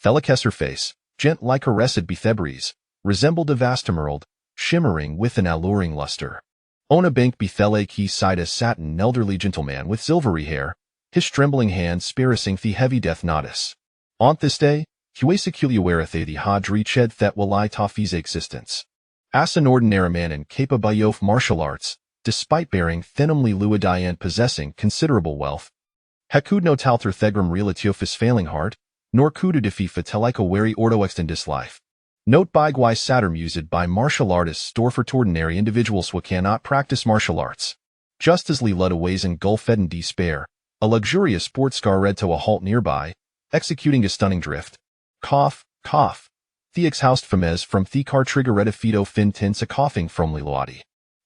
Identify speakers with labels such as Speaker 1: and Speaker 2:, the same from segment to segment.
Speaker 1: Thelikesser face, gent like a rested Bethebres, resembled a vast emerald, shimmering with an alluring luster. On a bank Bethele key side a sat an elderly gentleman with silvery hair, his trembling hand sparacing the heavy death notice. On this day, huesiculiawarethe the hadri ched thet walai tafis existence. As an ordinary man in capable of martial arts, despite bearing thinumly luidi and possessing considerable wealth, Hekud no talther thegrum relatiofis failing heart, nor kudu defi fatelica weri ordo extendis life. Note by gwy saturn used by martial artists storfert ordinary individuals who cannot practice martial arts. Just as li lud aways in gulf in despair, a luxurious sports car read to a halt nearby, executing a stunning drift. Cough, cough. Theix housed famez from Thekar triggeretta fido fin tints a coughing from Liloati.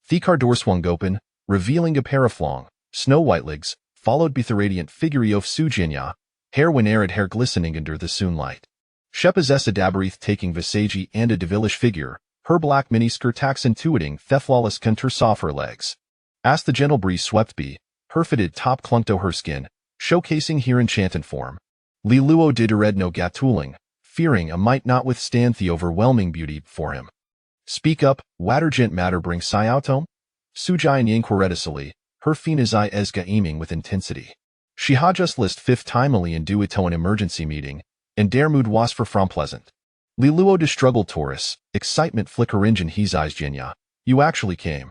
Speaker 1: Thekar door swung open, revealing a pair of long, snow-white legs, followed by the radiant figure of Sujianya, hair when arid hair glistening under the soonlight. Shepazessa Dabarith taking Visagi and a devilish figure, her black miniskirt accentuating the flawless contours of her legs. As the gentle breeze swept by, her fitted top clunked to her skin, showcasing her enchanted form. Liluo did red no gatooling, fearing I might not withstand the overwhelming beauty before him. Speak up, Watergent matter bring Siautome? Sujayan inquiretisally, her finas eye esga aiming with intensity. She had just list fifth timely and due to an emergency meeting, and dare mood was for from pleasant. Liluo de struggle Taurus, excitement flicker engine his eyes Jinya. You actually came.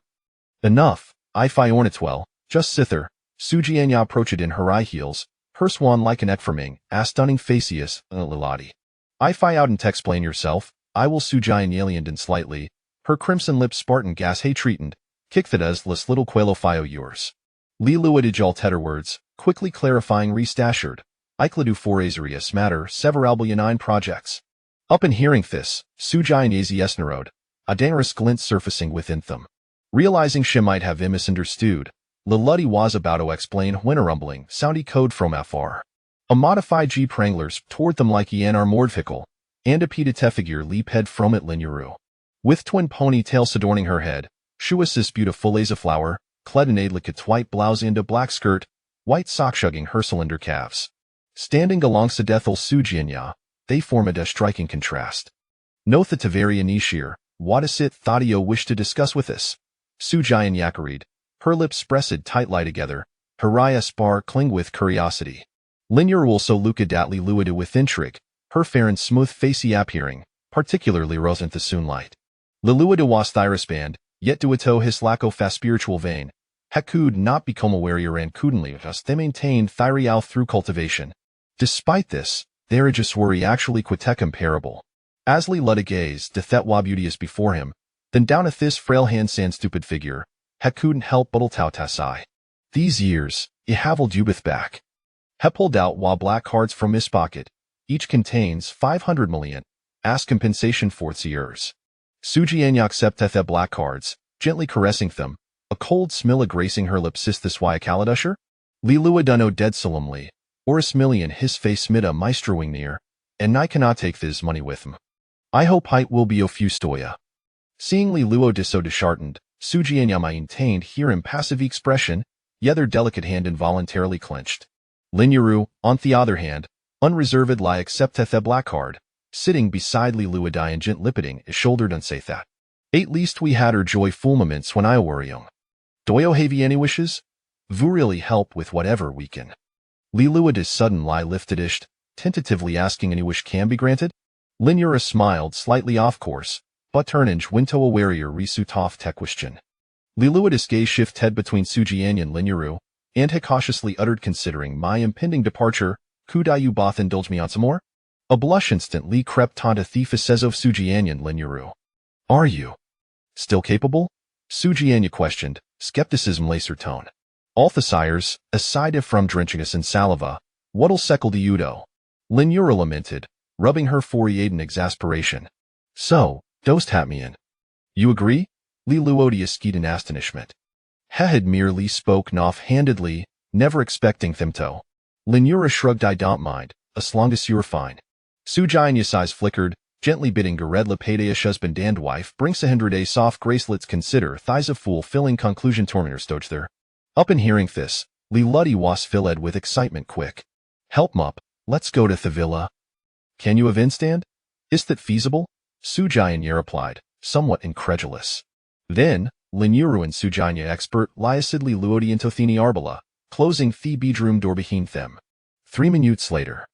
Speaker 1: Enough, I fi ornitwell, just sither, Sujianya approached in her high heels, her swan like an ekfirming, a stunning facius, Lilati. I fi out and explain yourself, I will Sujian aliened slightly, her crimson lips Spartan gas hey treated, kick that as less little quello fio yours. Liluo de jol tedder words, quickly clarifying restashered, Icladu foraserius matter severalbulyanine projects. Up in hearing this, Sujian esnerode, a dangerous glint surfacing within them. Realizing she might have misunderstood, Liluddy was about to explain when a rumbling, soundy code from afar. A modified G pranglers toward them like Eanar mordfickle, and a pedite figure leap head from it Linyaru. With twin ponytails adorning her head, she was this beautiful as a flower, clad in adlicate white blouse and a black skirt, white sock shugging her slender calves. Standing alongside Ethel Sujianya, they formed a striking contrast. No the Taveri Anishir, what is it Thadio wished to discuss with us? Sujian Yakarid, her lips pressed tightly together, her eye sparkling with curiosity. Linyar also Luca Datli Luida with intrigue, her fair and smooth facey appearing, particularly rosant the soonlight. Liluida was thyrus-band, yet duito his laco fa spiritual vein. Hekud not become a warrior and couldn't as they maintained thyrial through cultivation. Despite this, their just worry actually quite comparable. Asli Ludda gazed the thetwa beauteous before him, then down at this frail hand sand stupid figure, he couldn't help but tautasai. These years, I haveled Ubith back. He pulled out while black cards from his pocket, each contains 500 million, as compensation for its years. Sujianya accepteth the black cards, gently caressing them, a cold smilla gracing her lips this why a calidusher? Lilua dunno dead solemnly, or a smillion his face mida maestroing near, and I cannot take this money with him. I hope height will be a few stoya. Seeing Liluo diso disheartened, Sujianya maintained here impassive expression, yether delicate hand involuntarily clenched. Linyaru, on the other hand, unreserved lie accepteth the black card, sitting beside Liluo diangent lipiding is shouldered and say that. At least we had our joyful moments when I were young. Doyo have any wishes? Vu really help with whatever we can. Liluo dis sudden lie liftedished, tentatively asking any wish can be granted? Linyura smiled slightly off course, but turnage went to a warrior risutov te question. Liluo dis gaze shift head between Sujianya and Linyuru, and he cautiously uttered considering my impending departure, could you both indulge me on some more? A blush instantly crept onto the faces of Sujianya and Linyuru. Are you still capable? Sujianya questioned, skepticism lacer tone. Althasires, aside from drenching us in saliva, what'll seckle the Udo? Linyura lamented, rubbing her forehead in exasperation. So, dost hat me in. You agree? Liluodia skied in astonishment. He had merely spoken off-handedly, never expecting them to. Linyura shrugged I don't mind, as long as you're fine. Sujianya's eyes flickered, gently bidding Garedla Padea's husband and wife bring 100 soft gracelets consider thighs of fool-filling conclusion tormentor stoge there. Up in hearing this, Liluddy was filled with excitement quick. Help m'up, let's go to the villa. Can you stand? Is that feasible? Su Jianye replied, somewhat incredulous. Then, Linyuruan Su Jianye expert liacidly luodi intothini arbala, closing the bedroom door behind them. 3 minutes later.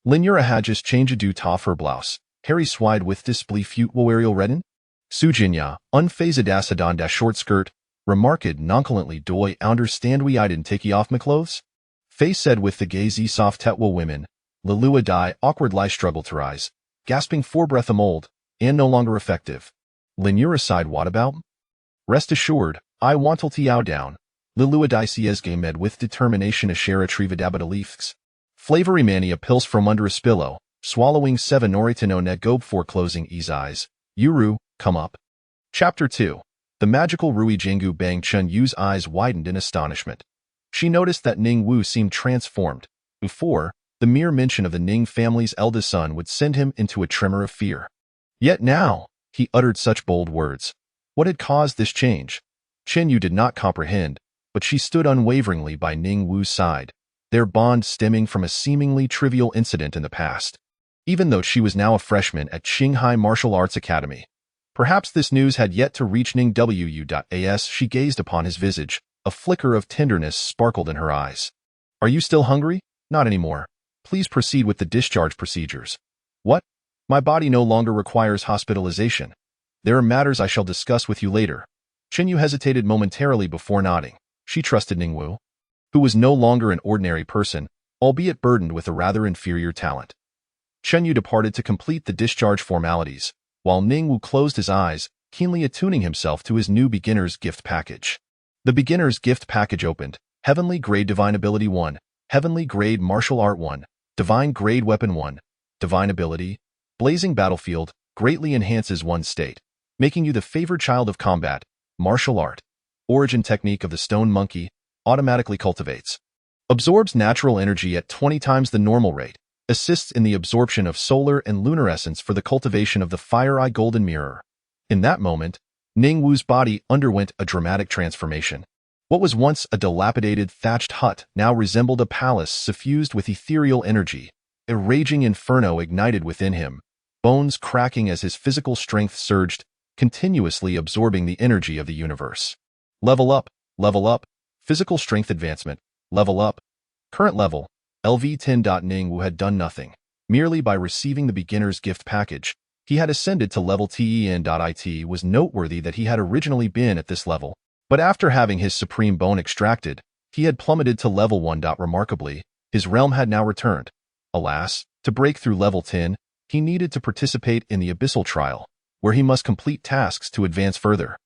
Speaker 1: Linyura had just changed to top her blouse. Harry swide with display fute wariel redden? Su Jinya, unfazed asadon da short skirt, remarked nonchalantly doi understand we I didn't take off my clothes? Faye said with the gazy soft tetwa women. Lilua die awkward lie struggle to rise, gasping for breath a mold, and no longer effective. Linyura sighed what about? Rest assured, I wantal tiao down. Lilua die sies med with determination a share trivadabata leafs. Flavory mania pills from under a spillo, swallowing 7 noritino net gobe for closing ease eyes. Yuru, come up. Chapter 2. The magical Rui Jingu Bang Chun Yu's eyes widened in astonishment. She noticed that Ning Wu seemed transformed. Before, the mere mention of the Ning family's eldest son would send him into a tremor of fear. Yet now, he uttered such bold words. What had caused this change? Chen Yu did not comprehend, but she stood unwaveringly by Ning Wu's side, their bond stemming from a seemingly trivial incident in the past. Even though she was now a freshman at Qinghai Martial Arts Academy. Perhaps this news had yet to reach Ning Wu.as she gazed upon his visage, a flicker of tenderness sparkled in her eyes. Are you still hungry? Not anymore. Please proceed with the discharge procedures. What? My body no longer requires hospitalization. There are matters I shall discuss with you later. Chen Yu hesitated momentarily before nodding. She trusted Ning Wu, who was no longer an ordinary person, albeit burdened with a rather inferior talent. Chen Yu departed to complete the discharge formalities, while Ning Wu closed his eyes, keenly attuning himself to his new beginner's gift package. The beginner's gift package opened. Heavenly Grade Divine Ability 1, Heavenly Grade Martial Art 1, Divine Grade Weapon 1, Divine Ability, Blazing Battlefield, greatly enhances one's state, making you the favored child of combat. Martial Art. Origin Technique of the Stone Monkey, automatically cultivates. Absorbs natural energy at 20 times the normal rate. Assists in the absorption of solar and lunar essence for the cultivation of the Fire Eye Golden Mirror. In that moment, Ning Wu's body underwent a dramatic transformation. What was once a dilapidated thatched hut now resembled a palace suffused with ethereal energy. A raging inferno ignited within him, bones cracking as his physical strength surged, continuously absorbing the energy of the universe. Level up, physical strength advancement, level up. Current level, LV10. Ning Wu had done nothing. Merely by receiving the beginner's gift package, he had ascended to level TEN. It was noteworthy that he had originally been at this level, but after having his supreme bone extracted, he had plummeted to level 1. Remarkably, his realm had now returned. Alas, to break through level 10, he needed to participate in the Abyssal Trial, where he must complete tasks to advance further.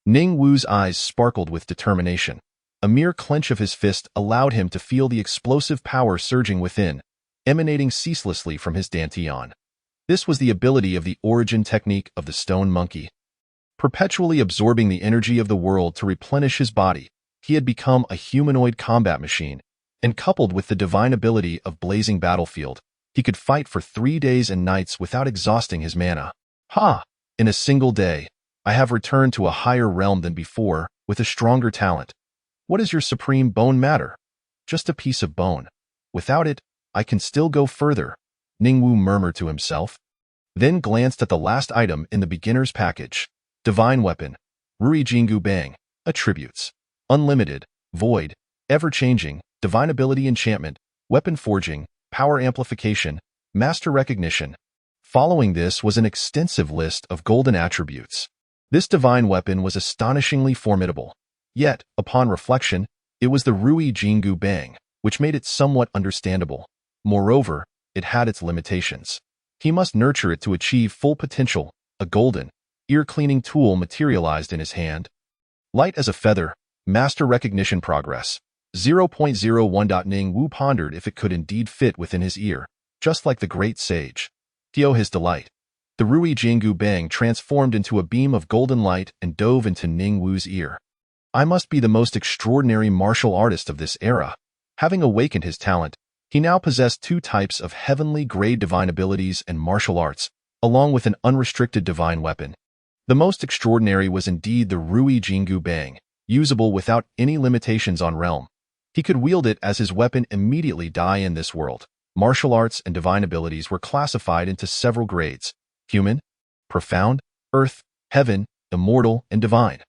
Speaker 1: Ning Wu's eyes sparkled with determination. A mere clench of his fist allowed him to feel the explosive power surging within, emanating ceaselessly from his dantian. This was the ability of the origin technique of the Stone Monkey. Perpetually absorbing the energy of the world to replenish his body, he had become a humanoid combat machine, and coupled with the divine ability of Blazing Battlefield, he could fight for 3 days and nights without exhausting his mana. Ha! In a single day, I have returned to a higher realm than before, with a stronger talent. What is your supreme bone matter? Just a piece of bone. Without it, I can still go further, Ning Wu murmured to himself, then glanced at the last item in the beginner's package. Divine Weapon, Rui Jingu Bang, Attributes, Unlimited, Void, Ever-Changing, Divine Ability Enchantment, Weapon Forging, Power Amplification, Master Recognition. Following this was an extensive list of golden attributes. This divine weapon was astonishingly formidable. Yet, upon reflection, it was the Rui Jingu Bang, which made it somewhat understandable. Moreover, it had its limitations. He must nurture it to achieve full potential. A golden, ear-cleaning tool materialized in his hand. Light as a feather, Master Recognition Progress. 0.01. Ning Wu pondered if it could indeed fit within his ear, just like the great sage. To his delight, the Rui Jingu Bang transformed into a beam of golden light and dove into Ning Wu's ear. I must be the most extraordinary martial artist of this era. Having awakened his talent, he now possessed 2 types of heavenly grade divine abilities and martial arts, along with an unrestricted divine weapon. The most extraordinary was indeed the Rui Jingu Bang, usable without any limitations on realm. He could wield it as his weapon immediately die in this world. martial arts and divine abilities were classified into several grades: human, profound, earth, heaven, immortal, and divine.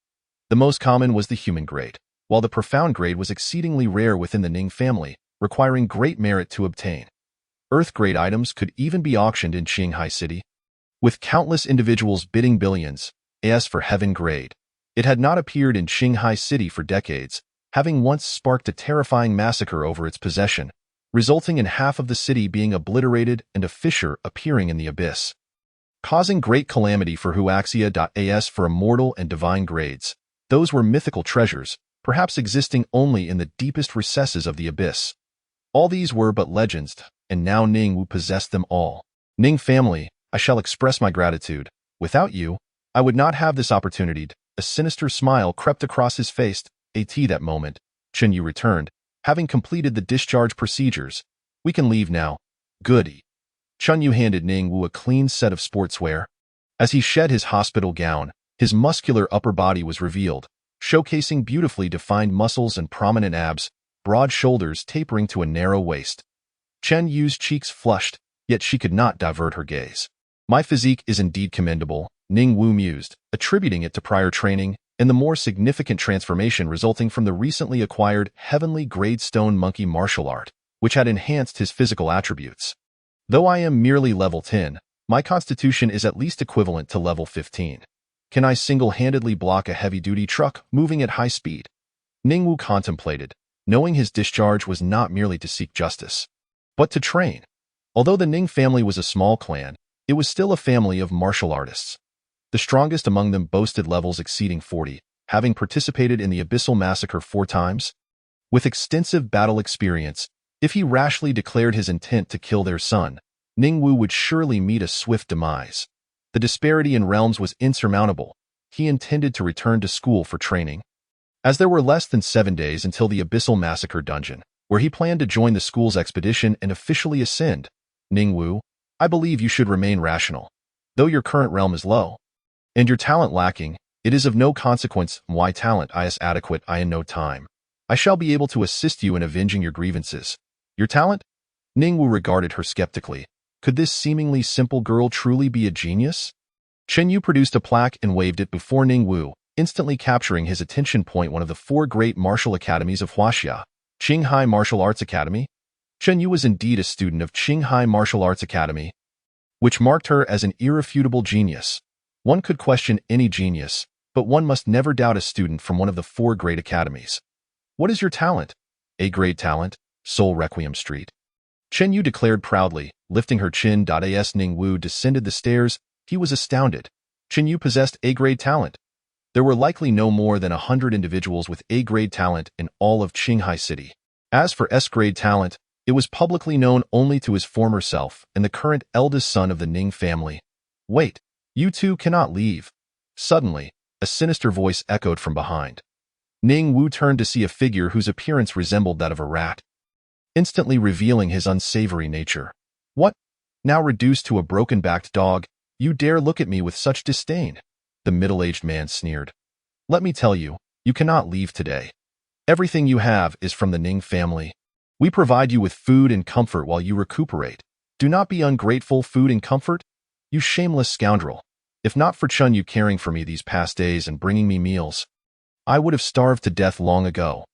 Speaker 1: The most common was the human grade, while the profound grade was exceedingly rare within the Ning family, requiring great merit to obtain. Earth grade items could even be auctioned in Qinghai City, with countless individuals bidding billions, as for heaven grade. It had not appeared in Qinghai City for decades, having once sparked a terrifying massacre over its possession, resulting in half of the city being obliterated and a fissure appearing in the abyss, causing great calamity for Huaxia.as for immortal and divine grades. Those were mythical treasures, perhaps existing only in the deepest recesses of the abyss. All these were but legends, and now Ning Wu possessed them all. Ning family, I shall express my gratitude. Without you, I would not have this opportunity. A sinister smile crept across his face. At that moment, Chen Yu returned, having completed the discharge procedures. We can leave now. Goody. Chen Yu handed Ning Wu a clean set of sportswear. As he shed his hospital gown, his muscular upper body was revealed, showcasing beautifully defined muscles and prominent abs, broad shoulders tapering to a narrow waist. Chen Yu's cheeks flushed, yet she could not divert her gaze. My physique is indeed commendable, Ning Wu mused, attributing it to prior training and the more significant transformation resulting from the recently acquired heavenly grade stone monkey martial art, which had enhanced his physical attributes. Though I am merely level 10, my constitution is at least equivalent to level 15. Can I single-handedly block a heavy-duty truck moving at high speed? Ning Wu contemplated, knowing his discharge was not merely to seek justice, but to train. Although the Ning family was a small clan, it was still a family of martial artists. The strongest among them boasted levels exceeding 40, having participated in the Abyssal Massacre 4 times. With extensive battle experience, if he rashly declared his intent to kill their son, Ning Wu would surely meet a swift demise. The disparity in realms was insurmountable. He intended to return to school for training. As there were less than 7 days until the Abyssal Massacre dungeon, where he planned to join the school's expedition and officially ascend, Ning Wu, I believe you should remain rational. Though your current realm is low, and your talent lacking, it is of no consequence. My talent is adequate. I in no time. I shall be able to assist you in avenging your grievances. Your talent? Ning Wu regarded her skeptically. Could this seemingly simple girl truly be a genius? Chen Yu produced a plaque and waved it before Ning Wu, instantly capturing his attention. One of the 4 great martial academies of Huaxia, Qinghai Martial Arts Academy. Chen Yu was indeed a student of Qinghai Martial Arts Academy, which marked her as an irrefutable genius. One could question any genius, but one must never doubt a student from one of the 4 great academies. What is your talent? A-grade talent, Soul Requiem Street. Chen Yu declared proudly, lifting her chin. As Ning Wu descended the stairs, he was astounded. Chen Yu possessed A-grade talent. There were likely no more than 100 individuals with A-grade talent in all of Qinghai City. As for S-grade talent, it was publicly known only to his former self and the current eldest son of the Ning family. Wait, you two cannot leave. Suddenly, a sinister voice echoed from behind. Ning Wu turned to see a figure whose appearance resembled that of a rat, instantly revealing his unsavory nature. What? Now reduced to a broken-backed dog, you dare look at me with such disdain? The middle-aged man sneered. Let me tell you, you cannot leave today. Everything you have is from the Ning family. We provide you with food and comfort while you recuperate. Do not be ungrateful. Food and comfort? You shameless scoundrel. If not for Chen Yu caring for me these past days and bringing me meals, I would have starved to death long ago.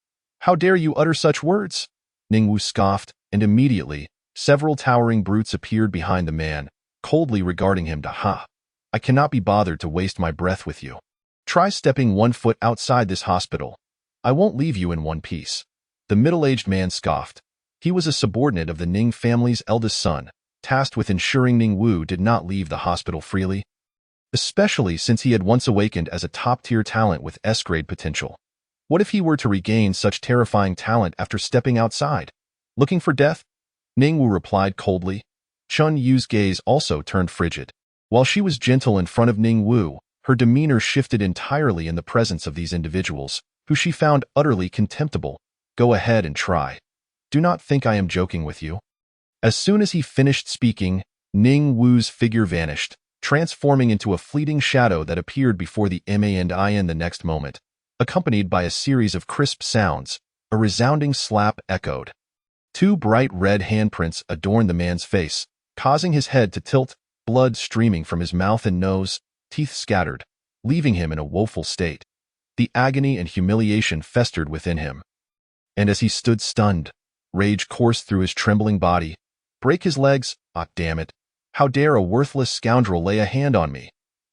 Speaker 1: How dare you utter such words? Ning Wu scoffed, and immediately, several towering brutes appeared behind the man, coldly regarding him. Ha! I cannot be bothered to waste my breath with you. Try stepping 1 foot outside this hospital. I won't leave you in one piece. The middle-aged man scoffed. He was a subordinate of the Ning family's eldest son, tasked with ensuring Ning Wu did not leave the hospital freely, especially since he had once awakened as a top-tier talent with S-grade potential. What if he were to regain such terrifying talent after stepping outside? Looking for death? Ning Wu replied coldly. Chen Yu's gaze also turned frigid. While she was gentle in front of Ning Wu, her demeanor shifted entirely in the presence of these individuals, who she found utterly contemptible. Go ahead and try. Do not think I am joking with you. As soon as he finished speaking, Ning Wu's figure vanished, transforming into a fleeting shadow that appeared before the man the next moment, accompanied by a series of crisp sounds. A resounding slap echoed. Two bright red handprints adorned the man's face, causing his head to tilt, blood streaming from his mouth and nose, teeth scattered, leaving him in a woeful state. The agony and humiliation festered within him. And as he stood stunned, rage coursed through his trembling body. Break his legs? Ah, damn it. How dare a worthless scoundrel lay a hand on me?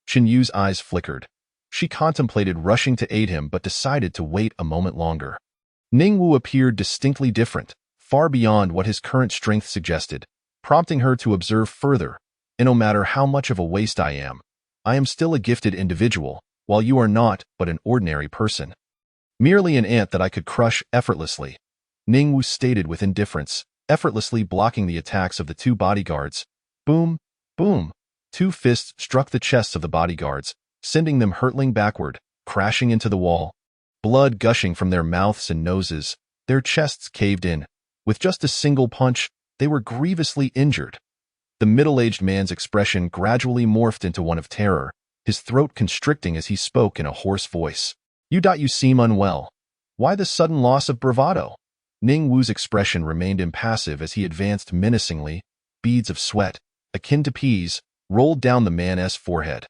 Speaker 1: Chen Yu's eyes flickered. She contemplated rushing to aid him but decided to wait a moment longer. Ning Wu appeared distinctly different, far beyond what his current strength suggested, prompting her to observe further. And no matter how much of a waste I am still a gifted individual, while you are not but an ordinary person. Merely an ant that I could crush effortlessly, Ning Wu stated with indifference, effortlessly blocking the attacks of the two bodyguards. Boom, boom. Two fists struck the chests of the bodyguards, sending them hurtling backward, crashing into the wall. Blood gushing from their mouths and noses, their chests caved in. With just a single punch, they were grievously injured. The middle-aged man's expression gradually morphed into one of terror, his throat constricting as he spoke in a hoarse voice. You seem unwell. Why the sudden loss of bravado? Ning Wu's expression remained impassive as he advanced menacingly. Beads of sweat, akin to peas, rolled down the man's forehead.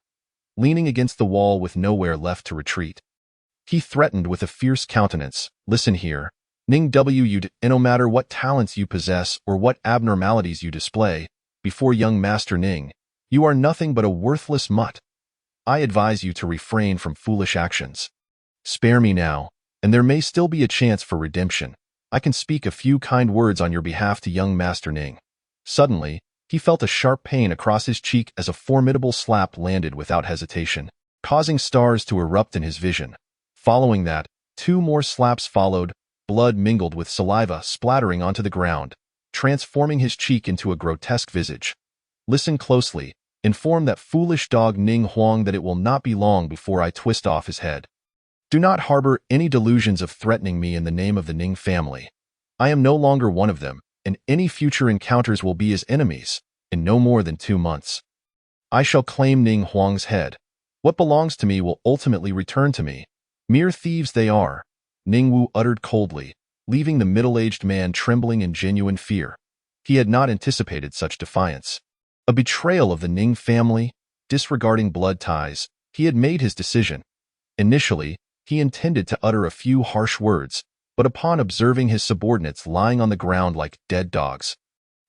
Speaker 1: Leaning against the wall with nowhere left to retreat, he threatened with a fierce countenance. Listen here, Ning W. No matter what talents you possess or what abnormalities you display, before young Master Ning, you are nothing but a worthless mutt. I advise you to refrain from foolish actions. Spare me now, and there may still be a chance for redemption. I can speak a few kind words on your behalf to young Master Ning. Suddenly, he felt a sharp pain across his cheek as a formidable slap landed without hesitation, causing stars to erupt in his vision. Following that, two more slaps followed, blood mingled with saliva splattering onto the ground, transforming his cheek into a grotesque visage. Listen closely. Inform that foolish dog Ning Huang that it will not be long before I twist off his head. Do not harbor any delusions of threatening me in the name of the Ning family. I am no longer one of them, and any future encounters will be as enemies, in no more than 2 months. I shall claim Ning Huang's head. What belongs to me will ultimately return to me. Mere thieves they are, Ning Wu uttered coldly, leaving the middle-aged man trembling in genuine fear. He had not anticipated such defiance. A betrayal of the Ning family, disregarding blood ties, he had made his decision. Initially, he intended to utter a few harsh words, but upon observing his subordinates lying on the ground like dead dogs,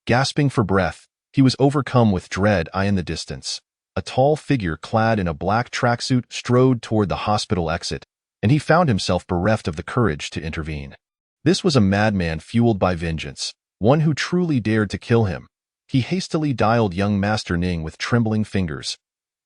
Speaker 1: gasping for breath, he was overcome with dread. In the distance, a tall figure clad in a black tracksuit strode toward the hospital exit, and he found himself bereft of the courage to intervene. This was a madman fueled by vengeance, one who truly dared to kill him. He hastily dialed young Master Ning with trembling fingers.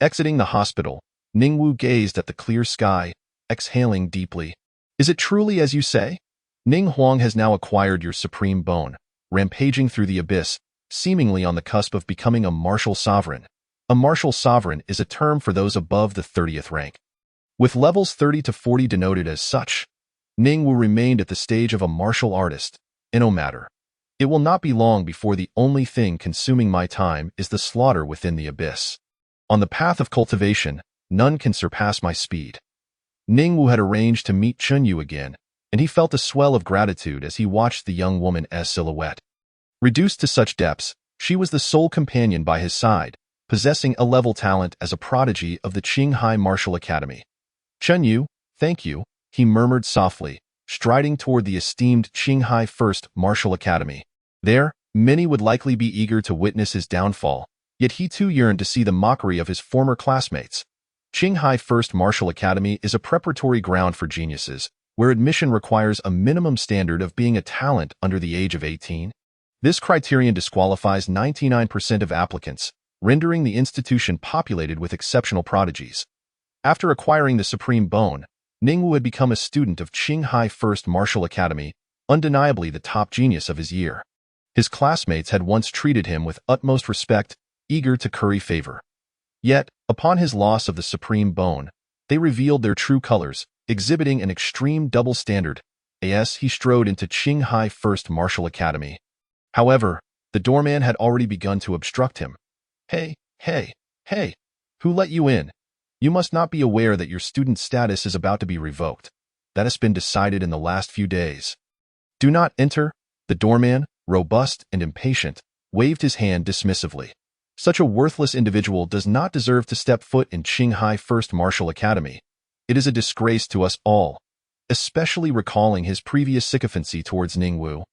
Speaker 1: Exiting the hospital, Ning Wu gazed at the clear sky, exhaling deeply. Is it truly as you say? Ning Huang has now acquired your supreme bone, rampaging through the abyss, seemingly on the cusp of becoming a martial sovereign. A martial sovereign is a term for those above the 30th rank, with levels 30 to 40 denoted as such. Ning Wu remained at the stage of a martial artist. No matter. It will not be long before the only thing consuming my time is the slaughter within the abyss. On the path of cultivation, none can surpass my speed. Ning Wu had arranged to meet Chen Yu again, and he felt a swell of gratitude as he watched the young woman's silhouette. Reduced to such depths, she was the sole companion by his side, possessing a level talent as a prodigy of the Qinghai Martial Academy. Chen Yu, thank you, he murmured softly, striding toward the esteemed Qinghai First Martial Academy. There, many would likely be eager to witness his downfall, yet he too yearned to see the mockery of his former classmates. Qinghai First Martial Academy is a preparatory ground for geniuses, where admission requires a minimum standard of being a talent under the age of 18. This criterion disqualifies 99% of applicants, rendering the institution populated with exceptional prodigies. After acquiring the Supreme Bone, Ning Wu had become a student of Qinghai First Martial Academy, undeniably the top genius of his year. His classmates had once treated him with utmost respect, eager to curry favor. Yet, upon his loss of the Supreme Bone, they revealed their true colors, exhibiting an extreme double standard. As he strode into Qinghai First Martial Academy. However, the doorman had already begun to obstruct him. Hey, who let you in? You must not be aware that your student status is about to be revoked. That has been decided in the last few days. Do not enter, the doorman, robust and impatient, waved his hand dismissively. Such a worthless individual does not deserve to step foot in Qinghai First Martial Academy. It is a disgrace to us all, especially recalling his previous sycophancy towards Ningwu.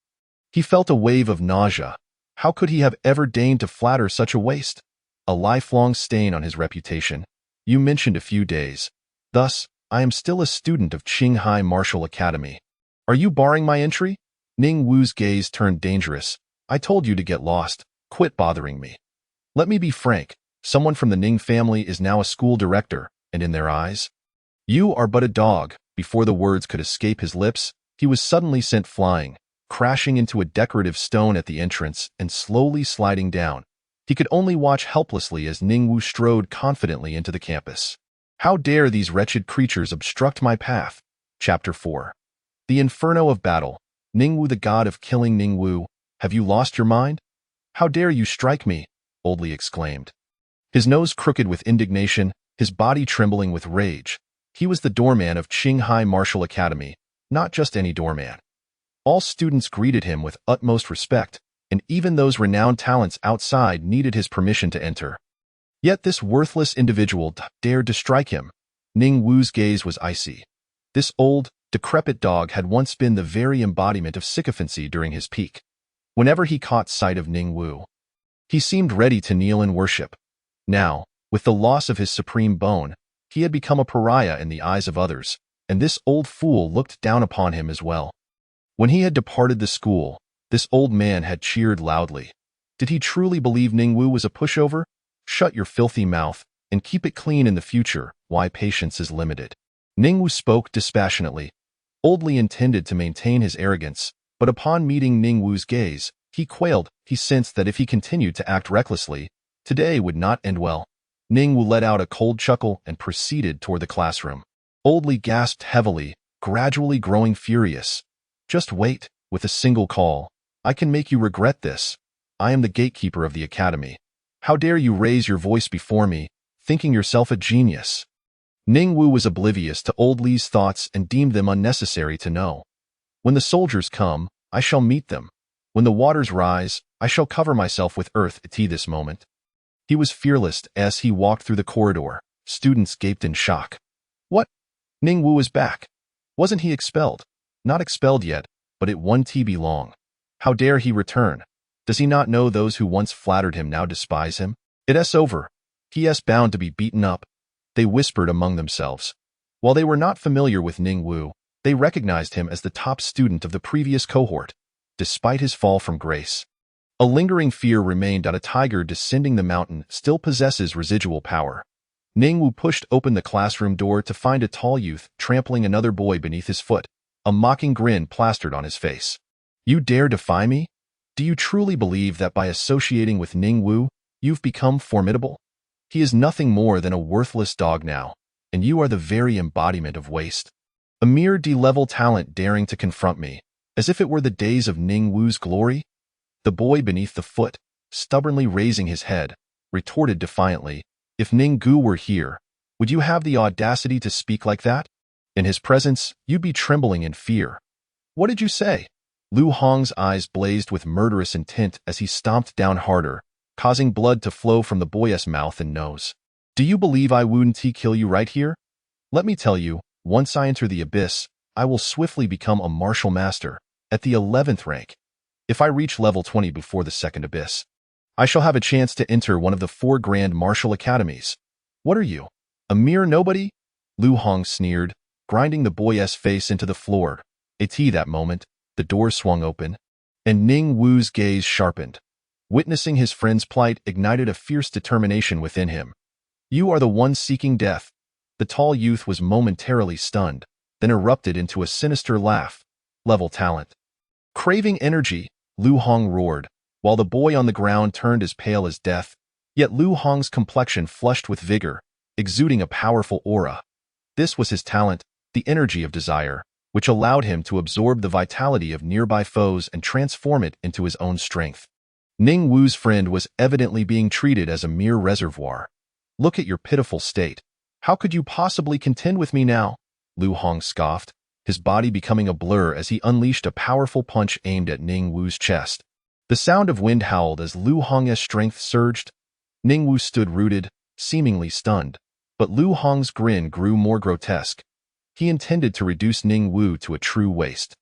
Speaker 1: He felt a wave of nausea. How could he have ever deigned to flatter such a waste? A lifelong stain on his reputation. You mentioned a few days. Thus, I am still a student of Qinghai Martial Academy. Are you barring my entry? Ningwu's gaze turned dangerous. I told you to get lost. Quit bothering me. Let me be frank. Someone from the Ning family is now a school director, and in their eyes, you are but a dog. Before the words could escape his lips, he was suddenly sent flying, crashing into a decorative stone at the entrance and slowly sliding down. He could only watch helplessly as Ningwu strode confidently into the campus. How dare these wretched creatures obstruct my path? Chapter 4. The Inferno of Battle. Ningwu, the god of killing. Ningwu, have you lost your mind? How dare you strike me? Boldly exclaimed. His nose crooked with indignation, his body trembling with rage. He was the doorman of Qinghai Martial Academy, not just any doorman. All students greeted him with utmost respect, and even those renowned talents outside needed his permission to enter. Yet this worthless individual dared to strike him. Ningwu's gaze was icy. This old, decrepit dog had once been the very embodiment of sycophancy during his peak. Whenever he caught sight of Ningwu, he seemed ready to kneel in worship. Now, with the loss of his supreme bone, he had become a pariah in the eyes of others, and this old fool looked down upon him as well. When he had departed the school, this old man had cheered loudly. Did he truly believe Ningwu was a pushover? Shut your filthy mouth, and keep it clean in the future. Why patience is limited. Ningwu spoke dispassionately. Oldly intended to maintain his arrogance, but upon meeting Ningwu's gaze, he quailed. He sensed that if he continued to act recklessly, today would not end well. Ningwu let out a cold chuckle and proceeded toward the classroom. Oldly gasped heavily, gradually growing furious. Just wait, with a single call. I can make you regret this. I am the gatekeeper of the academy. How dare you raise your voice before me, thinking yourself a genius? Ningwu was oblivious to Old Li's thoughts and deemed them unnecessary to know. When the soldiers come, I shall meet them. When the waters rise, I shall cover myself with earth. At this moment, he was fearless as he walked through the corridor. Students gaped in shock. What? Ningwu is back. Wasn't he expelled? Not expelled yet, but it won't be long. How dare he return? Does he not know those who once flattered him now despise him? It's over. He is bound to be beaten up. They whispered among themselves. While they were not familiar with Ningwu, they recognized him as the top student of the previous cohort, despite his fall from grace. A lingering fear remained that a tiger descending the mountain still possesses residual power. Ningwu pushed open the classroom door to find a tall youth trampling another boy beneath his foot, a mocking grin plastered on his face. You dare defy me? Do you truly believe that by associating with Ningwu, you've become formidable? He is nothing more than a worthless dog now, and you are the very embodiment of waste. A mere D-level talent daring to confront me, as if it were the days of Ningwu's glory? The boy beneath the foot, stubbornly raising his head, retorted defiantly, if Ningwu were here, would you have the audacity to speak like that? In his presence, you'd be trembling in fear. What did you say? Lu Hong's eyes blazed with murderous intent as he stomped down harder, causing blood to flow from the boy's mouth and nose. Do you believe I wouldn't kill you right here? Let me tell you, once I enter the abyss, I will swiftly become a martial master, at the 11th rank. If I reach level 20 before the second abyss, I shall have a chance to enter one of the 4 grand martial academies. What are you? A mere nobody? Lu Hong sneered, grinding the boy's face into the floor. At that moment, the door swung open, and Ningwu's gaze sharpened. Witnessing his friend's plight ignited a fierce determination within him. You are the one seeking death. The tall youth was momentarily stunned, then erupted into a sinister laugh. Level talent. Craving energy, Lu Hong roared, while the boy on the ground turned as pale as death. Yet Lu Hong's complexion flushed with vigor, exuding a powerful aura. This was his talent, the energy of desire, which allowed him to absorb the vitality of nearby foes and transform it into his own strength. Ningwu's friend was evidently being treated as a mere reservoir. Look at your pitiful state. How could you possibly contend with me now? Lu Hong scoffed, his body becoming a blur as he unleashed a powerful punch aimed at Ningwu's chest. The sound of wind howled as Lu Hong's strength surged. Ningwu stood rooted, seemingly stunned, but Lu Hong's grin grew more grotesque. He intended to reduce Ningwu to a true waste.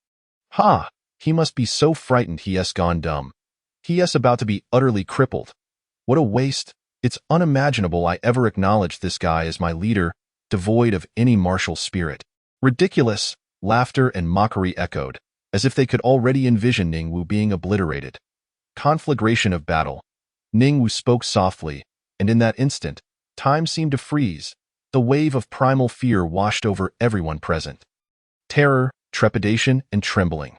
Speaker 1: Ha! He must be so frightened he's gone dumb. He's about to be utterly crippled. What a waste! It's unimaginable I ever acknowledged this guy as my leader, devoid of any martial spirit. Ridiculous! Laughter and mockery echoed, as if they could already envision Ningwu being obliterated. Conflagration of battle. Ningwu spoke softly, and in that instant, time seemed to freeze. The wave of primal fear washed over everyone present. Terror, trepidation, and trembling.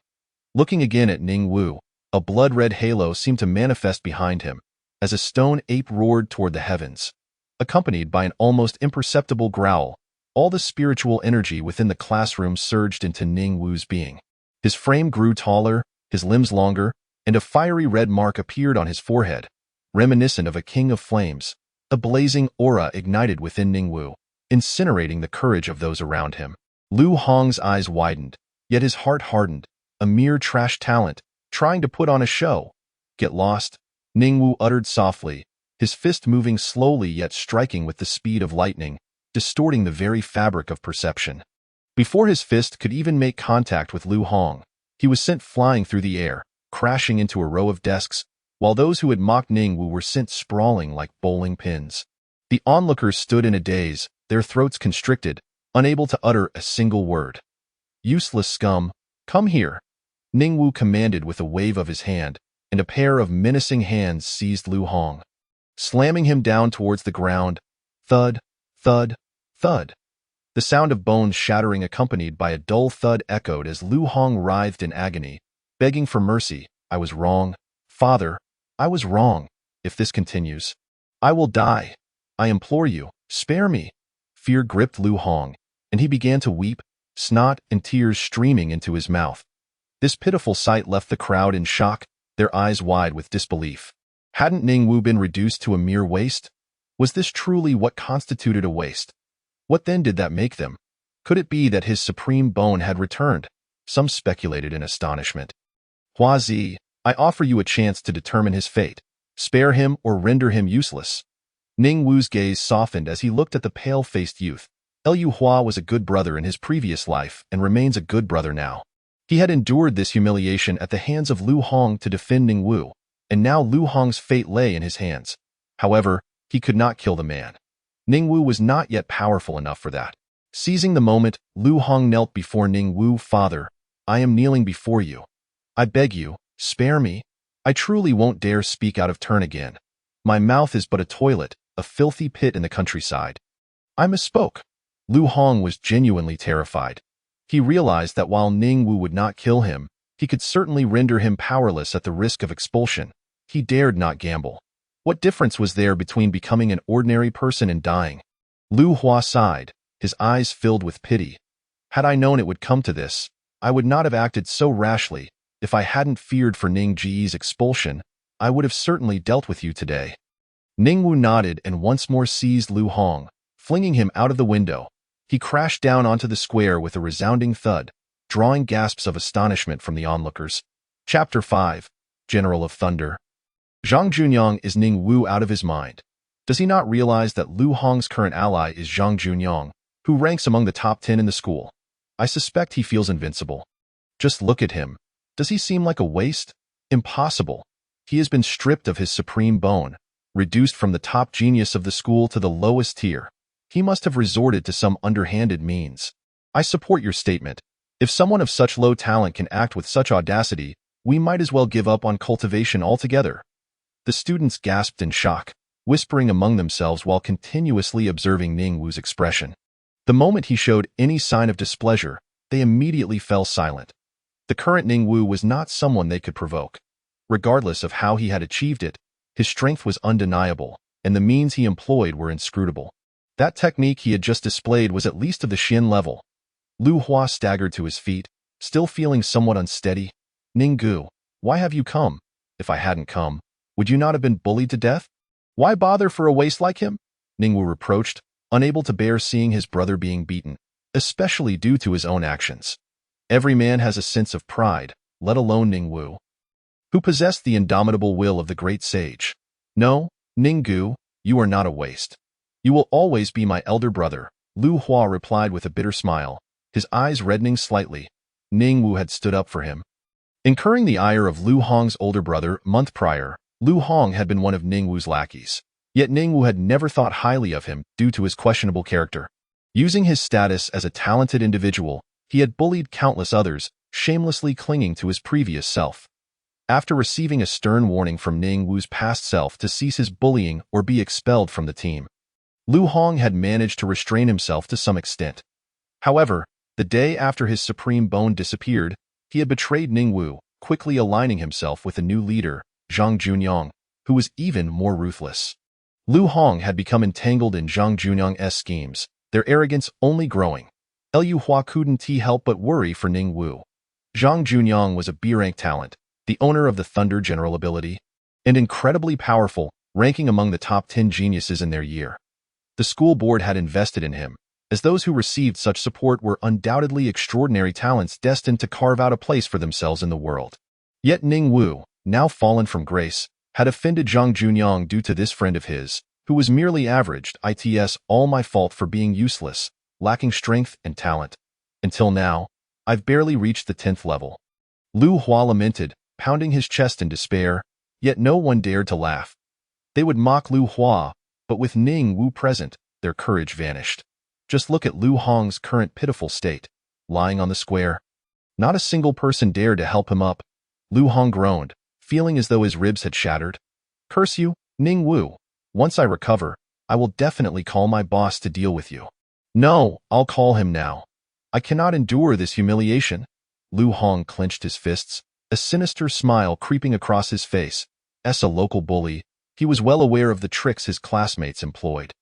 Speaker 1: Looking again at Ningwu, a blood-red halo seemed to manifest behind him, as a stone ape roared toward the heavens. Accompanied by an almost imperceptible growl, all the spiritual energy within the classroom surged into Ningwu's being. His frame grew taller, his limbs longer, and a fiery red mark appeared on his forehead, reminiscent of a king of flames. A blazing aura ignited within Ningwu, incinerating the courage of those around him. Lu Hong's eyes widened, yet his heart hardened. A mere trash talent, trying to put on a show. Get lost, Ningwu uttered softly, his fist moving slowly yet striking with the speed of lightning, distorting the very fabric of perception. Before his fist could even make contact with Lu Hong, he was sent flying through the air, crashing into a row of desks, while those who had mocked Ningwu were sent sprawling like bowling pins. The onlookers stood in a daze, their throats constricted, unable to utter a single word. Useless scum, come here, Ningwu commanded with a wave of his hand, and a pair of menacing hands seized Lu Hong, slamming him down towards the ground. Thud, thud, thud. The sound of bones shattering accompanied by a dull thud echoed as Lu Hong writhed in agony, begging for mercy. I was wrong. Father, I was wrong. If this continues, I will die. I implore you, spare me. Fear gripped Lu Hong, and he began to weep, snot and tears streaming into his mouth. This pitiful sight left the crowd in shock, their eyes wide with disbelief. Hadn't Ningwu been reduced to a mere waste? Was this truly what constituted a waste? What then did that make them? Could it be that his supreme bone had returned? Some speculated in astonishment. Hua Zi, I offer you a chance to determine his fate. Spare him or render him useless. Ningwu's gaze softened as he looked at the pale-faced youth. Liu Hua was a good brother in his previous life and remains a good brother now. He had endured this humiliation at the hands of Lu Hong to defend Ningwu, and now Lu Hong's fate lay in his hands. However, he could not kill the man. Ningwu was not yet powerful enough for that. Seizing the moment, Lu Hong knelt before Ningwu. Father, I am kneeling before you. I beg you, spare me. I truly won't dare speak out of turn again. My mouth is but a toilet, a filthy pit in the countryside. I misspoke. Lu Hong was genuinely terrified. He realized that while Ningwu would not kill him, he could certainly render him powerless at the risk of expulsion. He dared not gamble. What difference was there between becoming an ordinary person and dying? Lu Hua sighed, his eyes filled with pity. Had I known it would come to this, I would not have acted so rashly. If I hadn't feared for Ning Ji's expulsion, I would have certainly dealt with you today. Ningwu nodded and once more seized Lu Hong, flinging him out of the window. He crashed down onto the square with a resounding thud, drawing gasps of astonishment from the onlookers. Chapter 5, General of Thunder. Zhang Junyang is Ningwu out of his mind. Does he not realize that Lu Hong's current ally is Zhang Junyang, who ranks among the top 10 in the school? I suspect he feels invincible. Just look at him. Does he seem like a waste? Impossible. He has been stripped of his supreme bone, reduced from the top genius of the school to the lowest tier. He must have resorted to some underhanded means. I support your statement. If someone of such low talent can act with such audacity, we might as well give up on cultivation altogether. The students gasped in shock, whispering among themselves while continuously observing Ningwu's expression. The moment he showed any sign of displeasure, they immediately fell silent. The current Ningwu was not someone they could provoke. Regardless of how he had achieved it, his strength was undeniable, and the means he employed were inscrutable. That technique he had just displayed was at least of the Xin level. Lu Hua staggered to his feet, still feeling somewhat unsteady. Ningwu, why have you come? If I hadn't come, would you not have been bullied to death? Why bother for a waste like him? Ningwu reproached, unable to bear seeing his brother being beaten, especially due to his own actions. Every man has a sense of pride, let alone Ningwu. who possessed the indomitable will of the great sage. No, Ningwu, you are not a waste. You will always be my elder brother, Lu Hua replied with a bitter smile, his eyes reddening slightly. Ningwu had stood up for him. Incurring the ire of Lu Hong's older brother month prior, Lu Hong had been one of Ningwu's lackeys. Yet Ningwu had never thought highly of him due to his questionable character. Using his status as a talented individual, he had bullied countless others, shamelessly clinging to his previous self. After receiving a stern warning from Ningwu's past self to cease his bullying or be expelled from the team, Lu Hong had managed to restrain himself to some extent. However, the day after his supreme bone disappeared, he had betrayed Ningwu, quickly aligning himself with a new leader, Zhang Junyang, who was even more ruthless. Lu Hong had become entangled in Zhang Junyang's schemes, their arrogance only growing. Lu Hua couldn't help but worry for Ningwu. Zhang Junyang was a B-rank talent, the owner of the Thunder General ability, and incredibly powerful, ranking among the top 10 geniuses in their year. The school board had invested in him, as those who received such support were undoubtedly extraordinary talents destined to carve out a place for themselves in the world. Yet Ningwu, now fallen from grace, had offended Zhang Junyang due to this friend of his, who was merely averaged. It's all my fault for being useless, lacking strength and talent. Until now, I've barely reached the 10th level. Lu Hua lamented, pounding his chest in despair, yet no one dared to laugh. They would mock Lu Hua, but with Ningwu present, their courage vanished. Just look at Lu Hong's current pitiful state, lying on the square. Not a single person dared to help him up. Lu Hong groaned, feeling as though his ribs had shattered. Curse you, Ningwu. Once I recover, I will definitely call my boss to deal with you. No, I'll call him now. I cannot endure this humiliation. Lu Hong clenched his fists, a sinister smile creeping across his face. As a local bully, he was well aware of the tricks his classmates employed.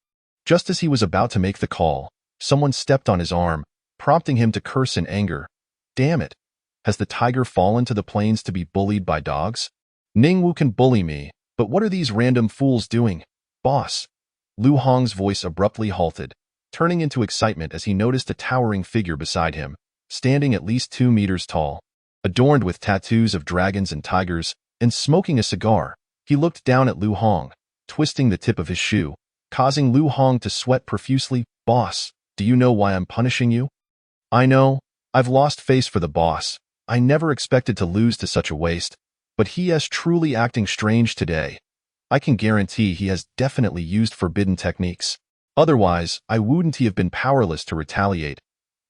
Speaker 1: Just as he was about to make the call, someone stepped on his arm, prompting him to curse in anger. Damn it! Has the tiger fallen to the plains to be bullied by dogs? Ningwu can bully me, but what are these random fools doing? Boss! Lu Hong's voice abruptly halted, turning into excitement as he noticed a towering figure beside him, standing at least 2 meters tall. Adorned with tattoos of dragons and tigers, and smoking a cigar, he looked down at Lu Hong, twisting the tip of his shoe, causing Lu Hong to sweat profusely. Boss, do you know why I'm punishing you? I know. I've lost face for the boss. I never expected to lose to such a waste, but he is truly acting strange today. I can guarantee he has definitely used forbidden techniques. Otherwise, I wouldn't have been powerless to retaliate.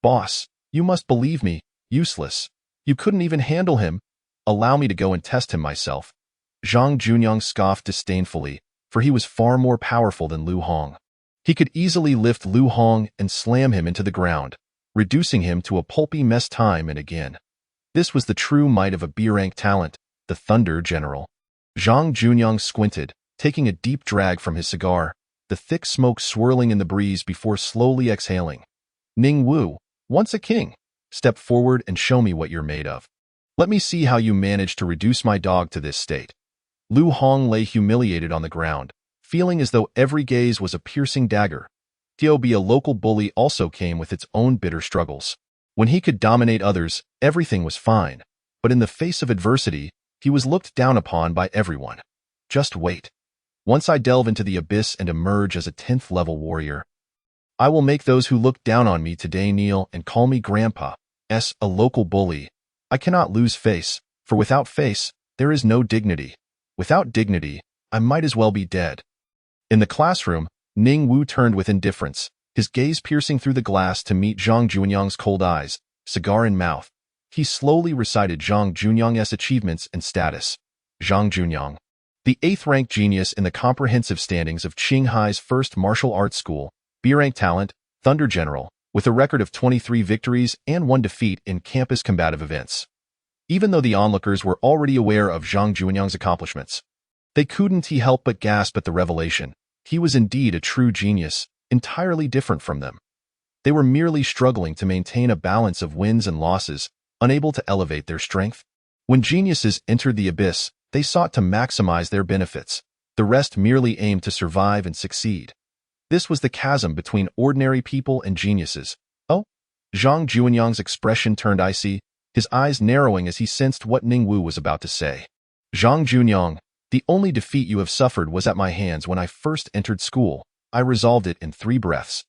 Speaker 1: Boss, you must believe me, useless. You couldn't even handle him. Allow me to go and test him myself. Zhang Junyang scoffed disdainfully, for he was far more powerful than Lu Hong. He could easily lift Lu Hong and slam him into the ground, reducing him to a pulpy mess time and again. This was the true might of a B-rank talent, the Thunder General. Zhang Junyang squinted, taking a deep drag from his cigar, the thick smoke swirling in the breeze before slowly exhaling. Ningwu, once a king, step forward and show me what you're made of. Let me see how you managed to reduce my dog to this state. Lu Hong lay humiliated on the ground, feeling as though every gaze was a piercing dagger. To be a local bully also came with its own bitter struggles. When he could dominate others, everything was fine, but in the face of adversity, he was looked down upon by everyone. Just wait. Once I delve into the abyss and emerge as a 10th level warrior, I will make those who look down on me today kneel and call me Grandpa. As a local bully, I cannot lose face, for without face, there is no dignity. Without dignity, I might as well be dead. In the classroom, Ningwu turned with indifference, his gaze piercing through the glass to meet Zhang Junyang's cold eyes, cigar in mouth. He slowly recited Zhang Junyang's achievements and status. Zhang Junyang, the 8th-rank genius in the comprehensive standings of Qinghai's first martial arts school, B-rank talent, Thunder General, with a record of 23 victories and 1 defeat in campus combative events. Even though the onlookers were already aware of Zhang Junyang's accomplishments, they couldn't help but gasp at the revelation. He was indeed a true genius, entirely different from them. They were merely struggling to maintain a balance of wins and losses, unable to elevate their strength. When geniuses entered the abyss, they sought to maximize their benefits. The rest merely aimed to survive and succeed. This was the chasm between ordinary people and geniuses. Oh? Zhang Junyang's expression turned icy, his eyes narrowing as he sensed what Ningwu was about to say. Zhang Junyang, the only defeat you have suffered was at my hands when I first entered school. I resolved it in 3 breaths.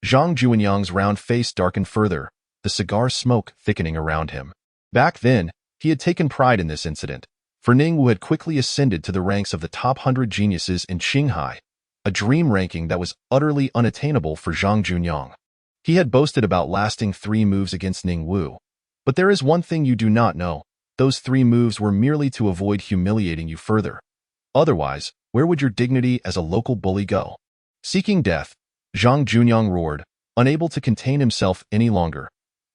Speaker 1: Zhang Junyang's round face darkened further, the cigar smoke thickening around him. Back then, he had taken pride in this incident, for Ning Wu had quickly ascended to the ranks of the top 100 geniuses in Qinghai, a dream ranking that was utterly unattainable for Zhang Junyang. He had boasted about lasting 3 moves against Ning Wu. But there is one thing you do not know. Those 3 moves were merely to avoid humiliating you further. Otherwise, where would your dignity as a local bully go? Seeking death, Zhang Junyang roared, unable to contain himself any longer.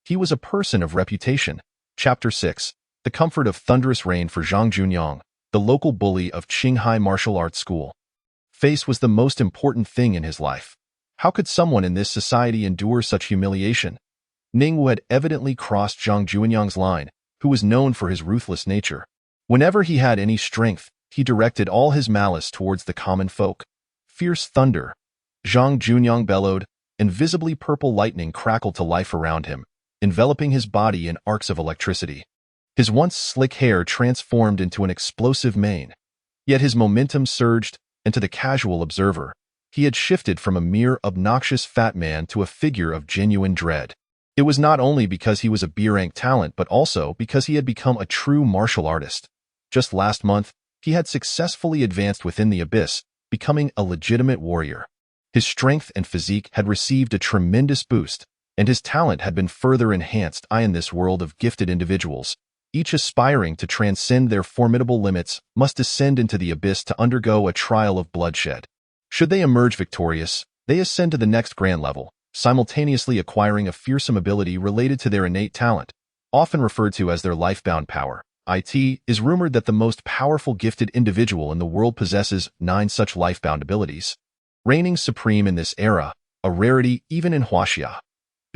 Speaker 1: He was a person of reputation. Chapter 6. The comfort of thunderous rain for Zhang Junyang, the local bully of Qinghai Martial Arts School. Face was the most important thing in his life. How could someone in this society endure such humiliation? Ning Wu had evidently crossed Zhang Junyang's line, who was known for his ruthless nature. Whenever he had any strength, he directed all his malice towards the common folk. Fierce thunder. Zhang Junyang bellowed, and visibly purple lightning crackled to life around him, enveloping his body in arcs of electricity. His once slick hair transformed into an explosive mane. Yet his momentum surged, and to the casual observer, he had shifted from a mere obnoxious fat man to a figure of genuine dread. It was not only because he was a B-rank talent, but also because he had become a true martial artist. Just last month, he had successfully advanced within the abyss, becoming a legitimate warrior. His strength and physique had received a tremendous boost, and his talent had been further enhanced. In this world of gifted individuals, each aspiring to transcend their formidable limits must descend into the abyss to undergo a trial of bloodshed. Should they emerge victorious, they ascend to the next grand level, simultaneously acquiring a fearsome ability related to their innate talent, often referred to as their life-bound power. It is rumored that the most powerful gifted individual in the world possesses 9 such life-bound abilities. Reigning supreme in this era, a rarity even in Huaxia,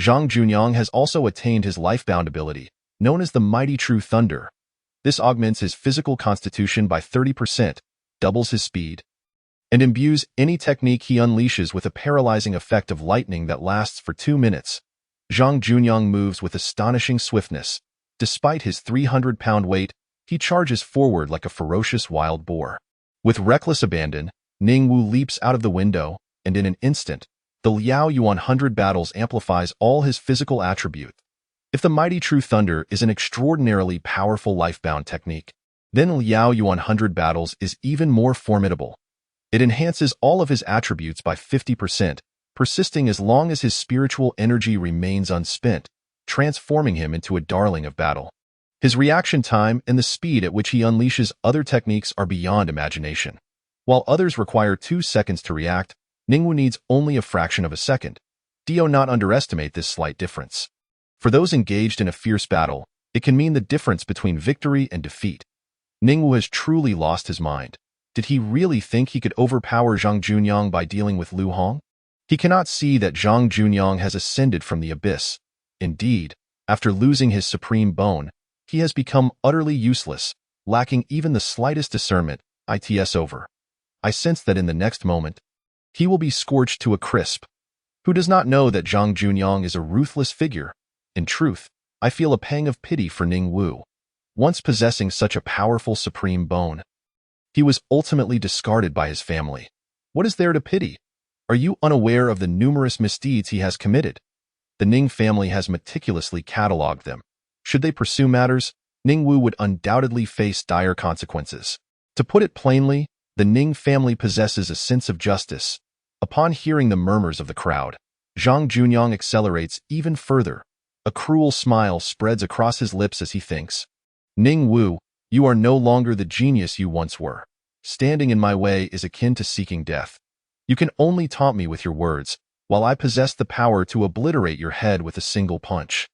Speaker 1: Zhang Junyang has also attained his life-bound ability, known as the Mighty True Thunder. This augments his physical constitution by 30%, doubles his speed, and imbues any technique he unleashes with a paralyzing effect of lightning that lasts for 2 minutes. Zhang Junyang moves with astonishing swiftness. Despite his 300-pound weight, he charges forward like a ferocious wild boar. With reckless abandon, Ning Wu leaps out of the window, and in an instant, the Liao Yuan 100 battles amplifies all his physical attributes. If the Mighty True Thunder is an extraordinarily powerful life-bound technique, then Liao Yuan 100 battles is even more formidable. It enhances all of his attributes by 50%, persisting as long as his spiritual energy remains unspent, transforming him into a darling of battle. His reaction time and the speed at which he unleashes other techniques are beyond imagination. While others require 2 seconds to react, Ning Wu needs only a fraction of a second. Do not underestimate this slight difference. For those engaged in a fierce battle, it can mean the difference between victory and defeat. Ning Wu has truly lost his mind. Did he really think he could overpower Zhang Junyang by dealing with Lu Hong? He cannot see that Zhang Junyang has ascended from the abyss. Indeed, after losing his supreme bone, he has become utterly useless, lacking even the slightest discernment. It's over. I sense that in the next moment, he will be scorched to a crisp. Who does not know that Zhang Junyang is a ruthless figure? In truth, I feel a pang of pity for Ning Wu. Once possessing such a powerful supreme bone, he was ultimately discarded by his family. What is there to pity? Are you unaware of the numerous misdeeds he has committed? The Ning family has meticulously catalogued them. Should they pursue matters, Ning Wu would undoubtedly face dire consequences. To put it plainly, the Ning family possesses a sense of justice. Upon hearing the murmurs of the crowd, Zhang Junyang accelerates even further. A cruel smile spreads across his lips as he thinks, Ning Wu, you are no longer the genius you once were. Standing in my way is akin to seeking death. You can only taunt me with your words, while I possess the power to obliterate your head with a single punch.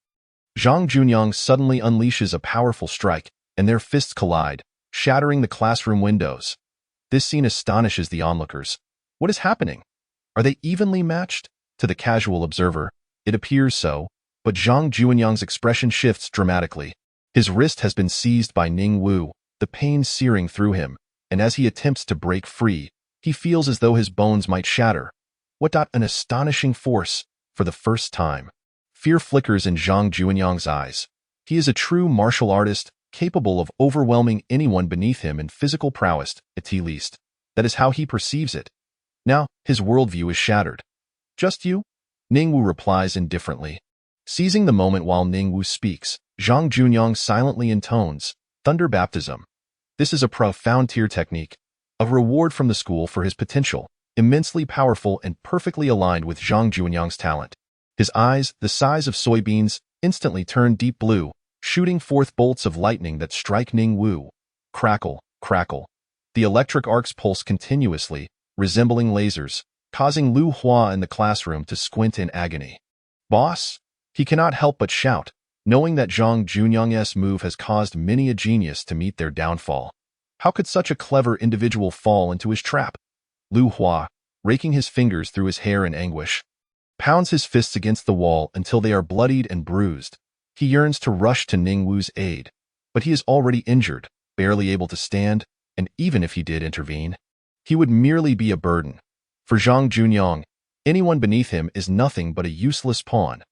Speaker 1: Zhang Junyang suddenly unleashes a powerful strike, and their fists collide, shattering the classroom windows. This scene astonishes the onlookers. What is happening? Are they evenly matched? To the casual observer, it appears so, but Zhang Junyang's expression shifts dramatically. His wrist has been seized by Ning Wu, the pain searing through him, and as he attempts to break free, he feels as though his bones might shatter. What an astonishing force! For the first time, fear flickers in Zhang Junyang's eyes. He is a true martial artist, capable of overwhelming anyone beneath him in physical prowess, at least. That is how he perceives it. Now, his worldview is shattered. Just you? Ningwu replies indifferently. Seizing the moment while Ningwu speaks, Zhang Junyang silently intones, Thunder Baptism. This is a profound tear technique, a reward from the school for his potential, immensely powerful and perfectly aligned with Zhang Junyang's talent. His eyes, the size of soybeans, instantly turn deep blue, shooting forth bolts of lightning that strike Ningwu. Crackle, crackle. The electric arcs pulse continuously, resembling lasers, causing Lu Hua in the classroom to squint in agony. Boss? He cannot help but shout, knowing that Zhang Junyang's move has caused many a genius to meet their downfall. How could such a clever individual fall into his trap? Lu Hua, raking his fingers through his hair in anguish, pounds his fists against the wall until they are bloodied and bruised. He yearns to rush to Ningwu's aid, but he is already injured, barely able to stand, and even if he did intervene, he would merely be a burden. For Zhang Junyang, anyone beneath him is nothing but a useless pawn.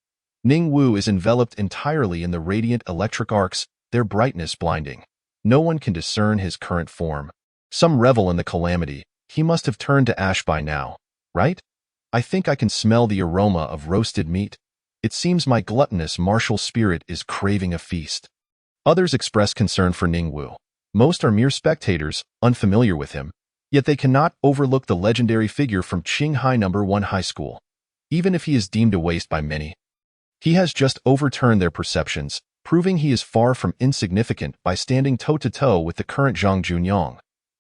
Speaker 1: Ningwu is enveloped entirely in the radiant electric arcs, their brightness blinding. No one can discern his current form. Some revel in the calamity. He must have turned to ash by now, right? I think I can smell the aroma of roasted meat. It seems my gluttonous martial spirit is craving a feast. Others express concern for Ningwu. Most are mere spectators, unfamiliar with him, yet they cannot overlook the legendary figure from Qinghai No. 1 High School. Even if he is deemed a waste by many, he has just overturned their perceptions, proving he is far from insignificant by standing toe-to-toe with the current Zhang Junyang.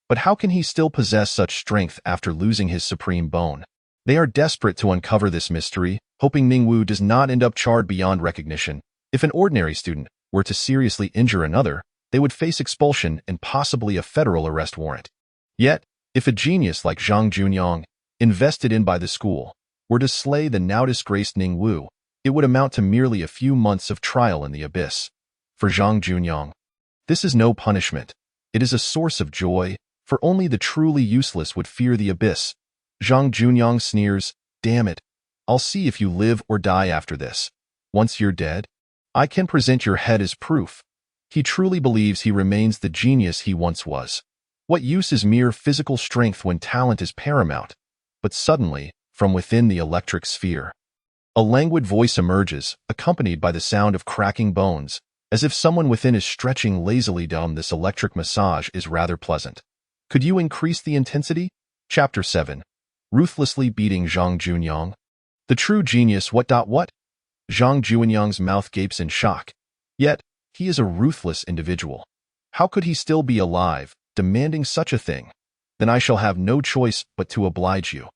Speaker 1: But how can he still possess such strength after losing his supreme bone? They are desperate to uncover this mystery, hoping Ningwu does not end up charred beyond recognition. If an ordinary student were to seriously injure another, they would face expulsion and possibly a federal arrest warrant. Yet, if a genius like Zhang Junyang, invested in by the school, were to slay the now disgraced Ningwu, it would amount to merely a few months of trial in the abyss. For Zhang Junyang, this is no punishment. It is a source of joy, for only the truly useless would fear the abyss. Zhang Junyang sneers, damn it. I'll see if you live or die after this. Once you're dead, I can present your head as proof. He truly believes he remains the genius he once was. What use is mere physical strength when talent is paramount? But suddenly, from within the electric sphere, a languid voice emerges, accompanied by the sound of cracking bones, as if someone within is stretching lazily down. This electric massage is rather pleasant. Could you increase the intensity? Chapter 7. Ruthlessly beating Zhang Junyang. The true genius what? Zhang Junyang's mouth gapes in shock. Yet, he is a ruthless individual. How could he still be alive, demanding such a thing? Then I shall have no choice but to oblige you.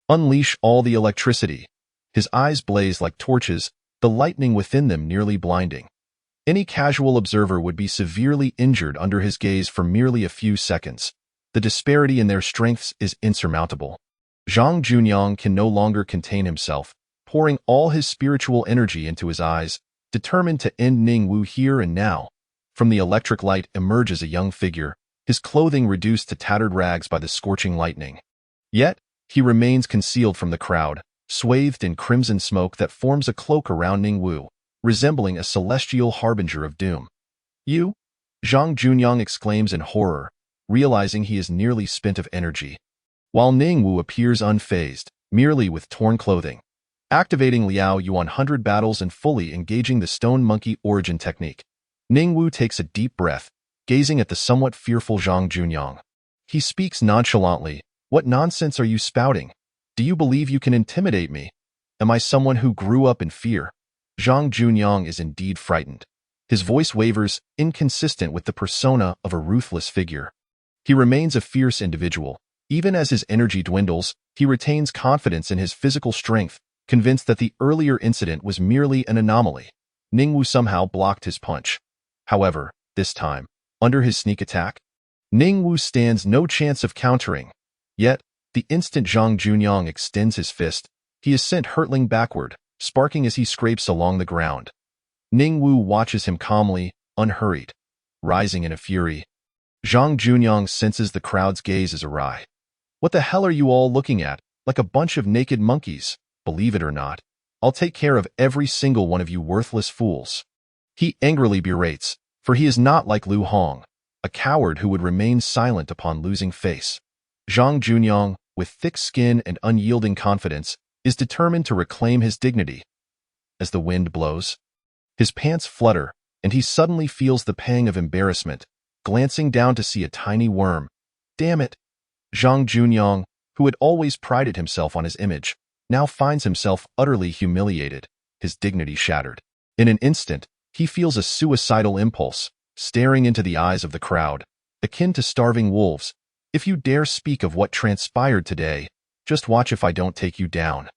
Speaker 1: Unleash all the electricity. His eyes blaze like torches, the lightning within them nearly blinding. Any casual observer would be severely injured under his gaze for merely a few seconds. The disparity in their strengths is insurmountable. Zhang Junyang can no longer contain himself, pouring all his spiritual energy into his eyes, determined to end Ningwu here and now. From the electric light emerges a young figure, his clothing reduced to tattered rags by the scorching lightning. Yet, he remains concealed from the crowd, swathed in crimson smoke that forms a cloak around Ningwu, resembling a celestial harbinger of doom. You? Zhang Junyang exclaims in horror, realizing he is nearly spent of energy, while Ningwu appears unfazed, merely with torn clothing. Activating Liao Yuan 100 battles and fully engaging the Stone Monkey origin technique, Ningwu takes a deep breath, gazing at the somewhat fearful Zhang Junyang. He speaks nonchalantly, what nonsense are you spouting? Do you believe you can intimidate me? Am I someone who grew up in fear? Zhang Junyang is indeed frightened. His voice wavers, inconsistent with the persona of a ruthless figure. He remains a fierce individual. Even as his energy dwindles, he retains confidence in his physical strength, convinced that the earlier incident was merely an anomaly. Ningwu somehow blocked his punch. However, this time, under his sneak attack, Ningwu stands no chance of countering. Yet, the instant Zhang Junyang extends his fist, he is sent hurtling backward, sparking as he scrapes along the ground. Ningwu watches him calmly, unhurried. Rising in a fury, Zhang Junyang senses the crowd's gaze is awry. What the hell are you all looking at, like a bunch of naked monkeys? Believe it or not, I'll take care of every single one of you worthless fools. He angrily berates, For he is not like Lu Hong, a coward who would remain silent upon losing face. Zhang Junyang, with thick skin and unyielding confidence, is determined to reclaim his dignity. As the wind blows, his pants flutter, and he suddenly feels the pang of embarrassment, glancing down to see a tiny worm. Damn it! Zhang Junyang, who had always prided himself on his image, now finds himself utterly humiliated, his dignity shattered. In an instant, he feels a suicidal impulse, staring into the eyes of the crowd, akin to starving wolves. If you dare speak of what transpired today, just watch if I don't take you down.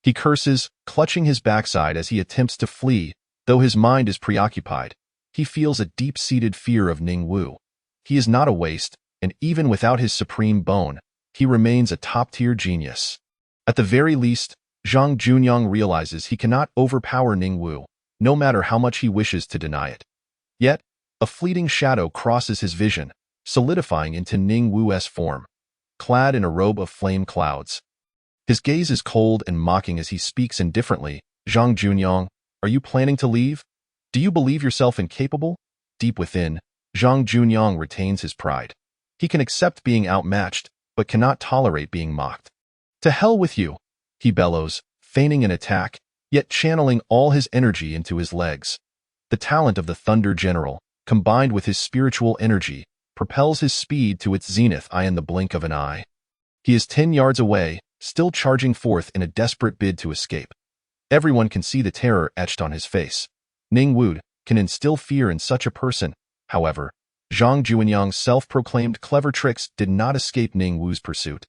Speaker 1: He curses, clutching his backside as he attempts to flee, though his mind is preoccupied. He feels a deep-seated fear of Ning Wu. He is not a waste, and even without his supreme bone, he remains a top-tier genius. At the very least, Zhang Junyang realizes he cannot overpower Ning Wu, no matter how much he wishes to deny it. Yet, a fleeting shadow crosses his vision, solidifying into Ning Wu's form, clad in a robe of flame clouds. His gaze is cold and mocking as he speaks indifferently. Zhang Junyang, are you planning to leave? Do you believe yourself incapable? Deep within, Zhang Junyang retains his pride. He can accept being outmatched, but cannot tolerate being mocked. To hell with you, he bellows, feigning an attack, yet channeling all his energy into his legs. The talent of the Thunder General, combined with his spiritual energy, propels his speed to its zenith in the blink of an eye. He is 10 yards away, still charging forth in a desperate bid to escape. Everyone can see the terror etched on his face. Ning Wu can instill fear in such a person. However, Zhang Junyang's self-proclaimed clever tricks did not escape Ning Wu's pursuit.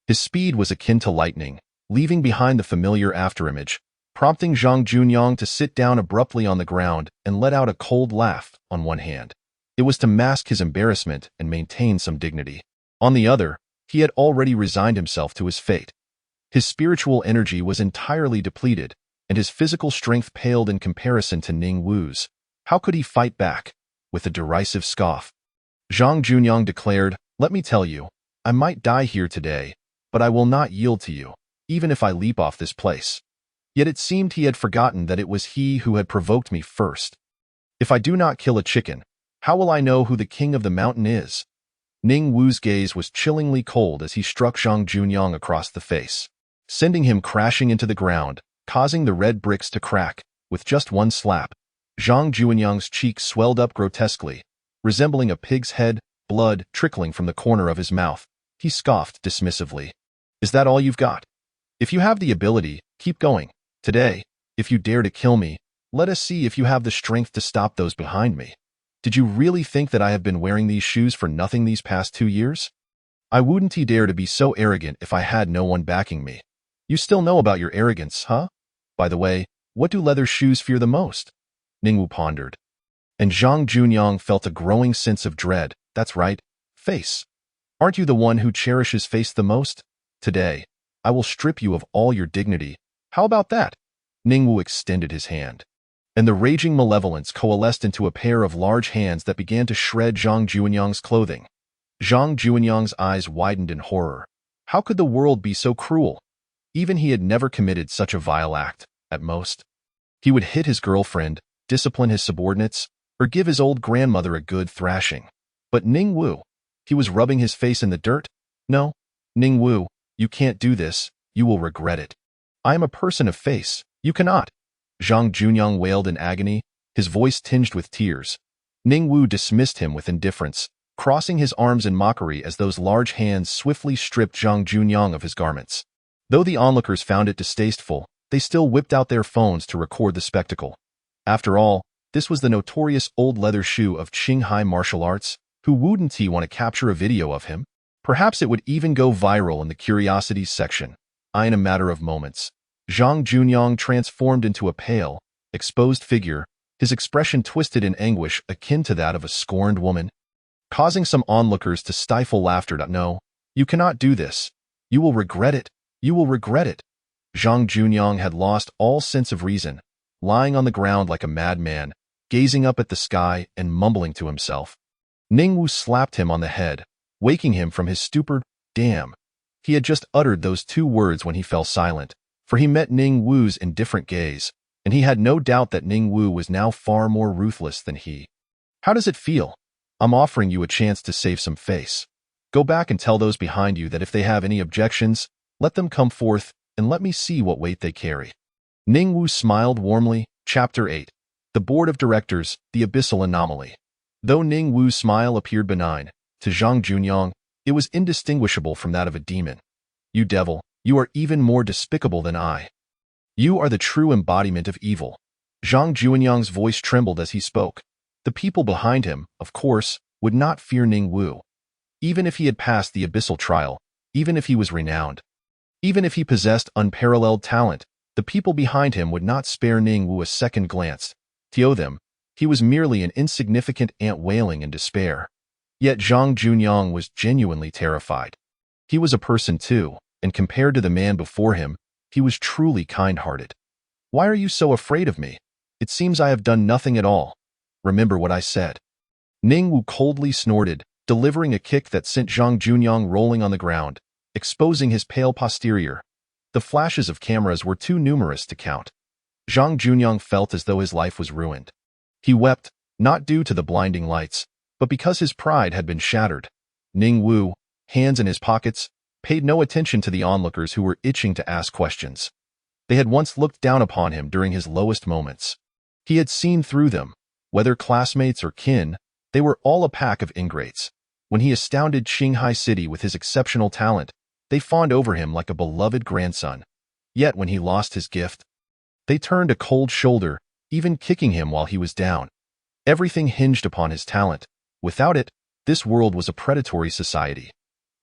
Speaker 1: His speed was akin to lightning, leaving behind the familiar afterimage, prompting Zhang Junyang to sit down abruptly on the ground and let out a cold laugh on one hand. It was to mask his embarrassment and maintain some dignity. On the other, he had already resigned himself to his fate. His spiritual energy was entirely depleted, and his physical strength paled in comparison to Ning Wu's. How could he fight back? With a derisive scoff, Zhang Junyang declared, "Let me tell you, I might die here today, but I will not yield to you, even if I leap off this place." Yet it seemed he had forgotten that it was he who had provoked me first. If I do not kill a chicken, how will I know who the king of the mountain is? Ning Wu's gaze was chillingly cold as he struck Zhang Junyang across the face, sending him crashing into the ground, causing the red bricks to crack. With just one slap, Zhang Junyang's cheek swelled up grotesquely, resembling a pig's head, blood trickling from the corner of his mouth. He scoffed dismissively. "Is that all you've got? If you have the ability, keep going. Today, if you dare to kill me, let us see if you have the strength to stop those behind me. Did you really think that I have been wearing these shoes for nothing these past 2 years? I wouldn't dare to be so arrogant if I had no one backing me. You still know about your arrogance, huh? By the way, what do leather shoes fear the most?" Ning Wu pondered. And Zhang Junyang felt a growing sense of dread. "That's right, face. Aren't you the one who cherishes face the most? Today, I will strip you of all your dignity. How about that?" Ning Wu extended his hand, and the raging malevolence coalesced into a pair of large hands that began to shred Zhang Junyang's clothing. Zhang Junyang's eyes widened in horror. How could the world be so cruel? Even he had never committed such a vile act. At most, he would hit his girlfriend, discipline his subordinates, or give his old grandmother a good thrashing. But Ning Wu, he was rubbing his face in the dirt? "No, Ning Wu, you can't do this. You will regret it. I am a person of face. You cannot." Zhang Junyang wailed in agony, his voice tinged with tears. Ning Wu dismissed him with indifference, crossing his arms in mockery as those large hands swiftly stripped Zhang Junyang of his garments. Though the onlookers found it distasteful, they still whipped out their phones to record the spectacle. After all, this was the notorious old leather shoe of Qinghai martial arts. Who wouldn't he want to capture a video of him? Perhaps it would even go viral in the curiosities section. In a matter of moments, Zhang Junyang transformed into a pale, exposed figure, his expression twisted in anguish akin to that of a scorned woman, causing some onlookers to stifle laughter. "No, you cannot do this. You will regret it. You will regret it." Zhang Junyang had lost all sense of reason, lying on the ground like a madman, gazing up at the sky and mumbling to himself. Ning Wu slapped him on the head, waking him from his stupor. Damn. He had just uttered those 2 words when he fell silent, for he met Ning Wu's indifferent gaze, and he had no doubt that Ning Wu was now far more ruthless than he. How does it feel? I'm offering you a chance to save some face. Go back and tell those behind you that if they have any objections, let them come forth and let me see what weight they carry. Ning Wu smiled warmly. Chapter 8. The Board of Directors, the Abyssal Anomaly. Though Ning Wu's smile appeared benign, to Zhang Junyang, it was indistinguishable from that of a demon. You devil, you are even more despicable than I. You are the true embodiment of evil. Zhang Junyang's voice trembled as he spoke. The people behind him, of course, would not fear Ning Wu. Even if he had passed the abyssal trial, even if he was renowned, even if he possessed unparalleled talent, the people behind him would not spare Ning Wu a second glance. To them, he was merely an insignificant ant wailing in despair. Yet Zhang Junyang was genuinely terrified. He was a person too, and compared to the man before him, he was truly kind-hearted. Why are you so afraid of me? It seems I have done nothing at all. Remember what I said. Ning Wu coldly snorted, delivering a kick that sent Zhang Junyang rolling on the ground, exposing his pale posterior. The flashes of cameras were too numerous to count. Zhang Junyang felt as though his life was ruined. He wept, not due to the blinding lights, but because his pride had been shattered. Ning Wu, hands in his pockets, paid no attention to the onlookers who were itching to ask questions. They had once looked down upon him during his lowest moments. He had seen through them. Whether classmates or kin, they were all a pack of ingrates. When he astounded Qinghai City with his exceptional talent, they fawned over him like a beloved grandson. Yet when he lost his gift, they turned a cold shoulder, even kicking him while he was down. Everything hinged upon his talent. Without it, this world was a predatory society.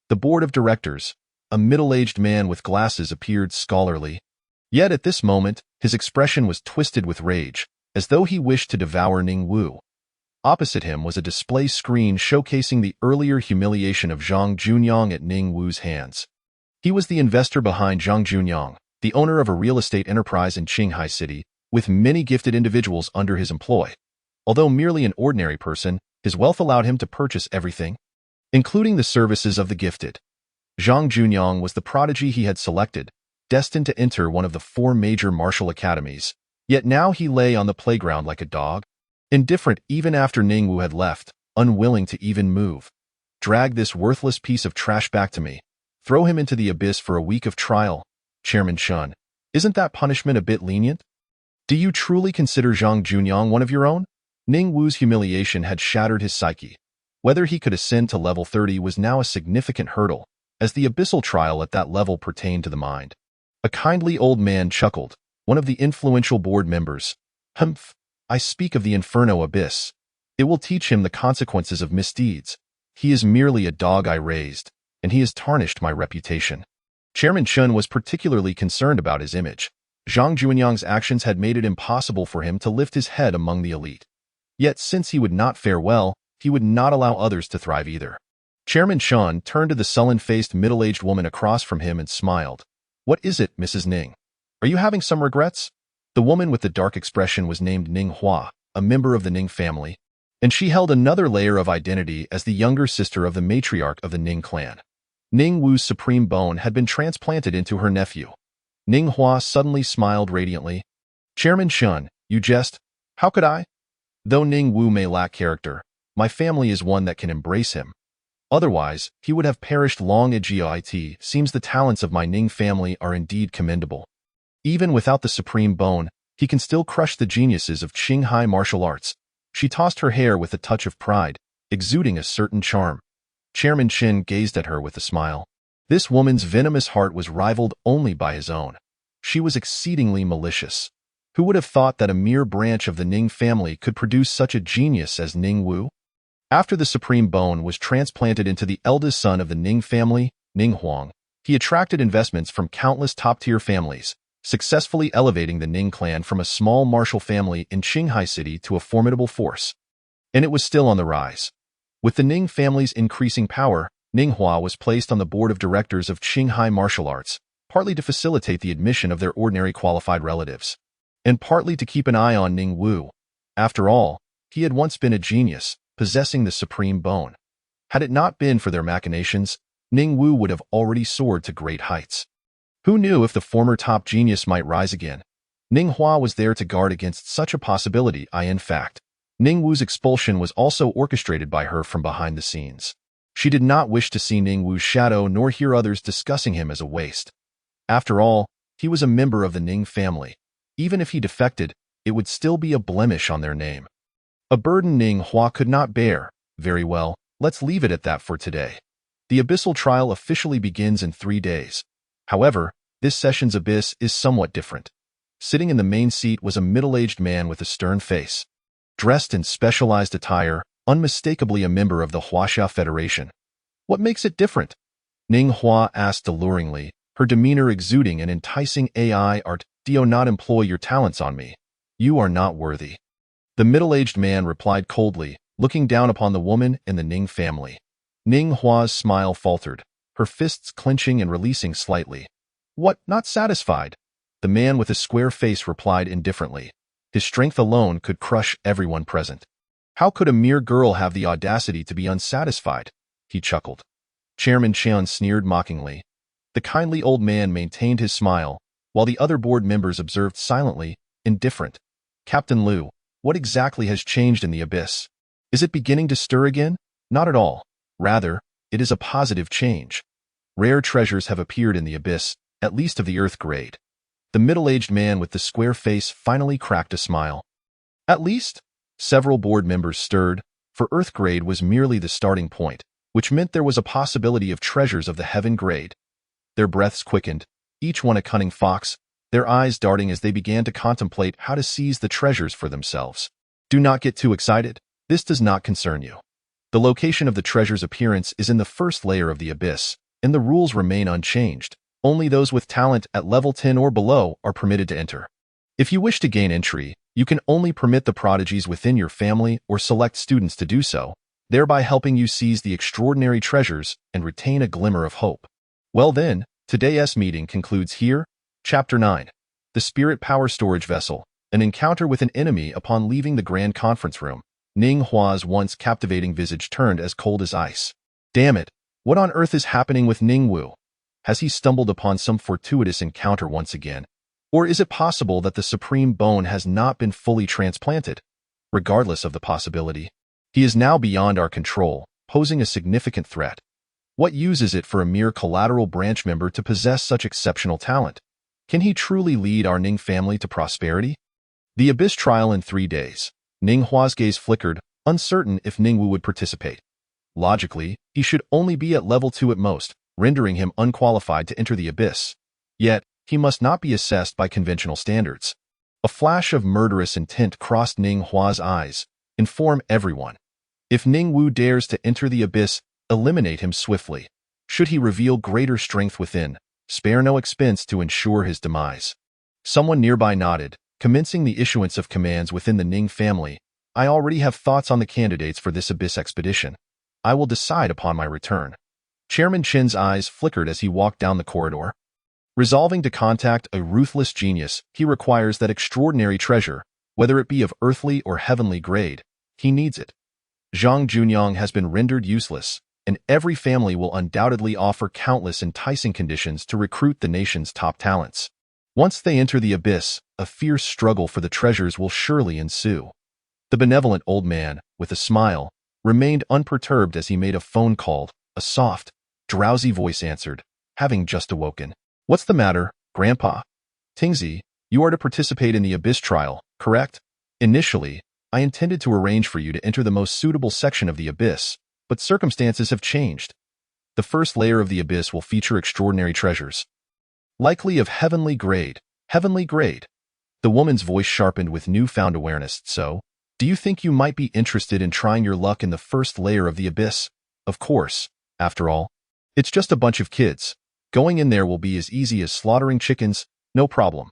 Speaker 1: The board of directors, a middle-aged man with glasses, appeared scholarly. Yet at this moment, his expression was twisted with rage, as though he wished to devour Ning Wu. Opposite him was a display screen showcasing the earlier humiliation of Zhang Junyang at Ning Wu's hands. He was the investor behind Zhang Junyang, the owner of a real estate enterprise in Qinghai City, with many gifted individuals under his employ. Although merely an ordinary person, his wealth allowed him to purchase everything, including the services of the gifted. Zhang Junyang was the prodigy he had selected, destined to enter one of the 4 major martial academies. Yet now he lay on the playground like a dog, indifferent even after Ning Wu had left, unwilling to even move. Drag this worthless piece of trash back to me. Throw him into the abyss for a week of trial. Chairman Shun, isn't that punishment a bit lenient? Do you truly consider Zhang Junyang one of your own? Ning Wu's humiliation had shattered his psyche. Whether he could ascend to level 30 was now a significant hurdle, as the abyssal trial at that level pertained to the mind. A kindly old man chuckled, one of the influential board members. Humph, I speak of the Inferno Abyss. It will teach him the consequences of misdeeds. He is merely a dog I raised, and he has tarnished my reputation. Chairman Chun was particularly concerned about his image. Zhang Junyang's actions had made it impossible for him to lift his head among the elite. Yet since he would not fare well, he would not allow others to thrive either. Chairman Chun turned to the sullen-faced middle-aged woman across from him and smiled. What is it, Mrs. Ning? Are you having some regrets? The woman with the dark expression was named Ning Hua, a member of the Ning family, and she held another layer of identity as the younger sister of the matriarch of the Ning clan. Ning Wu's supreme bone had been transplanted into her nephew. Ning Hua suddenly smiled radiantly. Chairman Shun, you jest? How could I? Though Ning Wu may lack character, my family is one that can embrace him. Otherwise, he would have perished long ago. It seems the talents of my Ning family are indeed commendable. Even without the supreme bone, he can still crush the geniuses of Qinghai martial arts. She tossed her hair with a touch of pride, exuding a certain charm. Chairman Qin gazed at her with a smile. This woman's venomous heart was rivaled only by his own. She was exceedingly malicious. Who would have thought that a mere branch of the Ning family could produce such a genius as Ning Wu? After the supreme bone was transplanted into the eldest son of the Ning family, Ning Huang, he attracted investments from countless top-tier families, successfully elevating the Ning clan from a small martial family in Qinghai City to a formidable force. And it was still on the rise. With the Ning family's increasing power, Ning Hua was placed on the board of directors of Qinghai Martial Arts, partly to facilitate the admission of their ordinary qualified relatives, and partly to keep an eye on Ning Wu. After all, he had once been a genius, possessing the supreme bone. Had it not been for their machinations, Ning Wu would have already soared to great heights. Who knew if the former top genius might rise again? Ning Hua was there to guard against such a possibility. In fact, Ning Wu's expulsion was also orchestrated by her from behind the scenes. She did not wish to see Ning Wu's shadow nor hear others discussing him as a waste. After all, he was a member of the Ning family. Even if he defected, it would still be a blemish on their name. A burden Ning Hua could not bear. Very well, let's leave it at that for today. The abyssal trial officially begins in 3 days. However, this session's abyss is somewhat different. Sitting in the main seat was a middle-aged man with a stern face. Dressed in specialized attire, unmistakably a member of the Huaxia Federation. What makes it different? Ning Hua asked alluringly, her demeanor exuding an enticing AI art. Do not employ your talents on me. You are not worthy. The middle-aged man replied coldly, looking down upon the woman and the Ning family. Ning Hua's smile faltered, her fists clenching and releasing slightly. What, not satisfied? The man with a square face replied indifferently. His strength alone could crush everyone present. How could a mere girl have the audacity to be unsatisfied? He chuckled. Chairman Qian sneered mockingly. The kindly old man maintained his smile, while the other board members observed silently, indifferent. Captain Liu, what exactly has changed in the abyss? Is it beginning to stir again? Not at all. Rather, it is a positive change. Rare treasures have appeared in the abyss, at least of the Earth grade. The middle-aged man with the square face finally cracked a smile. At least? Several board members stirred, for Earth grade was merely the starting point, which meant there was a possibility of treasures of the heaven grade. Their breaths quickened, each one a cunning fox, their eyes darting as they began to contemplate how to seize the treasures for themselves. Do not get too excited. This does not concern you. The location of the treasure's appearance is in the first layer of the abyss, and the rules remain unchanged. Only those with talent at level 10 or below are permitted to enter. If you wish to gain entry, you can only permit the prodigies within your family or select students to do so, thereby helping you seize the extraordinary treasures and retain a glimmer of hope. Well then, today's meeting concludes here. Chapter 9. The Spirit Power Storage Vessel. An encounter with an enemy upon leaving the grand conference room. Ning Hua's once captivating visage turned as cold as ice. Damn it, what on earth is happening with Ning Wu? Has he stumbled upon some fortuitous encounter once again? Or is it possible that the supreme bone has not been fully transplanted? Regardless of the possibility, he is now beyond our control, posing a significant threat. What use is it for a mere collateral branch member to possess such exceptional talent? Can he truly lead our Ning family to prosperity? The Abyss trial in 3 days. Ning Hua's gaze flickered, uncertain if Ning Wu would participate. Logically, he should only be at level 2 at most, rendering him unqualified to enter the Abyss. Yet, he must not be assessed by conventional standards. A flash of murderous intent crossed Ning Hua's eyes. Inform everyone. If Ning Wu dares to enter the Abyss, eliminate him swiftly. Should he reveal greater strength within, spare no expense to ensure his demise. Someone nearby nodded, commencing the issuance of commands within the Ning family. I already have thoughts on the candidates for this Abyss expedition. I will decide upon my return. Chairman Chen's eyes flickered as he walked down the corridor. Resolving to contact a ruthless genius, he requires that extraordinary treasure, whether it be of earthly or heavenly grade. He needs it. Zhang Junyang has been rendered useless, and every family will undoubtedly offer countless enticing conditions to recruit the nation's top talents. Once they enter the Abyss, a fierce struggle for the treasures will surely ensue. The benevolent old man, with a smile, remained unperturbed as he made a phone call. A soft, drowsy voice answered, having just awoken. What's the matter, Grandpa? Tingzi, you are to participate in the Abyss trial, correct? Initially, I intended to arrange for you to enter the most suitable section of the Abyss, but circumstances have changed. The first layer of the Abyss will feature extraordinary treasures. Likely of heavenly grade. Heavenly grade. The woman's voice sharpened with newfound awareness. So, do you think you might be interested in trying your luck in the first layer of the Abyss? Of course. After all, it's just a bunch of kids. Going in there will be as easy as slaughtering chickens, no problem.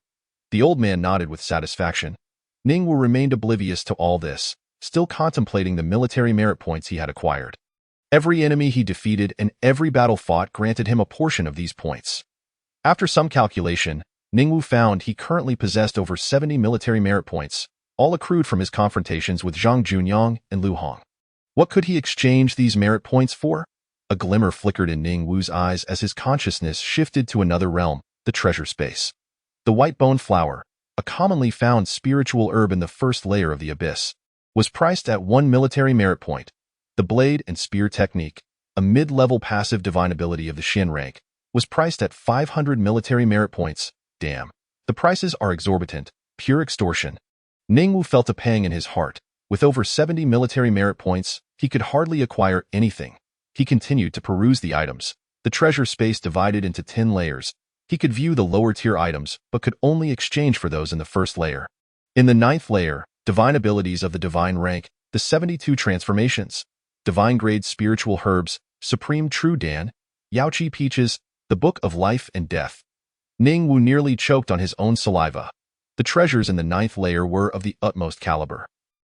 Speaker 1: The old man nodded with satisfaction. Ning Wu remained oblivious to all this, still contemplating the military merit points he had acquired. Every enemy he defeated and every battle fought granted him a portion of these points. After some calculation, Ning Wu found he currently possessed over 70 military merit points, all accrued from his confrontations with Zhang Junyang and Lu Hong. What could he exchange these merit points for? A glimmer flickered in Ning Wu's eyes as his consciousness shifted to another realm, the treasure space. The white bone flower, a commonly found spiritual herb in the first layer of the Abyss. was priced at 1 military merit point. The Blade and Spear Technique, a mid-level passive divine ability of the Xin rank, was priced at 500 military merit points. Damn. The prices are exorbitant, pure extortion. Ningwu felt a pang in his heart. With over 70 military merit points, he could hardly acquire anything. He continued to peruse the items. The treasure space divided into 10 layers. He could view the lower-tier items, but could only exchange for those in the first layer. In the 9th layer, divine abilities of the divine rank, the 72 transformations, divine-grade spiritual herbs, supreme true Dan, Yaoqi peaches, the Book of Life and Death. Ningwu nearly choked on his own saliva. The treasures in the 9th layer were of the utmost caliber.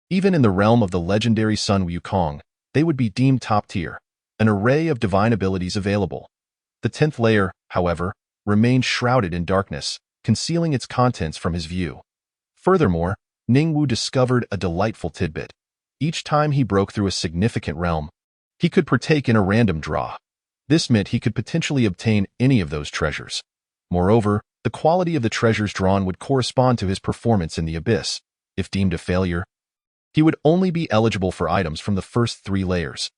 Speaker 1: Even in the realm of the legendary Sun Wukong, they would be deemed top-tier. An array of divine abilities available. The 10th layer, however, remained shrouded in darkness, concealing its contents from his view. Furthermore, Ningwu discovered a delightful tidbit. Each time he broke through a significant realm, he could partake in a random draw. This meant he could potentially obtain any of those treasures. Moreover, the quality of the treasures drawn would correspond to his performance in the abyss. If deemed a failure, he would only be eligible for items from the first 3 layers.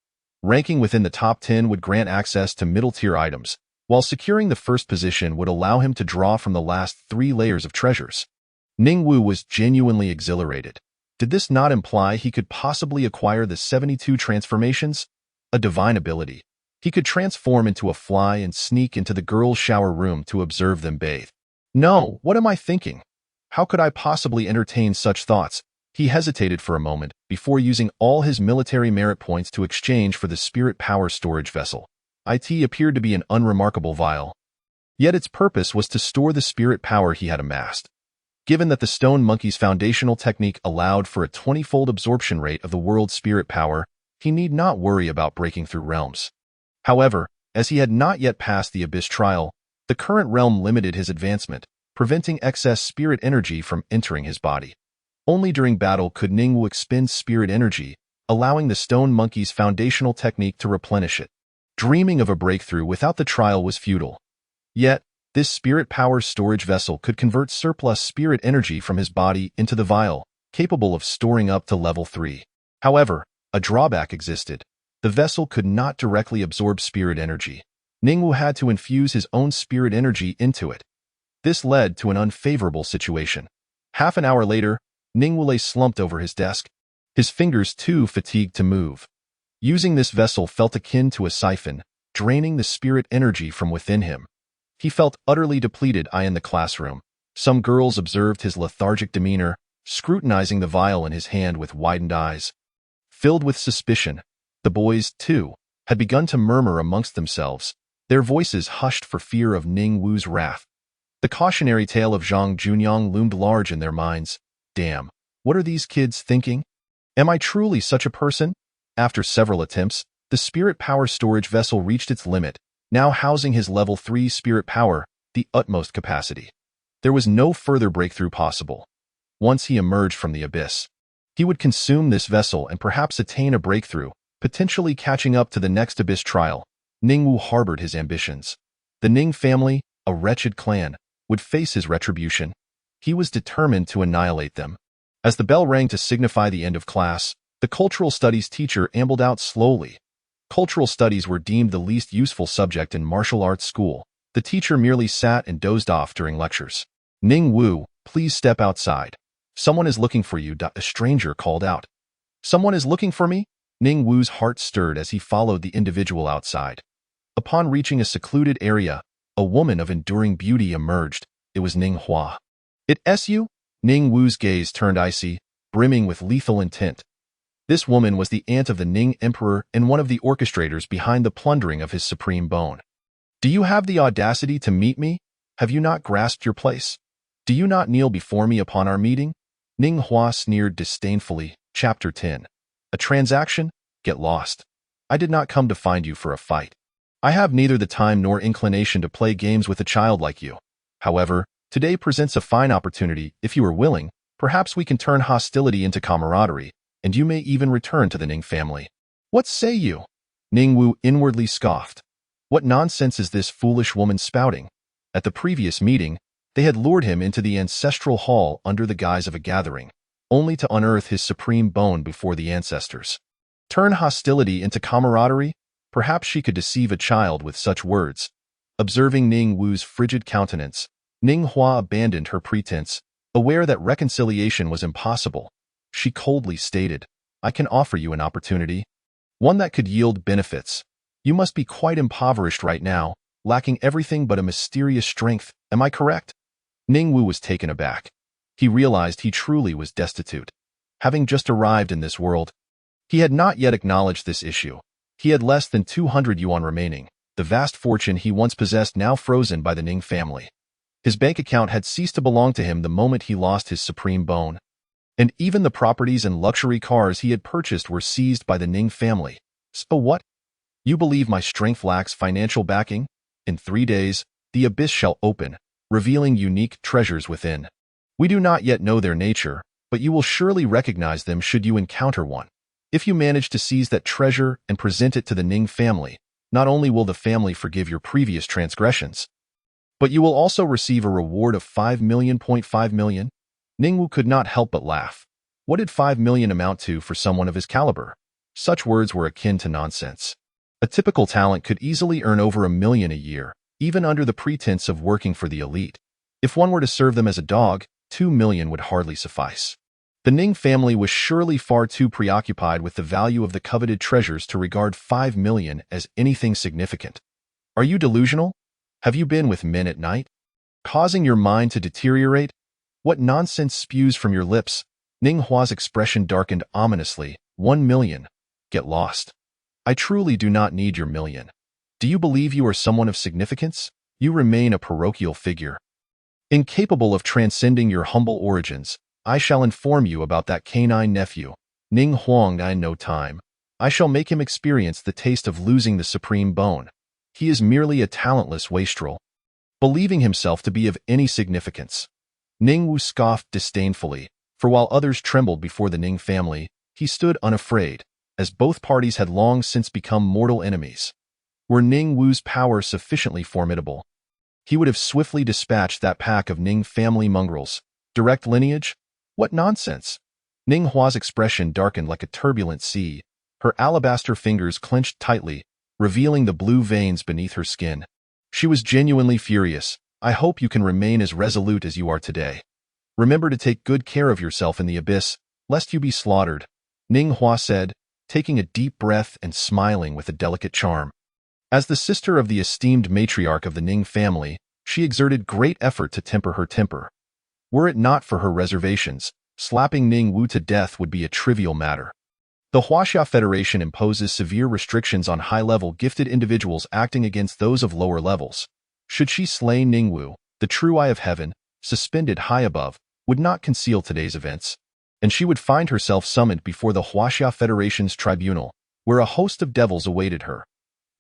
Speaker 1: Ranking within the top 10 would grant access to middle-tier items, while securing the first position would allow him to draw from the last 3 layers of treasures. Ningwu was genuinely exhilarated. Did this not imply he could possibly acquire the 72 transformations? A divine ability. He could transform into a fly and sneak into the girls' shower room to observe them bathe. No, what am I thinking? How could I possibly entertain such thoughts? He hesitated for a moment before using all his military merit points to exchange for the spirit power storage vessel. It appeared to be an unremarkable vial. Yet its purpose was to store the spirit power he had amassed. Given that the Stone Monkey's foundational technique allowed for a 20-fold absorption rate of the world's spirit power, he need not worry about breaking through realms. However, as he had not yet passed the Abyss trial, the current realm limited his advancement, preventing excess spirit energy from entering his body. Only during battle could Ningwu expend spirit energy, allowing the Stone Monkey's foundational technique to replenish it. Dreaming of a breakthrough without the trial was futile. Yet, this spirit power storage vessel could convert surplus spirit energy from his body into the vial, capable of storing up to level 3. However, a drawback existed. The vessel could not directly absorb spirit energy. Ningwu had to infuse his own spirit energy into it. This led to an unfavorable situation. Half an hour later, Ningwu lay slumped over his desk, his fingers too fatigued to move. Using this vessel felt akin to a siphon, draining the spirit energy from within him. He felt utterly depleted in the classroom. Some girls observed his lethargic demeanor, scrutinizing the vial in his hand with widened eyes. Filled with suspicion, the boys, too, had begun to murmur amongst themselves, their voices hushed for fear of Ningwu's wrath. The cautionary tale of Zhang Junyang loomed large in their minds. Damn, what are these kids thinking? Am I truly such a person? After several attempts, the spirit power storage vessel reached its limit, now housing his level 3 spirit power, the utmost capacity. There was no further breakthrough possible. Once he emerged from the abyss, he would consume this vessel and perhaps attain a breakthrough, potentially catching up to the next abyss trial. Ningwu harbored his ambitions. The Ning family, a wretched clan, would face his retribution. He was determined to annihilate them. As the bell rang to signify the end of class, the cultural studies teacher ambled out slowly. Cultural studies were deemed the least useful subject in martial arts school. The teacher merely sat and dozed off during lectures. Ningwu, please step outside. Someone is looking for you, a stranger called out. Someone is looking for me? Ningwu's heart stirred as he followed the individual outside. Upon reaching a secluded area, a woman of enduring beauty emerged. It was Ning Hua. It's you? Ningwu's gaze turned icy, brimming with lethal intent. This woman was the aunt of the Ning Emperor and one of the orchestrators behind the plundering of his supreme bone. Do you have the audacity to meet me? Have you not grasped your place? Do you not kneel before me upon our meeting? Ning Hua sneered disdainfully. Chapter 10. A transaction? Get lost. I did not come to find you for a fight. I have neither the time nor inclination to play games with a child like you. However, today presents a fine opportunity. If you are willing, perhaps we can turn hostility into camaraderie, and you may even return to the Ning family. What say you? Ningwu inwardly scoffed. What nonsense is this foolish woman spouting? At the previous meeting, they had lured him into the ancestral hall under the guise of a gathering, only to unearth his supreme bone before the ancestors. Turn hostility into camaraderie? Perhaps she could deceive a child with such words. Observing Ning Wu's frigid countenance, Ning Hua abandoned her pretense, aware that reconciliation was impossible. She coldly stated, I can offer you an opportunity, one that could yield benefits. You must be quite impoverished right now, lacking everything but a mysterious strength, am I correct? Ning Wu was taken aback. He realized he truly was destitute. Having just arrived in this world, he had not yet acknowledged this issue. He had less than 200 yuan remaining, the vast fortune he once possessed now frozen by the Ning family. His bank account had ceased to belong to him the moment he lost his supreme bone. And even the properties and luxury cars he had purchased were seized by the Ning family. So what? You believe my strength lacks financial backing? In 3 days, the abyss shall open, revealing unique treasures within. We do not yet know their nature, but you will surely recognize them should you encounter one. If you manage to seize that treasure and present it to the Ning family, not only will the family forgive your previous transgressions, but you will also receive a reward of 5 million. Ning Wu could not help but laugh. What did 5 million amount to for someone of his caliber? Such words were akin to nonsense. A typical talent could easily earn over 1 million a year, even under the pretense of working for the elite. If one were to serve them as a dog, 2 million would hardly suffice. The Ning family was surely far too preoccupied with the value of the coveted treasures to regard 5 million as anything significant. Are you delusional? Have you been with men at night, causing your mind to deteriorate? What nonsense spews from your lips? Ning Hua's expression darkened ominously. 1 million. Get lost. I truly do not need your million. Do you believe you are someone of significance? You remain a parochial figure. Incapable of transcending your humble origins, I shall inform you about that canine nephew, Ning Huang, in no time. I shall make him experience the taste of losing the supreme bone. He is merely a talentless wastrel, believing himself to be of any significance. Ning Wu scoffed disdainfully, for while others trembled before the Ning family, he stood unafraid, as both parties had long since become mortal enemies. Were Ning Wu's power sufficiently formidable, he would have swiftly dispatched that pack of Ning family mongrels. Direct lineage? What nonsense! Ning Hua's expression darkened like a turbulent sea. Her alabaster fingers clenched tightly, revealing the blue veins beneath her skin. She was genuinely furious. I hope you can remain as resolute as you are today. Remember to take good care of yourself in the abyss, lest you be slaughtered, Ning Hua said, taking a deep breath and smiling with a delicate charm. As the sister of the esteemed matriarch of the Ning family, she exerted great effort to temper her temper. Were it not for her reservations, slapping Ning Wu to death would be a trivial matter. The Huaxia Federation imposes severe restrictions on high-level gifted individuals acting against those of lower levels. Should she slay Ning Wu, the true eye of heaven, suspended high above, would not conceal today's events, and she would find herself summoned before the Huaxia Federation's tribunal, where a host of devils awaited her.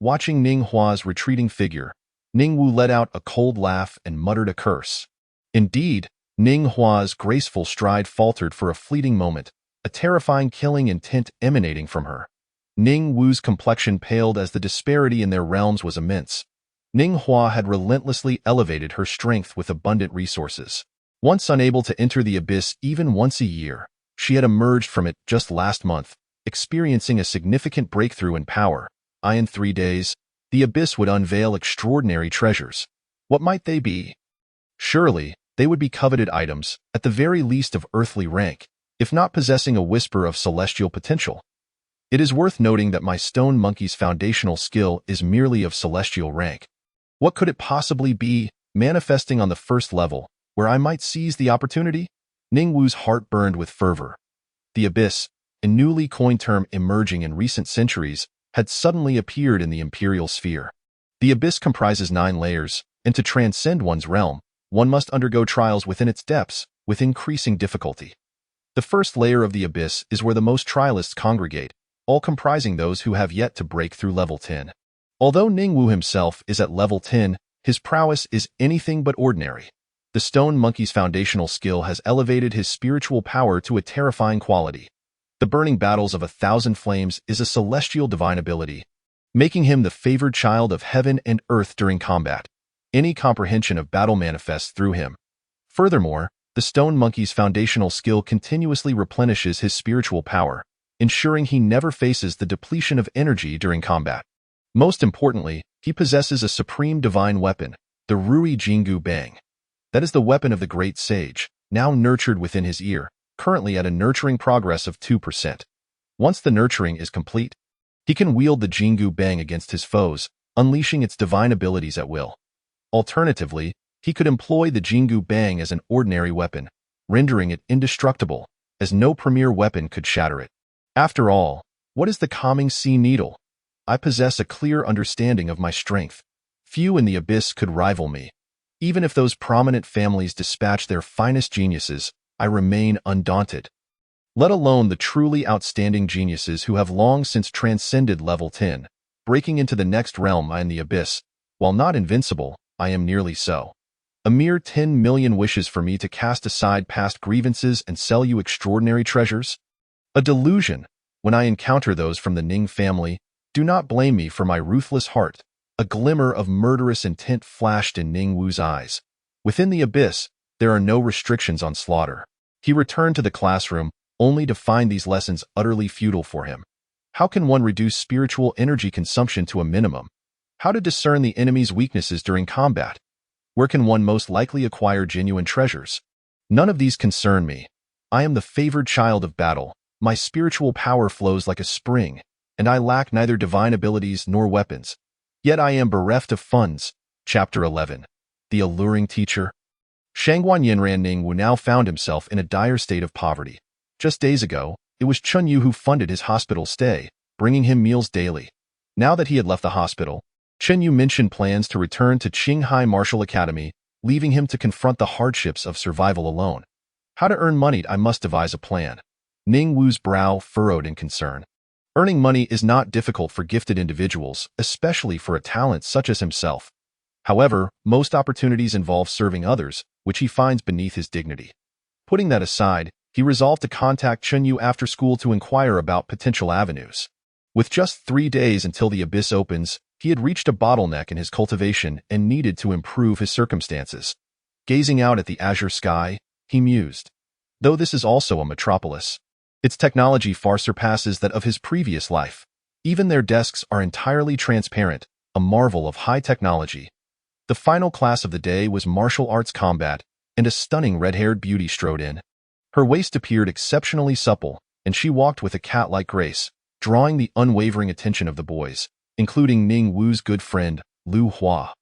Speaker 1: Watching Ning Hua's retreating figure, Ning Wu let out a cold laugh and muttered a curse. Indeed, Ning Hua's graceful stride faltered for a fleeting moment, a terrifying killing intent emanating from her. Ning Wu's complexion paled as the disparity in their realms was immense. Ning Hua had relentlessly elevated her strength with abundant resources. Once unable to enter the abyss even once a year, she had emerged from it just last month, experiencing a significant breakthrough in power. In 3 days, the abyss would unveil extraordinary treasures. What might they be? Surely, they would be coveted items, at the very least of earthly rank, if not possessing a whisper of celestial potential. It is worth noting that my stone monkey's foundational skill is merely of celestial rank. What could it possibly be, manifesting on the first level, where I might seize the opportunity? Ning Wu's heart burned with fervor. The abyss, a newly coined term emerging in recent centuries, had suddenly appeared in the imperial sphere. The abyss comprises 9 layers, and to transcend one's realm, one must undergo trials within its depths, with increasing difficulty. The first layer of the abyss is where the most trialists congregate, all comprising those who have yet to break through level 10. Although Ning Wu himself is at level 10, his prowess is anything but ordinary. The stone monkey's foundational skill has elevated his spiritual power to a terrifying quality. The burning battles of 1,000 flames is a celestial divine ability, making him the favored child of heaven and earth during combat. Any comprehension of battle manifests through him. Furthermore, The stone monkey's foundational skill continuously replenishes his spiritual power, ensuring he never faces the depletion of energy during combat. Most importantly, he possesses a supreme divine weapon, the Rui Jingu Bang. That is the weapon of the great sage, now nurtured within his ear, currently at a nurturing progress of 2%. Once the nurturing is complete, he can wield the Jingu Bang against his foes, unleashing its divine abilities at will. Alternatively, he could employ the Jingu Bang as an ordinary weapon, rendering it indestructible, as no premier weapon could shatter it. After all, what is the calming sea needle? I possess a clear understanding of my strength. Few in the abyss could rival me. Even if those prominent families dispatch their finest geniuses, I remain undaunted. Let alone the truly outstanding geniuses who have long since transcended level 10, breaking into the next realm in the abyss. While not invincible, I am nearly so. A mere 10 million wishes for me to cast aside past grievances and sell you extraordinary treasures? A delusion. When I encounter those from the Ning family, do not blame me for my ruthless heart. A glimmer of murderous intent flashed in Ning Wu's eyes. Within the abyss, there are no restrictions on slaughter. He returned to the classroom, only to find these lessons utterly futile for him. How can one reduce spiritual energy consumption to a minimum? How to discern the enemy's weaknesses during combat? Where can one most likely acquire genuine treasures? None of these concern me. I am the favored child of battle. My spiritual power flows like a spring, and I lack neither divine abilities nor weapons. Yet I am bereft of funds. Chapter 11. The Alluring Teacher. Shangguan Yinran Ning Wu now found himself in a dire state of poverty. Just days ago, it was Chun Yu who funded his hospital stay, bringing him meals daily. Now that he had left the hospital, Chen Yu mentioned plans to return to Qinghai Martial Academy, leaving him to confront the hardships of survival alone. How to earn money? I must devise a plan. Ning Wu's brow furrowed in concern. Earning money is not difficult for gifted individuals, especially for a talent such as himself. However, most opportunities involve serving others, which he finds beneath his dignity. Putting that aside, he resolved to contact Chen Yu after school to inquire about potential avenues. With just 3 days until the abyss opens, he had reached a bottleneck in his cultivation and needed to improve his circumstances. Gazing out at the azure sky, he mused. Though this is also a metropolis, its technology far surpasses that of his previous life. Even their desks are entirely transparent, a marvel of high technology. The final class of the day was martial arts combat, and a stunning red-haired beauty strode in. Her waist appeared exceptionally supple, and she walked with a cat-like grace, drawing the unwavering attention of the boys, including Ning Wu's good friend, Lu Hua.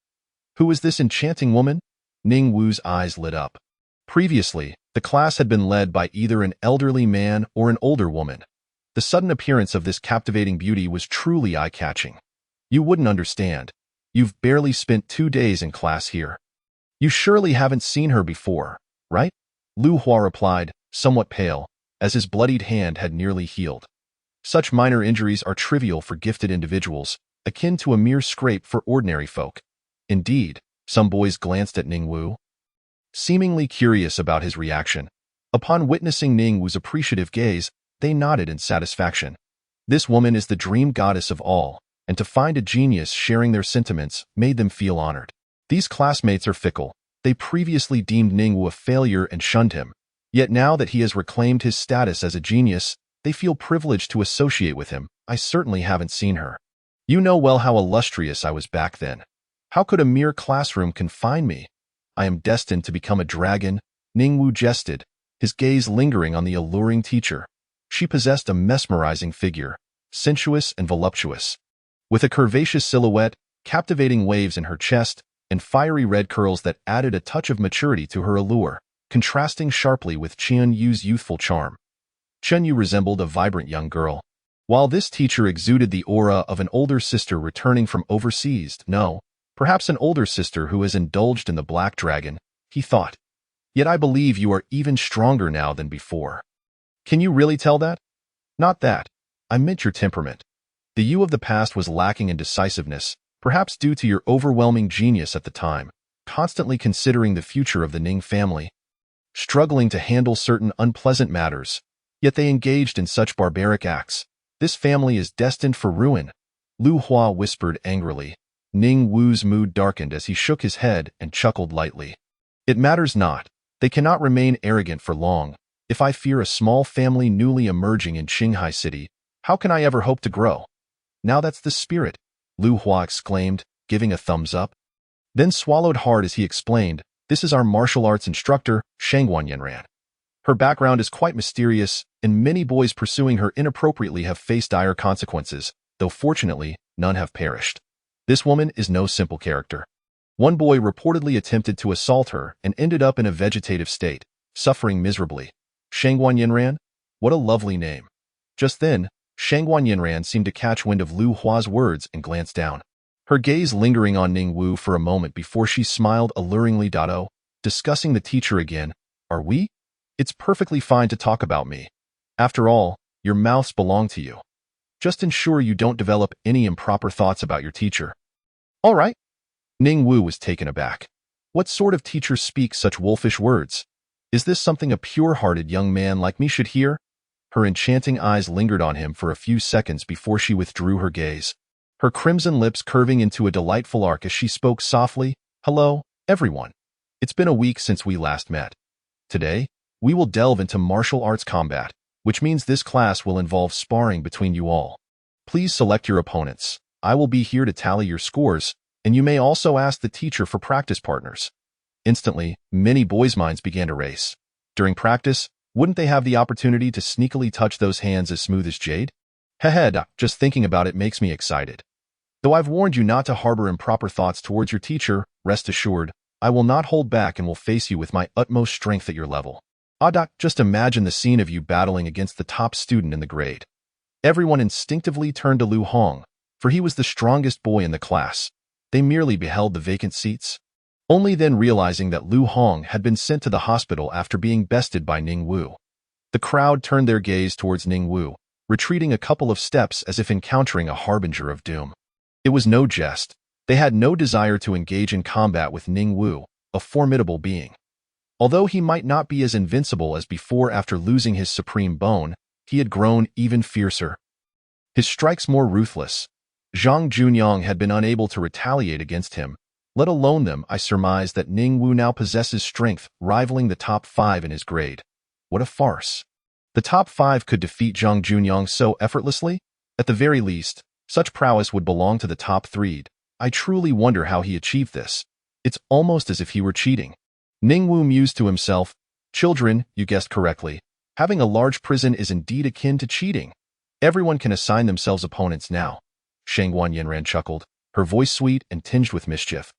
Speaker 1: Who is this enchanting woman? Ning Wu's eyes lit up. Previously, the class had been led by either an elderly man or an older woman. The sudden appearance of this captivating beauty was truly eye-catching. You wouldn't understand. You've barely spent 2 days in class here. You surely haven't seen her before, right? Lu Hua replied, somewhat pale, as his bloodied hand had nearly healed. Such minor injuries are trivial for gifted individuals, akin to a mere scrape for ordinary folk. Indeed, some boys glanced at Ning Wu, seemingly curious about his reaction. Upon witnessing Ning Wu's appreciative gaze, they nodded in satisfaction. This woman is the dream goddess of all, and to find a genius sharing their sentiments made them feel honored. These classmates are fickle. They previously deemed Ning Wu a failure and shunned him. Yet now that he has reclaimed his status as a genius, they feel privileged to associate with him. I certainly haven't seen her. You know well how illustrious I was back then. How could a mere classroom confine me? I am destined to become a dragon. Ning Wu jested, his gaze lingering on the alluring teacher. She possessed a mesmerizing figure, sensuous and voluptuous. With a curvaceous silhouette, captivating waves in her chest, and fiery red curls that added a touch of maturity to her allure, contrasting sharply with Chen Yu's youthful charm. Chen Yu resembled a vibrant young girl. While this teacher exuded the aura of an older sister returning from overseas, no, perhaps an older sister who has indulged in the black dragon, he thought. Yet I believe you are even stronger now than before. Can you really tell that? Not that. I meant your temperament. The you of the past was lacking in decisiveness, perhaps due to your overwhelming genius at the time, constantly considering the future of the Ning family, struggling to handle certain unpleasant matters, yet they engaged in such barbaric acts. This family is destined for ruin, Lu Hua whispered angrily. Ning Wu's mood darkened as he shook his head and chuckled lightly. It matters not. They cannot remain arrogant for long. If I fear a small family newly emerging in Qinghai City, how can I ever hope to grow? Now that's the spirit, Lu Hua exclaimed, giving a thumbs up. Then swallowed hard as he explained, this is our martial arts instructor, Shangguan Yanran. Her background is quite mysterious, and many boys pursuing her inappropriately have faced dire consequences, though fortunately, none have perished. This woman is no simple character. One boy reportedly attempted to assault her and ended up in a vegetative state, suffering miserably. Shangguan Yanran? What a lovely name. Just then, Shangguan Yanran seemed to catch wind of Lu Hua's words and glanced down. Her gaze lingering on Ning Wu for a moment before she smiled alluringly. Oh, discussing the teacher again, are we? It's perfectly fine to talk about me. After all, your mouths belong to you. Just ensure you don't develop any improper thoughts about your teacher. All right. Ning Wu was taken aback. What sort of teacher speaks such wolfish words? Is this something a pure-hearted young man like me should hear? Her enchanting eyes lingered on him for a few seconds before she withdrew her gaze, her crimson lips curving into a delightful arc as she spoke softly, Hello, everyone. It's been a week since we last met. Today, we will delve into martial arts combat, which means this class will involve sparring between you all. Please select your opponents. I will be here to tally your scores, and you may also ask the teacher for practice partners. Instantly, many boys' minds began to race. During practice, wouldn't they have the opportunity to sneakily touch those hands as smooth as jade? Hehe, just thinking about it makes me excited. Though I've warned you not to harbor improper thoughts towards your teacher, rest assured, I will not hold back and will face you with my utmost strength at your level. Just imagine the scene of you battling against the top student in the grade. Everyone instinctively turned to Lu Hong, for he was the strongest boy in the class. They merely beheld the vacant seats, only then realizing that Lu Hong had been sent to the hospital after being bested by Ning Wu. The crowd turned their gaze towards Ning Wu, retreating a couple of steps as if encountering a harbinger of doom. It was no jest. They had no desire to engage in combat with Ning Wu, a formidable being. Although he might not be as invincible as before after losing his supreme bone, he had grown even fiercer. His strikes more ruthless. Zhang Junyang had been unable to retaliate against him, let alone them. I surmise that Ning Wu now possesses strength rivaling the top 5 in his grade. What a farce. The top 5 could defeat Zhang Junyang so effortlessly? At the very least, such prowess would belong to the top 3. I truly wonder how he achieved this. It's almost as if he were cheating. Ning Wu mused to himself, Children, you guessed correctly. Having a large prison is indeed akin to cheating. Everyone can assign themselves opponents now. Shangguan Yanran chuckled, her voice sweet and tinged with mischief.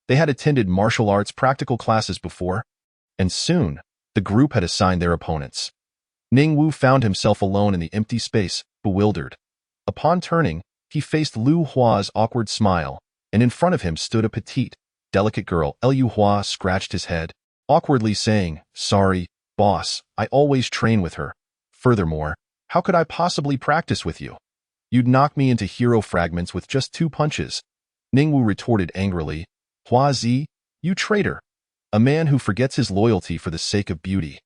Speaker 1: They had attended martial arts practical classes before, and soon, the group had assigned their opponents. Ning Wu found himself alone in the empty space, bewildered. Upon turning, he faced Lu Hua's awkward smile, and in front of him stood a petite, delicate girl. Lu Hua scratched his head, awkwardly saying, Sorry, boss, I always train with her. Furthermore, how could I possibly practice with you? You'd knock me into hero fragments with just 2 punches. Ning Wu retorted angrily, Hua Zi, you traitor. A man who forgets his loyalty for the sake of beauty.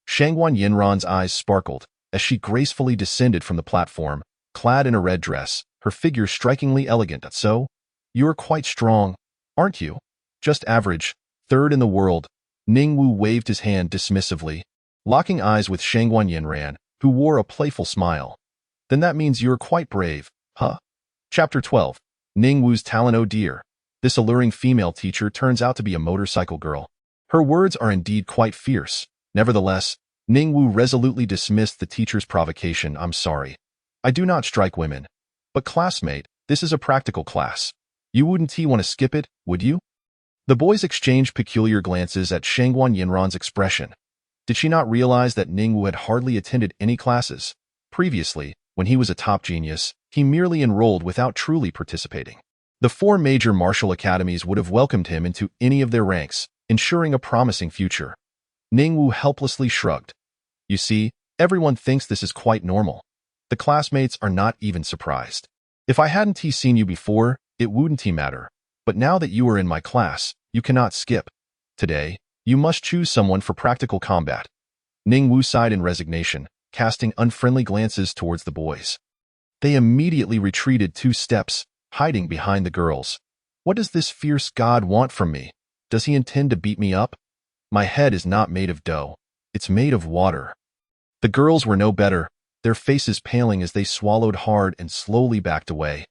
Speaker 1: Shangguan Yanran's eyes sparkled as she gracefully descended from the platform, clad in a red dress, her figure strikingly elegant. So, you're quite strong, aren't you? Just average, 3rd in the world. Ning Wu waved his hand dismissively, locking eyes with Shangguan Yanran, who wore a playful smile. Then that means you're quite brave, huh? Chapter 12. Ning Wu's talent. Oh dear. This alluring female teacher turns out to be a motorcycle girl. Her words are indeed quite fierce. Nevertheless, Ning Wu resolutely dismissed the teacher's provocation. I'm sorry. I do not strike women. But classmate, this is a practical class. You wouldn't want to skip it, would you? The boys exchanged peculiar glances at Shangguan Yanran's expression. Did she not realize that Ning Wu had hardly attended any classes? Previously, when he was a top genius, he merely enrolled without truly participating. The 4 major martial academies would have welcomed him into any of their ranks, ensuring a promising future. Ning Wu helplessly shrugged. You see, everyone thinks this is quite normal. The classmates are not even surprised. If I hadn't seen you before, it wouldn't matter. But now that you are in my class, you cannot skip. Today, you must choose someone for practical combat. Ning Wu sighed in resignation, casting unfriendly glances towards the boys. They immediately retreated 2 steps, hiding behind the girls. What does this fierce god want from me? Does he intend to beat me up? My head is not made of dough. It's made of water. The girls were no better, their faces paling as they swallowed hard and slowly backed away.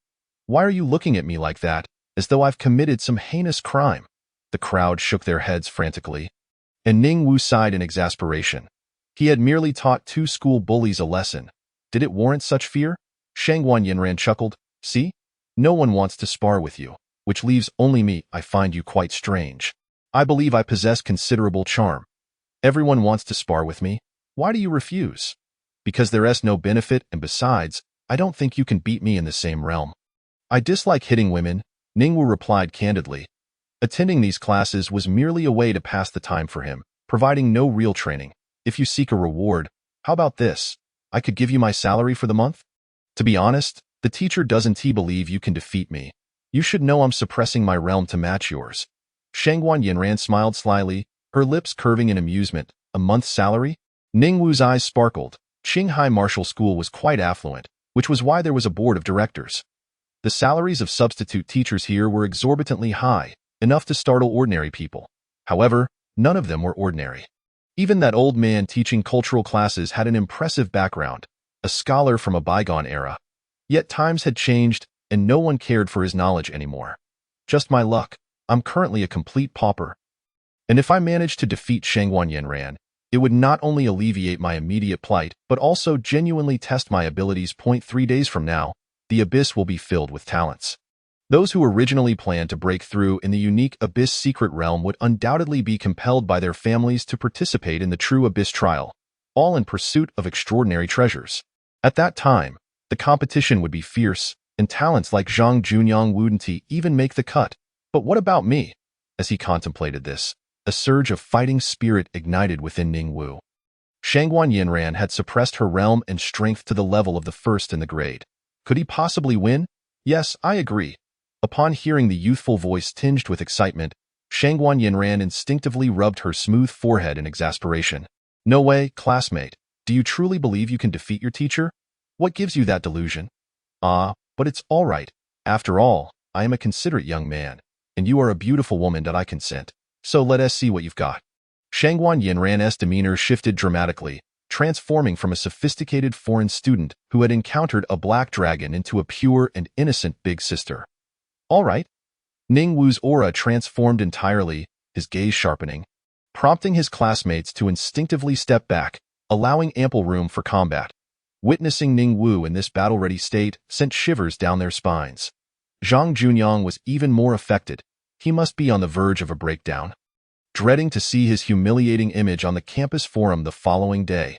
Speaker 1: Why are you looking at me like that, as though I've committed some heinous crime? The crowd shook their heads frantically. And Ning Wu sighed in exasperation. He had merely taught 2 school bullies a lesson. Did it warrant such fear? Shangguan Yinran chuckled. See? No one wants to spar with you, which leaves only me. I find you quite strange. I believe I possess considerable charm. Everyone wants to spar with me. Why do you refuse? Because there is no benefit, and besides, I don't think you can beat me in the same realm. I dislike hitting women, Ningwu replied candidly. Attending these classes was merely a way to pass the time for him, providing no real training. If you seek a reward, how about this? I could give you my salary for the month? To be honest, the teacher doesn't believe you can defeat me. You should know I'm suppressing my realm to match yours. Shangguan Yinran smiled slyly, her lips curving in amusement. A month's salary? Ningwu's eyes sparkled. Qinghai Martial School was quite affluent, which was why there was a board of directors. The salaries of substitute teachers here were exorbitantly high, enough to startle ordinary people. However, none of them were ordinary. Even that old man teaching cultural classes had an impressive background, a scholar from a bygone era. Yet times had changed, and no one cared for his knowledge anymore. Just my luck. I'm currently a complete pauper. And if I managed to defeat Shangguan Yinran, it would not only alleviate my immediate plight, but also genuinely test my abilities. 3 days from now, the Abyss will be filled with talents. Those who originally planned to break through in the unique Abyss secret realm would undoubtedly be compelled by their families to participate in the true Abyss trial, all in pursuit of extraordinary treasures. At that time, the competition would be fierce, and talents like Zhang Junyang wouldn't even make the cut. But what about me? As he contemplated this, a surge of fighting spirit ignited within Ningwu. Shangguan Yinran had suppressed her realm and strength to the level of the first in the grade. Could he possibly win? Yes, I agree. Upon hearing the youthful voice tinged with excitement, Shangguan Yinran instinctively rubbed her smooth forehead in exasperation. No way, classmate. Do you truly believe you can defeat your teacher? What gives you that delusion? Ah, but it's all right. After all, I am a considerate young man, and you are a beautiful woman that I consent. So let us see what you've got. Shangguan Yinran's demeanor shifted dramatically, transforming from a sophisticated foreign student who had encountered a black dragon into a pure and innocent big sister. All right. Ningwu's aura transformed entirely, his gaze sharpening, prompting his classmates to instinctively step back, allowing ample room for combat. Witnessing Ningwu in this battle-ready state sent shivers down their spines. Zhang Junyang was even more affected. He must be on the verge of a breakdown. Dreading to see his humiliating image on the campus forum the following day,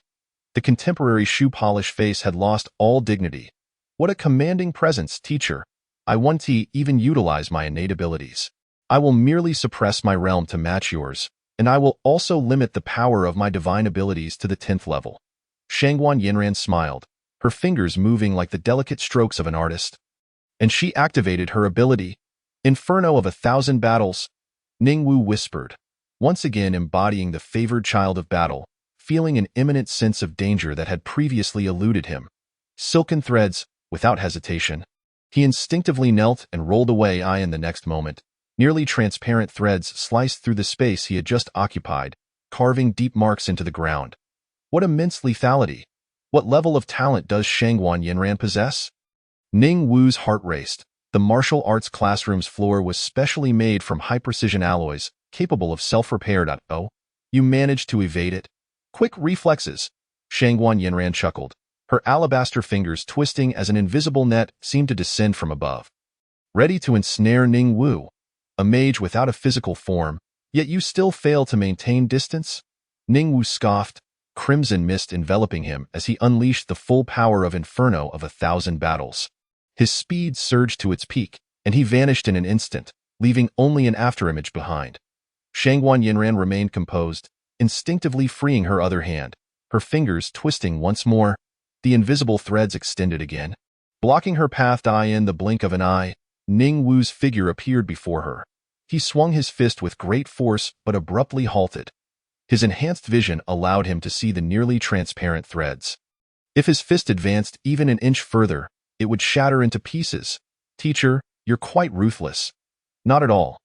Speaker 1: the contemporary shoe-polish face had lost all dignity. What a commanding presence, teacher. I won't even utilize my innate abilities. I will merely suppress my realm to match yours, and I will also limit the power of my divine abilities to the 10th level. Shangguan Yinran smiled, her fingers moving like the delicate strokes of an artist. And she activated her ability. Inferno of 1,000 battles, Ningwu whispered, once again embodying the favored child of battle, feeling an imminent sense of danger that had previously eluded him. Silken threads, without hesitation. He instinctively knelt and rolled away. In the next moment, nearly transparent threads sliced through the space he had just occupied, carving deep marks into the ground. What immense lethality! What level of talent does Shangguan Yinran possess? Ningwu's heart raced. The martial arts classroom's floor was specially made from high-precision alloys, capable of self-repair. Oh, you managed to evade it. Quick reflexes. Shangguan Yinran chuckled, her alabaster fingers twisting as an invisible net seemed to descend from above. Ready to ensnare Ningwu, a mage without a physical form, yet you still fail to maintain distance? Ningwu scoffed, crimson mist enveloping him as he unleashed the full power of Inferno of 1,000 battles. His speed surged to its peak, and he vanished in an instant, leaving only an afterimage behind. Shangguan Yinran remained composed, instinctively freeing her other hand, her fingers twisting once more. The invisible threads extended again. Blocking her path. In the blink of an eye, Ningwu's figure appeared before her. He swung his fist with great force but abruptly halted. His enhanced vision allowed him to see the nearly transparent threads. If his fist advanced even an inch further, it would shatter into pieces. Teacher, you're quite ruthless. Not at all.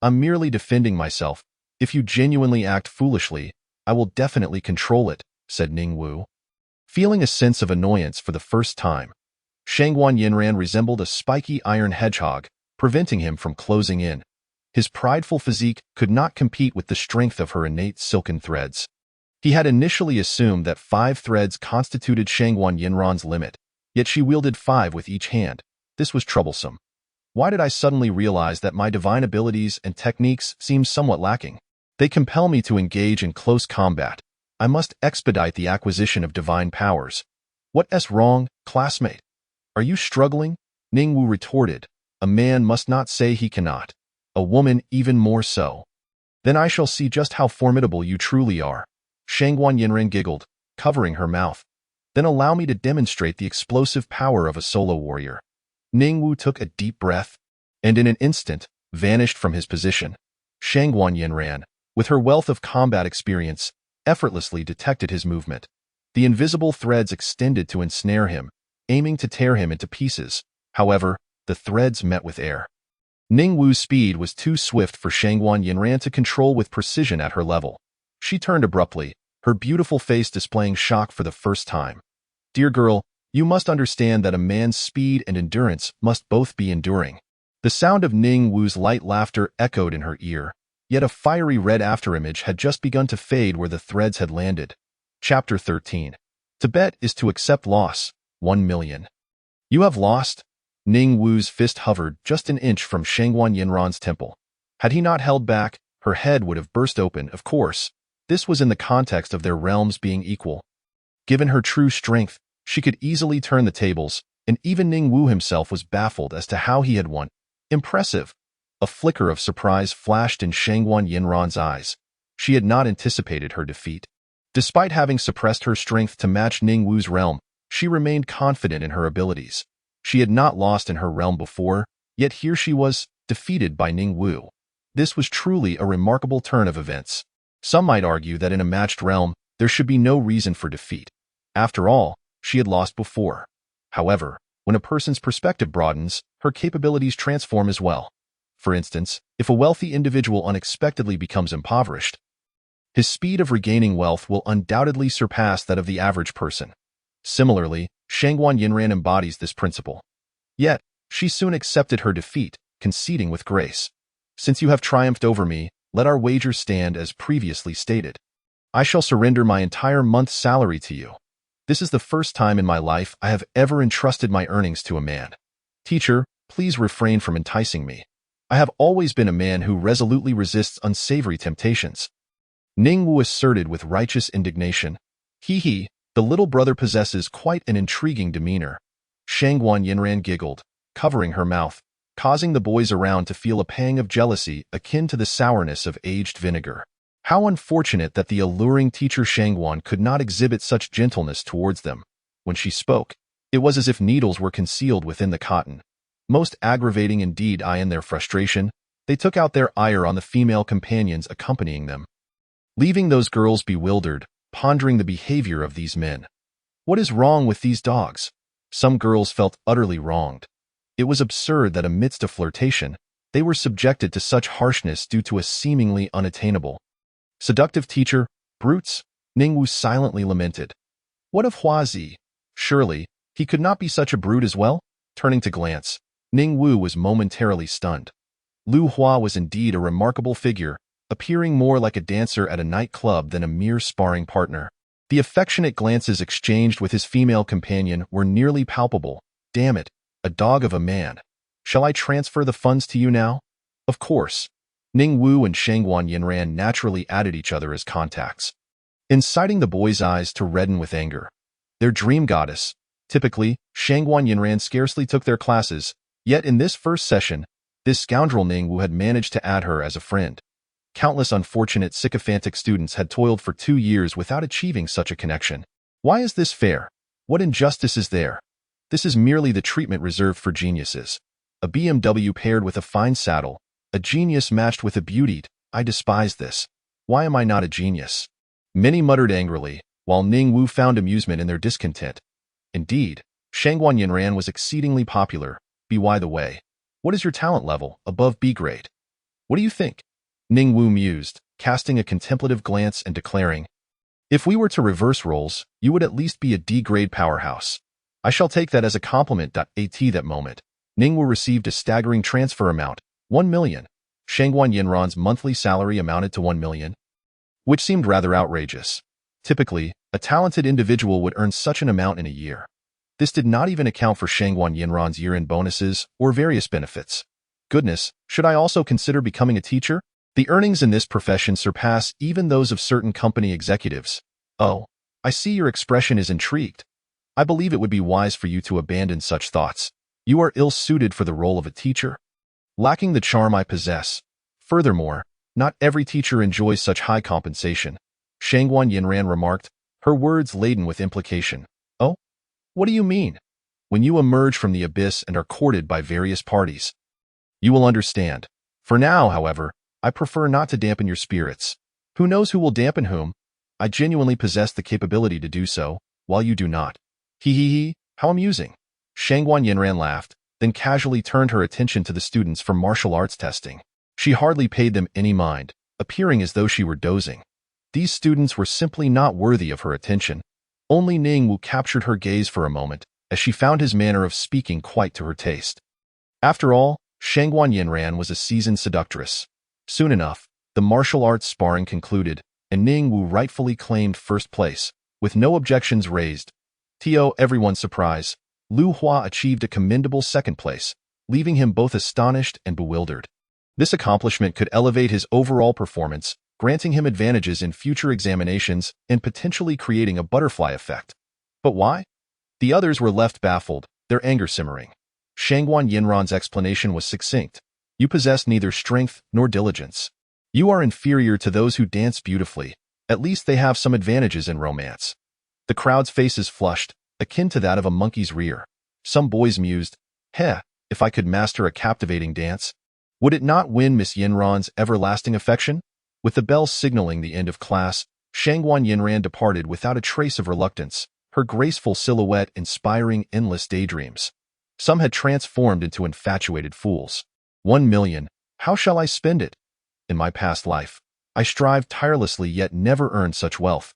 Speaker 1: I'm merely defending myself. If you genuinely act foolishly, I will definitely control it, said Ningwu. Feeling a sense of annoyance for the first time, Shangguan Yinran resembled a spiky iron hedgehog, preventing him from closing in. His prideful physique could not compete with the strength of her innate silken threads. He had initially assumed that 5 threads constituted Shangguan Yinran's limit, yet she wielded 5 with each hand. This was troublesome. Why did I suddenly realize that my divine abilities and techniques seem somewhat lacking? They compel me to engage in close combat. I must expedite the acquisition of divine powers. What's wrong, classmate? Are you struggling? Ningwu retorted. A man must not say he cannot. A woman even more so. Then I shall see just how formidable you truly are. Shangguan Yinran giggled, covering her mouth. Then allow me to demonstrate the explosive power of a solo warrior. Ningwu took a deep breath, and in an instant, vanished from his position. Shangguan Yinran, with her wealth of combat experience, effortlessly detected his movement. The invisible threads extended to ensnare him, aiming to tear him into pieces. However, the threads met with air. Ningwu's speed was too swift for Shangguan Yinran to control with precision at her level. She turned abruptly, her beautiful face displaying shock for the first time. Dear girl, you must understand that a man's speed and endurance must both be enduring. The sound of Ningwu's light laughter echoed in her ear, yet a fiery red afterimage had just begun to fade where the threads had landed. Chapter 13. To bet is to accept loss. 1 million. You have lost? Ningwu's fist hovered just an inch from Shangguan Yinran's temple. Had he not held back, her head would have burst open, of course. This was in the context of their realms being equal. Given her true strength, she could easily turn the tables, and even Ningwu himself was baffled as to how he had won. Impressive. A flicker of surprise flashed in Shangguan Yinran's eyes. She had not anticipated her defeat. Despite having suppressed her strength to match Ningwu's realm, she remained confident in her abilities. She had not lost in her realm before, yet here she was, defeated by Ningwu. This was truly a remarkable turn of events. Some might argue that in a matched realm, there should be no reason for defeat. After all, she had lost before. However, when a person's perspective broadens, her capabilities transform as well. For instance, if a wealthy individual unexpectedly becomes impoverished, his speed of regaining wealth will undoubtedly surpass that of the average person. Similarly, Shangguan Yinran embodies this principle. Yet, she soon accepted her defeat, conceding with grace. Since you have triumphed over me, let our wager stand as previously stated. I shall surrender my entire month's salary to you. This is the first time in my life I have ever entrusted my earnings to a man. Teacher, please refrain from enticing me. I have always been a man who resolutely resists unsavory temptations. Ningwu asserted with righteous indignation. He, the little brother possesses quite an intriguing demeanor. Shangguan Yinran giggled, covering her mouth, causing the boys around to feel a pang of jealousy akin to the sourness of aged vinegar. How unfortunate that the alluring teacher Shangguan could not exhibit such gentleness towards them. When she spoke, it was as if needles were concealed within the cotton. Most aggravating indeed. In their frustration, they took out their ire on the female companions accompanying them, leaving those girls bewildered, pondering the behavior of these men. What is wrong with these dogs? Some girls felt utterly wronged. It was absurd that amidst a flirtation, they were subjected to such harshness due to a seemingly unattainable, seductive teacher. Brutes, Ningwu silently lamented. What of Huazi? Surely, he could not be such a brute as well? Turning to glance, Ningwu was momentarily stunned. Lu Hua was indeed a remarkable figure, appearing more like a dancer at a nightclub than a mere sparring partner. The affectionate glances exchanged with his female companion were nearly palpable. Damn it, a dog of a man. Shall I transfer the funds to you now? Of course. Ningwu and Shangguan Yinran naturally added each other as contacts, inciting the boys' eyes to redden with anger. Their dream goddess. Typically, Shangguan Yinran scarcely took their classes, yet in this first session, this scoundrel Ningwu had managed to add her as a friend. Countless unfortunate sycophantic students had toiled for 2 years without achieving such a connection. Why is this fair? What injustice is there? This is merely the treatment reserved for geniuses. A BMW paired with a fine saddle, a genius matched with a beauty. I despise this. Why am I not a genius? Many muttered angrily, while Ningwu found amusement in their discontent. Indeed, Shangguan Yinran was exceedingly popular. By the way, what is your talent level, above B grade? What do you think? Ningwu mused, casting a contemplative glance and declaring, "If we were to reverse roles, you would at least be a D-grade powerhouse. I shall take that as a compliment." At that moment, Ningwu received a staggering transfer amount, 1 million. Shangguan Yinran's monthly salary amounted to 1 million, which seemed rather outrageous. Typically, a talented individual would earn such an amount in a year. This did not even account for Shangguan Yinran's year-end bonuses or various benefits. Goodness, should I also consider becoming a teacher? The earnings in this profession surpass even those of certain company executives. Oh, I see your expression is intrigued. I believe it would be wise for you to abandon such thoughts. You are ill-suited for the role of a teacher, lacking the charm I possess. Furthermore, not every teacher enjoys such high compensation. Shangguan Yinran remarked, her words laden with implication. Oh? What do you mean? When you emerge from the abyss and are courted by various parties, you will understand. For now, however, I prefer not to dampen your spirits. Who knows who will dampen whom? I genuinely possess the capability to do so, while you do not. He, how amusing. Shangguan Yinran laughed, then casually turned her attention to the students for martial arts testing. She hardly paid them any mind, appearing as though she were dozing. These students were simply not worthy of her attention. Only Ningwu captured her gaze for a moment, as she found his manner of speaking quite to her taste. After all, Shangguan Yinran was a seasoned seductress. Soon enough, the martial arts sparring concluded, and Ningwu rightfully claimed first place, with no objections raised. To everyone's surprise, Lu Hua achieved a commendable second place, leaving him both astonished and bewildered. This accomplishment could elevate his overall performance, granting him advantages in future examinations and potentially creating a butterfly effect. But why? The others were left baffled, their anger simmering. Shangguan Yinran's explanation was succinct. You possess neither strength nor diligence. You are inferior to those who dance beautifully. At least they have some advantages in romance. The crowd's faces flushed, akin to that of a monkey's rear. Some boys mused, if I could master a captivating dance, would it not win Miss Yinran's everlasting affection? With the bell signaling the end of class, Shangguan Yinran departed without a trace of reluctance, her graceful silhouette inspiring endless daydreams. Some had transformed into infatuated fools. 1 million. How shall I spend it? In my past life, I strived tirelessly yet never earned such wealth.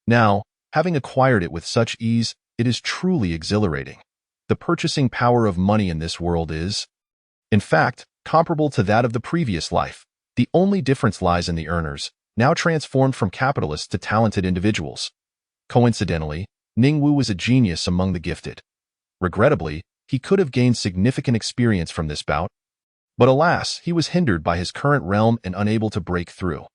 Speaker 1: Now, having acquired it with such ease, it is truly exhilarating. The purchasing power of money in this world is, in fact, comparable to that of the previous life. The only difference lies in the earners, now transformed from capitalists to talented individuals. Coincidentally, Ningwu was a genius among the gifted. Regrettably, he could have gained significant experience from this bout, but alas, he was hindered by his current realm and unable to break through.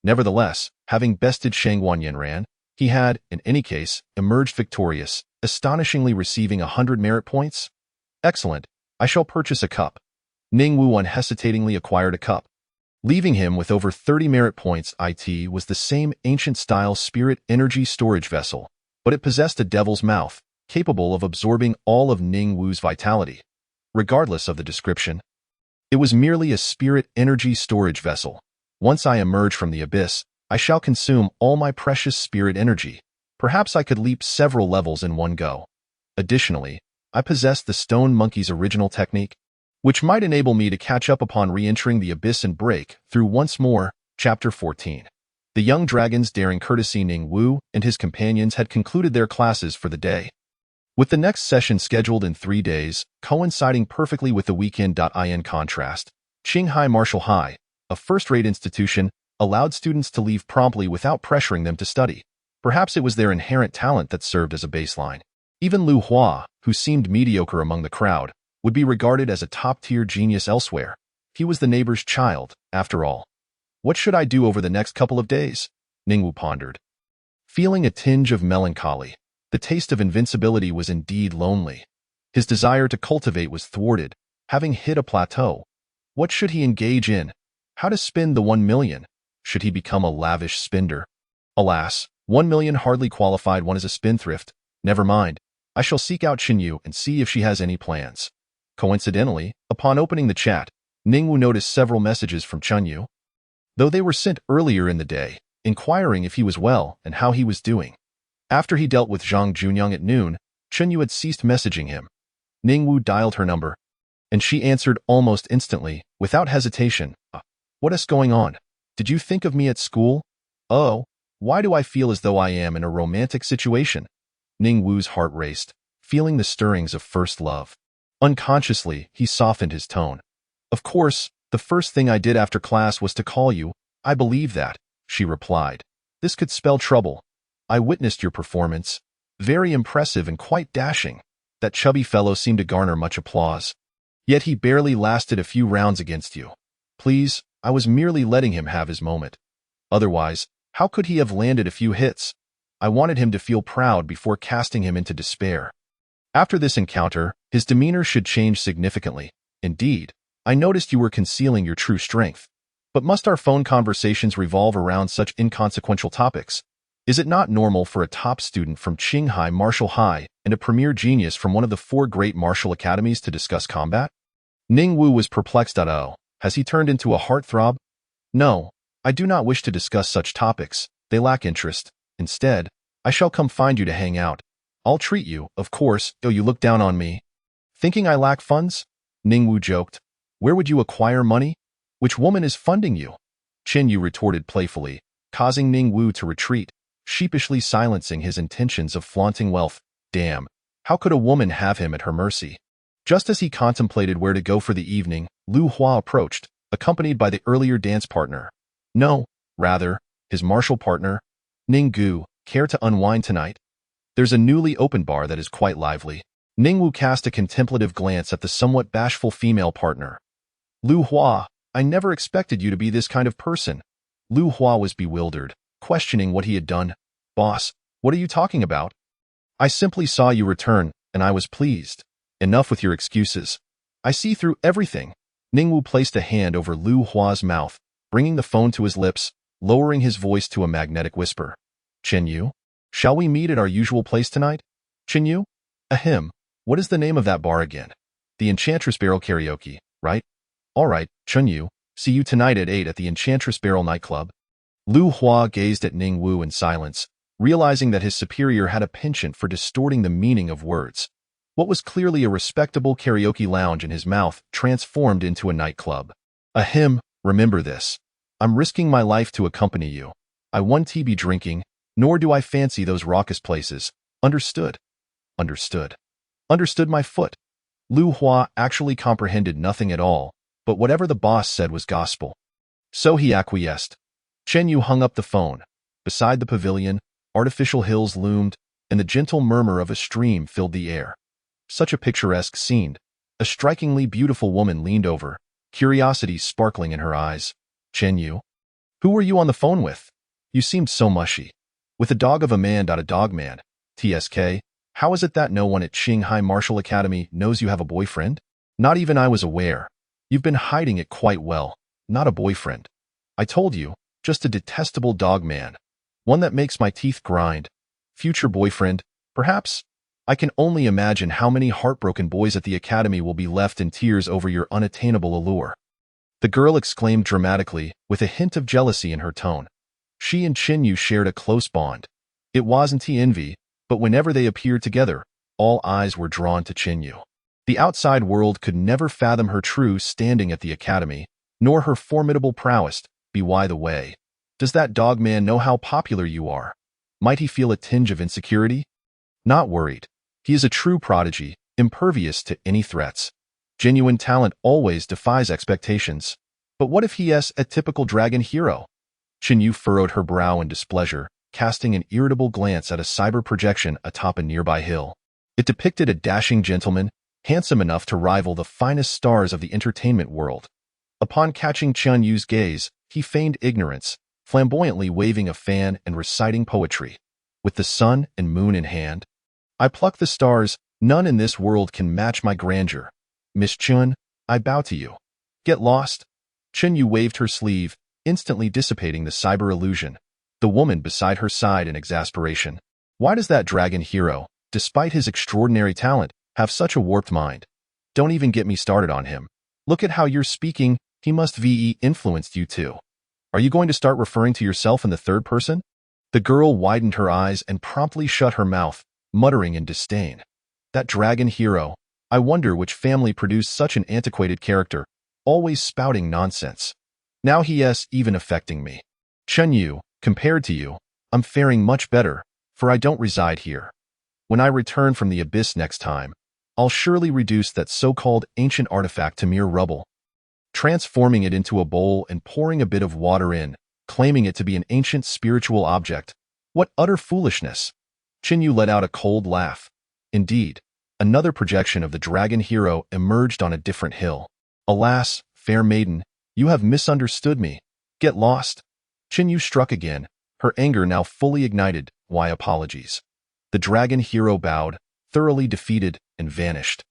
Speaker 1: Nevertheless, having bested Shangguan Yinran, he had, in any case, emerged victorious, astonishingly receiving 100 merit points. Excellent, I shall purchase a cup. Ningwu unhesitatingly acquired a cup. Leaving him with over 30 merit points. It was the same ancient-style spirit energy storage vessel, but it possessed a devil's mouth, capable of absorbing all of Ningwu's vitality. Regardless of the description, it was merely a spirit energy storage vessel. Once I emerge from the abyss, I shall consume all my precious spirit energy. Perhaps I could leap several levels in one go. Additionally, I possess the Stone Monkey's original technique, which might enable me to catch up upon re-entering the abyss and break through once more. Chapter 14. The young dragon's daring courtesy. Ningwu and his companions had concluded their classes for the day, with the next session scheduled in 3 days, coinciding perfectly with the weekend. In contrast, Qinghai Martial High, a first-rate institution, allowed students to leave promptly without pressuring them to study. Perhaps it was their inherent talent that served as a baseline. Even Lu Hua, who seemed mediocre among the crowd, would be regarded as a top-tier genius elsewhere. He was the neighbor's child, after all. What should I do over the next couple of days? Ningwu pondered. Feeling a tinge of melancholy, the taste of invincibility was indeed lonely. His desire to cultivate was thwarted, having hit a plateau. What should he engage in? How to spend the 1 million? Should he become a lavish spender? Alas, 1 million hardly qualified one as a spendthrift. Never mind. I shall seek out Chenyu and see if she has any plans. Coincidentally, upon opening the chat, Ningwu noticed several messages from Chenyu, though they were sent earlier in the day, inquiring if he was well and how he was doing. After he dealt with Zhang Junyang at noon, Chenyu had ceased messaging him. Ningwu dialed her number, and she answered almost instantly, without hesitation. What is going on? Did you think of me at school? Oh, why do I feel as though I am in a romantic situation? Ning Wu's heart raced, feeling the stirrings of first love. Unconsciously, he softened his tone. Of course, the first thing I did after class was to call you. I believe that, she replied. This could spell trouble. I witnessed your performance. Very impressive and quite dashing. That chubby fellow seemed to garner much applause. Yet he barely lasted a few rounds against you. Please, I was merely letting him have his moment. Otherwise, how could he have landed a few hits? I wanted him to feel proud before casting him into despair. After this encounter, his demeanor should change significantly. Indeed, I noticed you were concealing your true strength. But must our phone conversations revolve around such inconsequential topics? Is it not normal for a top student from Qinghai Martial High and a premier genius from one of the 4 great martial academies to discuss combat? Ning Wu was perplexed. Oh, has he turned into a heartthrob? No, I do not wish to discuss such topics. They lack interest. Instead, I shall come find you to hang out. I'll treat you, of course, though you look down on me. Thinking I lack funds? Ning Wu joked. Where would you acquire money? Which woman is funding you? Chen Yu retorted playfully, causing Ning Wu to retreat, sheepishly silencing his intentions of flaunting wealth. Damn, how could a woman have him at her mercy? Just as he contemplated where to go for the evening, Lu Hua approached, accompanied by the earlier dance partner. No, rather, his martial partner. Ning Gu, care to unwind tonight? There's a newly opened bar that is quite lively. Ning Wu cast a contemplative glance at the somewhat bashful female partner. Lu Hua, I never expected you to be this kind of person. Lu Hua was bewildered, questioning what he had done. Boss, what are you talking about? I simply saw you return, and I was pleased. Enough with your excuses. I see through everything. Ning Wu placed a hand over Lu Hua's mouth, bringing the phone to his lips, lowering his voice to a magnetic whisper. Chen Yu? Shall we meet at our usual place tonight? Chen Yu? Ahem. What is the name of that bar again? The Enchantress Barrel Karaoke, right? All right, Chen Yu. See you tonight at 8 at the Enchantress Barrel nightclub. Lu Hua gazed at Ning Wu in silence, realizing that his superior had a penchant for distorting the meaning of words. What was clearly a respectable karaoke lounge in his mouth transformed into a nightclub. Ahem, remember this. I'm risking my life to accompany you. I won't be drinking, nor do I fancy those raucous places. Understood? Understood. Understood my foot. Lu Hua actually comprehended nothing at all, but whatever the boss said was gospel. So he acquiesced. Chen Yu hung up the phone. Beside the pavilion, artificial hills loomed, and the gentle murmur of a stream filled the air. Such a picturesque scene. A strikingly beautiful woman leaned over, curiosity sparkling in her eyes. Chen Yu? Who were you on the phone with? You seemed so mushy. With a dog of a man. A dog man. TSK, how is it that no one at Qinghai Martial Academy knows you have a boyfriend? Not even I was aware. You've been hiding it quite well. Not a boyfriend. I told you, just a detestable dog man. One that makes my teeth grind. Future boyfriend, perhaps? I can only imagine how many heartbroken boys at the academy will be left in tears over your unattainable allure. The girl exclaimed dramatically, with a hint of jealousy in her tone. She and Chen Yu shared a close bond. It wasn't envy, but whenever they appeared together, all eyes were drawn to Chen Yu. The outside world could never fathom her true standing at the academy, nor her formidable prowess. By the way, does that dog man know how popular you are? Might he feel a tinge of insecurity? Not worried. He is a true prodigy, impervious to any threats. Genuine talent always defies expectations. But what if he is a typical dragon hero? Chen Yu furrowed her brow in displeasure, casting an irritable glance at a cyber projection atop a nearby hill. It depicted a dashing gentleman, handsome enough to rival the finest stars of the entertainment world. Upon catching Chen Yu's gaze, he feigned ignorance, flamboyantly waving a fan and reciting poetry. With the sun and moon in hand, I pluck the stars, none in this world can match my grandeur. Miss Chun, I bow to you. Get lost. Chen Yu waved her sleeve, instantly dissipating the cyber illusion. The woman beside her sighed in exasperation. Why does that dragon hero, despite his extraordinary talent, have such a warped mind? Don't even get me started on him. Look at how you're speaking, he must ve influenced you too. Are you going to start referring to yourself in the third person? The girl widened her eyes and promptly shut her mouth, muttering in disdain. That dragon hero, I wonder which family produced such an antiquated character, always spouting nonsense. Now he's even affecting me. Chen Yu, compared to you, I'm faring much better, for I don't reside here. When I return from the abyss next time, I'll surely reduce that so-called ancient artifact to mere rubble, transforming it into a bowl and pouring a bit of water in, claiming it to be an ancient spiritual object. What utter foolishness! Chen Yu let out a cold laugh. Indeed, another projection of the dragon hero emerged on a different hill. Alas, fair maiden, you have misunderstood me. Get lost. Chen Yu struck again, her anger now fully ignited. Why apologies? The dragon hero bowed, thoroughly defeated, and vanished.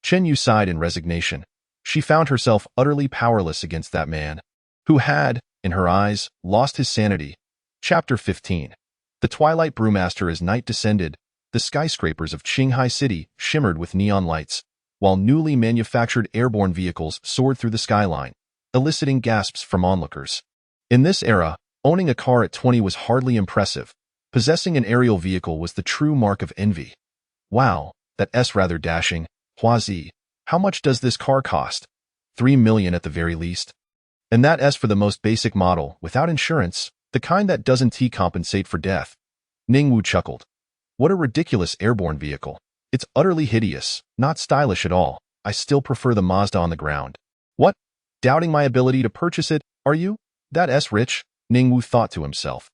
Speaker 1: Chen Yu sighed in resignation. She found herself utterly powerless against that man, who had, in her eyes, lost his sanity. Chapter 15. The Twilight Brewmaster. As night descended, the skyscrapers of Qinghai City shimmered with neon lights, while newly manufactured airborne vehicles soared through the skyline, eliciting gasps from onlookers. In this era, owning a car at 20 was hardly impressive. Possessing an aerial vehicle was the true mark of envy. Wow, that's rather dashing. Huazi, how much does this car cost? 3 million at the very least. And that's for the most basic model, without insurance, the kind that doesn't compensate for death. Ningwu chuckled. What a ridiculous airborne vehicle. It's utterly hideous, not stylish at all. I still prefer the Mazda on the ground. What? Doubting my ability to purchase it, are you? That's rich, Ningwu thought to himself.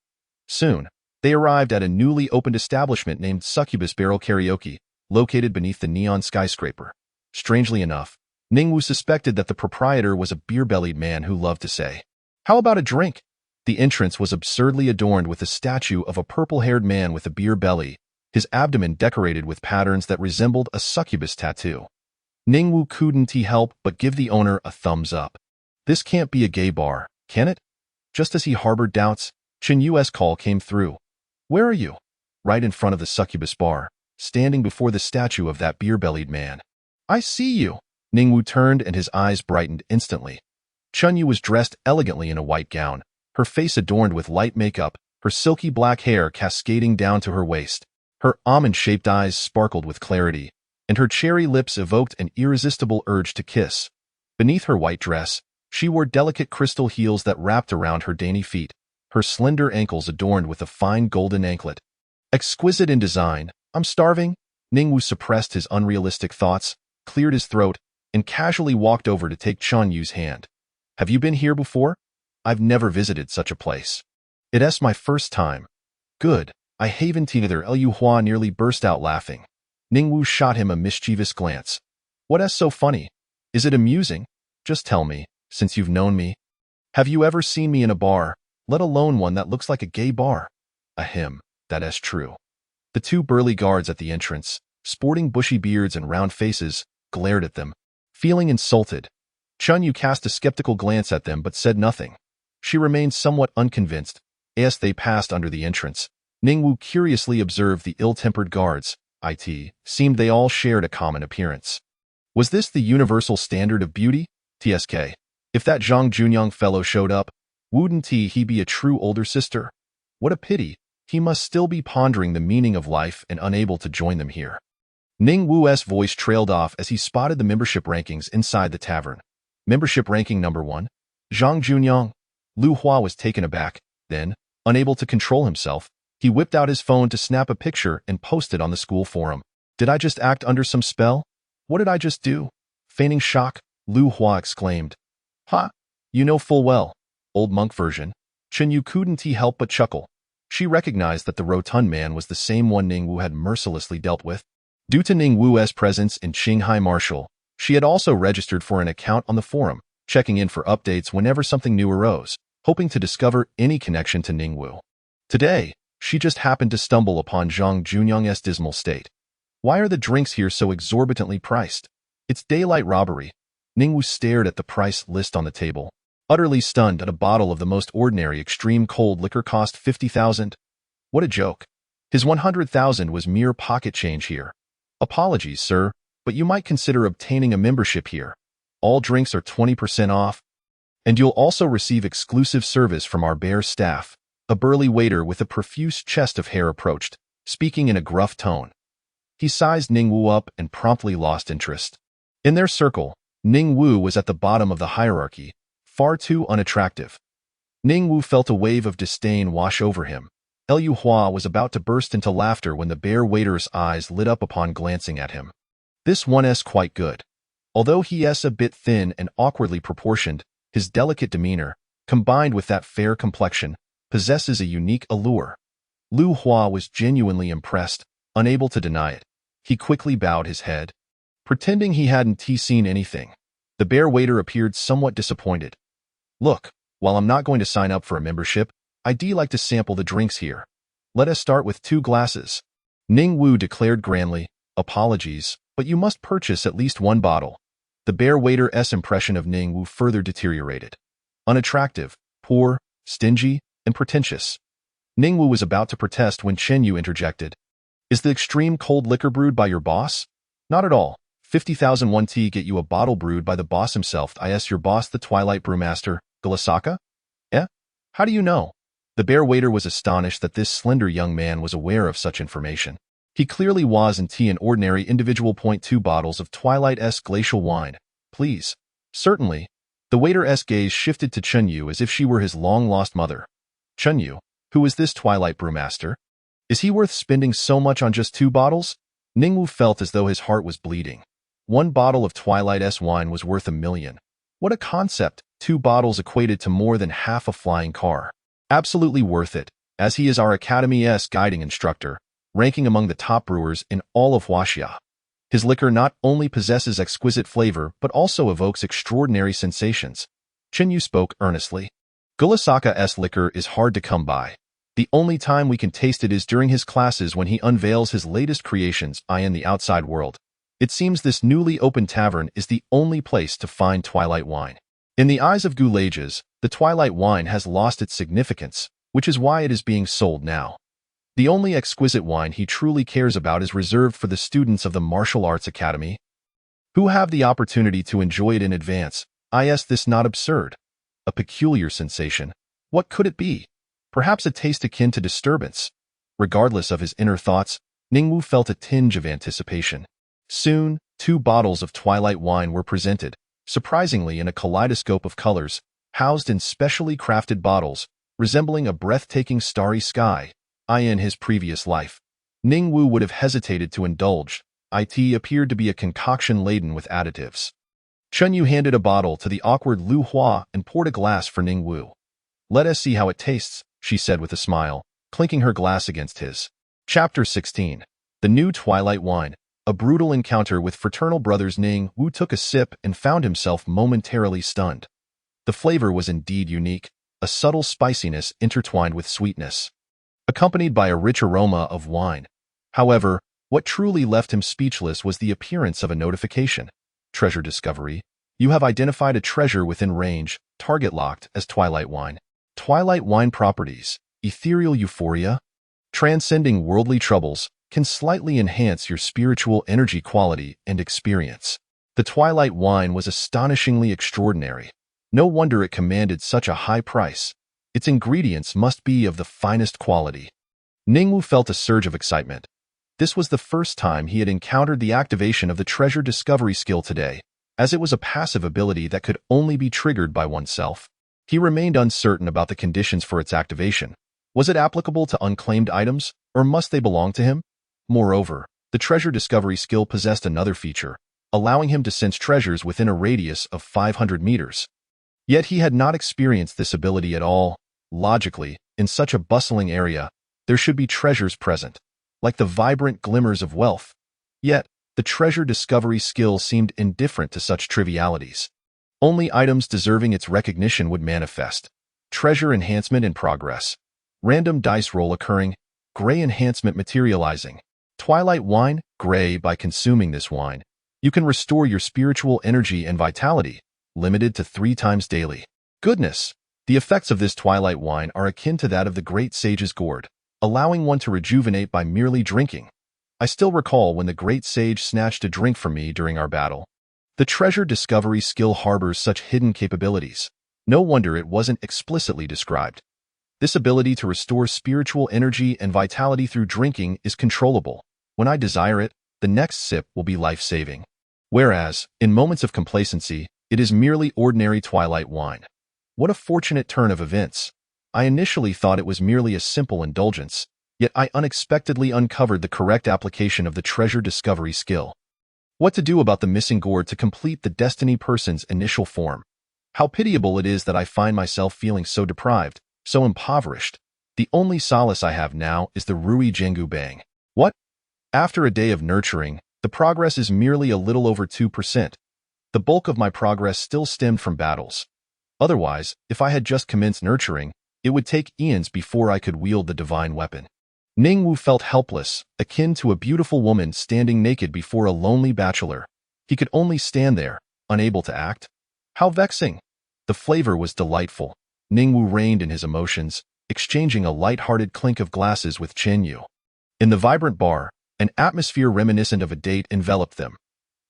Speaker 1: Soon, they arrived at a newly opened establishment named Succubus Barrel Karaoke, located beneath the neon skyscraper. Strangely enough, Ningwu suspected that the proprietor was a beer-bellied man who loved to say, "How about a drink?" The entrance was absurdly adorned with a statue of a purple-haired man with a beer belly, his abdomen decorated with patterns that resembled a succubus tattoo. Ningwu couldn't help but give the owner a thumbs up. This can't be a gay bar, can it? Just as he harbored doubts, Chen Yu's call came through. Where are you? Right in front of the succubus bar, standing before the statue of that beer-bellied man. I see you. Ningwu turned and his eyes brightened instantly. Chen Yu was dressed elegantly in a white gown, her face adorned with light makeup, her silky black hair cascading down to her waist. Her almond-shaped eyes sparkled with clarity, and her cherry lips evoked an irresistible urge to kiss. Beneath her white dress, she wore delicate crystal heels that wrapped around her dainty feet, her slender ankles adorned with a fine golden anklet. Exquisite in design, I'm starving. Ningwu suppressed his unrealistic thoughts, cleared his throat, and casually walked over to take Chen Yu's hand. Have you been here before? I've never visited such a place. It's my first time. Good. I haven't either. Liu Hua nearly burst out laughing. Ningwu shot him a mischievous glance. What's so funny? Is it amusing? Just tell me, since you've known me. Have you ever seen me in a bar, let alone one that looks like a gay bar? Ahem, that's true. The two burly guards at the entrance, sporting bushy beards and round faces, glared at them. Feeling insulted, Chen Yu cast a skeptical glance at them but said nothing. She remained somewhat unconvinced. As they passed under the entrance, Ningwu curiously observed the ill-tempered guards. It seemed they all shared a common appearance. Was this the universal standard of beauty? TSK. If that Zhang Junyang fellow showed up, wouldn't he be a true older sister? What a pity. He must still be pondering the meaning of life and unable to join them here. Ningwu's voice trailed off as he spotted the membership rankings inside the tavern. Membership ranking number 1. Zhang Junyang. Liu Hua was taken aback. Then, unable to control himself, he whipped out his phone to snap a picture and post it on the school forum. Did I just act under some spell? What did I just do? Feigning shock, Liu Hua exclaimed. Ha! You know full well. Old monk version. Chen Yu couldn't help but chuckle. She recognized that the rotund man was the same one Ningwu had mercilessly dealt with. Due to Ningwu's presence in Qinghai Marshal, she had also registered for an account on the forum, checking in for updates whenever something new arose, hoping to discover any connection to Ningwu. Today, she just happened to stumble upon Zhang Junyang's dismal state. Why are the drinks here so exorbitantly priced? It's daylight robbery. Ningwu stared at the price list on the table, utterly stunned at a bottle of the most ordinary extreme cold liquor cost 50,000. What a joke. His 100,000 was mere pocket change here. Apologies, sir, but you might consider obtaining a membership here. All drinks are 20% off, and you'll also receive exclusive service from our bear staff. A burly waiter with a profuse chest of hair approached, speaking in a gruff tone. He sized Ningwu up and promptly lost interest. In their circle, Ningwu was at the bottom of the hierarchy, far too unattractive. Ning Wu felt a wave of disdain wash over him. Liu Hua was about to burst into laughter when the bear waiter's eyes lit up upon glancing at him. This one's quite good. Although he's a bit thin and awkwardly proportioned, his delicate demeanor, combined with that fair complexion, possesses a unique allure. Liu Hua was genuinely impressed, unable to deny it. He quickly bowed his head, pretending he hadn't seen anything. The bear waiter appeared somewhat disappointed. Look, while I'm not going to sign up for a membership, I'd like to sample the drinks here. Let us start with 2 glasses. Ning Wu declared grandly, apologies, but you must purchase at least 1 bottle. The bear waiter's impression of Ning Wu further deteriorated. Unattractive, poor, stingy, and pretentious. Ning Wu was about to protest when Chen Yu interjected. Is the extreme cold liquor brewed by your boss? Not at all. 50,000 won tea get you a bottle brewed by the boss himself. Is your boss the Twilight Brewmaster, Gulasaka? Eh? How do you know? The bear waiter was astonished that this slender young man was aware of such information. He clearly wasn't an ordinary individual. 2 bottles of Twilight's glacial wine, please. Certainly. The waiter's gaze shifted to Chen Yu as if she were his long-lost mother. Chen Yu, who is this Twilight Brewmaster? Is he worth spending so much on just 2 bottles? Ning Wu felt as though his heart was bleeding. 1 bottle of Twilight's wine was worth 1 million. What a concept! 2 bottles equated to more than half a flying car. Absolutely worth it, as he is our Academy's guiding instructor, ranking among the top brewers in all of Huaxia. His liquor not only possesses exquisite flavor but also evokes extraordinary sensations. Chen Yu spoke earnestly. Gulasaka's liquor is hard to come by. The only time we can taste it is during his classes when he unveils his latest creations in the outside world. It seems this newly opened tavern is the only place to find Twilight wine. In the eyes of Gulages, the Twilight wine has lost its significance, which is why it is being sold now. The only exquisite wine he truly cares about is reserved for the students of the Martial Arts Academy, who have the opportunity to enjoy it in advance. Is this not absurd? A peculiar sensation. What could it be? Perhaps a taste akin to disturbance. Regardless of his inner thoughts, Ning Wu felt a tinge of anticipation. Soon, 2 bottles of Twilight wine were presented, surprisingly in a kaleidoscope of colors, housed in specially crafted bottles, resembling a breathtaking starry sky. In his previous life, Ning Wu would have hesitated to indulge. It appeared to be a concoction laden with additives. Chen Yu handed a bottle to the awkward Liu Hua and poured a glass for Ning Wu. Let us see how it tastes, she said with a smile, clinking her glass against his. Chapter 16. The New Twilight Wine. A brutal encounter with fraternal brothers. Ning Wu took a sip and found himself momentarily stunned. The flavor was indeed unique, a subtle spiciness intertwined with sweetness, accompanied by a rich aroma of wine. However, what truly left him speechless was the appearance of a notification. Treasure discovery. You have identified a treasure within range, target locked as Twilight wine. Twilight wine properties. Ethereal euphoria, transcending worldly troubles, can slightly enhance your spiritual energy quality and experience. The Twilight wine was astonishingly extraordinary. No wonder it commanded such a high price. Its ingredients must be of the finest quality. Ning Wu felt a surge of excitement. This was the first time he had encountered the activation of the treasure discovery skill today, as it was a passive ability that could only be triggered by oneself. He remained uncertain about the conditions for its activation. Was it applicable to unclaimed items, or must they belong to him? Moreover, the treasure discovery skill possessed another feature, allowing him to sense treasures within a radius of 500 meters. Yet he had not experienced this ability at all. Logically, in such a bustling area, there should be treasures present, like the vibrant glimmers of wealth. Yet, the treasure discovery skill seemed indifferent to such trivialities. Only items deserving its recognition would manifest. Treasure enhancement in progress. Random dice roll occurring. Gray enhancement materializing. Twilight wine, gray. By consuming this wine, you can restore your spiritual energy and vitality, limited to 3 times daily. Goodness! The effects of this Twilight wine are akin to that of the Great Sage's gourd, allowing one to rejuvenate by merely drinking. I still recall when the Great Sage snatched a drink from me during our battle. The treasure discovery skill harbors such hidden capabilities. No wonder it wasn't explicitly described. This ability to restore spiritual energy and vitality through drinking is controllable. When I desire it, the next sip will be life-saving. Whereas, in moments of complacency, it is merely ordinary Twilight wine. What a fortunate turn of events. I initially thought it was merely a simple indulgence, yet I unexpectedly uncovered the correct application of the treasure discovery skill. What to do about the missing gourd to complete the Destiny person's initial form? How pitiable it is that I find myself feeling so deprived, so impoverished. The only solace I have now is the Rui Jengu Bang. What? After a day of nurturing, the progress is merely a little over 2%. The bulk of my progress still stemmed from battles. Otherwise, if I had just commenced nurturing, it would take eons before I could wield the divine weapon. Ningwu felt helpless, akin to a beautiful woman standing naked before a lonely bachelor. He could only stand there, unable to act. How vexing! The flavor was delightful. Ningwu reigned in his emotions, exchanging a light-hearted clink of glasses with Chen Yu. In the vibrant bar, an atmosphere reminiscent of a date enveloped them.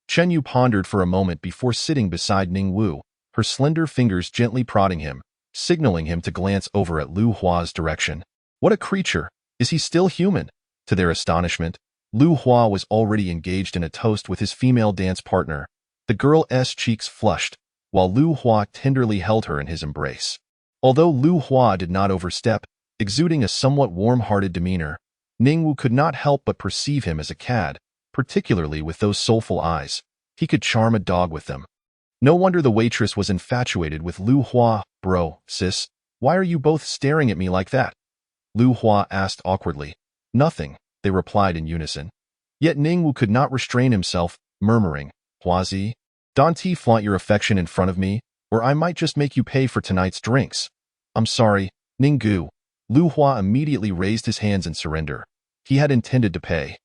Speaker 1: Chen Yu pondered for a moment before sitting beside Ningwu, her slender fingers gently prodding him, signaling him to glance over at Lu Hua's direction. What a creature! Is he still human? To their astonishment, Lu Hua was already engaged in a toast with his female dance partner. The girl's cheeks flushed, while Lu Hua tenderly held her in his embrace. Although Lu Hua did not overstep, exuding a somewhat warm-hearted demeanor, Ningwu could not help but perceive him as a cad, particularly with those soulful eyes. He could charm a dog with them. No wonder the waitress was infatuated with Lu Hua. Bro, sis, why are you both staring at me like that? Lu Hua asked awkwardly. Nothing, they replied in unison. Yet Ningwu could not restrain himself, murmuring, Huazi, don't flaunt your affection in front of me, or I might just make you pay for tonight's drinks. I'm sorry, Ninggu. Lu Hua immediately raised his hands in surrender. He had intended to pay.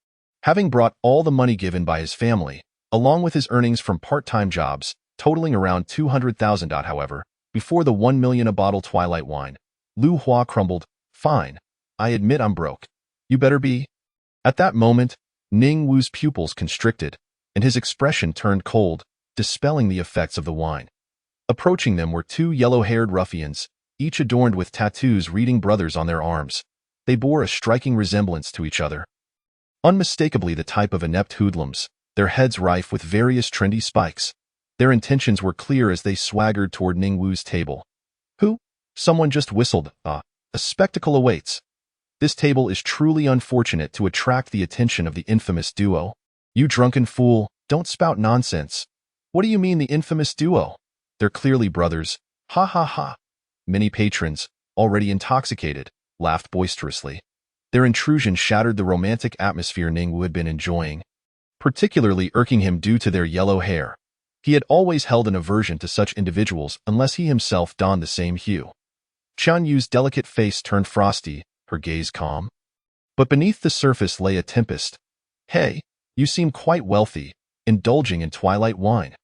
Speaker 1: Having brought all the money given by his family, along with his earnings from part-time jobs, totaling around 200,000, however, before the 1 million a bottle Twilight wine, Lu Hua crumbled, Fine, I admit I'm broke. You better be. At that moment, Ningwu's pupils constricted, and his expression turned cold, dispelling the effects of the wine. Approaching them were two yellow-haired ruffians, each adorned with tattoos reading brothers on their arms. They bore a striking resemblance to each other. Unmistakably the type of inept hoodlums, their heads rife with various trendy spikes. Their intentions were clear as they swaggered toward Ningwu's table. Who? Someone just whistled. A spectacle awaits. This table is truly unfortunate to attract the attention of the infamous duo. You drunken fool, don't spout nonsense. What do you mean the infamous duo? They're clearly brothers. Ha ha ha. Many patrons, already intoxicated, laughed boisterously. Their intrusion shattered the romantic atmosphere Ningwu had been enjoying, particularly irking him due to their yellow hair. He had always held an aversion to such individuals unless he himself donned the same hue. Chen Yu's delicate face turned frosty, her gaze calm. But beneath the surface lay a tempest. Hey, you seem quite wealthy, indulging in Twilight wine.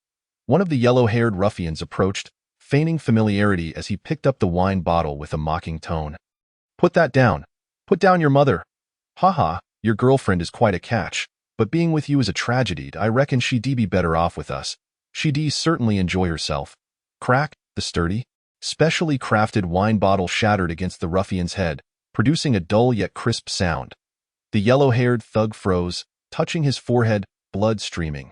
Speaker 1: One of the yellow-haired ruffians approached, feigning familiarity as he picked up the wine bottle with a mocking tone. Put that down. Put down your mother. Haha, your girlfriend is quite a catch, but being with you is a tragedy. I reckon she'd be better off with us. She'd certainly enjoy herself. Crack, the sturdy, specially crafted wine bottle shattered against the ruffian's head, producing a dull yet crisp sound. The yellow-haired thug froze, touching his forehead, blood streaming.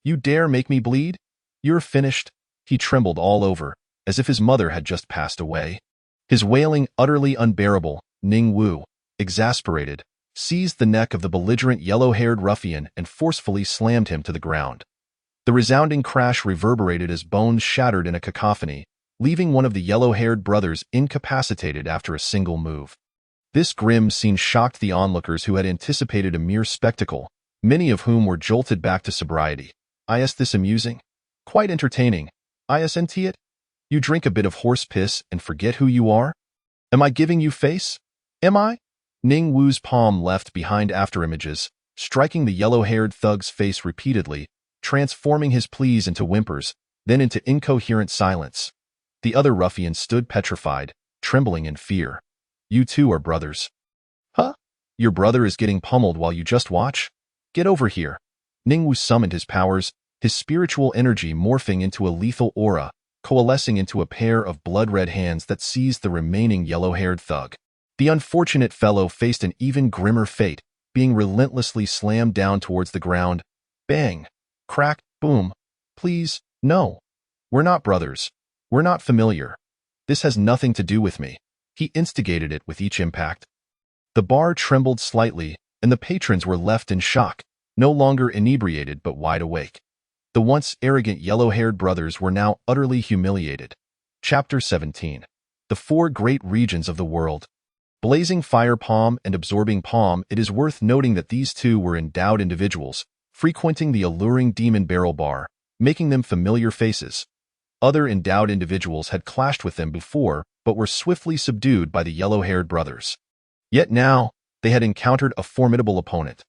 Speaker 1: You dare make me bleed? You're finished. He trembled all over, as if his mother had just passed away. His wailing utterly unbearable, Ningwu, exasperated, seized the neck of the belligerent yellow-haired ruffian and forcefully slammed him to the ground. The resounding crash reverberated as bones shattered in a cacophony, leaving one of the yellow-haired brothers incapacitated after a single move. This grim scene shocked the onlookers who had anticipated a mere spectacle, many of whom were jolted back to sobriety. Is this amusing? Quite entertaining. Isn't it? You drink a bit of horse piss and forget who you are? Am I giving you face? Am I? Ningwu's palm left behind afterimages, striking the yellow-haired thug's face repeatedly, transforming his pleas into whimpers, then into incoherent silence. The other ruffian stood petrified, trembling in fear. You two are brothers. Huh? Your brother is getting pummeled while you just watch? Get over here. Ningwu summoned his powers, his spiritual energy morphing into a lethal aura, coalescing into a pair of blood-red hands that seized the remaining yellow-haired thug. The unfortunate fellow faced an even grimmer fate, being relentlessly slammed down towards the ground. Bang! Crack! Boom! Please, no. We're not brothers. We're not familiar. This has nothing to do with me. He instigated it with each impact. The bar trembled slightly, and the patrons were left in shock, no longer inebriated but wide awake. The once arrogant yellow-haired brothers were now utterly humiliated. Chapter 17. The Four Great Regions of the World. Blazing Fire Palm and Absorbing Palm. It is worth noting that these two were endowed individuals, frequenting the alluring Demon Barrel Bar, making them familiar faces. Other endowed individuals had clashed with them before, but were swiftly subdued by the yellow-haired brothers. Yet now, they had encountered a formidable opponent.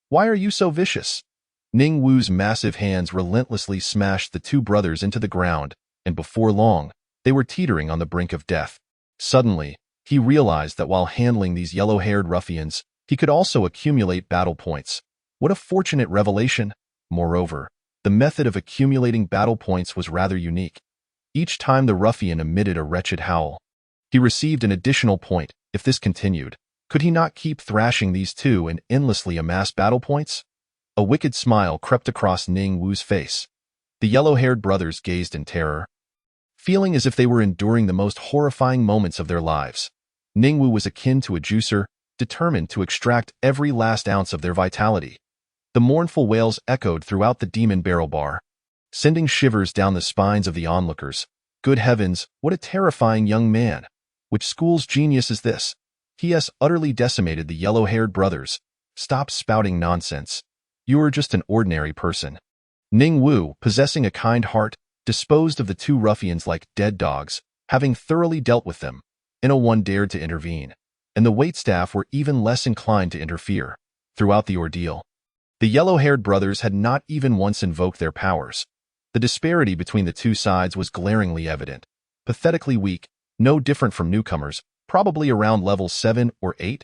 Speaker 1: Why are you so vicious? Ning Wu's massive hands relentlessly smashed the two brothers into the ground, and before long, they were teetering on the brink of death. Suddenly, he realized that while handling these yellow-haired ruffians, he could also accumulate battle points. What a fortunate revelation! Moreover, the method of accumulating battle points was rather unique. Each time the ruffian emitted a wretched howl, he received an additional point. If this continued, could he not keep thrashing these two and endlessly amass battle points? A wicked smile crept across Ning Wu's face. The yellow-haired brothers gazed in terror, feeling as if they were enduring the most horrifying moments of their lives. Ning Wu was akin to a juicer, determined to extract every last ounce of their vitality. The mournful wails echoed throughout the Demon Barrel Bar, sending shivers down the spines of the onlookers. Good heavens, what a terrifying young man! Which school's genius is this? He has utterly decimated the yellow-haired brothers. Stop spouting nonsense. You are just an ordinary person. Ning Wu, possessing a kind heart, disposed of the two ruffians like dead dogs, having thoroughly dealt with them. No one dared to intervene, and the waitstaff were even less inclined to interfere. Throughout the ordeal, the yellow-haired brothers had not even once invoked their powers. The disparity between the two sides was glaringly evident. Pathetically weak, no different from newcomers, probably around level 7 or 8.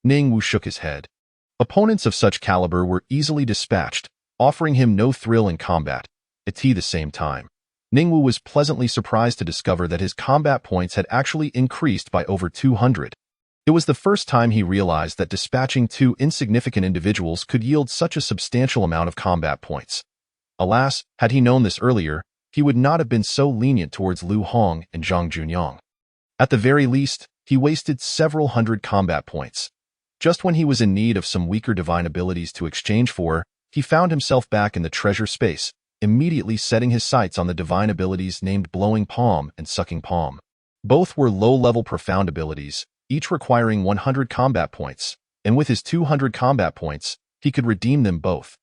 Speaker 1: Ning Wu shook his head. Opponents of such caliber were easily dispatched, offering him no thrill in combat. At the same time, Ning Wu was pleasantly surprised to discover that his combat points had actually increased by over 200. It was the first time he realized that dispatching two insignificant individuals could yield such a substantial amount of combat points. Alas, had he known this earlier, he would not have been so lenient towards Lu Hong and Zhang Junyang. At the very least, he wasted several hundred combat points. Just when he was in need of some weaker divine abilities to exchange for, he found himself back in the treasure space, immediately setting his sights on the divine abilities named Blowing Palm and Sucking Palm. Both were low-level profound abilities, each requiring 100 combat points, and with his 200 combat points, he could redeem them both.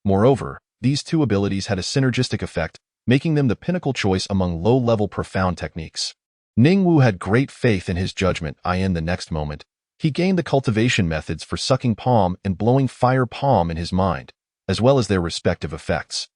Speaker 1: Moreover, these two abilities had a synergistic effect, making them the pinnacle choice among low-level profound techniques. Ning Wu had great faith in his judgment. In the next moment, he gained the cultivation methods for Sucking Palm and Blowing Fire Palm in his mind, as well as their respective effects.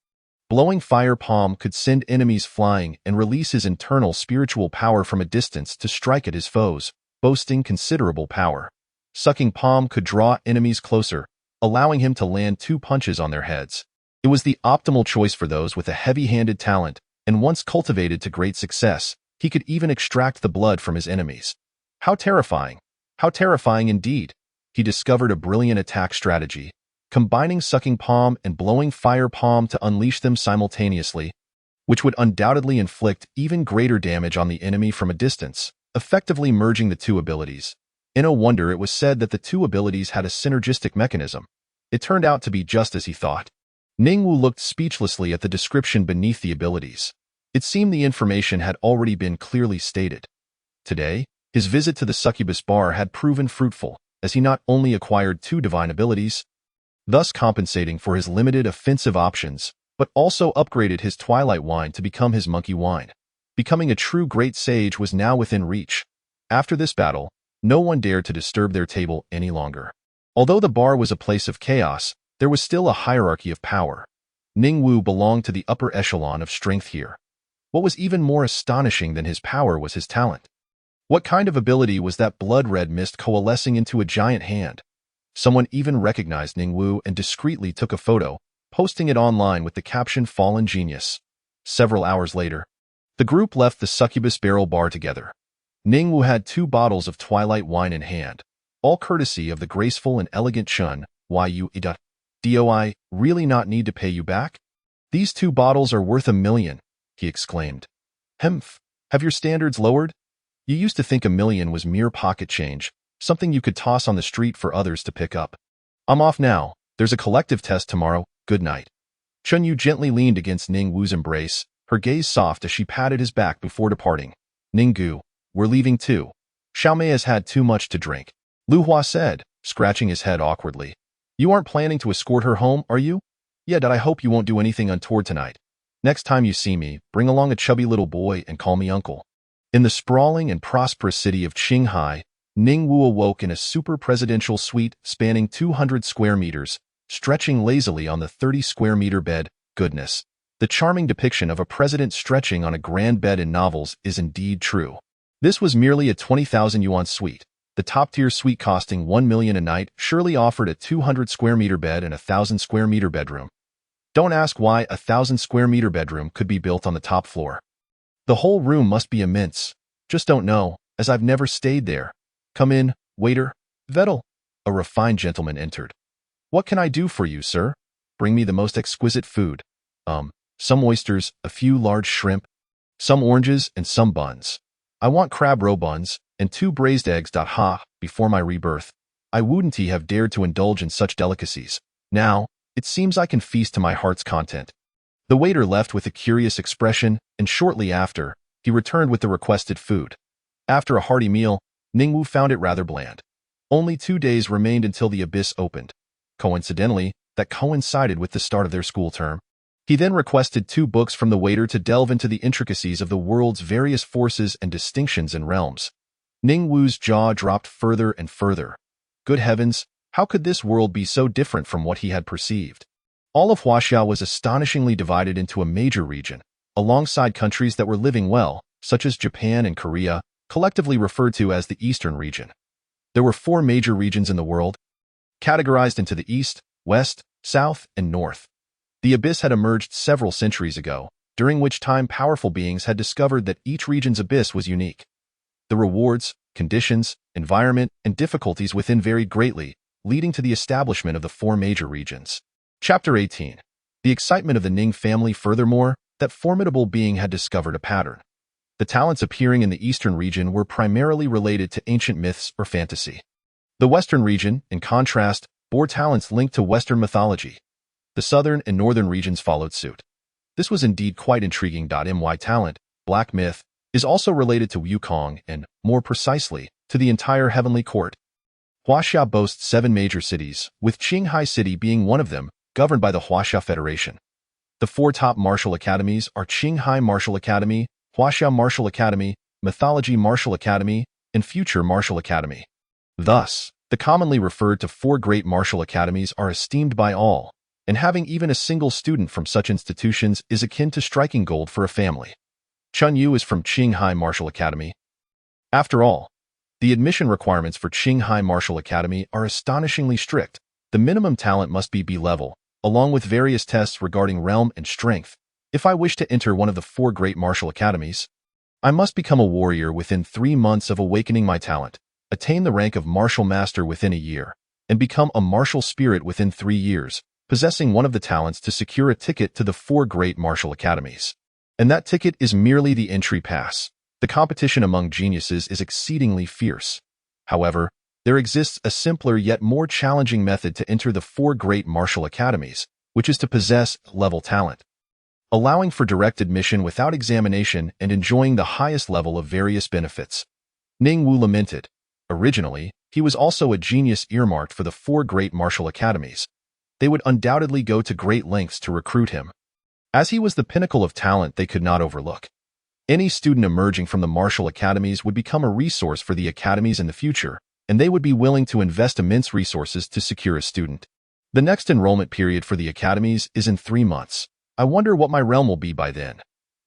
Speaker 1: Blowing Fire Palm could send enemies flying and release his internal spiritual power from a distance to strike at his foes, boasting considerable power. Sucking Palm could draw enemies closer, allowing him to land 2 punches on their heads. It was the optimal choice for those with a heavy-handed talent, and once cultivated to great success, he could even extract the blood from his enemies. How terrifying! How terrifying indeed! He discovered a brilliant attack strategy, combining Sucking Palm and Blowing Fire Palm to unleash them simultaneously, which would undoubtedly inflict even greater damage on the enemy from a distance, effectively merging the two abilities. No wonder it was said that the two abilities had a synergistic mechanism. It turned out to be just as he thought. Ning Wu looked speechlessly at the description beneath the abilities. It seemed the information had already been clearly stated. Today, his visit to the succubus bar had proven fruitful, as he not only acquired 2 divine abilities, thus compensating for his limited offensive options, but also upgraded his twilight wine to become his monkey wine. Becoming a true great sage was now within reach. After this battle, no one dared to disturb their table any longer. Although the bar was a place of chaos, there was still a hierarchy of power. Ning Wu belonged to the upper echelon of strength here. What was even more astonishing than his power was his talent. What kind of ability was that blood-red mist coalescing into a giant hand? Someone even recognized Ning Wu and discreetly took a photo, posting it online with the caption "Fallen Genius." Several hours later, the group left the succubus barrel bar together. Ning Wu had 2 bottles of twilight wine in hand, all courtesy of the graceful and elegant Chun Yu. Do I really not need to pay you back? These 2 bottles are worth $1 million, he exclaimed. Hemph, Have your standards lowered? You used to think 1 million was mere pocket change, something you could toss on the street for others to pick up. I'm off now. There's a collective test tomorrow. Good night. Chun Yu gently leaned against Ning Wu's embrace, her gaze soft as she patted his back before departing. Ninggu, we're leaving too. Xiaomei has had too much to drink. Lu Hua said, scratching his head awkwardly. You aren't planning to escort her home, are you? Yeah, I hope you won't do anything untoward tonight. Next time you see me, bring along a chubby little boy and call me uncle. In the sprawling and prosperous city of Qinghai, Ning Wu awoke in a super presidential suite spanning 200 square meters, stretching lazily on the 30-square-meter bed. Goodness. The charming depiction of a president stretching on a grand bed in novels is indeed true. This was merely a 20,000 yuan suite. The top-tier suite costing 1 million a night surely offered a 200-square-meter bed and a 1,000-square-meter bedroom. Don't ask why a 1,000-square-meter bedroom could be built on the top floor. The whole room must be immense. Just don't know, as I've never stayed there. Come in, waiter. Vettel. A refined gentleman entered. What can I do for you, sir? Bring me the most exquisite food. Some oysters, a few large shrimp, some oranges, and some buns. I want crab roe buns, and 2 braised eggs. Ha, before my rebirth, I wouldn't have dared to indulge in such delicacies. Now, it seems I can feast to my heart's content. The waiter left with a curious expression, and shortly after, he returned with the requested food. After a hearty meal, Ningwu found it rather bland. Only 2 days remained until the abyss opened. Coincidentally, that coincided with the start of their school term. He then requested 2 books from the waiter to delve into the intricacies of the world's various forces and distinctions and realms. Ningwu's jaw dropped further and further. Good heavens, how could this world be so different from what he had perceived? All of Huaxia was astonishingly divided into a major region, alongside countries that were living well, such as Japan and Korea, collectively referred to as the Eastern region. There were 4 major regions in the world, categorized into the East, West, South, and North. The abyss had emerged several centuries ago, during which time powerful beings had discovered that each region's abyss was unique. The rewards, conditions, environment, and difficulties within varied greatly, leading to the establishment of the 4 major regions. Chapter 18. The excitement of the Ning family. Furthermore, that formidable being had discovered a pattern. The talents appearing in the Eastern region were primarily related to ancient myths or fantasy. The Western region, in contrast, bore talents linked to Western mythology. The Southern and Northern regions followed suit. This was indeed quite intriguing. My talent, Black Myth, is also related to Wukong and, more precisely, to the entire Heavenly Court. Huaxia boasts 7 major cities, with Qinghai City being one of them, governed by the Huaxia Federation. The 4 top martial academies are Qinghai Martial Academy, Huaxia Martial Academy, Mythology Martial Academy, and Future Martial Academy. Thus, the commonly referred to 4 great martial academies are esteemed by all, and having even a single student from such institutions is akin to striking gold for a family. Chun Yu is from Qinghai Martial Academy. After all, the admission requirements for Qinghai Martial Academy are astonishingly strict. The minimum talent must be B-level, along with various tests regarding realm and strength. If I wish to enter one of the 4 great martial academies, I must become a warrior within 3 months of awakening my talent, attain the rank of martial master within a year, and become a martial spirit within 3 years, possessing one of the talents to secure a ticket to the 4 great martial academies. And that ticket is merely the entry pass. The competition among geniuses is exceedingly fierce. However, there exists a simpler yet more challenging method to enter the 4 great martial academies, which is to possess level talent, allowing for direct admission without examination and enjoying the highest level of various benefits. Ning Wu lamented. Originally, he was also a genius earmarked for the 4 great martial academies. They would undoubtedly go to great lengths to recruit him, as he was the pinnacle of talent they could not overlook. Any student emerging from the martial academies would become a resource for the academies in the future, and they would be willing to invest immense resources to secure a student. The next enrollment period for the academies is in 3 months. I wonder what my realm will be by then.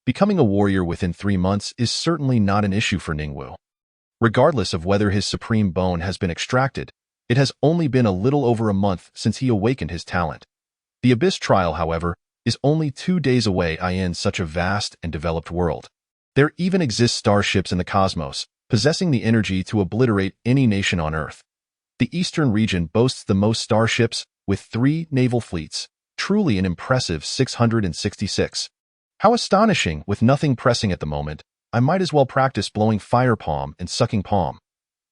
Speaker 1: Becoming a warrior within 3 months is certainly not an issue for Ningwu. Regardless of whether his supreme bone has been extracted, it has only been a little over a month since he awakened his talent. The Abyss trial, however, is only 2 days away in such a vast and developed world. There even exist starships in the cosmos, possessing the energy to obliterate any nation on Earth. The Eastern region boasts the most starships, with 3 naval fleets, truly an impressive 666. How astonishing! With nothing pressing at the moment, I might as well practice blowing fire palm and sucking palm.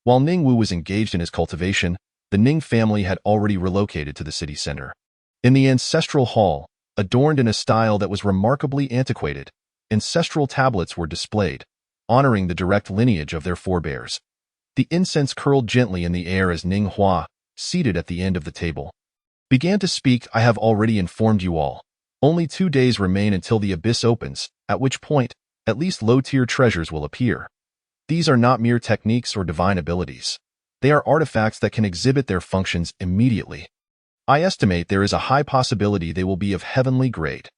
Speaker 1: While Ning Wu was engaged in his cultivation, the Ning family had already relocated to the city center. In the ancestral hall, adorned in a style that was remarkably antiquated, ancestral tablets were displayed, honoring the direct lineage of their forebears. The incense curled gently in the air as Ning Hua, seated at the end of the table, began to speak. I have already informed you all. Only 2 days remain until the abyss opens, at which point, at least low-tier treasures will appear. These are not mere techniques or divine abilities. They are artifacts that can exhibit their functions immediately. I estimate there is a high possibility they will be of heavenly grade.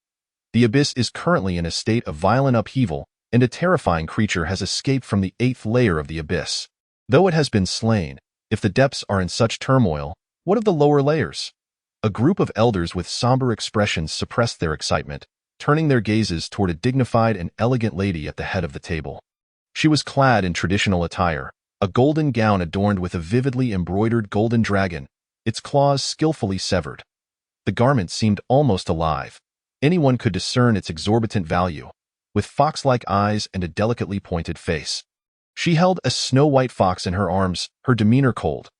Speaker 1: The abyss is currently in a state of violent upheaval, and a terrifying creature has escaped from the 8th layer of the abyss. Though it has been slain, if the depths are in such turmoil, what of the lower layers? A group of elders with somber expressions suppressed their excitement, turning their gazes toward a dignified and elegant lady at the head of the table. She was clad in traditional attire, a golden gown adorned with a vividly embroidered golden dragon, its claws skillfully severed. The garment seemed almost alive. Anyone could discern its exorbitant value, with fox-like eyes and a delicately pointed face. She held a snow-white fox in her arms, her demeanor cold.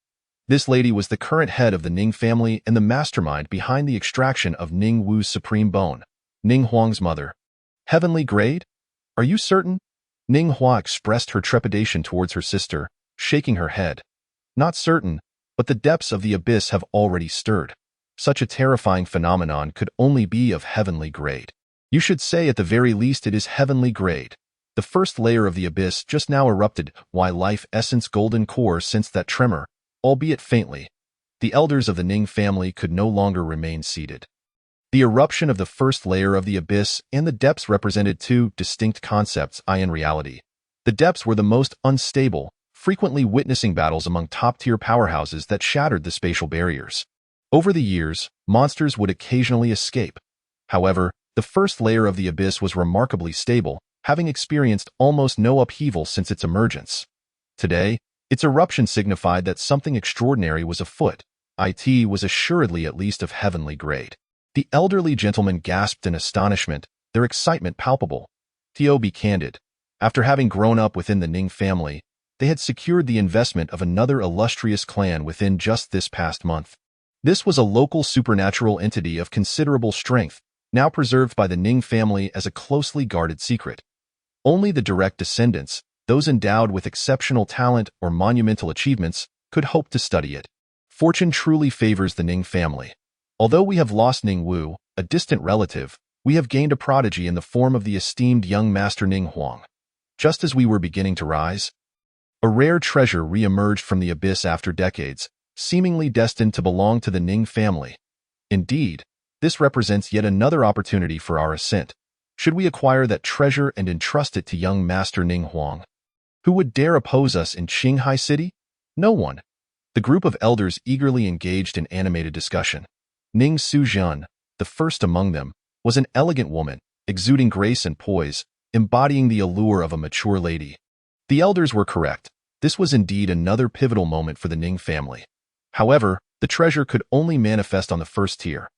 Speaker 1: This lady was the current head of the Ning family and the mastermind behind the extraction of Ning Wu's supreme bone, Ning Huang's mother. Heavenly grade? Are you certain? Ning Hua expressed her trepidation towards her sister, shaking her head. Not certain, but the depths of the abyss have already stirred. Such a terrifying phenomenon could only be of heavenly grade. You should say at the very least it is heavenly grade. The first layer of the abyss just now erupted. Why life essence golden core sensed that tremor, albeit faintly. The elders of the Ning family could no longer remain seated. The eruption of the first layer of the abyss and the depths represented two distinct concepts. In reality, the depths were the most unstable, frequently witnessing battles among top-tier powerhouses that shattered the spatial barriers. Over the years, monsters would occasionally escape. However, the first layer of the abyss was remarkably stable, having experienced almost no upheaval since its emergence. Today, its eruption signified that something extraordinary was afoot. It was assuredly at least of heavenly grade. The elderly gentlemen gasped in astonishment, their excitement palpable. To be candid, after having grown up within the Ning family, they had secured the investment of another illustrious clan within just this past month. This was a local supernatural entity of considerable strength, now preserved by the Ning family as a closely guarded secret. Only the direct descendants, those endowed with exceptional talent or monumental achievements, could hope to study it. Fortune truly favors the Ning family. Although we have lost Ning Wu, a distant relative, we have gained a prodigy in the form of the esteemed young master Ning Huang. Just as we were beginning to rise, a rare treasure re-emerged from the abyss after decades, seemingly destined to belong to the Ning family. Indeed, this represents yet another opportunity for our ascent. Should we acquire that treasure and entrust it to young master Ning Huang? Who would dare oppose us in Qinghai City? No one. The group of elders eagerly engaged in animated discussion. Ning Sujian, the first among them, was an elegant woman, exuding grace and poise, embodying the allure of a mature lady. The elders were correct. This was indeed another pivotal moment for the Ning family. However, the treasure could only manifest on the first tier.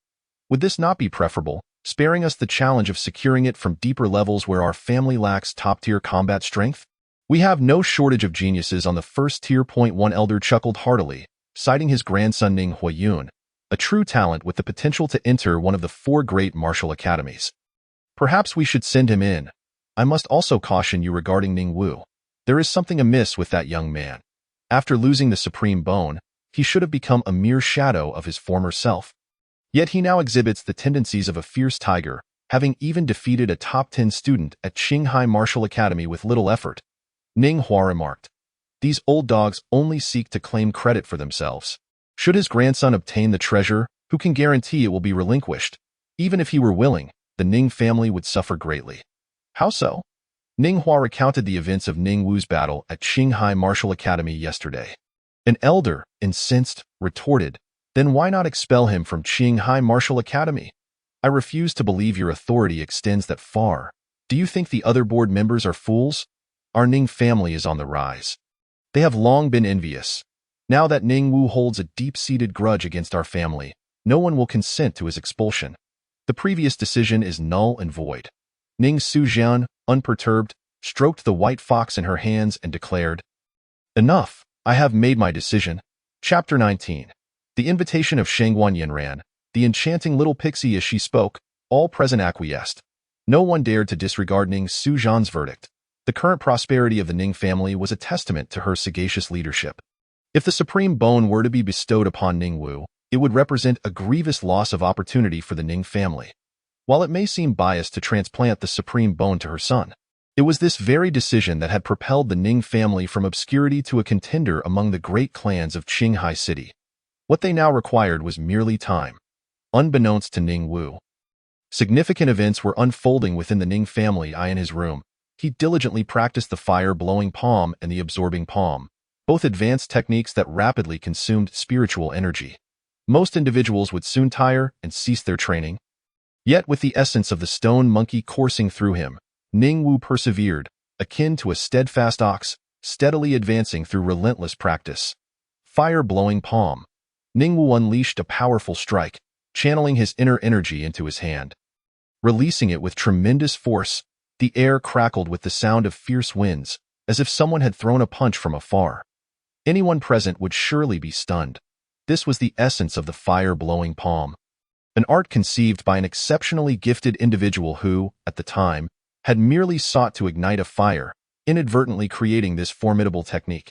Speaker 1: Would this not be preferable, sparing us the challenge of securing it from deeper levels where our family lacks top-tier combat strength? We have no shortage of geniuses on the first tier. One elder chuckled heartily, citing his grandson Ning Huayun, a true talent with the potential to enter one of the 4 great martial academies. Perhaps we should send him in. I must also caution you regarding Ning Wu. There is something amiss with that young man. After losing the supreme bone, he should have become a mere shadow of his former self. Yet he now exhibits the tendencies of a fierce tiger, having even defeated a top 10 student at Qinghai Martial Academy with little effort. Ning Hua remarked, "These old dogs only seek to claim credit for themselves. Should his grandson obtain the treasure, who can guarantee it will be relinquished? Even if he were willing, the Ning family would suffer greatly." How so? Ning Hua recounted the events of Ning Wu's battle at Qinghai Martial Academy yesterday. An elder, incensed, retorted, "Then why not expel him from Qinghai Martial Academy? I refuse to believe your authority extends that far. Do you think the other board members are fools? Our Ning family is on the rise. They have long been envious. Now that Ning Wu holds a deep-seated grudge against our family, no one will consent to his expulsion. The previous decision is null and void." Ning Sujian, unperturbed, stroked the white fox in her hands and declared, "Enough, I have made my decision." Chapter 19. The invitation of Shangguan Yanran, the enchanting little pixie as she spoke, all present acquiesced. No one dared to disregard Ning Suzhan's verdict. The current prosperity of the Ning family was a testament to her sagacious leadership. If the supreme bone were to be bestowed upon Ning Wu, it would represent a grievous loss of opportunity for the Ning family. While it may seem biased to transplant the supreme bone to her son, it was this very decision that had propelled the Ning family from obscurity to a contender among the great clans of Qinghai City. What they now required was merely time. Unbeknownst to Ning Wu, significant events were unfolding within the Ning family. In his room, he diligently practiced the fire-blowing palm and the absorbing palm, both advanced techniques that rapidly consumed spiritual energy. Most individuals would soon tire and cease their training. Yet with the essence of the stone monkey coursing through him, Ning Wu persevered, akin to a steadfast ox, steadily advancing through relentless practice. Fire-blowing palm. Ning Wu unleashed a powerful strike, channeling his inner energy into his hand. Releasing it with tremendous force, the air crackled with the sound of fierce winds, as if someone had thrown a punch from afar. Anyone present would surely be stunned. This was the essence of the fire-blowing palm. An art conceived by an exceptionally gifted individual who, at the time, had merely sought to ignite a fire, inadvertently creating this formidable technique.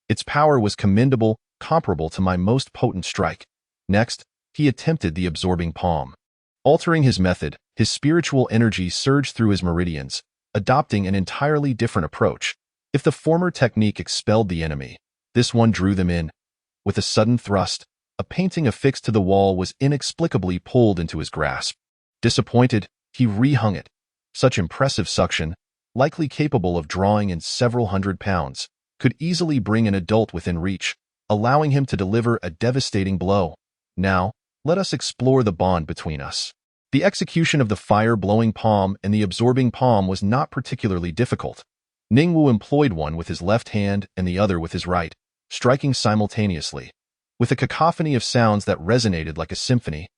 Speaker 1: Its power was commendable, comparable to my most potent strike. Next, he attempted the absorbing palm. Altering his method, his spiritual energy surged through his meridians, adopting an entirely different approach. If the former technique expelled the enemy, this one drew them in. With a sudden thrust, a painting affixed to the wall was inexplicably pulled into his grasp. Disappointed, he rehung it. Such impressive suction, likely capable of drawing in several hundred pounds, could easily bring an adult within reach, allowing him to deliver a devastating blow. Now, let us explore the bond between us. The execution of the fire-blowing palm and the absorbing palm was not particularly difficult. Ning Wu employed one with his left hand and the other with his right, striking simultaneously. With a cacophony of sounds that resonated like a symphony,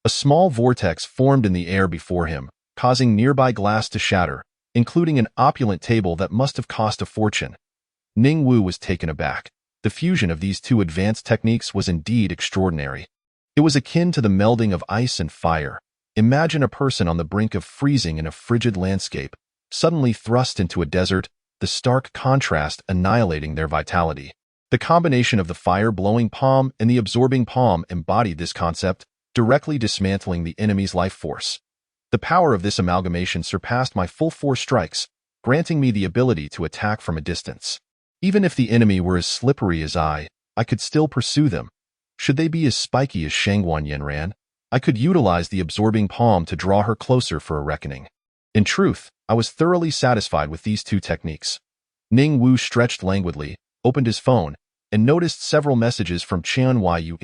Speaker 1: a small vortex formed in the air before him, causing nearby glass to shatter, including an opulent table that must have cost a fortune. Ning Wu was taken aback. The fusion of these two advanced techniques was indeed extraordinary. It was akin to the melding of ice and fire. Imagine a person on the brink of freezing in a frigid landscape, suddenly thrust into a desert, the stark contrast annihilating their vitality. The combination of the fire-blowing palm and the absorbing palm embodied this concept, directly dismantling the enemy's life force. The power of this amalgamation surpassed my full force strikes, granting me the ability to attack from a distance. Even if the enemy were as slippery as I could still pursue them. Should they be as spiky as Shangguan Yanran, I could utilize the absorbing palm to draw her closer for a reckoning. In truth, I was thoroughly satisfied with these two techniques. Ning Wu stretched languidly, opened his phone, and noticed several messages from Qian Yu.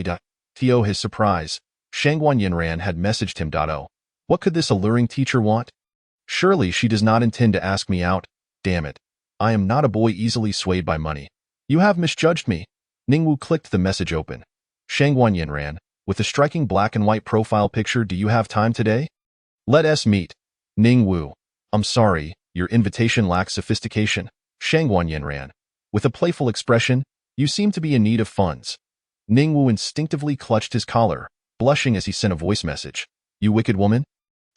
Speaker 1: To his surprise, Shangguan Yanran had messaged him. What could this alluring teacher want? Surely she does not intend to ask me out. Damn it. I am not a boy easily swayed by money. You have misjudged me. Ning Wu clicked the message open. Shangguan Yanran, with a striking black and white profile picture, do you have time today? Let us meet. Ning Wu. I'm sorry, your invitation lacks sophistication. Shangguan Yanran. With a playful expression, you seem to be in need of funds. Ning Wu instinctively clutched his collar, blushing as he sent a voice message. You wicked woman?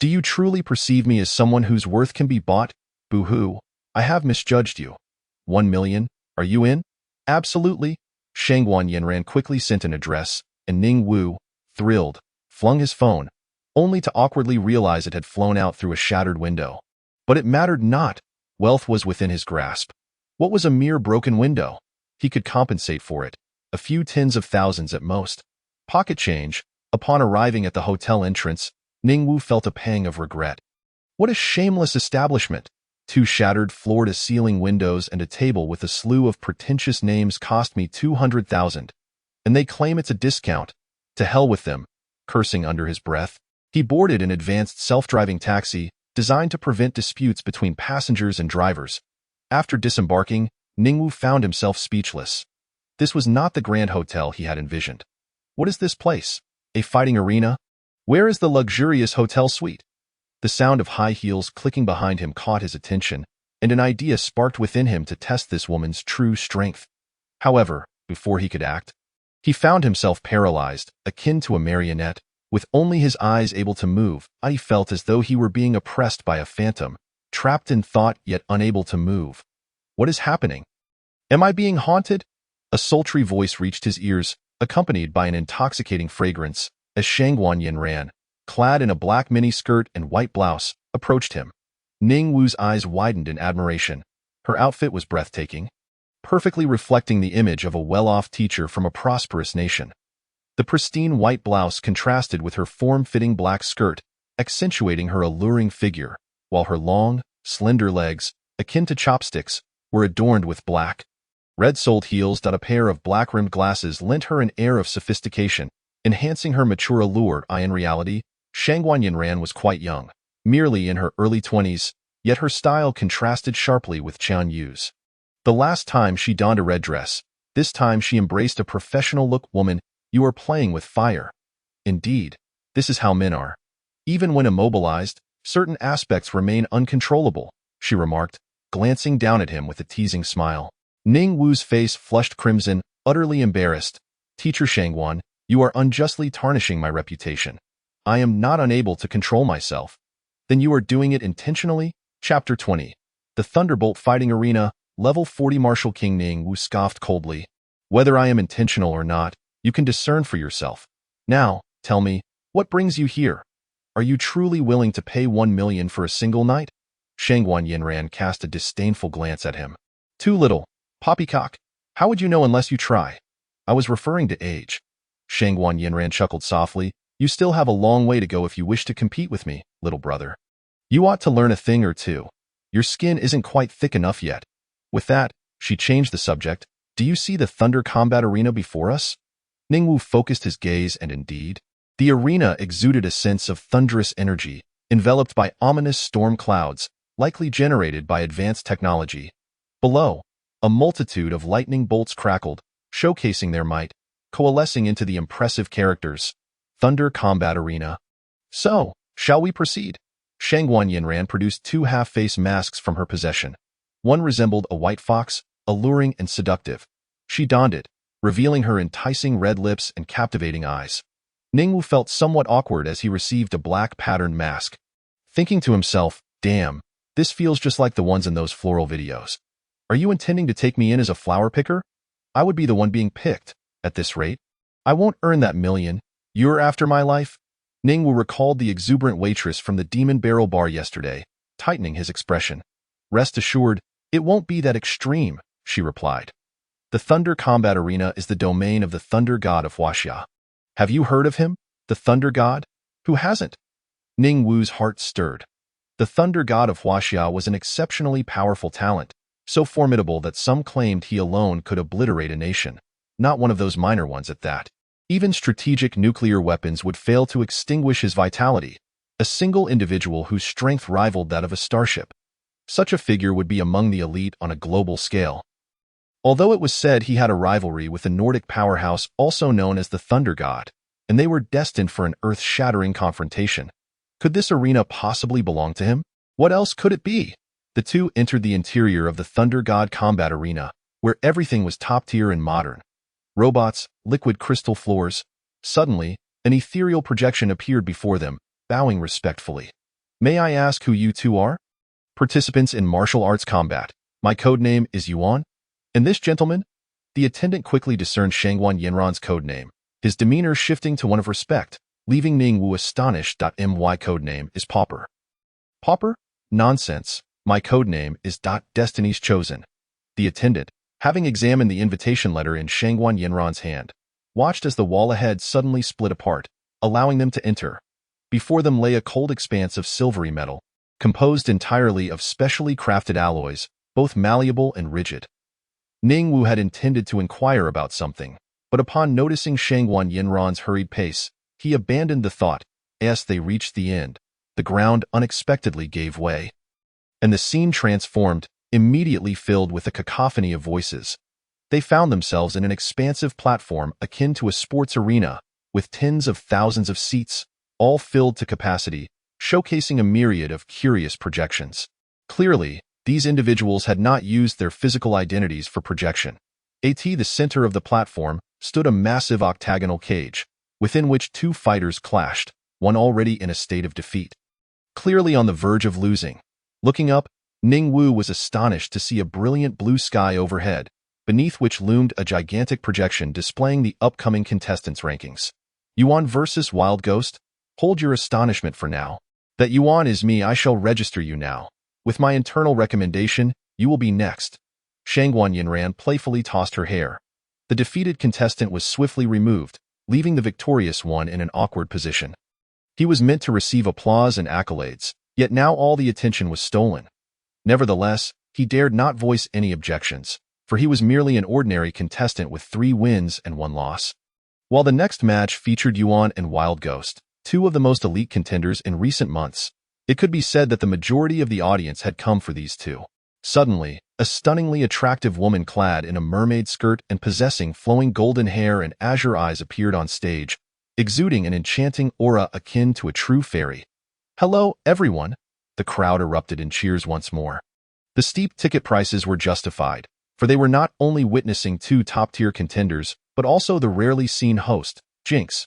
Speaker 1: Do you truly perceive me as someone whose worth can be bought? Boo-hoo. I have misjudged you. 1 million, are you in? Absolutely. Shangguan Yanran quickly sent an address, and Ning Wu, thrilled, flung his phone, only to awkwardly realize it had flown out through a shattered window. But it mattered not. Wealth was within his grasp. What was a mere broken window? He could compensate for it. A few tens of thousands at most. Pocket change. Upon arriving at the hotel entrance, Ning Wu felt a pang of regret. What a shameless establishment! 2 shattered floor-to-ceiling windows and a table with a slew of pretentious names cost me 200,000. And they claim it's a discount. To hell with them. Cursing under his breath, he boarded an advanced self-driving taxi designed to prevent disputes between passengers and drivers. After disembarking, Ning Wu found himself speechless. This was not the grand hotel he had envisioned. What is this place? A fighting arena? Where is the luxurious hotel suite? The sound of high heels clicking behind him caught his attention, and an idea sparked within him to test this woman's true strength. However, before he could act, he found himself paralyzed, akin to a marionette, with only his eyes able to move. He felt as though he were being oppressed by a phantom, trapped in thought yet unable to move. What is happening? Am I being haunted? A sultry voice reached his ears, accompanied by an intoxicating fragrance, as Shangguan Yinran, clad in a black mini-skirt and white blouse, approached him. Ning Wu's eyes widened in admiration. Her outfit was breathtaking, perfectly reflecting the image of a well-off teacher from a prosperous nation. The pristine white blouse contrasted with her form-fitting black skirt, accentuating her alluring figure, while her long, slender legs, akin to chopsticks, were adorned with black, red-soled heels. A pair of black-rimmed glasses lent her an air of sophistication, enhancing her mature allure. In reality, Shangguan Yinran was quite young, merely in her early 20s, yet her style contrasted sharply with Qian Yu's. The last time she donned a red dress, this time she embraced a professional look. Woman, you are playing with fire. Indeed, this is how men are. Even when immobilized, certain aspects remain uncontrollable, she remarked, glancing down at him with a teasing smile. Ning Wu's face flushed crimson, utterly embarrassed. Teacher Shangguan, you are unjustly tarnishing my reputation. I am not unable to control myself. Then you are doing it intentionally? Chapter 20. The Thunderbolt Fighting Arena, Level 40. Martial King Ning Wu scoffed coldly. Whether I am intentional or not, you can discern for yourself. Now, tell me, what brings you here? Are you truly willing to pay 1 million for a single night? Shangguan Yinran cast a disdainful glance at him. Too little. Poppycock. How would you know unless you try? I was referring to age. Shangguan Yinran chuckled softly. You still have a long way to go if you wish to compete with me, little brother. You ought to learn a thing or two. Your skin isn't quite thick enough yet. With that, she changed the subject. Do you see the Thunder Combat Arena before us? Ning Wu focused his gaze, and indeed, the arena exuded a sense of thunderous energy, enveloped by ominous storm clouds, likely generated by advanced technology. Below, a multitude of lightning bolts crackled, showcasing their might, coalescing into the impressive characters, Thunder Combat Arena. So, shall we proceed? Shangguan Yinran produced 2 half-face masks from her possession. One resembled a white fox, alluring and seductive. She donned it, revealing her enticing red lips and captivating eyes. Ning Wu felt somewhat awkward as he received a black patterned mask, thinking to himself, damn, this feels just like the ones in those floral videos. Are you intending to take me in as a flower picker? I would be the one being picked. At this rate, I won't earn that million. You're after my life? Ning Wu recalled the exuberant waitress from the Demon Barrel Bar yesterday, tightening his expression. Rest assured, it won't be that extreme, she replied. The Thunder Combat Arena is the domain of the Thunder God of Huaxia. Have you heard of him, the Thunder God? Who hasn't? Ning Wu's heart stirred. The Thunder God of Huaxia was an exceptionally powerful talent, so formidable that some claimed he alone could obliterate a nation. Not one of those minor ones at that. Even strategic nuclear weapons would fail to extinguish his vitality, a single individual whose strength rivaled that of a starship. Such a figure would be among the elite on a global scale. Although it was said he had a rivalry with the Nordic powerhouse also known as the Thunder God, and they were destined for an earth-shattering confrontation. Could this arena possibly belong to him? What else could it be? The two entered the interior of the Thunder God Combat Arena, where everything was top-tier and modern. Robots, liquid crystal floors. Suddenly, an ethereal projection appeared before them, bowing respectfully. May I ask who you two are? Participants in martial arts combat. My codename is Yuan. And this gentleman? The attendant quickly discerned Shangguan Yinran's codename, his demeanor shifting to one of respect, leaving Ning Wu astonished. My codename is Pauper. Pauper? Nonsense. My codename is Destiny's Chosen. The attendant, having examined the invitation letter in Shangguan Yinran's hand, watched as the wall ahead suddenly split apart, allowing them to enter. Before them lay a cold expanse of silvery metal, composed entirely of specially crafted alloys, both malleable and rigid. Ning Wu had intended to inquire about something, but upon noticing Shangguan Yinran's hurried pace, he abandoned the thought. As they reached the end, the ground unexpectedly gave way, and the scene transformed, immediately filled with a cacophony of voices. They found themselves in an expansive platform akin to a sports arena, with tens of thousands of seats, all filled to capacity, showcasing a myriad of curious projections. Clearly, These individuals had not used their physical identities for projection. At the center of the platform stood a massive octagonal cage, within which two fighters clashed, one already in a state of defeat, clearly on the verge of losing. Looking up, Ning Wu was astonished to see a brilliant blue sky overhead, beneath which loomed a gigantic projection displaying the upcoming contestants' rankings. Yuan versus Wild Ghost? Hold your astonishment for now. That Yuan is me, I shall register you now. With my internal recommendation, you will be next. Shangguan Yinran playfully tossed her hair. The defeated contestant was swiftly removed, leaving the victorious one in an awkward position. He was meant to receive applause and accolades, yet now all the attention was stolen. Nevertheless, he dared not voice any objections, for he was merely an ordinary contestant with 3 wins and 1 loss. While the next match featured Yuan and Wild Ghost, 2 of the most elite contenders in recent months, it could be said that the majority of the audience had come for these 2. Suddenly, a stunningly attractive woman clad in a mermaid skirt and possessing flowing golden hair and azure eyes appeared on stage, exuding an enchanting aura akin to a true fairy. "Hello, everyone!" The crowd erupted in cheers once more. The steep ticket prices were justified, for they were not only witnessing 2 top-tier contenders, but also the rarely seen host, Jinx.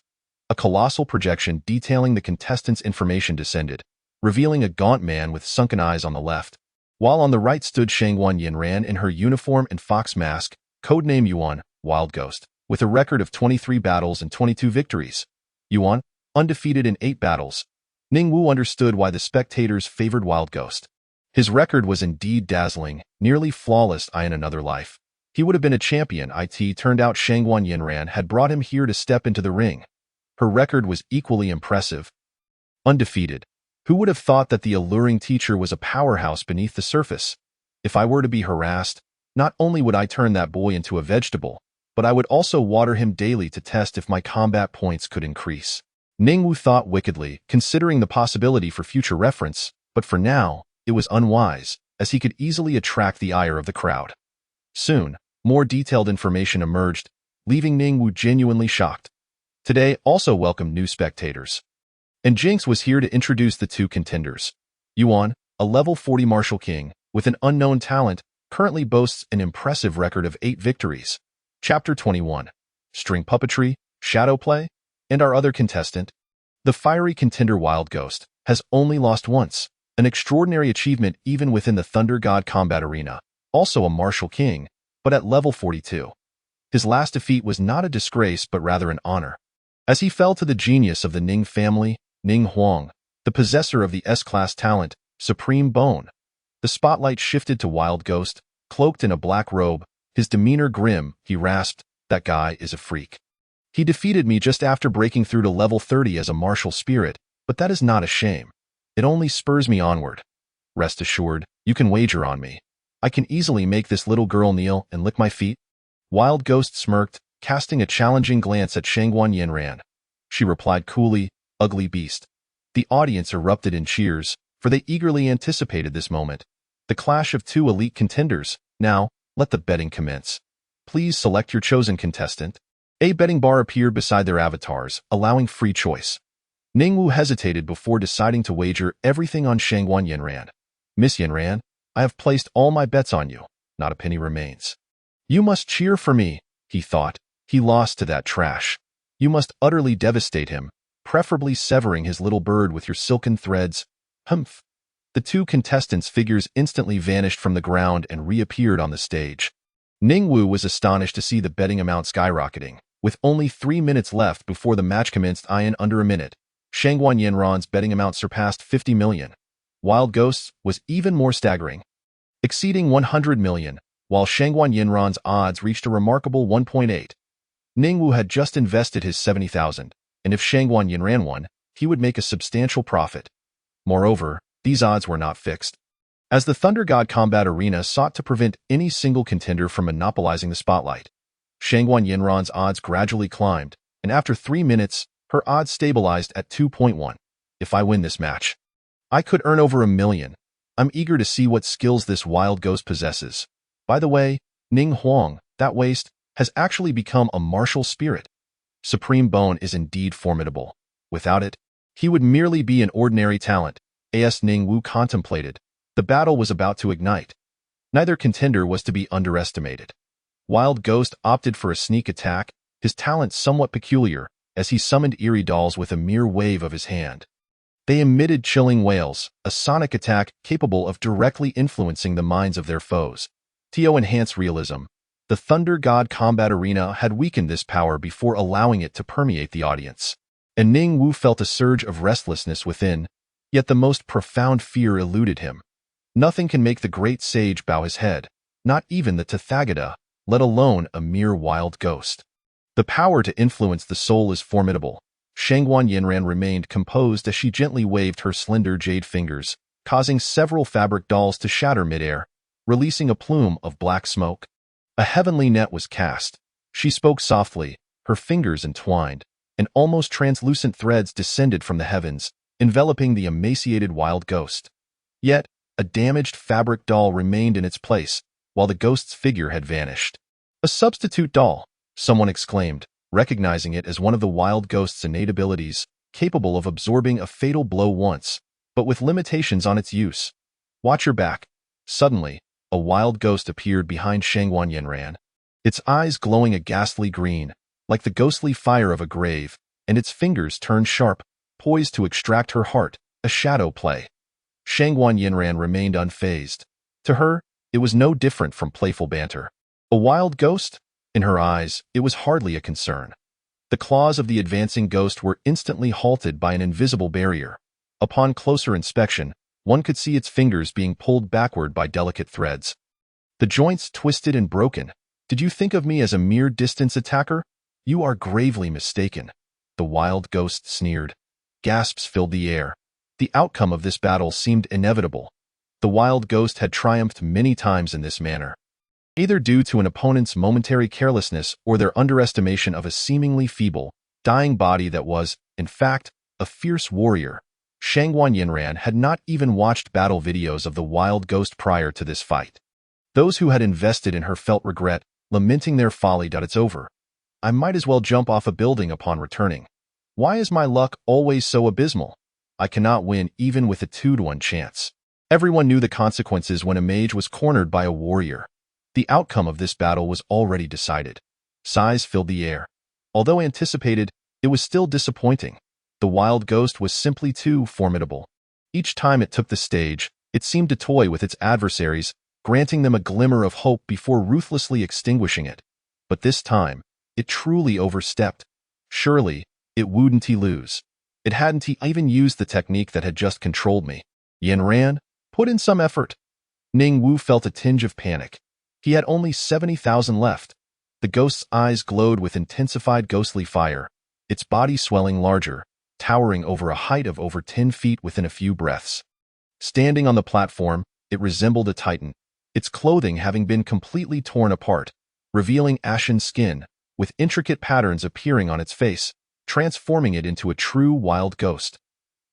Speaker 1: A colossal projection detailing the contestants' information descended, revealing a gaunt man with sunken eyes on the left, while on the right stood Shangguan Yinran in her uniform and fox mask, codename Yuan, Wild Ghost, with a record of 23 battles and 22 victories. Yuan, undefeated in 8 battles. Ning Wu understood why the spectators favored Wild Ghost. His record was indeed dazzling, nearly flawless in another life. He would have been a champion. It turned out Shangguan Yinran had brought him here to step into the ring. Her record was equally impressive. Undefeated. Who would have thought that the alluring teacher was a powerhouse beneath the surface? If I were to be harassed, not only would I turn that boy into a vegetable, but I would also water him daily to test if my combat points could increase. Ning Wu thought wickedly, considering the possibility for future reference, but for now, it was unwise, as he could easily attract the ire of the crowd. Soon, more detailed information emerged, leaving Ning Wu genuinely shocked. Today also welcomed new spectators. And Jinx was here to introduce the 2 contenders. Yuan, a level 40 martial king, with an unknown talent, currently boasts an impressive record of 8 victories. Chapter 21. String Puppetry, Shadow Play, and our other contestant, the fiery contender Wild Ghost, has only lost once, an extraordinary achievement even within the Thunder God Combat Arena, also a martial king, but at level 42. His last defeat was not a disgrace but rather an honor, as he fell to the genius of the Ning family, Ning Huang, the possessor of the S-class talent, Supreme Bone. The spotlight shifted to Wild Ghost, cloaked in a black robe, his demeanor grim. He rasped, "That guy is a freak. He defeated me just after breaking through to level 30 as a martial spirit, but that is not a shame. It only spurs me onward. Rest assured, you can wager on me. I can easily make this little girl kneel and lick my feet." Wild Ghost smirked, casting a challenging glance at Shangguan Yinran. She replied coolly, "Ugly beast." The audience erupted in cheers, for they eagerly anticipated this moment. The clash of 2 elite contenders. Now, let the betting commence. Please select your chosen contestant. A betting bar appeared beside their avatars, allowing free choice. Ning Wu hesitated before deciding to wager everything on Shangguan Yinran. "Miss Yinran, I have placed all my bets on you. Not a penny remains. You must cheer for me," he thought. He lost to that trash. You must utterly devastate him, preferably severing his little bird with your silken threads. Humph. The 2 contestants' figures instantly vanished from the ground and reappeared on the stage. Ning Wu was astonished to see the betting amount skyrocketing. With only 3 minutes left before the match commenced in under a minute, Shangguan Yinran's betting amount surpassed 50 million. Wild Ghost's was even more staggering, exceeding 100 million, while Shangguan Yinran's odds reached a remarkable 1.8. Ning Wu had just invested his 70,000, and if Shangguan Yinran won, he would make a substantial profit. Moreover, these odds were not fixed, as the Thunder God Combat Arena sought to prevent any single contender from monopolizing the spotlight. Shangguan Yinran's odds gradually climbed, and after 3 minutes, her odds stabilized at 2.1. If I win this match, I could earn over 1 million. I'm eager to see what skills this Wild Ghost possesses. By the way, Ning Huang, that waste, has actually become a martial spirit. Supreme Bone is indeed formidable. Without it, he would merely be an ordinary talent, as Ning Wu contemplated. The battle was about to ignite. Neither contender was to be underestimated. Wild Ghost opted for a sneak attack, his talent somewhat peculiar, as he summoned eerie dolls with a mere wave of his hand. They emitted chilling wails, a sonic attack capable of directly influencing the minds of their foes. To enhance realism, the Thunder God combat arena had weakened this power before allowing it to permeate the audience. And Ning Wu felt a surge of restlessness within, yet the most profound fear eluded him. Nothing can make the great sage bow his head, not even the Tathagata, let alone a mere wild ghost. The power to influence the soul is formidable. Shangguan Yinran remained composed as she gently waved her slender jade fingers, causing several fabric dolls to shatter midair, releasing a plume of black smoke. A heavenly net was cast. She spoke softly, her fingers entwined, and almost translucent threads descended from the heavens, enveloping the emaciated wild ghost. Yet, a damaged fabric doll remained in its place, while the ghost's figure had vanished. "A substitute doll," someone exclaimed, recognizing it as one of the wild ghost's innate abilities, capable of absorbing a fatal blow once, but with limitations on its use. "Watch your back." Suddenly, a wild ghost appeared behind Shangguan Yinran, its eyes glowing a ghastly green, like the ghostly fire of a grave, and its fingers turned sharp, poised to extract her heart, a shadow play. Shangguan Yinran remained unfazed. To her, it was no different from playful banter. A wild ghost? In her eyes, it was hardly a concern. The claws of the advancing ghost were instantly halted by an invisible barrier. Upon closer inspection, one could see its fingers being pulled backward by delicate threads. The joints twisted and broken. "Did you think of me as a mere distance attacker? You are gravely mistaken," the wild ghost sneered. Gasps filled the air. The outcome of this battle seemed inevitable. The wild ghost had triumphed many times in this manner, either due to an opponent's momentary carelessness or their underestimation of a seemingly feeble, dying body that was, in fact, a fierce warrior. Shangguan Yinran had not even watched battle videos of the wild ghost prior to this fight. Those who had invested in her felt regret, lamenting their folly. "It's over. I might as well jump off a building upon returning. Why is my luck always so abysmal? I cannot win even with a 2-to-1 chance." Everyone knew the consequences when a mage was cornered by a warrior. The outcome of this battle was already decided. Sighs filled the air. Although anticipated, it was still disappointing. The wild ghost was simply too formidable. Each time it took the stage, it seemed to toy with its adversaries, granting them a glimmer of hope before ruthlessly extinguishing it. But this time, it truly overstepped. Surely, it wouldn't lose. It hadn't even used the technique that had just controlled me. Yinran, put in some effort. Ning Wu felt a tinge of panic. He had only 70,000 left. The ghost's eyes glowed with intensified ghostly fire, its body swelling larger, towering over a height of over 10 feet within a few breaths. Standing on the platform, it resembled a titan, its clothing having been completely torn apart, revealing ashen skin, with intricate patterns appearing on its face, transforming it into a true wild ghost.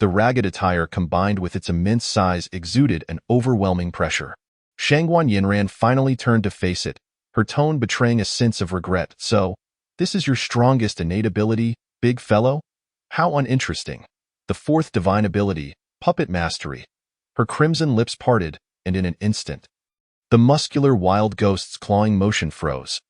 Speaker 1: The ragged attire combined with its immense size exuded an overwhelming pressure. Shangguan Yinran finally turned to face it, her tone betraying a sense of regret. "So, this is your strongest innate ability, big fellow? How uninteresting." The fourth divine ability, puppet mastery. Her crimson lips parted, and in an instant, the muscular wild ghost's clawing motion froze.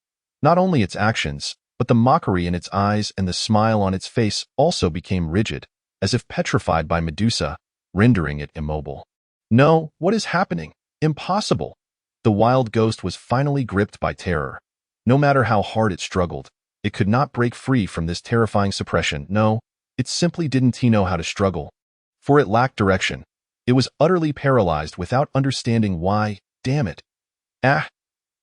Speaker 1: Not only its actions, but the mockery in its eyes and the smile on its face also became rigid, as if petrified by Medusa, rendering it immobile. "No, what is happening? Impossible." The wild ghost was finally gripped by terror. No matter how hard it struggled, it could not break free from this terrifying suppression. No, it simply didn't know how to struggle. For it lacked direction. It was utterly paralyzed without understanding why. Damn it. "Ah!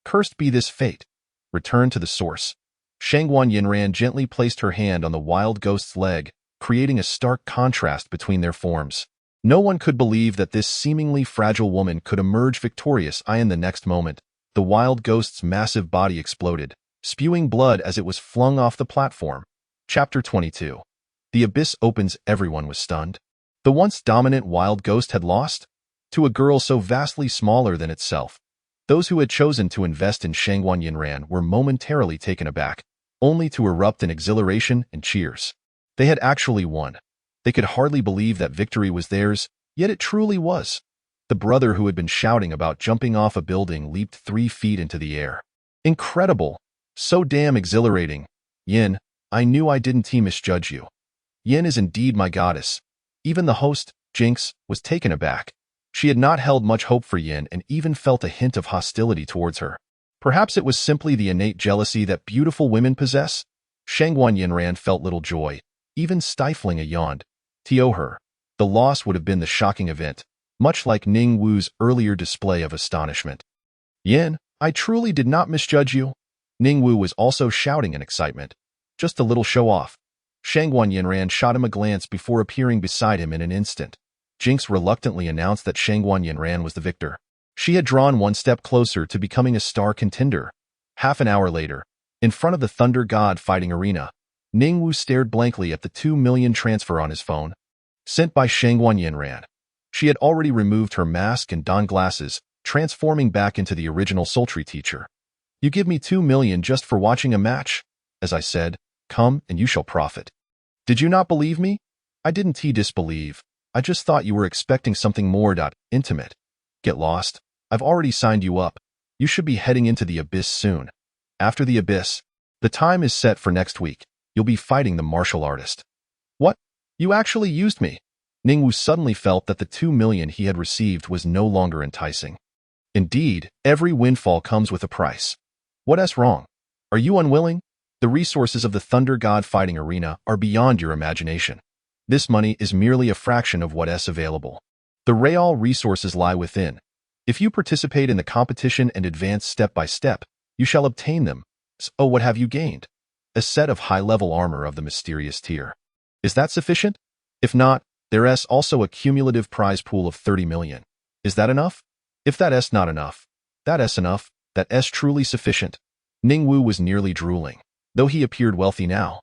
Speaker 1: Cursed be this fate. Return to the source." Shangguan Yinran gently placed her hand on the wild ghost's leg, creating a stark contrast between their forms. No one could believe that this seemingly fragile woman could emerge victorious. In the next moment, the wild ghost's massive body exploded, spewing blood as it was flung off the platform. Chapter 22. The abyss opens. Everyone was stunned. The once dominant wild ghost had lost? To a girl so vastly smaller than itself. Those who had chosen to invest in Shangguan Yinran were momentarily taken aback, only to erupt in exhilaration and cheers. They had actually won. They could hardly believe that victory was theirs, yet it truly was. The brother who had been shouting about jumping off a building leaped 3 feet into the air. Incredible! So damn exhilarating. Yin, I knew I didn't misjudge you. Yin is indeed my goddess. Even the host, Jinx, was taken aback. She had not held much hope for Yin and even felt a hint of hostility towards her. Perhaps it was simply the innate jealousy that beautiful women possess? Shangguan Yinran felt little joy, even stifling a yawn. To her, the loss would have been the shocking event, much like Ning Wu's earlier display of astonishment. Yin, I truly did not misjudge you. Ning Wu was also shouting in excitement. Just a little show-off. Shangguan Yinran shot him a glance before appearing beside him in an instant. Jinx reluctantly announced that Shangguan Yinran was the victor. She had drawn one step closer to becoming a star contender. Half an hour later, in front of the Thunder God fighting arena, Ning Wu stared blankly at the 2 million transfer on his phone, sent by Shangguan Yinran. She had already removed her mask and donned glasses, transforming back into the original sultry teacher. You give me 2 million just for watching a match? As I said, come and you shall profit. Did you not believe me? I didn't disbelieve. I just thought you were expecting something more intimate. Get lost. I've already signed you up. You should be heading into the Abyss soon. After the Abyss, the time is set for next week. You'll be fighting the martial artist. What? You actually used me? Ningwu suddenly felt that the 2 million he had received was no longer enticing. Indeed, every windfall comes with a price. What's wrong? Are you unwilling? The resources of the Thunder God fighting arena are beyond your imagination. This money is merely a fraction of what's available. The real resources lie within. If you participate in the competition and advance step by step, you shall obtain them. So what have you gained? A set of high-level armor of the mysterious tier. Is that sufficient? If not, there's also a cumulative prize pool of 30 million. Is that enough? If that's not enough, that's enough, that's truly sufficient. Ningwu was nearly drooling, though he appeared wealthy now.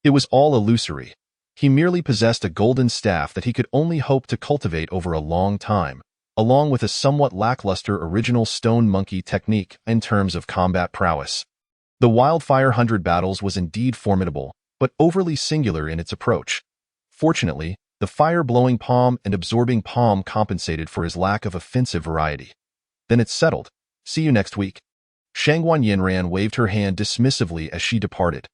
Speaker 1: It was all illusory. He merely possessed a golden staff that he could only hope to cultivate over a long time, along with a somewhat lackluster original stone monkey technique in terms of combat prowess. The Wildfire 100 battles was indeed formidable, but overly singular in its approach. Fortunately, the fire-blowing palm and absorbing palm compensated for his lack of offensive variety. Then it's settled. See you next week. Shangguan Yinran waved her hand dismissively as she departed.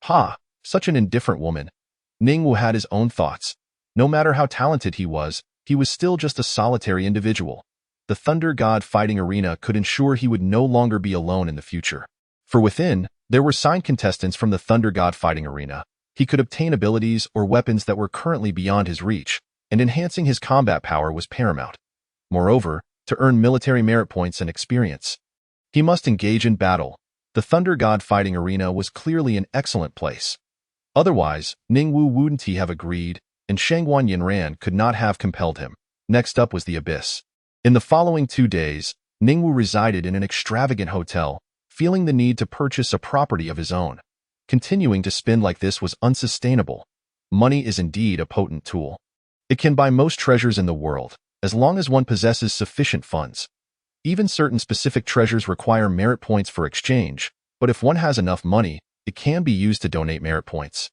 Speaker 1: Ha! Such an indifferent woman. Ningwu had his own thoughts. No matter how talented he was still just a solitary individual. The Thunder God fighting arena could ensure he would no longer be alone in the future. For within, there were signed contestants from the Thunder God fighting arena. He could obtain abilities or weapons that were currently beyond his reach, and enhancing his combat power was paramount. Moreover, to earn military merit points and experience, he must engage in battle. The Thunder God fighting arena was clearly an excellent place. Otherwise, Ningwu wouldn't have agreed, and Shangguan Yinran could not have compelled him. Next up was the Abyss. In the following 2 days, Ningwu resided in an extravagant hotel, feeling the need to purchase a property of his own. Continuing to spend like this was unsustainable. Money is indeed a potent tool. It can buy most treasures in the world, as long as one possesses sufficient funds. Even certain specific treasures require merit points for exchange, but if one has enough money, it can be used to donate merit points.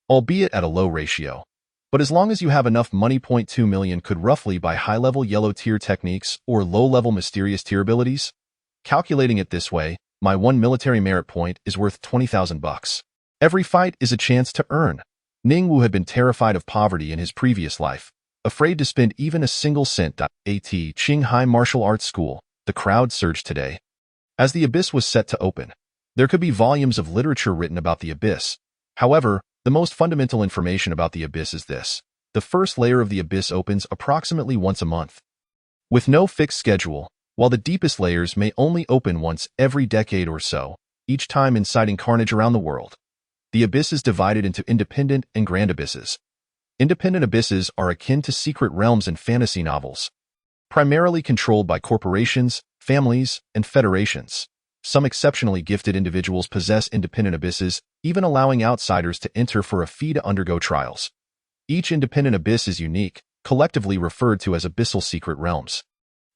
Speaker 1: Albeit at a low ratio. But as long as you have enough money, 2 million could roughly buy high-level yellow tier techniques or low-level mysterious tier abilities. Calculating it this way, my 1 military merit point is worth 20,000 bucks. Every fight is a chance to earn. Ningwu had been terrified of poverty in his previous life, afraid to spend even a single cent. At Qinghai Martial Arts School, the crowd surged today. As the Abyss was set to open, there could be volumes of literature written about the Abyss. However, the most fundamental information about the Abyss is this. The first layer of the Abyss opens approximately once a month, with no fixed schedule, while the deepest layers may only open once every decade or so, each time inciting carnage around the world. The Abyss is divided into independent and grand abysses. Independent abysses are akin to secret realms in fantasy novels, primarily controlled by corporations, families, and federations. Some exceptionally gifted individuals possess independent abysses, even allowing outsiders to enter for a fee to undergo trials. Each independent abyss is unique, collectively referred to as abyssal secret realms.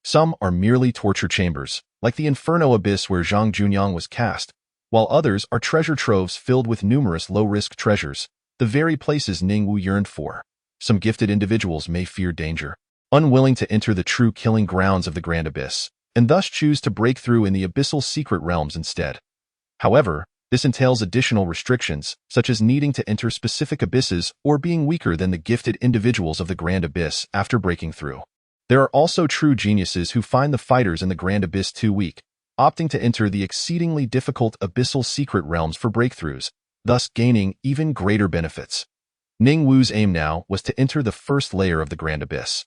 Speaker 1: Some are merely torture chambers, like the Inferno Abyss where Zhang Junyang was cast, while others are treasure troves filled with numerous low-risk treasures, the very places Ningwu yearned for. Some gifted individuals may fear danger. unwilling to enter the true killing grounds of the Grand Abyss, and thus choose to break through in the abyssal secret realms instead. However, this entails additional restrictions, such as needing to enter specific abysses or being weaker than the gifted individuals of the Grand Abyss after breaking through. There are also true geniuses who find the fighters in the Grand Abyss too weak, opting to enter the exceedingly difficult abyssal secret realms for breakthroughs, thus gaining even greater benefits. Ning Wu's aim now was to enter the first layer of the Grand Abyss.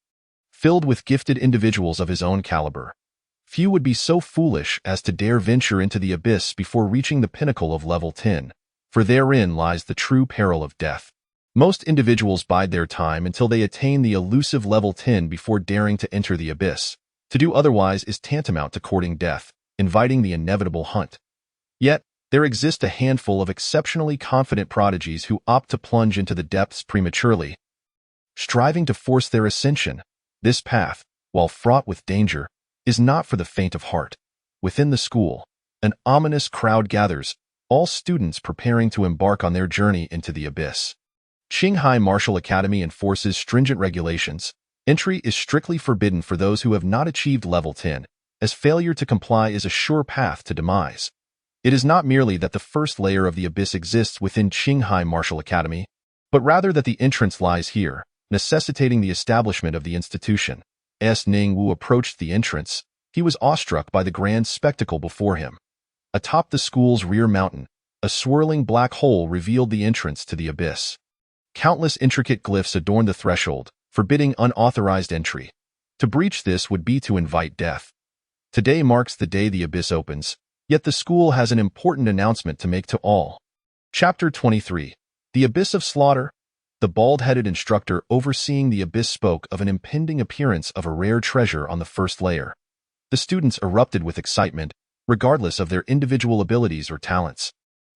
Speaker 1: Filled with gifted individuals of his own caliber, few would be so foolish as to dare venture into the abyss before reaching the pinnacle of level 10, for therein lies the true peril of death. Most individuals bide their time until they attain the elusive level 10 before daring to enter the abyss. To do otherwise is tantamount to courting death, inviting the inevitable hunt. Yet, there exist a handful of exceptionally confident prodigies who opt to plunge into the depths prematurely, striving to force their ascension. This path, while fraught with danger, is not for the faint of heart. Within the school, an ominous crowd gathers, all students preparing to embark on their journey into the abyss. Qinghai Martial Academy enforces stringent regulations. Entry is strictly forbidden for those who have not achieved level 10, as failure to comply is a sure path to demise. It is not merely that the first layer of the abyss exists within Qinghai Martial Academy, but rather that the entrance lies here, necessitating the establishment of the institution. As Ning Wu approached the entrance, he was awestruck by the grand spectacle before him. Atop the school's rear mountain, a swirling black hole revealed the entrance to the abyss. Countless intricate glyphs adorned the threshold, forbidding unauthorized entry. To breach this would be to invite death. Today marks the day the abyss opens, yet the school has an important announcement to make to all. Chapter 23. The Abyss of Slaughter. The bald-headed instructor overseeing the abyss spoke of an impending appearance of a rare treasure on the first layer. The students erupted with excitement, regardless of their individual abilities or talents.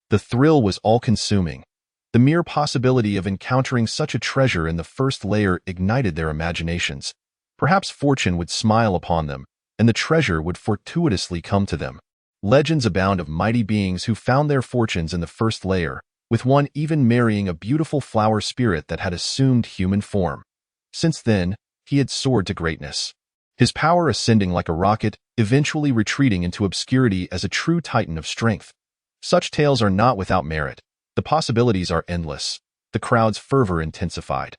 Speaker 1: The thrill was all-consuming. The mere possibility of encountering such a treasure in the first layer ignited their imaginations. Perhaps fortune would smile upon them, and the treasure would fortuitously come to them. Legends abound of mighty beings who found their fortunes in the first layer, with one even marrying a beautiful flower spirit that had assumed human form. Since then, he had soared to greatness, his power ascending like a rocket, eventually retreating into obscurity as a true titan of strength. Such tales are not without merit. The possibilities are endless. The crowd's fervor intensified.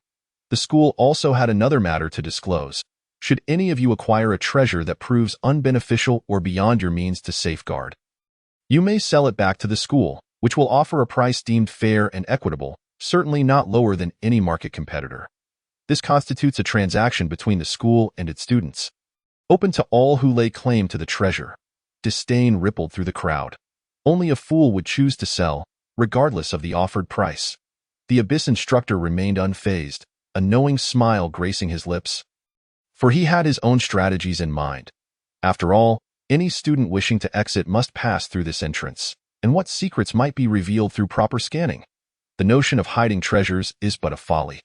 Speaker 1: The school also had another matter to disclose. Should any of you acquire a treasure that proves unbeneficial or beyond your means to safeguard, you may sell it back to the school, which will offer a price deemed fair and equitable, certainly not lower than any market competitor. This constitutes a transaction between the school and its students, open to all who lay claim to the treasure. Disdain rippled through the crowd. Only a fool would choose to sell, regardless of the offered price. The abyss instructor remained unfazed, a knowing smile gracing his lips, for he had his own strategies in mind. After all, any student wishing to exit must pass through this entrance, and what secrets might be revealed through proper scanning? The notion of hiding treasures is but a folly.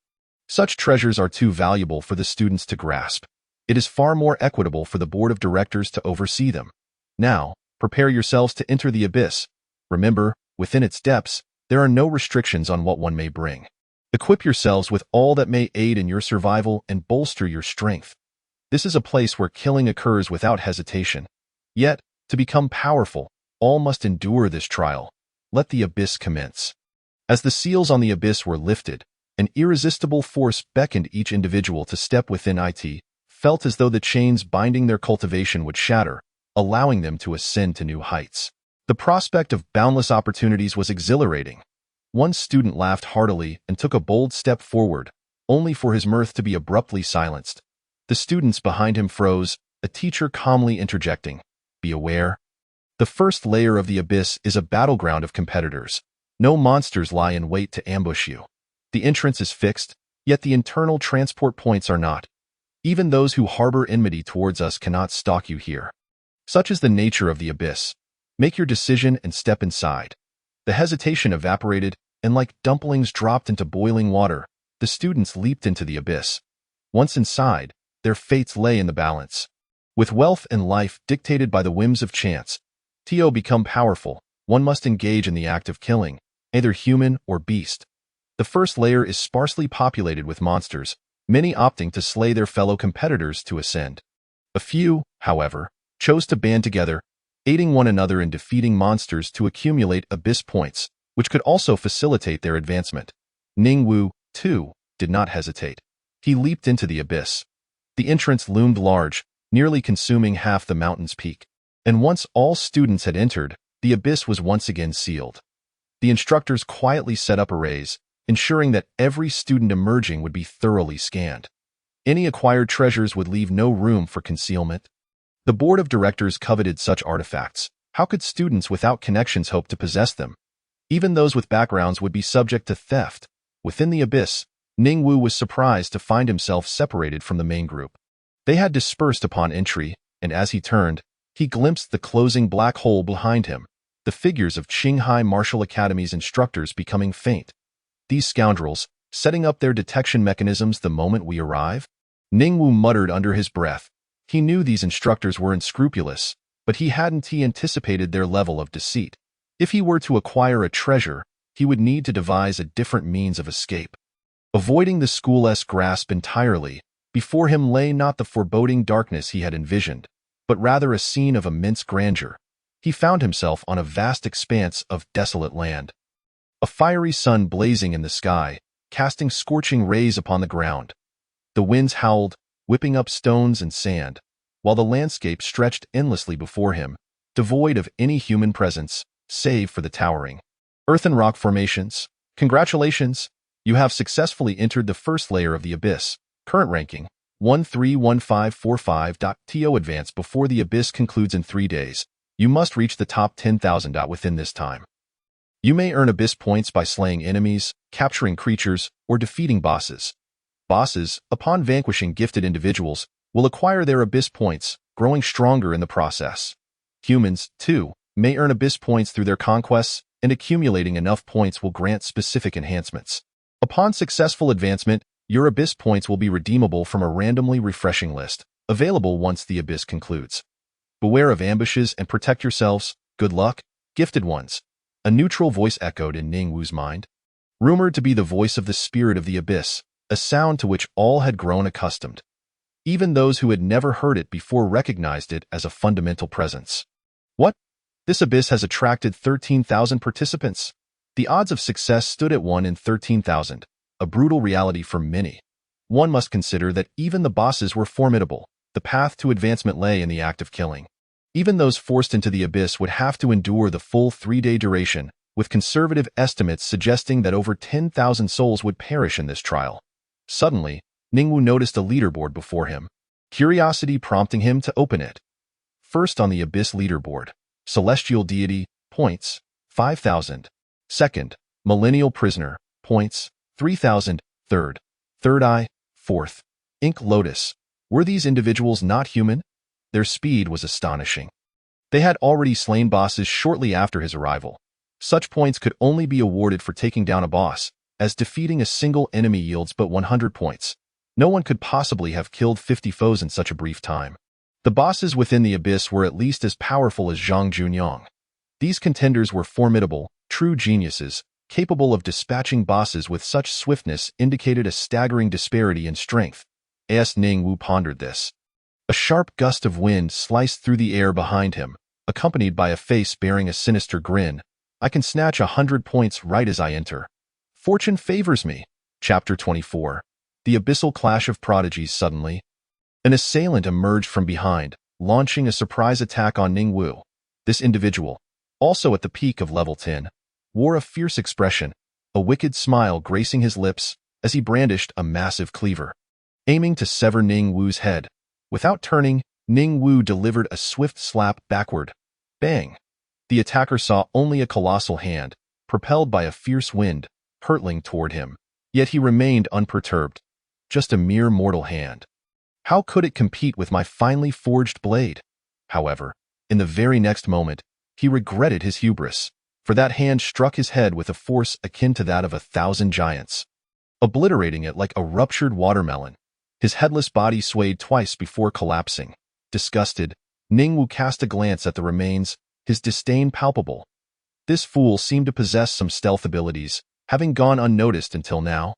Speaker 1: Such treasures are too valuable for the students to grasp. It is far more equitable for the board of directors to oversee them. Now, prepare yourselves to enter the abyss. Remember, within its depths, there are no restrictions on what one may bring. Equip yourselves with all that may aid in your survival and bolster your strength. This is a place where killing occurs without hesitation. Yet, to become powerful, all must endure this trial. Let the abyss commence. As the seals on the abyss were lifted, an irresistible force beckoned each individual to step within it, felt as though the chains binding their cultivation would shatter, allowing them to ascend to new heights. The prospect of boundless opportunities was exhilarating. One student laughed heartily and took a bold step forward, only for his mirth to be abruptly silenced. The students behind him froze, a teacher calmly interjecting, "Be aware. The first layer of the abyss is a battleground of competitors. No monsters lie in wait to ambush you. The entrance is fixed, yet the internal transport points are not. Even those who harbor enmity towards us cannot stalk you here. Such is the nature of the abyss. Make your decision and step inside." The hesitation evaporated, and like dumplings dropped into boiling water, the students leaped into the abyss. Once inside, their fates lay in the balance. With wealth and life dictated by the whims of chance, to become powerful, one must engage in the act of killing, either human or beast. The first layer is sparsely populated with monsters, many opting to slay their fellow competitors to ascend. A few, however, chose to band together, aiding one another in defeating monsters to accumulate abyss points, which could also facilitate their advancement. Ningwu, too, did not hesitate. He leaped into the abyss. The entrance loomed large, nearly consuming half the mountain's peak. And once all students had entered, the abyss was once again sealed. The instructors quietly set up arrays, ensuring that every student emerging would be thoroughly scanned. Any acquired treasures would leave no room for concealment. The board of directors coveted such artifacts. How could students without connections hope to possess them? Even those with backgrounds would be subject to theft. Within the abyss, Ningwu was surprised to find himself separated from the main group. They had dispersed upon entry, and as he turned, he glimpsed the closing black hole behind him, the figures of Qinghai Martial Academy's instructors becoming faint. These scoundrels, setting up their detection mechanisms the moment we arrive? Ningwu muttered under his breath. He knew these instructors were unscrupulous, but he hadn't anticipated their level of deceit. If he were to acquire a treasure, he would need to devise a different means of escape. Avoiding the school's grasp entirely, before him lay not the foreboding darkness he had envisioned, but rather a scene of immense grandeur. He found himself on a vast expanse of desolate land. A fiery sun blazing in the sky, casting scorching rays upon the ground. The winds howled, whipping up stones and sand, while the landscape stretched endlessly before him, devoid of any human presence, save for the towering earth and rock formations. Congratulations! You have successfully entered the first layer of the abyss. Current ranking, 131545.to advance before the abyss concludes in 3 days. You must reach the top 10,000. Within this time. You may earn abyss points by slaying enemies, capturing creatures, or defeating bosses. Bosses, upon vanquishing gifted individuals, will acquire their abyss points, growing stronger in the process. Humans, too, may earn abyss points through their conquests, and accumulating enough points will grant specific enhancements. Upon successful advancement, your abyss points will be redeemable from a randomly refreshing list, available once the abyss concludes. Beware of ambushes and protect yourselves. Good luck, gifted ones. A neutral voice echoed in Ningwu's mind. Rumored to be the voice of the spirit of the abyss, a sound to which all had grown accustomed. Even those who had never heard it before recognized it as a fundamental presence. What? This abyss has attracted 13,000 participants. The odds of success stood at 1 in 13,000, a brutal reality for many. One must consider that even the bosses were formidable. The path to advancement lay in the act of killing. Even those forced into the abyss would have to endure the full 3-day duration, with conservative estimates suggesting that over 10,000 souls would perish in this trial. Suddenly, Ningwu noticed a leaderboard before him, curiosity prompting him to open it. First on the abyss leaderboard, Celestial Deity, points, 5,000. Second, Millennial Prisoner, points, 3,000. Third Eye, fourth, Ink Lotus. Were these individuals not human? Their speed was astonishing. They had already slain bosses shortly after his arrival. Such points could only be awarded for taking down a boss, as defeating a single enemy yields but 100 points. No one could possibly have killed 50 foes in such a brief time. The bosses within the abyss were at least as powerful as Zhang Junyang. These contenders were formidable, true geniuses, capable of dispatching bosses with such swiftness indicated a staggering disparity in strength. As Ningwu pondered this, a sharp gust of wind sliced through the air behind him, accompanied by a face bearing a sinister grin. I can snatch 100 points right as I enter. Fortune favors me. Chapter 24. The Abyssal Clash of Prodigies. Suddenly, an assailant emerged from behind, launching a surprise attack on Ningwu. This individual, also at the peak of level 10, wore a fierce expression, a wicked smile gracing his lips as he brandished a massive cleaver. Aiming to sever Ningwu's head. Without turning, Ningwu delivered a swift slap backward. Bang! The attacker saw only a colossal hand, propelled by a fierce wind, hurtling toward him. Yet he remained unperturbed. Just a mere mortal hand. How could it compete with my finely forged blade? However, in the very next moment, he regretted his hubris, for that hand struck his head with a force akin to that of 1,000 giants, obliterating it like a ruptured watermelon. His headless body swayed twice before collapsing. Disgusted, Ningwu cast a glance at the remains, his disdain palpable. This fool seemed to possess some stealth abilities, having gone unnoticed until now.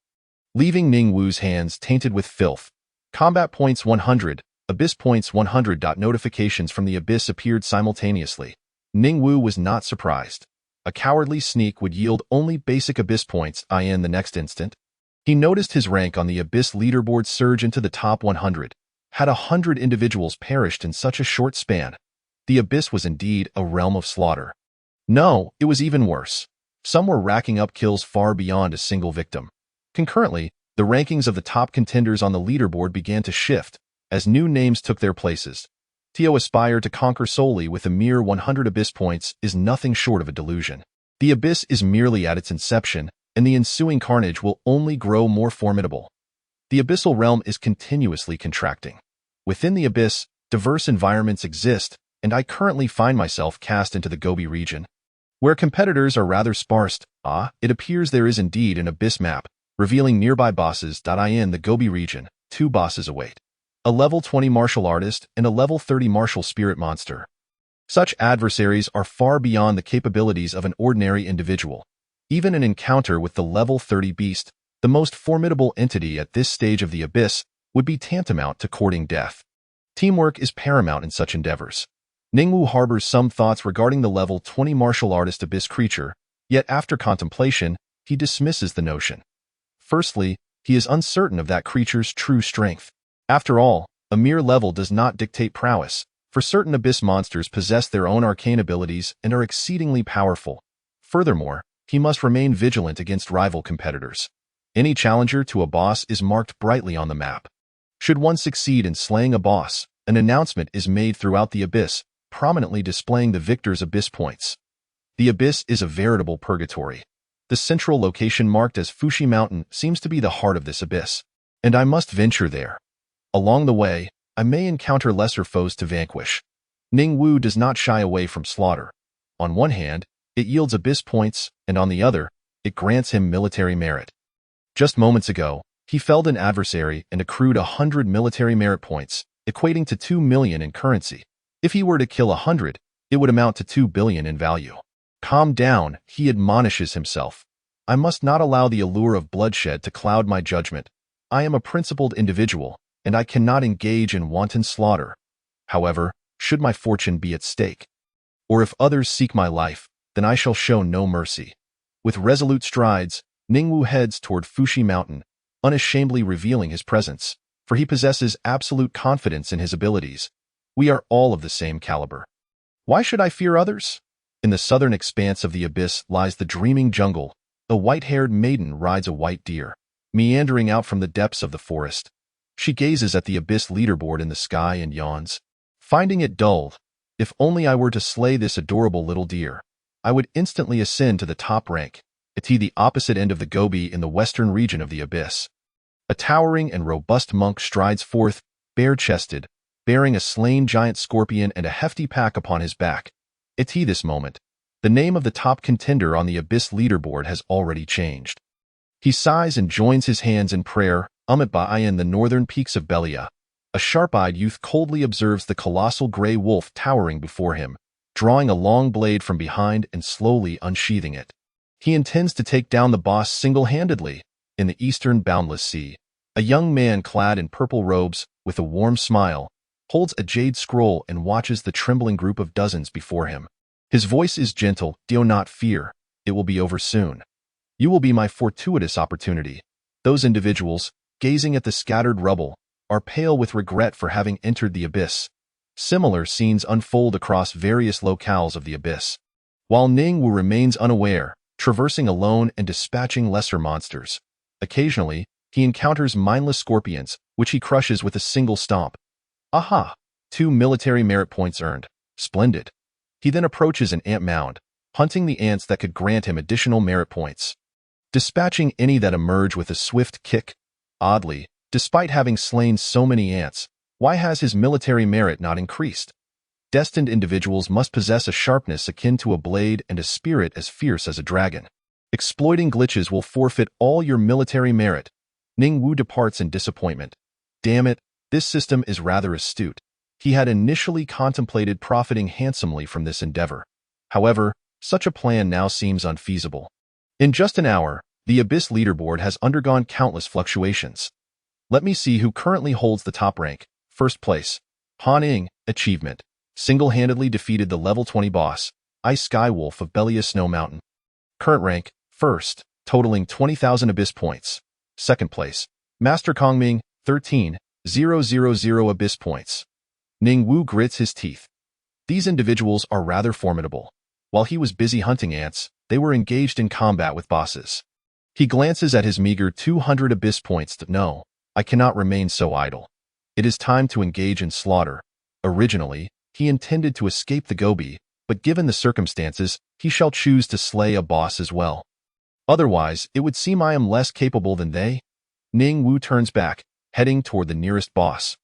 Speaker 1: leaving Ning Wu's hands tainted with filth. Combat points 100, Abyss points 100. Notifications from the Abyss appeared simultaneously. Ning Wu was not surprised. A cowardly sneak would yield only basic Abyss points in the next instant. He noticed his rank on the Abyss leaderboard surge into the top 100. Had 100 individuals perished in such a short span? The Abyss was indeed a realm of slaughter. No, it was even worse. Some were racking up kills far beyond a single victim. Concurrently, the rankings of the top contenders on the leaderboard began to shift, as new names took their places. To aspire to conquer solely with a mere 100 Abyss points is nothing short of a delusion. The Abyss is merely at its inception, and the ensuing carnage will only grow more formidable. The Abyssal realm is continuously contracting. Within the Abyss, diverse environments exist, and I currently find myself cast into the Gobi region. Where competitors are rather sparse, it appears there is indeed an Abyss map, revealing nearby bosses. In the Gobi region, 2 bosses await. A level 20 martial artist and a level 30 martial spirit monster. Such adversaries are far beyond the capabilities of an ordinary individual. Even an encounter with the level 30 beast, the most formidable entity at this stage of the Abyss, would be tantamount to courting death. Teamwork is paramount in such endeavors. Ning Wu harbors some thoughts regarding the level 20 martial artist Abyss creature, yet after contemplation, he dismisses the notion. Firstly, he is uncertain of that creature's true strength. After all, a mere level does not dictate prowess, for certain Abyss monsters possess their own arcane abilities and are exceedingly powerful. Furthermore, he must remain vigilant against rival competitors. Any challenger to a boss is marked brightly on the map. Should one succeed in slaying a boss, an announcement is made throughout the Abyss, prominently displaying the victor's Abyss points. The Abyss is a veritable purgatory. The central location marked as Fushi Mountain seems to be the heart of this Abyss, and I must venture there. Along the way, I may encounter lesser foes to vanquish. Ning Wu does not shy away from slaughter. On one hand, it yields Abyss points, and on the other, it grants him military merit. Just moments ago, he felled an adversary and accrued 100 military merit points, equating to 2 million in currency. If he were to kill 100, it would amount to 2 billion in value. Calm down, he admonishes himself. I must not allow the allure of bloodshed to cloud my judgment. I am a principled individual, and I cannot engage in wanton slaughter. However, should my fortune be at stake, or if others seek my life, then I shall show no mercy. With resolute strides, Ning Wu heads toward Fushi Mountain, unashamedly revealing his presence, for he possesses absolute confidence in his abilities. We are all of the same caliber. Why should I fear others? In the southern expanse of the Abyss lies the dreaming jungle. A white-haired maiden rides a white deer, meandering out from the depths of the forest. She gazes at the Abyss leaderboard in the sky and yawns, finding it dull. If only I were to slay this adorable little deer, I would instantly ascend to the top rank. At the opposite end of the Gobi in the western region of the Abyss, a towering and robust monk strides forth, bare-chested, bearing a slain giant scorpion and a hefty pack upon his back. At this moment, the name of the top contender on the Abyss leaderboard has already changed. He sighs and joins his hands in prayer. In the northern peaks of Belia, a sharp-eyed youth coldly observes the colossal gray wolf towering before him, drawing a long blade from behind and slowly unsheathing it. He intends to take down the boss single-handedly. In the eastern boundless sea, a young man clad in purple robes, with a warm smile, holds a jade scroll and watches the trembling group of dozens before him. His voice is gentle. Do not fear. It will be over soon. You will be my fortuitous opportunity. Those individuals, gazing at the scattered rubble, are pale with regret for having entered the Abyss. Similar scenes unfold across various locales of the Abyss. While Ning Wu remains unaware, traversing alone and dispatching lesser monsters. Occasionally, he encounters mindless scorpions, which he crushes with a single stomp. Aha! 2 military merit points earned. Splendid. He then approaches an ant mound, hunting the ants that could grant him additional merit points. Dispatching any that emerge with a swift kick. Oddly, despite having slain so many ants, why has his military merit not increased? Destined individuals must possess a sharpness akin to a blade and a spirit as fierce as a dragon. Exploiting glitches will forfeit all your military merit. Ning Wu departs in disappointment. Damn it, this system is rather astute. He had initially contemplated profiting handsomely from this endeavor. However, such a plan now seems unfeasible. In just an hour, The Abyss leaderboard has undergone countless fluctuations. Let me see who currently holds the top rank. First place. Han Ing, achievement. Single-handedly defeated the level 20 boss, Ice Skywolf of Belia Snow Mountain. Current rank, first, totaling 20,000 Abyss points. Second place. Master Kongming, 13,000 Abyss points. Ning Wu grits his teeth. These individuals are rather formidable. While he was busy hunting ants, they were engaged in combat with bosses. He glances at his meager 200 Abyss points to know, I cannot remain so idle. It is time to engage in slaughter. Originally, he intended to escape the Gobi, but given the circumstances, he shall choose to slay a boss as well. Otherwise, it would seem I am less capable than they. Ning Wu turns back, heading toward the nearest boss.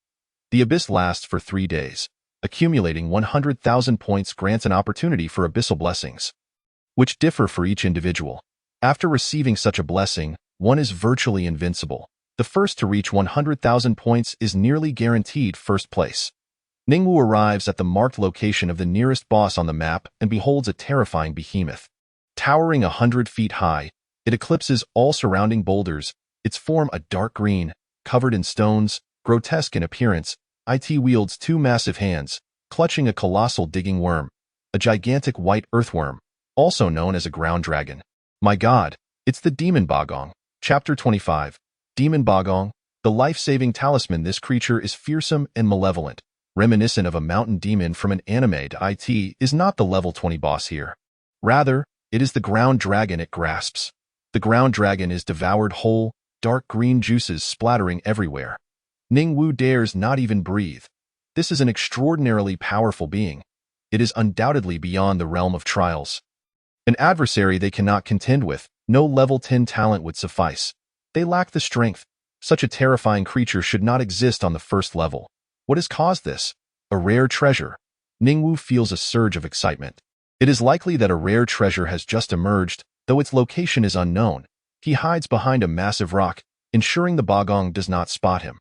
Speaker 1: The Abyss lasts for 3 days. Accumulating 100,000 points grants an opportunity for abyssal blessings, which differ for each individual. After receiving such a blessing, one is virtually invincible. The first to reach 100,000 points is nearly guaranteed first place. Ning Wu arrives at the marked location of the nearest boss on the map and beholds a terrifying behemoth. Towering 100 feet high, it eclipses all surrounding boulders, its form a dark green, covered in stones, grotesque in appearance. It wields 2 massive hands, clutching a colossal digging worm, a gigantic white earthworm, also known as a ground dragon. My god, it's the Demon Bagong. Chapter 25. Demon Bagong, the life-saving talisman. This creature is fearsome and malevolent, reminiscent of a mountain demon from an anime. It is not the level 20 boss here. Rather, it is the ground dragon it grasps. The ground dragon is devoured whole, dark green juices splattering everywhere. Ning Wu dares not even breathe. This is an extraordinarily powerful being. It is undoubtedly beyond the realm of trials. An adversary they cannot contend with. No level 10 talent would suffice. They lack the strength. Such a terrifying creature should not exist on the first level. What has caused this? A rare treasure. Ning Wu feels a surge of excitement. It is likely that a rare treasure has just emerged, though its location is unknown. He hides behind a massive rock, ensuring the Bagong does not spot him.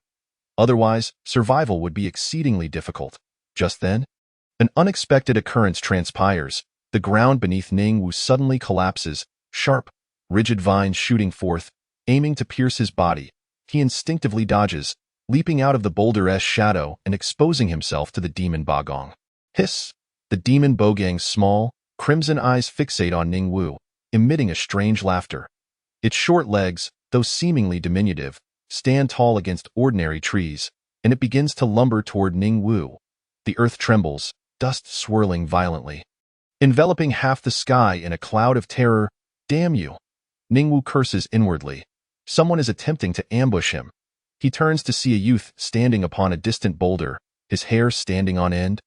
Speaker 1: Otherwise, survival would be exceedingly difficult. Just then, an unexpected occurrence transpires. The ground beneath Ning Wu suddenly collapses, sharp, rigid vines shooting forth, aiming to pierce his body. He instinctively dodges, leaping out of the boulder's shadow and exposing himself to the Demon Bagong. Hiss! The Demon Bagong's small, crimson eyes fixate on Ning Wu, emitting a strange laughter. Its short legs, though seemingly diminutive, stand tall against ordinary trees, and it begins to lumber toward Ning Wu. The earth trembles, dust swirling violently, enveloping half the sky in a cloud of terror. Damn you! Ning Wu curses inwardly. Someone is attempting to ambush him. He turns to see a youth standing upon a distant boulder, his hair standing on end.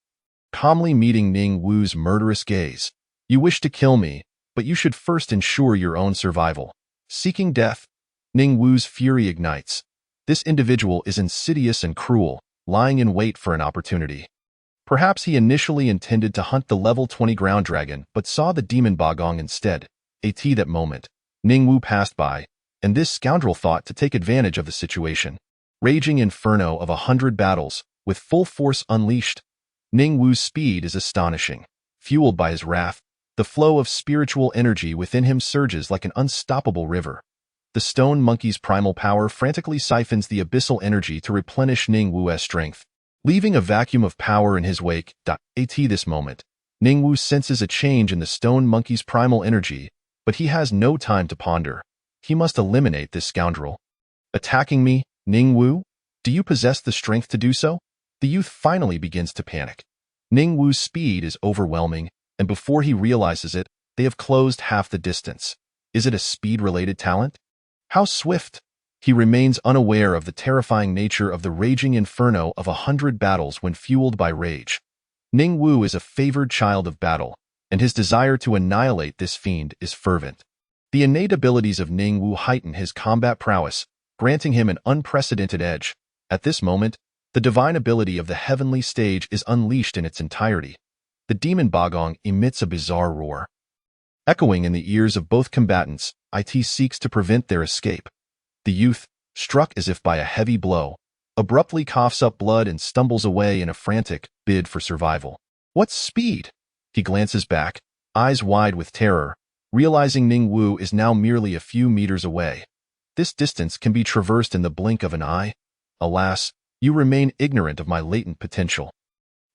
Speaker 1: Calmly meeting Ning Wu's murderous gaze. You wish to kill me, but you should first ensure your own survival. Seeking death. Ning Wu's fury ignites. This individual is insidious and cruel, lying in wait for an opportunity. Perhaps he initially intended to hunt the level 20 ground dragon, but saw the Demon Bagong instead. At that moment, Ning Wu passed by, and this scoundrel thought to take advantage of the situation. Raging inferno of 100 battles, with full force unleashed. Ning Wu's speed is astonishing. Fueled by his wrath, the flow of spiritual energy within him surges like an unstoppable river. The stone monkey's primal power frantically siphons the abyssal energy to replenish Ning Wu's strength, leaving a vacuum of power in his wake. At this moment, Ning Wu senses a change in the stone monkey's primal energy, but he has no time to ponder. He must eliminate this scoundrel. Attacking me, Ning Wu? Do you possess the strength to do so? The youth finally begins to panic. Ning Wu's speed is overwhelming, and before he realizes it, they have closed half the distance. Is it a speed-related talent? How swift! He remains unaware of the terrifying nature of the raging inferno of 100 battles when fueled by rage. Ning Wu is a favored child of battle, and his desire to annihilate this fiend is fervent. The innate abilities of Ning Wu heighten his combat prowess, granting him an unprecedented edge. At this moment, the divine ability of the heavenly stage is unleashed in its entirety. The Demon Bagong emits a bizarre roar. Echoing in the ears of both combatants, it seeks to prevent their escape. The youth, struck as if by a heavy blow, abruptly coughs up blood and stumbles away in a frantic bid for survival. What speed! He glances back, eyes wide with terror. realizing Ning Wu is now merely a few meters away. This distance can be traversed in the blink of an eye. Alas, you remain ignorant of my latent potential.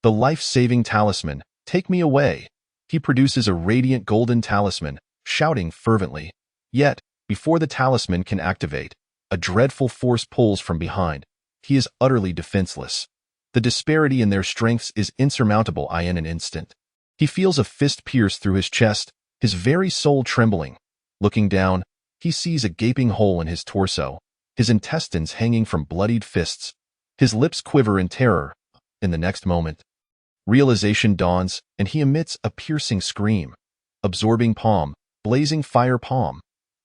Speaker 1: The life-saving talisman, take me away. He produces a radiant golden talisman, shouting fervently. Yet, before the talisman can activate, a dreadful force pulls from behind. He is utterly defenseless. The disparity in their strengths is insurmountable in an instant. He feels a fist pierce through his chest, his very soul trembling. Looking down, he sees a gaping hole in his torso, his intestines hanging from bloodied fists. His lips quiver in terror. In the next moment, realization dawns, and he emits a piercing scream. Absorbing palm, blazing fire palm.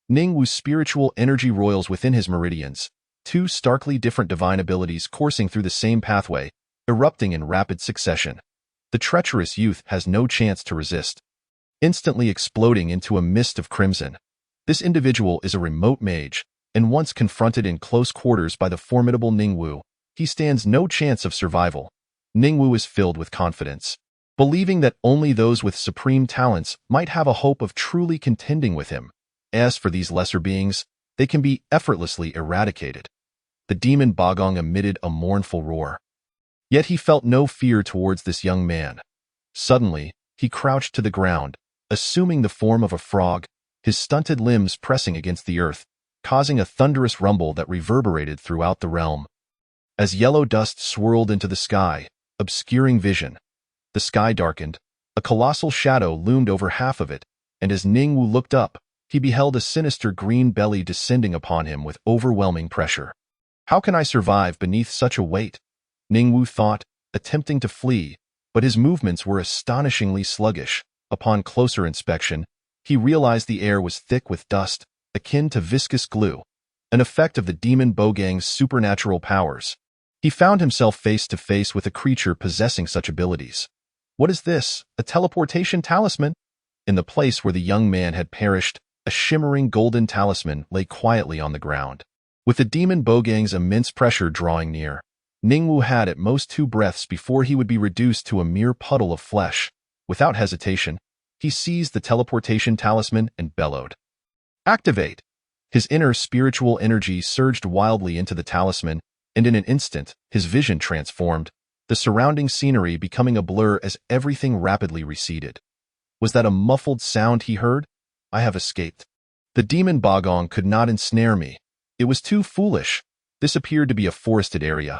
Speaker 1: Ning Wu's spiritual energy roils within his meridians, two starkly different divine abilities coursing through the same pathway, erupting in rapid succession. The treacherous youth has no chance to resist, instantly exploding into a mist of crimson. This individual is a remote mage, and once confronted in close quarters by the formidable Ning Wu, he stands no chance of survival. Ning Wu is filled with confidence, believing that only those with supreme talents might have a hope of truly contending with him. As for these lesser beings, they can be effortlessly eradicated. The demon Bagong emitted a mournful roar. Yet he felt no fear towards this young man. Suddenly, he crouched to the ground, assuming the form of a frog, his stunted limbs pressing against the earth, causing a thunderous rumble that reverberated throughout the realm. As yellow dust swirled into the sky, obscuring vision, the sky darkened, a colossal shadow loomed over half of it, and as Ning Wu looked up, he beheld a sinister green belly descending upon him with overwhelming pressure. How can I survive beneath such a weight? Ning Wu thought, attempting to flee, but his movements were astonishingly sluggish. Upon closer inspection, he realized the air was thick with dust, akin to viscous glue, an effect of the demon Bagong's supernatural powers. He found himself face to face with a creature possessing such abilities. What is this? A teleportation talisman? In the place where the young man had perished, a shimmering golden talisman lay quietly on the ground. With the demon Bagong's immense pressure drawing near, Ning Wu had at most 2 breaths before he would be reduced to a mere puddle of flesh. Without hesitation, he seized the teleportation talisman and bellowed. Activate! His inner spiritual energy surged wildly into the talisman, and in an instant, his vision transformed, the surrounding scenery becoming a blur as everything rapidly receded. Was that a muffled sound he heard? I have escaped. The demon Bagong could not ensnare me. It was too foolish. This appeared to be a forested area.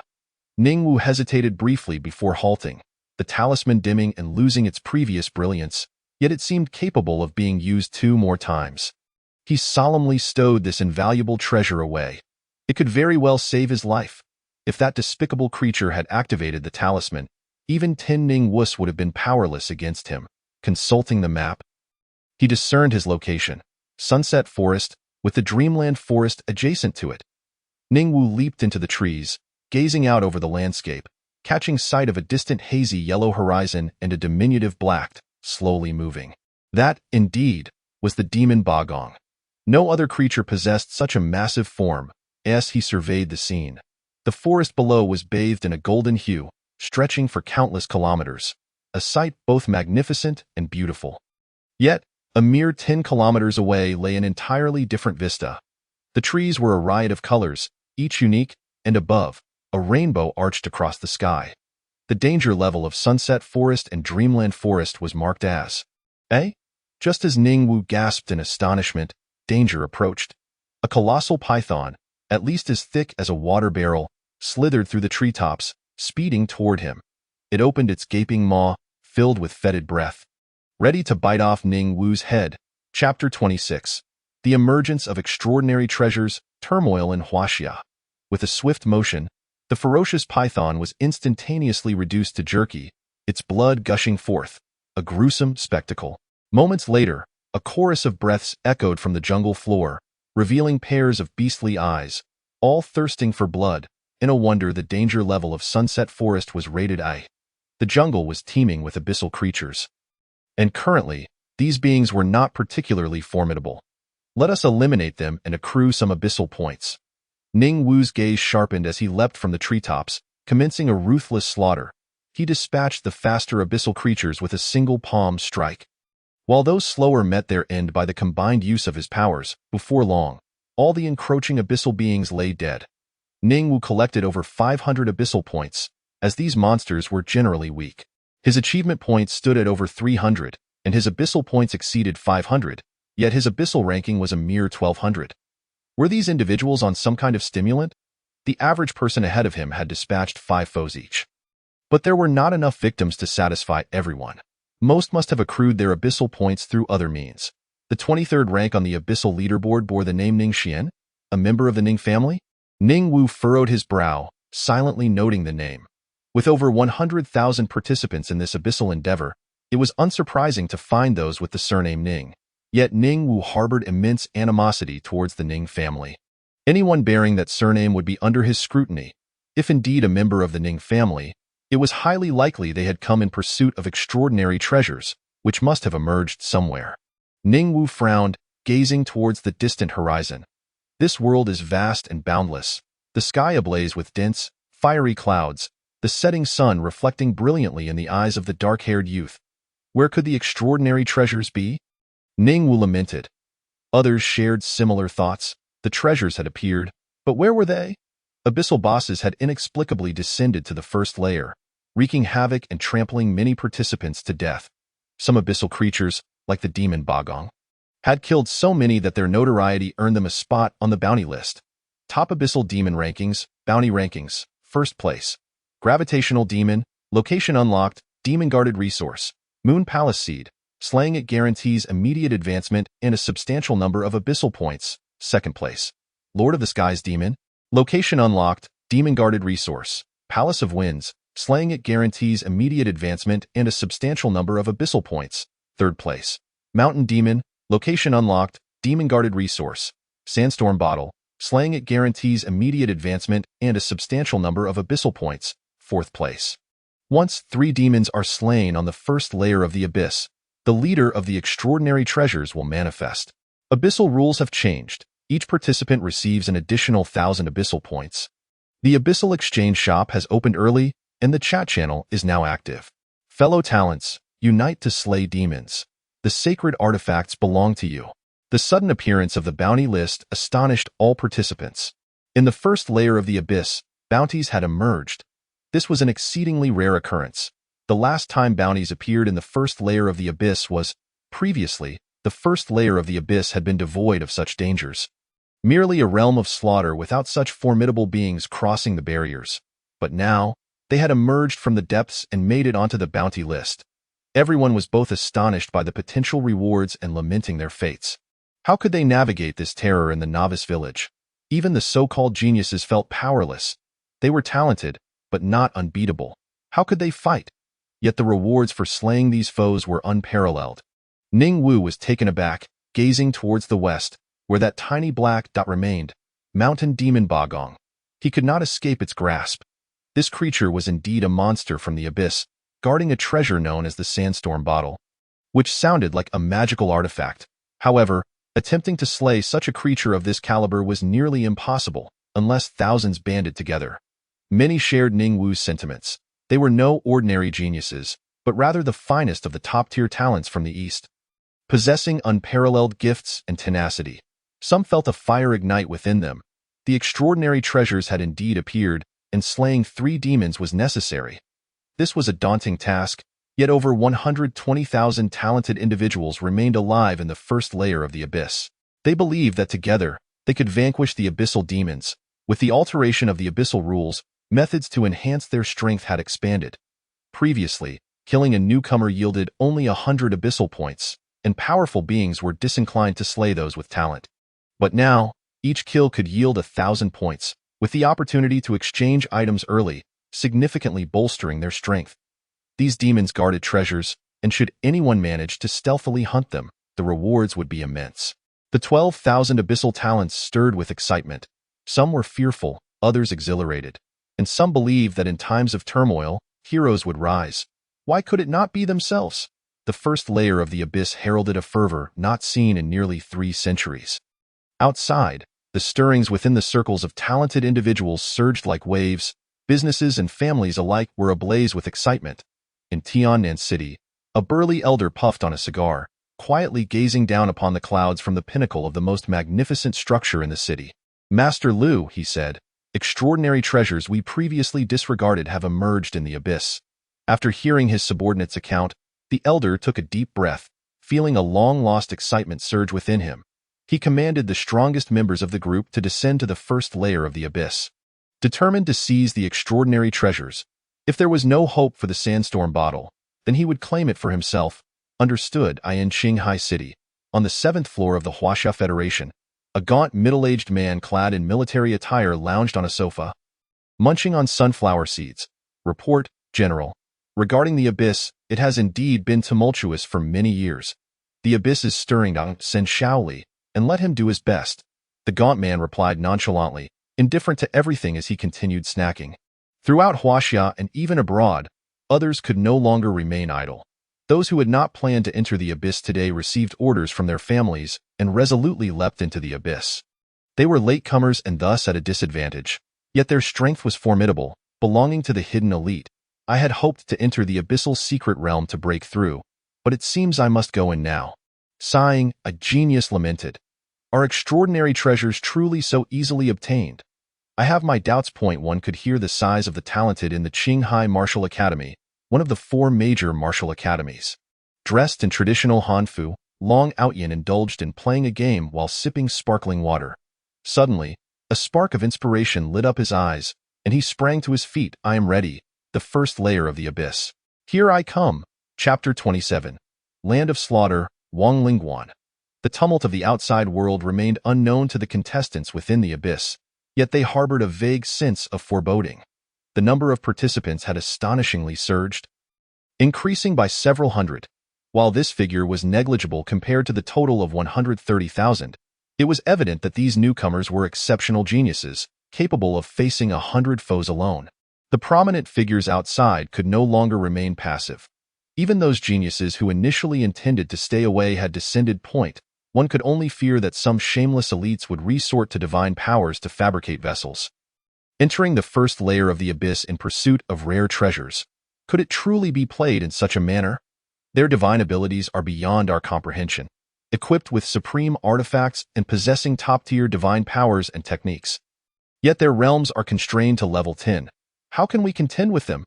Speaker 1: Ning Wu hesitated briefly before halting, the talisman dimming and losing its previous brilliance, yet it seemed capable of being used 2 more times. He solemnly stowed this invaluable treasure away. It could very well save his life. If that despicable creature had activated the talisman, even Tin Ning Wus would have been powerless against him. Consulting the map, he discerned his location, Sunset Forest, with the Dreamland Forest adjacent to it. Ning Wu leaped into the trees, gazing out over the landscape, catching sight of a distant hazy yellow horizon and a diminutive black, slowly moving. That, indeed, was the demon Bagong. No other creature possessed such a massive form. As he surveyed the scene, the forest below was bathed in a golden hue, stretching for countless kilometers, a sight both magnificent and beautiful. Yet, a mere 10 kilometers away lay an entirely different vista. The trees were a riot of colors, each unique, and above, a rainbow arched across the sky. The danger level of Sunset Forest and Dreamland Forest was marked as A. Just as Ning Wu gasped in astonishment, danger approached. A colossal python, at least as thick as a water barrel, slithered through the treetops, speeding toward him. It opened its gaping maw, filled with fetid breath, ready to bite off Ning Wu's head. Chapter 26. The Emergence of Extraordinary Treasures, Turmoil in Huaxia. With a swift motion, the ferocious python was instantaneously reduced to jerky, its blood gushing forth, a gruesome spectacle. Moments later, a chorus of breaths echoed from the jungle floor, revealing pairs of beastly eyes, all thirsting for blood. In a wonder, the danger level of Sunset Forest was rated I. The jungle was teeming with abyssal creatures. And currently, these beings were not particularly formidable. Let us eliminate them and accrue some abyssal points. Ning Wu's gaze sharpened as he leapt from the treetops, commencing a ruthless slaughter. He dispatched the faster abyssal creatures with a single palm strike. While those slower met their end by the combined use of his powers, before long, all the encroaching abyssal beings lay dead. Ningwu collected over 500 abyssal points, as these monsters were generally weak. His achievement points stood at over 300, and his abyssal points exceeded 500, yet his abyssal ranking was a mere 1200. Were these individuals on some kind of stimulant? The average person ahead of him had dispatched 5 foes each. But there were not enough victims to satisfy everyone. Most must have accrued their abyssal points through other means. The 23rd rank on the abyssal leaderboard bore the name Ning Xian, a member of the Ning family. Ningwu furrowed his brow, silently noting the name. With over 100,000 participants in this abyssal endeavor, it was unsurprising to find those with the surname Ning. Yet Ningwu harbored immense animosity towards the Ning family. Anyone bearing that surname would be under his scrutiny. If indeed a member of the Ning family, it was highly likely they had come in pursuit of extraordinary treasures, which must have emerged somewhere. Ningwu frowned, gazing towards the distant horizon. This world is vast and boundless, the sky ablaze with dense, fiery clouds, the setting sun reflecting brilliantly in the eyes of the dark-haired youth. Where could the extraordinary treasures be? Ningwu lamented. Others shared similar thoughts. The treasures had appeared, but where were they? Abyssal bosses had inexplicably descended to the first layer, wreaking havoc and trampling many participants to death. Some abyssal creatures, like the demon Bagong, had killed so many that their notoriety earned them a spot on the bounty list. Top abyssal demon rankings, bounty rankings, first place. Gravitational demon, location unlocked, demon guarded resource, Moon Palace Seed. Slaying it guarantees immediate advancement and a substantial number of abyssal points, second place. Lord of the Skies Demon. Location unlocked, demon-guarded resource, Palace of Winds. Slaying it guarantees immediate advancement and a substantial number of abyssal points, third place. Mountain Demon. Location unlocked, demon-guarded resource, Sandstorm Bottle. Slaying it guarantees immediate advancement and a substantial number of abyssal points, fourth place. Once 3 demons are slain on the first layer of the abyss, the leader of the extraordinary treasures will manifest. Abyssal rules have changed. Each participant receives an additional 1,000 abyssal points. The Abyssal Exchange Shop has opened early, and the chat channel is now active. Fellow talents, unite to slay demons. The sacred artifacts belong to you. The sudden appearance of the bounty list astonished all participants. In the first layer of the abyss, bounties had emerged. This was an exceedingly rare occurrence. The last time bounties appeared in the first layer of the abyss was, previously, the first layer of the abyss had been devoid of such dangers. Merely a realm of slaughter without such formidable beings crossing the barriers. But now, they had emerged from the depths and made it onto the bounty list. Everyone was both astonished by the potential rewards and lamenting their fates. How could they navigate this terror in the novice village? Even the so-called geniuses felt powerless. They were talented, but not unbeatable. How could they fight? Yet the rewards for slaying these foes were unparalleled. Ningwu was taken aback, gazing towards the west, where that tiny black dot remained, Mountain Demon Bagong. He could not escape its grasp. This creature was indeed a monster from the abyss, guarding a treasure known as the Sandstorm Bottle, which sounded like a magical artifact. However, attempting to slay such a creature of this caliber was nearly impossible, unless thousands banded together. Many shared Ningwu's sentiments. They were no ordinary geniuses, but rather the finest of the top-tier talents from the East, possessing unparalleled gifts and tenacity. Some felt a fire ignite within them. The extraordinary treasures had indeed appeared, and slaying 3 demons was necessary. This was a daunting task, yet over 120,000 talented individuals remained alive in the first layer of the abyss. They believed that together, they could vanquish the abyssal demons. With the alteration of the abyssal rules, methods to enhance their strength had expanded. Previously, killing a newcomer yielded only 100 abyssal points, and powerful beings were disinclined to slay those with talent. But now, each kill could yield 1,000 points, with the opportunity to exchange items early, significantly bolstering their strength. These demons guarded treasures, and should anyone manage to stealthily hunt them, the rewards would be immense. The 12,000 abyssal talents stirred with excitement. Some were fearful, others exhilarated, and some believed that in times of turmoil, heroes would rise. Why could it not be themselves? The first layer of the abyss heralded a fervor not seen in nearly 3 centuries. Outside, the stirrings within the circles of talented individuals surged like waves. Businesses and families alike were ablaze with excitement. In Tiannan City, a burly elder puffed on a cigar, quietly gazing down upon the clouds from the pinnacle of the most magnificent structure in the city. "Master Lu," he said, "extraordinary treasures we previously disregarded have emerged in the abyss." After hearing his subordinate's account, the elder took a deep breath, feeling a long-lost excitement surge within him. He commanded the strongest members of the group to descend to the first layer of the abyss, determined to seize the extraordinary treasures. If there was no hope for the sandstorm bottle, then he would claim it for himself. Understood. In Qinghai City, on the 7th floor of the Huaxia Federation, a gaunt, middle-aged man clad in military attire lounged on a sofa, munching on sunflower seeds. "Report, General. Regarding the abyss, it has indeed been tumultuous for many years. The abyss is stirring. Send Shaoli, and let him do his best." The gaunt man replied nonchalantly, indifferent to everything as he continued snacking. Throughout Huaxia and even abroad, others could no longer remain idle. Those who had not planned to enter the abyss today received orders from their families and resolutely leapt into the abyss. They were latecomers and thus at a disadvantage, yet their strength was formidable, belonging to the hidden elite. "I had hoped to enter the abyssal secret realm to break through, but it seems I must go in now." Sighing, a genius lamented, "Are extraordinary treasures truly so easily obtained? I have my doubts." One could hear the sighs of the talented in the Qinghai Martial Academy, one of the 4 major martial academies. Dressed in traditional Hanfu, Long Outyin indulged in playing a game while sipping sparkling water. Suddenly, a spark of inspiration lit up his eyes, and he sprang to his feet. "I am ready. The first layer of the abyss. Here I come." Chapter 27. Land of Slaughter, Wang Lingguan. The tumult of the outside world remained unknown to the contestants within the abyss, yet they harbored a vague sense of foreboding. The number of participants had astonishingly surged, increasing by several hundred. While this figure was negligible compared to the total of 130,000, it was evident that these newcomers were exceptional geniuses, capable of facing 100 foes alone. The prominent figures outside could no longer remain passive. Even those geniuses who initially intended to stay away had descended. One could only fear that some shameless elites would resort to divine powers to fabricate vessels, entering the first layer of the abyss in pursuit of rare treasures. Could it truly be played in such a manner? Their divine abilities are beyond our comprehension, equipped with supreme artifacts and possessing top-tier divine powers and techniques. Yet their realms are constrained to level 10. How can we contend with them?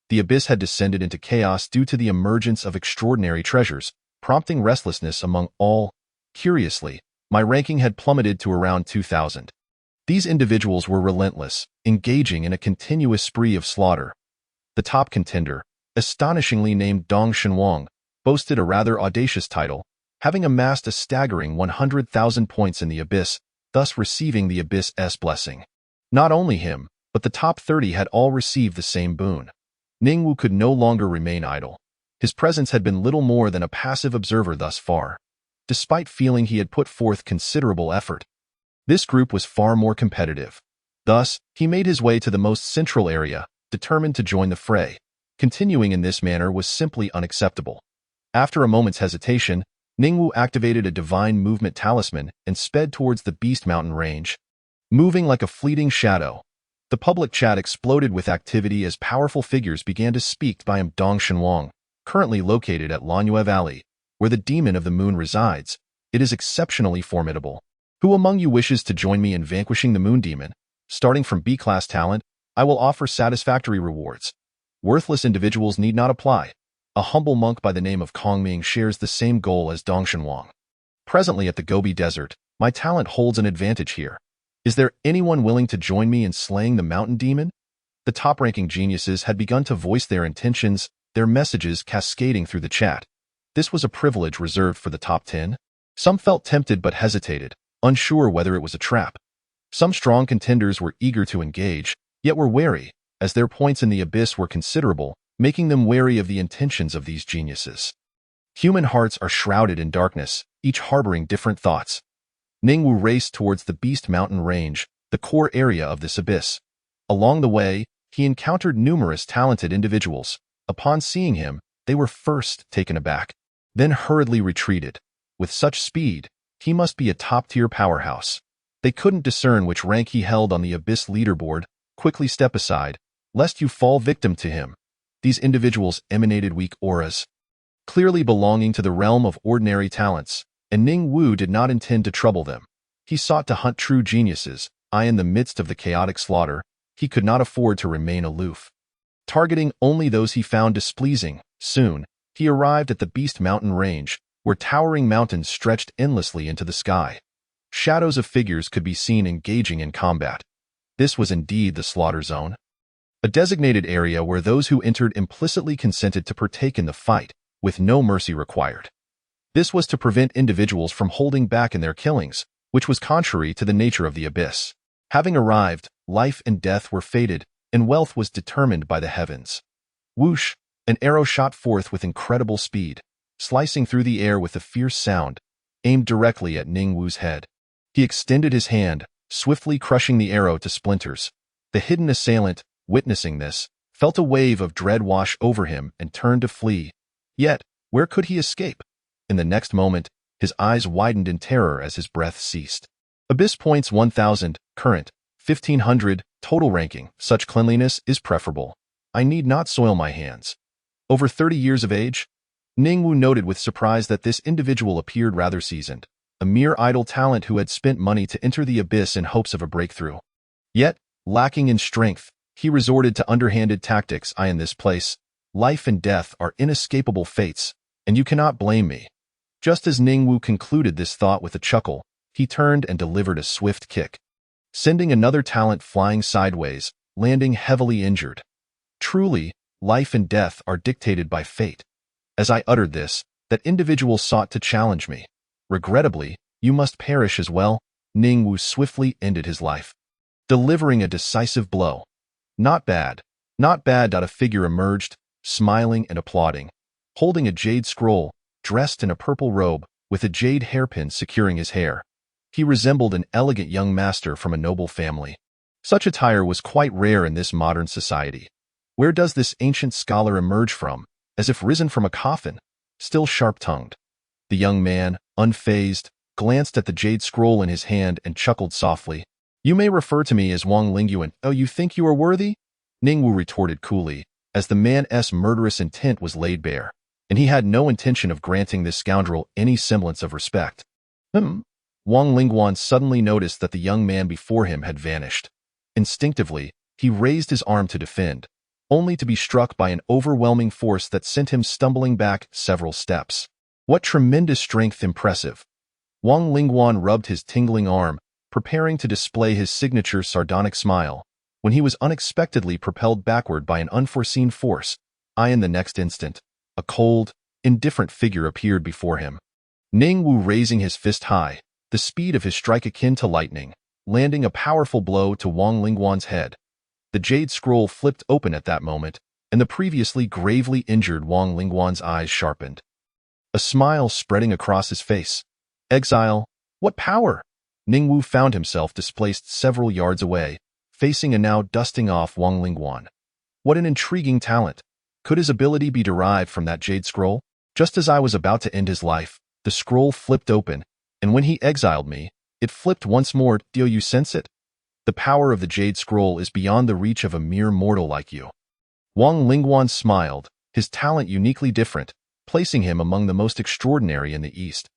Speaker 1: The abyss had descended into chaos due to the emergence of extraordinary treasures, prompting restlessness among all. Curiously, my ranking had plummeted to around 2,000. These individuals were relentless, engaging in a continuous spree of slaughter. The top contender, astonishingly named Dong Shenwang, boasted a rather audacious title, having amassed a staggering 100,000 points in the abyss, thus receiving the abyss's blessing. Not only him, but the top 30 had all received the same boon. Ningwu could no longer remain idle. His presence had been little more than a passive observer thus far, despite feeling he had put forth considerable effort. This group was far more competitive. Thus, he made his way to the most central area, determined to join the fray. Continuing in this manner was simply unacceptable. After a moment's hesitation, Ningwu activated a divine movement talisman and sped towards the Beast Mountain range. Moving like a fleeting shadow, the public chat exploded with activity as powerful figures began to speak by him. Dong Shenwang, currently located at Lanyue Valley, where the demon of the moon resides. It is exceptionally formidable. Who among you wishes to join me in vanquishing the moon demon? Starting from B-class talent, I will offer satisfactory rewards. Worthless individuals need not apply. A humble monk by the name of Kongming shares the same goal as Dong Shenwang. Presently at the Gobi Desert, my talent holds an advantage here. Is there anyone willing to join me in slaying the mountain demon? The top-ranking geniuses had begun to voice their intentions, their messages cascading through the chat. This was a privilege reserved for the top 10. Some felt tempted but hesitated, unsure whether it was a trap. Some strong contenders were eager to engage, yet were wary, as their points in the abyss were considerable, making them wary of the intentions of these geniuses. Human hearts are shrouded in darkness, each harboring different thoughts. Ningwu raced towards the Beast Mountain range, the core area of this abyss. Along the way, he encountered numerous talented individuals. Upon seeing him, they were first taken aback, then hurriedly retreated. With such speed, he must be a top-tier powerhouse. They couldn't discern which rank he held on the abyss leaderboard. Quickly step aside, lest you fall victim to him. These individuals emanated weak auras. clearly belonging to the realm of ordinary talents, and Ning Wu did not intend to trouble them. He sought to hunt true geniuses. In the midst of the chaotic slaughter, he could not afford to remain aloof. Targeting only those he found displeasing, soon, he arrived at the Beast Mountain range, where towering mountains stretched endlessly into the sky. Shadows of figures could be seen engaging in combat. This was indeed the slaughter zone, a designated area where those who entered implicitly consented to partake in the fight, with no mercy required. This was to prevent individuals from holding back in their killings, which was contrary to the nature of the abyss. Having arrived, life and death were fated, and wealth was determined by the heavens. Whoosh! An arrow shot forth with incredible speed, slicing through the air with a fierce sound, aimed directly at Ning Wu's head. He extended his hand, swiftly crushing the arrow to splinters. The hidden assailant, witnessing this, felt a wave of dread wash over him and turned to flee. Yet, where could he escape? In the next moment, his eyes widened in terror as his breath ceased. Abyss points 1000, current, 1500, total ranking. Such cleanliness is preferable. I need not soil my hands. Over 30 years of age? Ning Wu noted with surprise that this individual appeared rather seasoned, a mere idle talent who had spent money to enter the abyss in hopes of a breakthrough. Yet, lacking in strength, he resorted to underhanded tactics. In this place, life and death are inescapable fates, and you cannot blame me. Just as Ning Wu concluded this thought with a chuckle, he turned and delivered a swift kick, sending another talent flying sideways, landing heavily injured. Truly, life and death are dictated by fate. As I uttered this, that individual sought to challenge me. Regrettably, you must perish as well. Ning Wu swiftly ended his life, delivering a decisive blow. Not bad, not bad. A figure emerged, smiling and applauding, holding a jade scroll, dressed in a purple robe, with a jade hairpin securing his hair. He resembled an elegant young master from a noble family. Such attire was quite rare in this modern society. Where does this ancient scholar emerge from, as if risen from a coffin, still sharp-tongued? The young man, unfazed, glanced at the jade scroll in his hand and chuckled softly. You may refer to me as Wang Lingyuan. Oh, you think you are worthy? Ning Wu retorted coolly, as the man's murderous intent was laid bare, and he had no intention of granting this scoundrel any semblance of respect. Wang Lingyuan suddenly noticed that the young man before him had vanished. Instinctively, he raised his arm to defend, only to be struck by an overwhelming force that sent him stumbling back several steps. What tremendous strength! Impressive. Wang Lingyuan rubbed his tingling arm, preparing to display his signature sardonic smile, when he was unexpectedly propelled backward by an unforeseen force. In the next instant, a cold, indifferent figure appeared before him. Ning Wu raising his fist high, the speed of his strike akin to lightning, landing a powerful blow to Wang Lingyuan's head. The jade scroll flipped open at that moment, and the previously gravely injured Wang Lingyuan's eyes sharpened, a smile spreading across his face. Exile? What power! Ning Wu found himself displaced several yards away, facing and now dusting off Wang Lingyuan. What an intriguing talent! Could his ability be derived from that jade scroll? Just as I was about to end his life, the scroll flipped open, and when he exiled me, it flipped once more. Do you sense it? The power of the jade scroll is beyond the reach of a mere mortal like you. Wang Lingyuan smiled, his talent uniquely different, placing him among the most extraordinary in the East.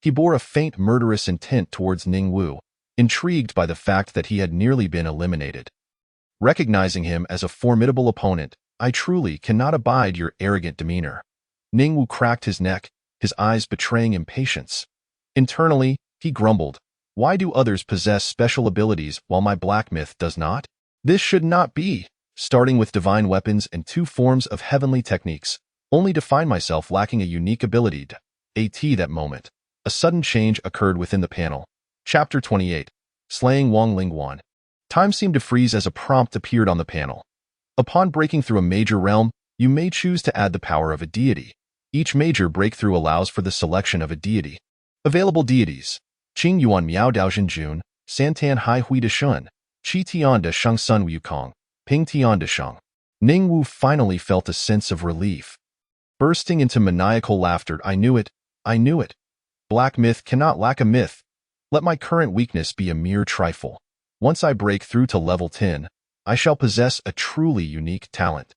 Speaker 1: He bore a faint murderous intent towards Ning Wu, intrigued by the fact that he had nearly been eliminated. Recognizing him as a formidable opponent, I truly cannot abide your arrogant demeanor. Ning Wu cracked his neck, his eyes betraying impatience. Internally, he grumbled, why do others possess special abilities while my black myth does not? This should not be, starting with divine weapons and 2 forms of heavenly techniques, only to find myself lacking a unique ability. That moment, a sudden change occurred within the panel. Chapter 28. Slaying Wang Lingyuan. Time seemed to freeze as a prompt appeared on the panel. Upon breaking through a major realm, you may choose to add the power of a deity. Each major breakthrough allows for the selection of a deity. Available deities: Qing Yuan Miao Daojin Jun, Santan Hai Hui De Shun, Qi Tian De Sheng Sun Wukong, Ping Tian De Sheng. Ning Wu finally felt a sense of relief. Bursting into maniacal laughter, I knew it, I knew it. Black myth cannot lack a myth. Let my current weakness be a mere trifle. Once I break through to level 10, I shall possess a truly unique talent.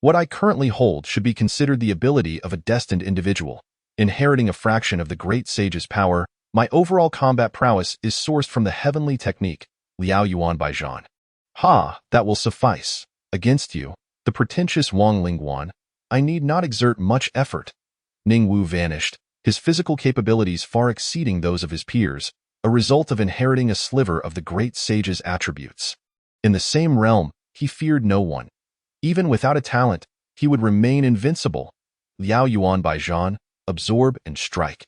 Speaker 1: What I currently hold should be considered the ability of a destined individual. Inheriting a fraction of the great sage's power, my overall combat prowess is sourced from the heavenly technique, Liao Yuan Baijian. Ha, that will suffice. Against you, the pretentious Wang Lingguan, I need not exert much effort. Ning Wu vanished, his physical capabilities far exceeding those of his peers, a result of inheriting a sliver of the great sage's attributes. In the same realm, he feared no one. Even without a talent, he would remain invincible. Liao Yuan Baijian, absorb and strike.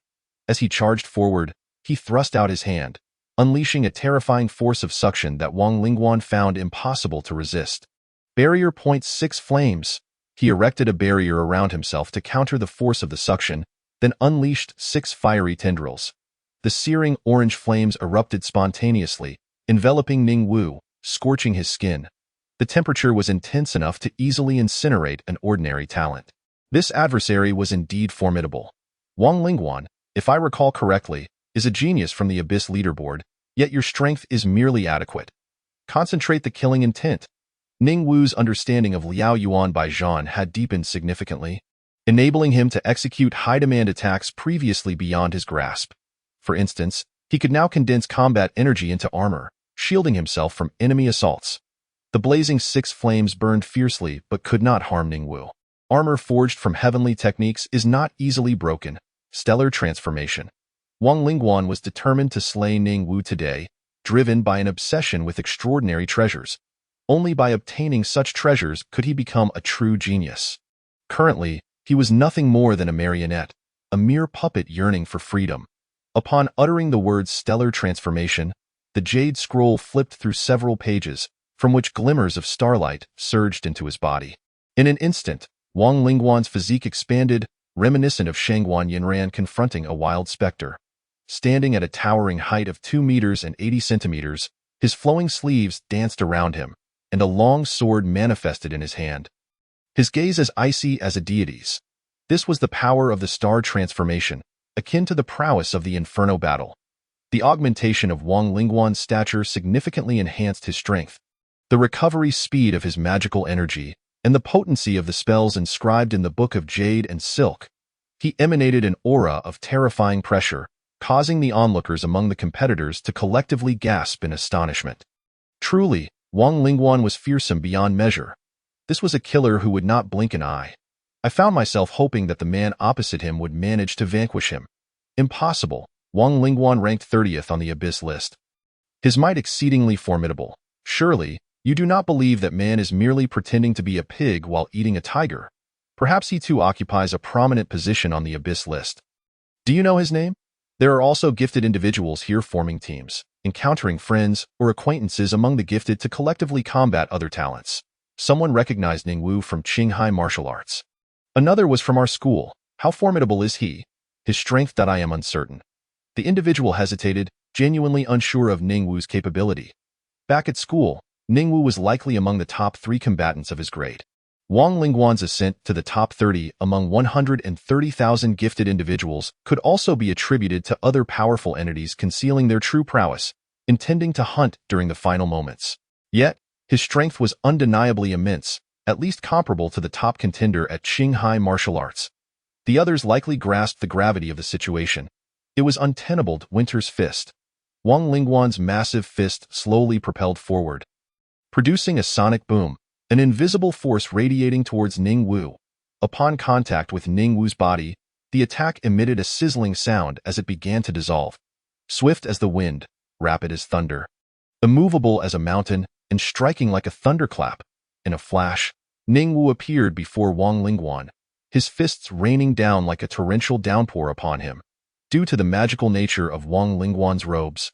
Speaker 1: As he charged forward, he thrust out his hand, unleashing a terrifying force of suction that Wang Lingguan found impossible to resist. Barrier point 6 flames. He erected a barrier around himself to counter the force of the suction, then unleashed 6 fiery tendrils. The searing orange flames erupted spontaneously, enveloping Ning Wu, scorching his skin. The temperature was intense enough to easily incinerate an ordinary talent. This adversary was indeed formidable. Wang Lingguan, if I recall correctly, is a genius from the Abyss leaderboard, yet your strength is merely adequate. Concentrate the killing intent. Ning Wu's understanding of Liao Yuan Baijian had deepened significantly, enabling him to execute high-demand attacks previously beyond his grasp. For instance, he could now condense combat energy into armor, shielding himself from enemy assaults. The blazing 6 flames burned fiercely but could not harm Ning Wu. Armor forged from heavenly techniques is not easily broken. Stellar transformation. Wang Lingguan was determined to slay Ning Wu today, driven by an obsession with extraordinary treasures. Only by obtaining such treasures could he become a true genius. Currently, he was nothing more than a marionette, a mere puppet yearning for freedom. Upon uttering the words stellar transformation, the jade scroll flipped through several pages, from which glimmers of starlight surged into his body. In an instant, Wang Lingguan's physique expanded, reminiscent of Shangguan Yinran confronting a wild specter. Standing at a towering height of 2 meters and 80 centimeters, his flowing sleeves danced around him, and a long sword manifested in his hand. His gaze as icy as a deity's. This was the power of the star transformation, akin to the prowess of the Inferno battle. The augmentation of Wang Lingguan's stature significantly enhanced his strength. The recovery speed of his magical energy, and the potency of the spells inscribed in the Book of Jade and Silk. He emanated an aura of terrifying pressure, causing the onlookers among the competitors to collectively gasp in astonishment. Truly, Wang Lingguan was fearsome beyond measure. This was a killer who would not blink an eye. I found myself hoping that the man opposite him would manage to vanquish him. Impossible. Wang Lingguan ranked 30th on the Abyss list. His might exceedingly formidable. Surely, you do not believe that man is merely pretending to be a pig while eating a tiger. Perhaps he too occupies a prominent position on the Abyss list. Do you know his name? There are also gifted individuals here forming teams, encountering friends or acquaintances among the gifted to collectively combat other talents. Someone recognized Ning Wu from Qinghai Martial Arts. Another was from our school. How formidable is he? His strength that I am uncertain. The individual hesitated, genuinely unsure of Ning Wu's capability. Back at school, Ning Wu was likely among the top 3 combatants of his grade. Wang Lingguan's ascent to the top 30 among 130,000 gifted individuals could also be attributed to other powerful entities concealing their true prowess, intending to hunt during the final moments. Yet, his strength was undeniably immense, at least comparable to the top contender at Qinghai Martial Arts. The others likely grasped the gravity of the situation. It was untenable. Winter's fist. Wang Lingguan's massive fist slowly propelled forward, producing a sonic boom, an invisible force radiating towards Ning Wu. Upon contact with Ning Wu's body, the attack emitted a sizzling sound as it began to dissolve. Swift as the wind, rapid as thunder, immovable as a mountain, and striking like a thunderclap. In a flash, Ning Wu appeared before Wang Lingguan, his fists raining down like a torrential downpour upon him. Due to the magical nature of Wang Lingguan's robes,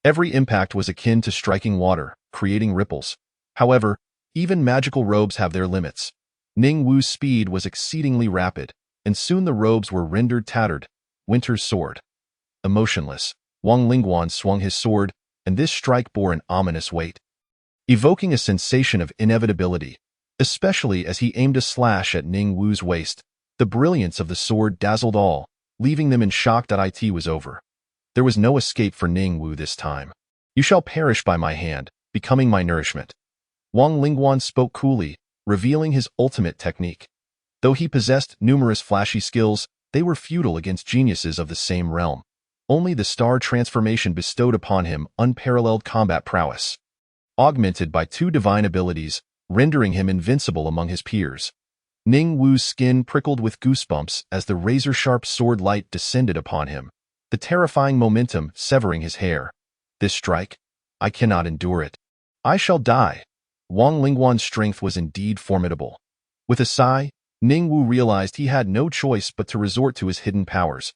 Speaker 1: every impact was akin to striking water, creating ripples. However, even magical robes have their limits. Ning Wu's speed was exceedingly rapid, and soon the robes were rendered tattered. Winter's sword. Emotionless, Wang Lingguan swung his sword, and this strike bore an ominous weight, evoking a sensation of inevitability, especially as he aimed a slash at Ning Wu's waist. The brilliance of the sword dazzled all, leaving them in shock that it was over. There was no escape for Ning Wu this time. You shall perish by my hand, becoming my nourishment. Wang Lingguan spoke coolly, revealing his ultimate technique. Though he possessed numerous flashy skills, they were futile against geniuses of the same realm. Only the star transformation bestowed upon him unparalleled combat prowess, augmented by 2 divine abilities, rendering him invincible among his peers. Ning Wu's skin prickled with goosebumps as the razor-sharp sword light descended upon him, the terrifying momentum severing his hair. This strike? I cannot endure it. I shall die. Wang Lingguan's strength was indeed formidable. With a sigh, Ning Wu realized he had no choice but to resort to his hidden powers.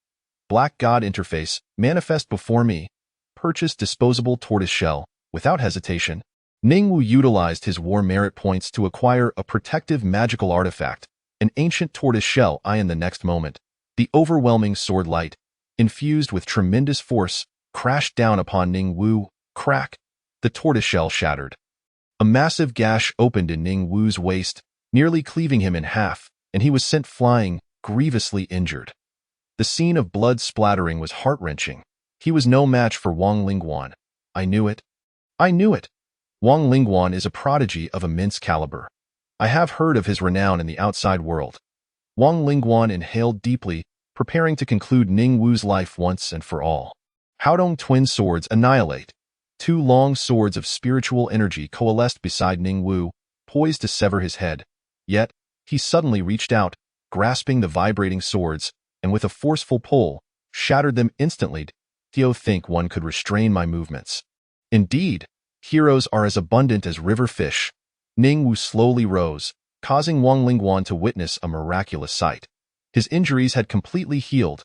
Speaker 1: Black God Interface, manifest before me. Purchase disposable tortoise shell. Without hesitation, Ning Wu utilized his war merit points to acquire a protective magical artifact, an ancient tortoise shell eye. In the next moment, the overwhelming sword light, infused with tremendous force, crashed down upon Ning Wu. Crack! The tortoise shell shattered. A massive gash opened in Ning Wu's waist, nearly cleaving him in half, and he was sent flying, grievously injured. The scene of blood splattering was heart-wrenching. He was no match for Wang Lingguan. I knew it. I knew it. Wang Lingguan is a prodigy of immense caliber. I have heard of his renown in the outside world. Wang Lingguan inhaled deeply, preparing to conclude Ning Wu's life once and for all. Haodong twin swords annihilate. 2 long swords of spiritual energy coalesced beside Ning Wu, poised to sever his head. Yet, he suddenly reached out, grasping the vibrating swords, and with a forceful pull, shattered them instantly. Do you think one could restrain my movements? Indeed, heroes are as abundant as river fish. Ning Wu slowly rose, causing Wang Lingguan to witness a miraculous sight. His injuries had completely healed.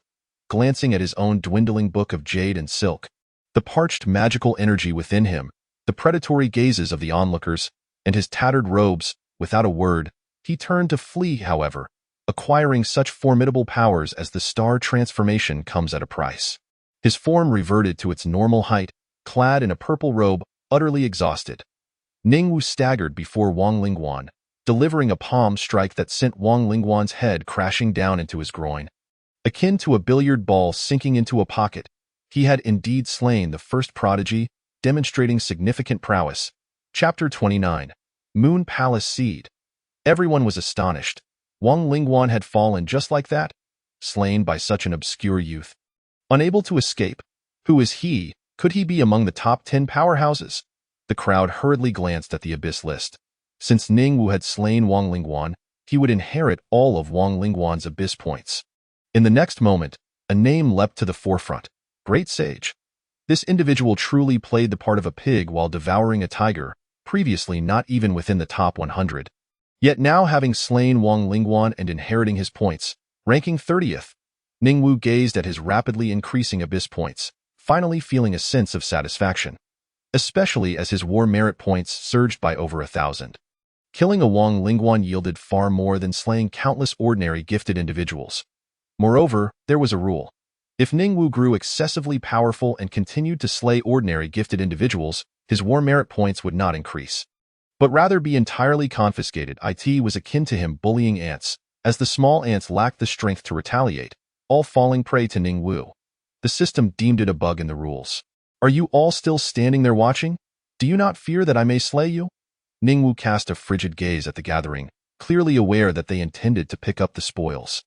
Speaker 1: Glancing at his own dwindling book of jade and silk, the parched magical energy within him, the predatory gazes of the onlookers, and his tattered robes, without a word, he turned to flee. However, acquiring such formidable powers as the star transformation comes at a price. His form reverted to its normal height, clad in a purple robe, utterly exhausted. Ning Wu staggered before Wang Lingguan, delivering a palm strike that sent Wang Lingguan's head crashing down into his groin. Akin to a billiard ball sinking into a pocket, he had indeed slain the first prodigy, demonstrating significant prowess. Chapter 29. Moon Palace Seed. Everyone was astonished. Wang Lingguan had fallen just like that, slain by such an obscure youth. Unable to escape. Who is he? Could he be among the top 10 powerhouses? The crowd hurriedly glanced at the Abyss list. Since Ning Wu had slain Wang Lingguan, he would inherit all of Wang Lingguan's Abyss points. In the next moment, a name leapt to the forefront. Great Sage. This individual truly played the part of a pig while devouring a tiger, previously not even within the top 100. Yet now, having slain Wang Lingguan and inheriting his points, ranking 30th, Ning Wu gazed at his rapidly increasing Abyss points, finally feeling a sense of satisfaction, especially as his war merit points surged by over 1,000. Killing a Wang Lingguan yielded far more than slaying countless ordinary gifted individuals. Moreover, there was a rule. If Ning Wu grew excessively powerful and continued to slay ordinary gifted individuals, his war merit points would not increase, but rather be entirely confiscated. It was akin to him bullying ants, as the small ants lacked the strength to retaliate, all falling prey to Ning Wu. The system deemed it a bug in the rules. Are you all still standing there watching? Do you not fear that I may slay you? Ning Wu cast a frigid gaze at the gathering, clearly aware that they intended to pick up the spoils.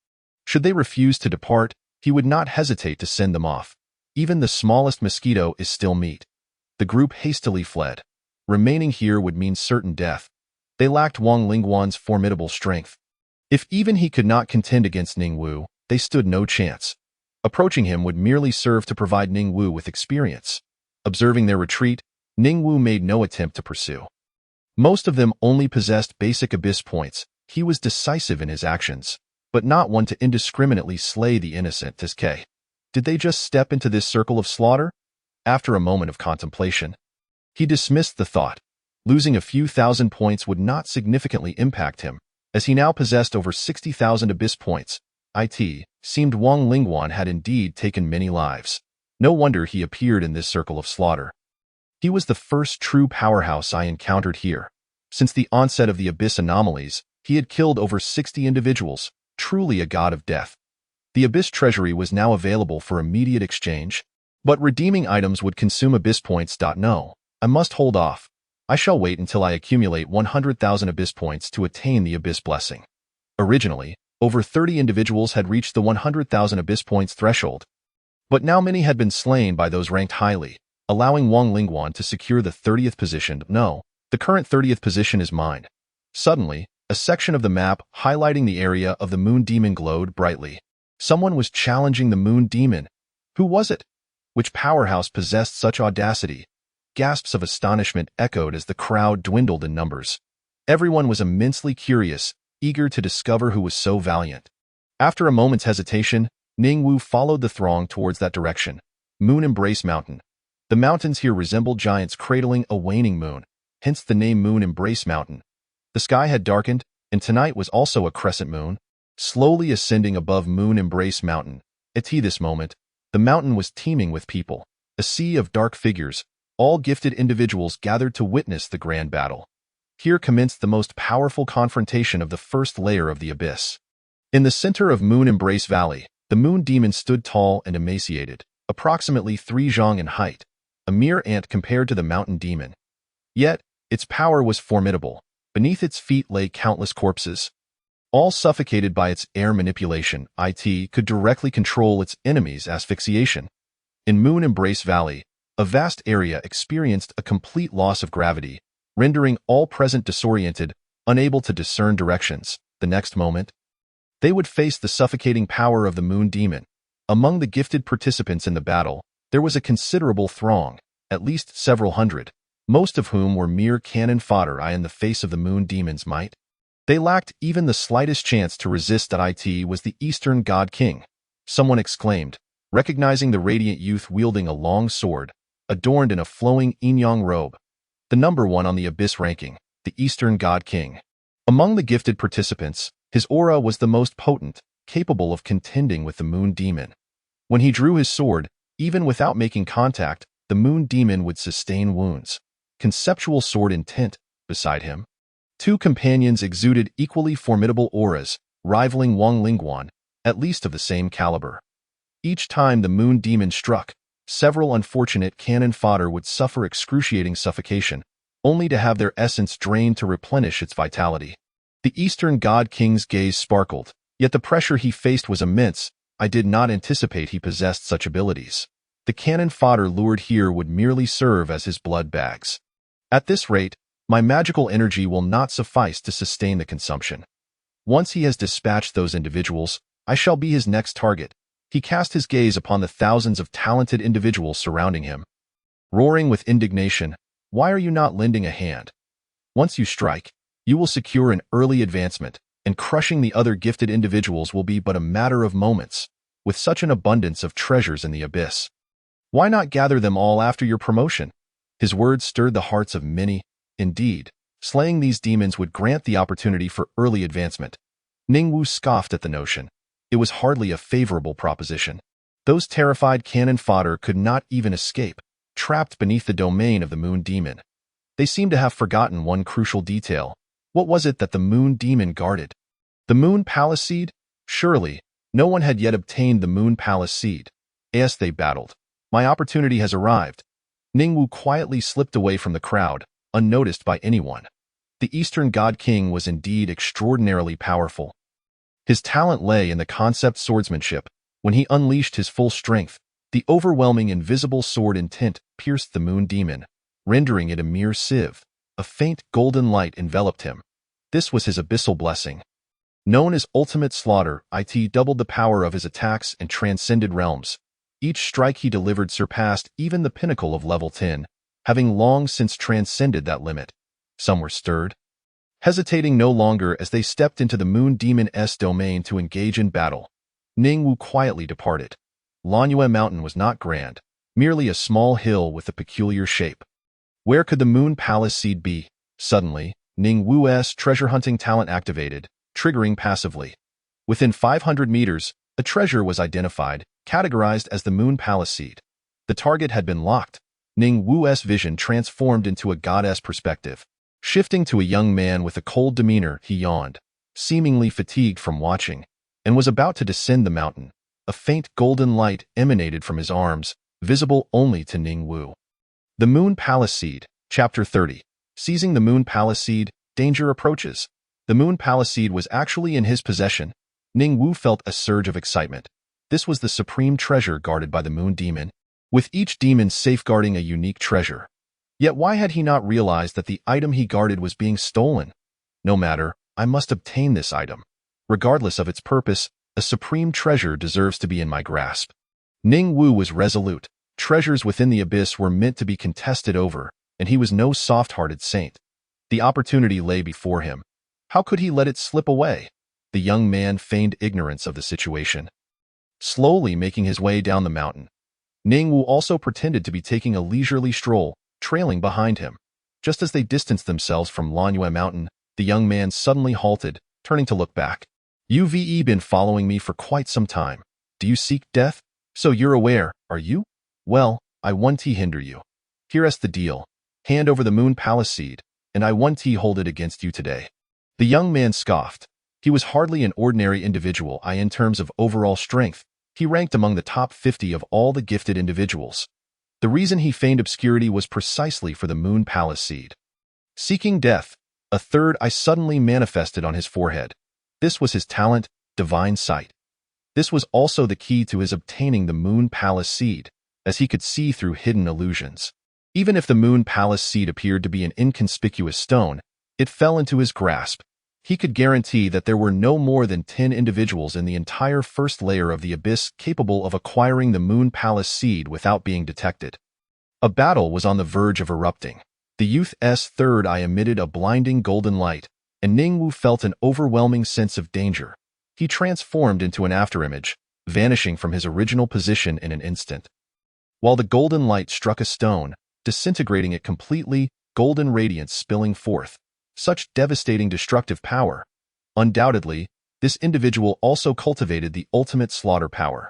Speaker 1: Should they refuse to depart, he would not hesitate to send them off. Even the smallest mosquito is still meat. The group hastily fled. Remaining here would mean certain death. They lacked Wang Lingguan's formidable strength. If even he could not contend against Ning Wu, they stood no chance. Approaching him would merely serve to provide Ning Wu with experience. Observing their retreat, Ning Wu made no attempt to pursue. Most of them only possessed basic Abyss points. He was decisive in his actions, but not one to indiscriminately slay the innocent. Did they just step into this circle of slaughter? After a moment of contemplation, he dismissed the thought. Losing a few thousand points would not significantly impact him, as he now possessed over 60,000 Abyss points. It seemed Wang Lingguan had indeed taken many lives. No wonder he appeared in this circle of slaughter. He was the first true powerhouse I encountered here. Since the onset of the Abyss anomalies, he had killed over 60 individuals, truly a god of death. The Abyss treasury was now available for immediate exchange, but redeeming items would consume Abyss points. No, I must hold off. I shall wait until I accumulate 100,000 Abyss points to attain the Abyss blessing. Originally, over 30 individuals had reached the 100,000 Abyss points threshold, but now many had been slain by those ranked highly, allowing Wang Lingguan to secure the 30th position. No, the current 30th position is mine. Suddenly, a section of the map highlighting the area of the Moon Demon glowed brightly. Someone was challenging the Moon Demon. Who was it? Which powerhouse possessed such audacity? Gasps of astonishment echoed as the crowd dwindled in numbers. Everyone was immensely curious, eager to discover who was so valiant. After a moment's hesitation, Ningwu followed the throng towards that direction. Moon Embrace Mountain. The mountains here resembled giants cradling a waning moon, hence the name Moon Embrace Mountain. The sky had darkened, and tonight was also a crescent moon, slowly ascending above Moon Embrace Mountain. At this moment, the mountain was teeming with people, a sea of dark figures, all gifted individuals gathered to witness the grand battle. Here commenced the most powerful confrontation of the first layer of the abyss. In the center of Moon Embrace Valley, the Moon Demon stood tall and emaciated, approximately 3 zhang in height, a mere ant compared to the Mountain Demon. Yet, its power was formidable. Beneath its feet lay countless corpses, all suffocated by its air manipulation. It could directly control its enemies' asphyxiation. In Moon Embrace Valley, a vast area experienced a complete loss of gravity, rendering all present disoriented, unable to discern directions. The next moment, they would face the suffocating power of the Moon Demon. Among the gifted participants in the battle, there was a considerable throng, at least several hundred, most of whom were mere cannon fodder in the face of the Moon Demon's might. They lacked even the slightest chance to resist. It was the Eastern God King, someone exclaimed, recognizing the radiant youth wielding a long sword, adorned in a flowing yin-yang robe. The number 1 on the Abyss ranking, the Eastern God King. Among the gifted participants, his aura was the most potent, capable of contending with the Moon Demon. When he drew his sword, even without making contact, the Moon Demon would sustain wounds. Conceptual sword intent. Beside him, 2 companions exuded equally formidable auras, rivaling Wang Lingguan, at least of the same caliber. Each time the Moon Demon struck, several unfortunate cannon fodder would suffer excruciating suffocation, only to have their essence drained to replenish its vitality. The Eastern God King's gaze sparkled, yet the pressure he faced was immense. I did not anticipate he possessed such abilities. The cannon fodder lured here would merely serve as his blood bags. At this rate, my magical energy will not suffice to sustain the consumption. Once he has dispatched those individuals, I shall be his next target. He cast his gaze upon the thousands of talented individuals surrounding him. Roaring with indignation, why are you not lending a hand? Once you strike, you will secure an early advancement, and crushing the other gifted individuals will be but a matter of moments, with such an abundance of treasures in the abyss. Why not gather them all after your promotion? His words stirred the hearts of many. Indeed, slaying these demons would grant the opportunity for early advancement. Ningwu scoffed at the notion. It was hardly a favorable proposition. Those terrified cannon fodder could not even escape, trapped beneath the domain of the Moon Demon. They seemed to have forgotten one crucial detail. What was it that the Moon Demon guarded? The Moon Palace Seed? Surely, no one had yet obtained the Moon Palace Seed. As they battled, my opportunity has arrived. Ningwu quietly slipped away from the crowd, unnoticed by anyone. The Eastern God King was indeed extraordinarily powerful. His talent lay in the concept swordsmanship. When he unleashed his full strength, the overwhelming invisible sword intent pierced the Moon Demon, rendering it a mere sieve. A faint golden light enveloped him. This was his abyssal blessing. Known as Ultimate Slaughter, it doubled the power of his attacks and transcended realms. Each strike he delivered surpassed even the pinnacle of level 10, having long since transcended that limit. Some were stirred, hesitating no longer as they stepped into the Moon Demon's domain to engage in battle. Ningwu quietly departed. Lanyue Mountain was not grand, merely a small hill with a peculiar shape. Where could the Moon Palace Seed be? Suddenly, Ningwu's treasure-hunting talent activated, triggering passively. Within 500 meters, a treasure was identified, categorized as the Moon Palace Seed. The target had been locked. Ningwu's vision transformed into a goddess perspective. Shifting to a young man with a cold demeanor, he yawned, seemingly fatigued from watching, and was about to descend the mountain. A faint golden light emanated from his arms, visible only to Ningwu. The Moon Palace Seed, Chapter 30. Seizing the Moon Palace Seed, danger approaches. The Moon Palace Seed was actually in his possession. Ning Wu felt a surge of excitement. This was the supreme treasure guarded by the Moon Demon, with each demon safeguarding a unique treasure. Yet why had he not realized that the item he guarded was being stolen? No matter, I must obtain this item. Regardless of its purpose, a supreme treasure deserves to be in my grasp. Ning Wu was resolute. Treasures within the abyss were meant to be contested over, and he was no soft-hearted saint. The opportunity lay before him. How could he let it slip away? The young man feigned ignorance of the situation. Slowly making his way down the mountain, Ning Wu also pretended to be taking a leisurely stroll, trailing behind him. Just as they distanced themselves from Lanyue Mountain, the young man suddenly halted, turning to look back. You've been following me for quite some time. Do you seek death? So you're aware, are you? Well, I won't hinder you. Here's the deal. Hand over the Moon Palace Seed, and I won't hold it against you today. The young man scoffed. He was hardly an ordinary individual in terms of overall strength. He ranked among the top 50 of all the gifted individuals. The reason he feigned obscurity was precisely for the Moon Palace Seed. Seeking death, a third eye suddenly manifested on his forehead. This was his talent, divine sight. This was also the key to his obtaining the Moon Palace Seed, as he could see through hidden illusions. Even if the Moon Palace Seed appeared to be an inconspicuous stone, it fell into his grasp. He could guarantee that there were no more than 10 individuals in the entire first layer of the abyss capable of acquiring the Moon Palace Seed without being detected. A battle was on the verge of erupting. The youth's third eye emitted a blinding golden light, and Ning Wu felt an overwhelming sense of danger. He transformed into an afterimage, vanishing from his original position in an instant. While the golden light struck a stone, disintegrating it completely, golden radiance spilling forth. Such devastating destructive power. Undoubtedly, this individual also cultivated the ultimate slaughter power.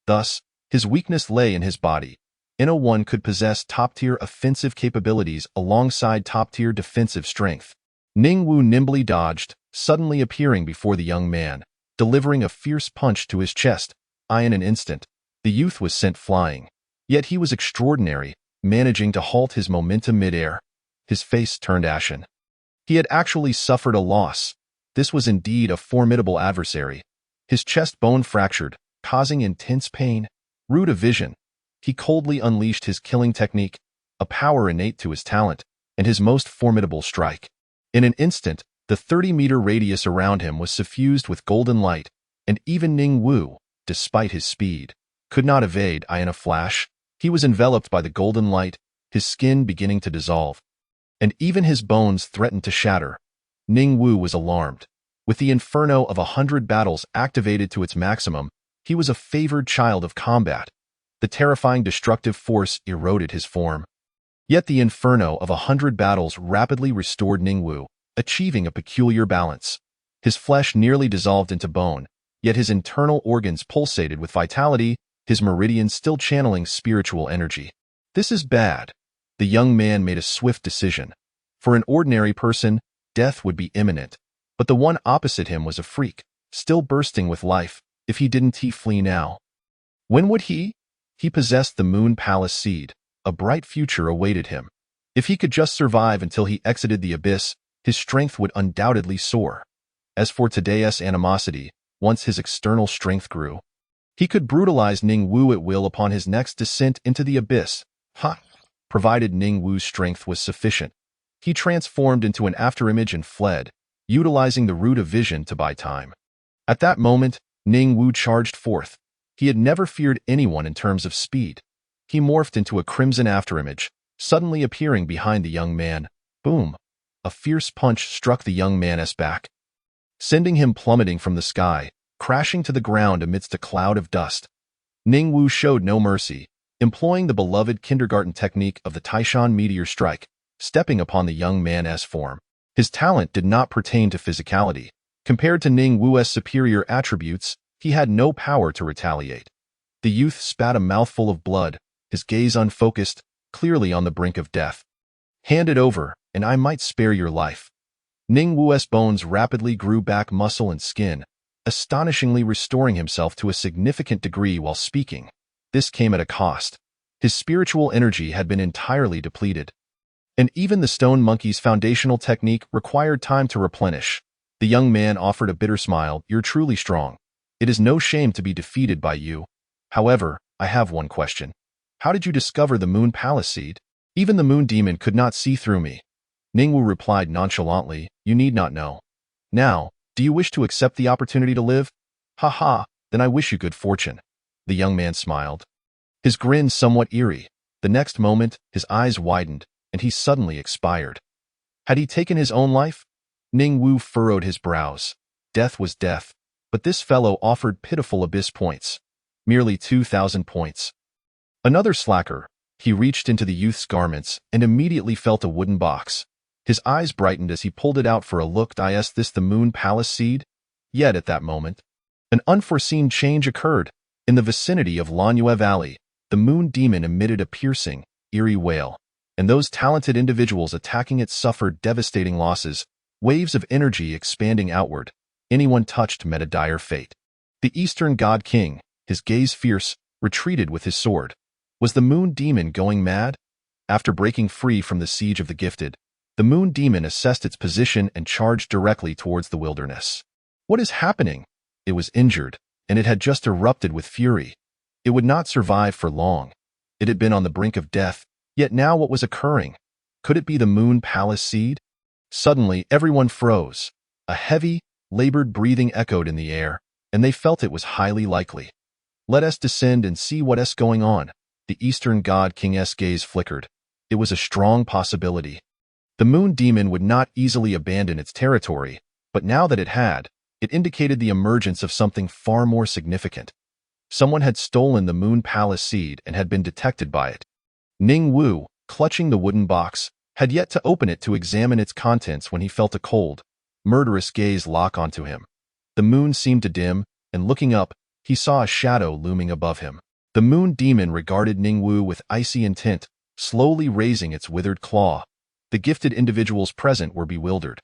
Speaker 1: Thus, his weakness lay in his body. One could possess top-tier offensive capabilities alongside top-tier defensive strength. Ning Wu nimbly dodged, suddenly appearing before the young man, delivering a fierce punch to his chest. In an instant, the youth was sent flying. Yet he was extraordinary, managing to halt his momentum mid-air. His face turned ashen. He had actually suffered a loss. This was indeed a formidable adversary. His chest bone fractured, causing intense pain. Rude of vision, he coldly unleashed his killing technique, a power innate to his talent, and his most formidable strike. In an instant, the 30-meter radius around him was suffused with golden light, and even Ning Wu, despite his speed, could not evade. In a flash, he was enveloped by the golden light, his skin beginning to dissolve. And even his bones threatened to shatter. Ning Wu was alarmed. With the inferno of 100 battles activated to its maximum, he was a favored child of combat. The terrifying destructive force eroded his form. Yet the inferno of 100 battles rapidly restored Ning Wu, achieving a peculiar balance. His flesh nearly dissolved into bone, yet his internal organs pulsated with vitality, his meridians still channeling spiritual energy. This is bad. The young man made a swift decision. For an ordinary person, death would be imminent, but the one opposite him was a freak, still bursting with life. If he didn't flee now, when would he? He possessed the Moon Palace Seed. A bright future awaited him. If he could just survive until he exited the abyss, his strength would undoubtedly soar. As for today's animosity, once his external strength grew, he could brutalize Ning Wu at will upon his next descent into the abyss. Provided Ning Wu's strength was sufficient, he transformed into an afterimage and fled, utilizing the root of vision to buy time. At that moment, Ning Wu charged forth. He had never feared anyone in terms of speed. He morphed into a crimson afterimage, suddenly appearing behind the young man. Boom! A fierce punch struck the young man's back, sending him plummeting from the sky, crashing to the ground amidst a cloud of dust. Ning Wu showed no mercy, employing the beloved kindergarten technique of the Taishan meteor strike, stepping upon the young man's form. His talent did not pertain to physicality. Compared to Ning Wu's superior attributes, he had no power to retaliate. The youth spat a mouthful of blood, his gaze unfocused, clearly on the brink of death. Hand it over, and I might spare your life. Ning Wu's bones rapidly grew back muscle and skin, astonishingly restoring himself to a significant degree while speaking. This came at a cost. His spiritual energy had been entirely depleted. And even the stone monkey's foundational technique required time to replenish. The young man offered a bitter smile. You're truly strong. It is no shame to be defeated by you. However, I have one question. How did you discover the Moon Palace seed? Even the Moon Demon could not see through me. Ningwu replied nonchalantly, you need not know. Now, do you wish to accept the opportunity to live? Ha ha, then I wish you good fortune. The young man smiled. His grin somewhat eerie. The next moment, his eyes widened, and he suddenly expired. Had he taken his own life? Ningwu furrowed his brows. Death was death, but this fellow offered pitiful abyss points. Merely 2,000 points. Another slacker. He reached into the youth's garments and immediately felt a wooden box. His eyes brightened as he pulled it out for a look. Is this the Moon Palace seed? Yet at that moment, an unforeseen change occurred. In the vicinity of Lanyue Valley, the Moon Demon emitted a piercing, eerie wail, and those talented individuals attacking it suffered devastating losses, waves of energy expanding outward. Anyone touched met a dire fate. The Eastern God King, his gaze fierce, retreated with his sword. Was the Moon Demon going mad? After breaking free from the siege of the gifted, the Moon Demon assessed its position and charged directly towards the wilderness. What is happening? It was injured, and it had just erupted with fury. It would not survive for long. It had been on the brink of death, yet now what was occurring? Could it be the Moon Palace seed? Suddenly, everyone froze. A heavy, labored breathing echoed in the air, and they felt it was highly likely. Let us descend and see what's going on. The Eastern God King's gaze flickered. It was a strong possibility. The Moon Demon would not easily abandon its territory, but now that it had, it indicated the emergence of something far more significant. Someone had stolen the Moon Palace seed and had been detected by it. Ningwu, clutching the wooden box, had yet to open it to examine its contents when he felt a cold, murderous gaze lock onto him. The moon seemed to dim, and looking up, he saw a shadow looming above him. The Moon Demon regarded Ningwu with icy intent, slowly raising its withered claw. The gifted individuals present were bewildered.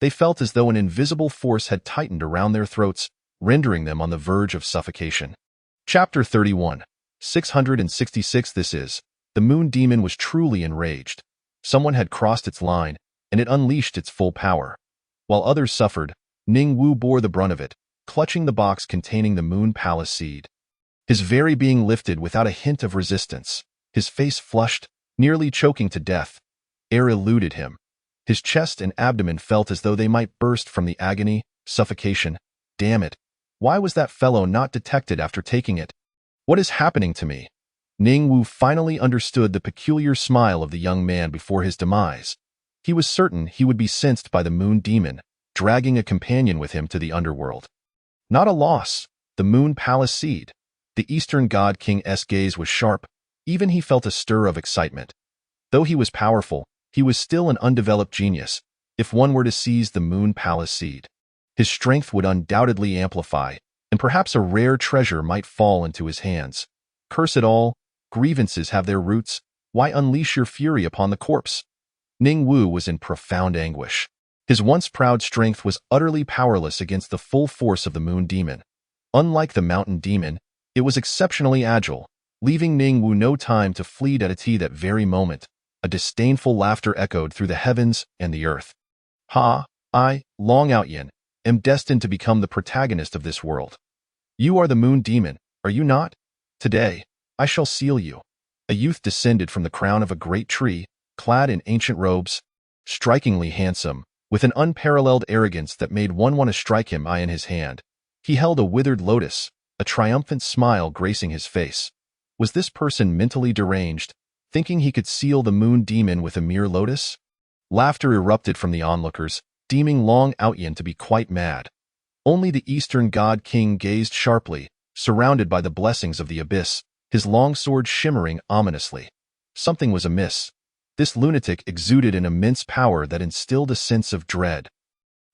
Speaker 1: They felt as though an invisible force had tightened around their throats, rendering them on the verge of suffocation. Chapter 31. 666. The Moon Demon was truly enraged. Someone had crossed its line, and it unleashed its full power. While others suffered, Ningwu bore the brunt of it, clutching the box containing the Moon Palace seed. His very being lifted without a hint of resistance. His face flushed, nearly choking to death. Air eluded him. His chest and abdomen felt as though they might burst from the agony, suffocation. Damn it. Why was that fellow not detected after taking it? What is happening to me? Ningwu finally understood the peculiar smile of the young man before his demise. He was certain he would be sensed by the Moon Demon, dragging a companion with him to the underworld. Not a loss. The Moon Palace seed. The Eastern God King's gaze was sharp. Even he felt a stir of excitement. Though he was powerful, he was still an undeveloped genius. If one were to seize the Moon Palace seed, his strength would undoubtedly amplify, and perhaps a rare treasure might fall into his hands. Curse it all, grievances have their roots. Why unleash your fury upon the corpse? Ningwu was in profound anguish. His once proud strength was utterly powerless against the full force of the Moon Demon. Unlike the Mountain Demon, it was exceptionally agile, leaving Ningwu no time to flee at that very moment. A disdainful laughter echoed through the heavens and the earth. Ha, I, Long Outyin, am destined to become the protagonist of this world. You are the Moon Demon, are you not? Today, I shall seal you. A youth descended from the crown of a great tree, clad in ancient robes, strikingly handsome, with an unparalleled arrogance that made one want to strike him in his hand. He held a withered lotus, a triumphant smile gracing his face. Was this person mentally deranged, thinking he could seal the Moon Demon with a mere lotus? Laughter erupted from the onlookers, deeming Long Outyin to be quite mad. Only the Eastern God King gazed sharply, surrounded by the blessings of the abyss, his long sword shimmering ominously. Something was amiss. This lunatic exuded an immense power that instilled a sense of dread.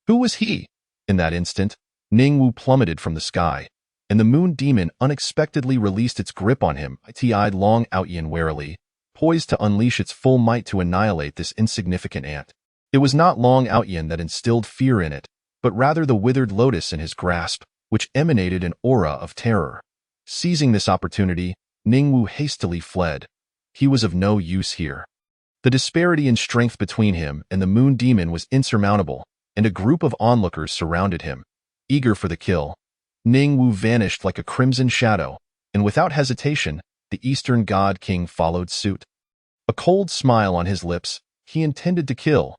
Speaker 1: Who was he? In that instant, Ningwu plummeted from the sky, and the Moon Demon unexpectedly released its grip on him. It-eyed Long Outyin warily, poised to unleash its full might to annihilate this insignificant ant. It was not Long Outyin that instilled fear in it, but rather the withered lotus in his grasp, which emanated an aura of terror. Seizing this opportunity, Ningwu hastily fled. He was of no use here. The disparity in strength between him and the Moon Demon was insurmountable, and a group of onlookers surrounded him, eager for the kill. Ningwu vanished like a crimson shadow, and without hesitation, the Eastern God King followed suit. A cold smile on his lips, he intended to kill.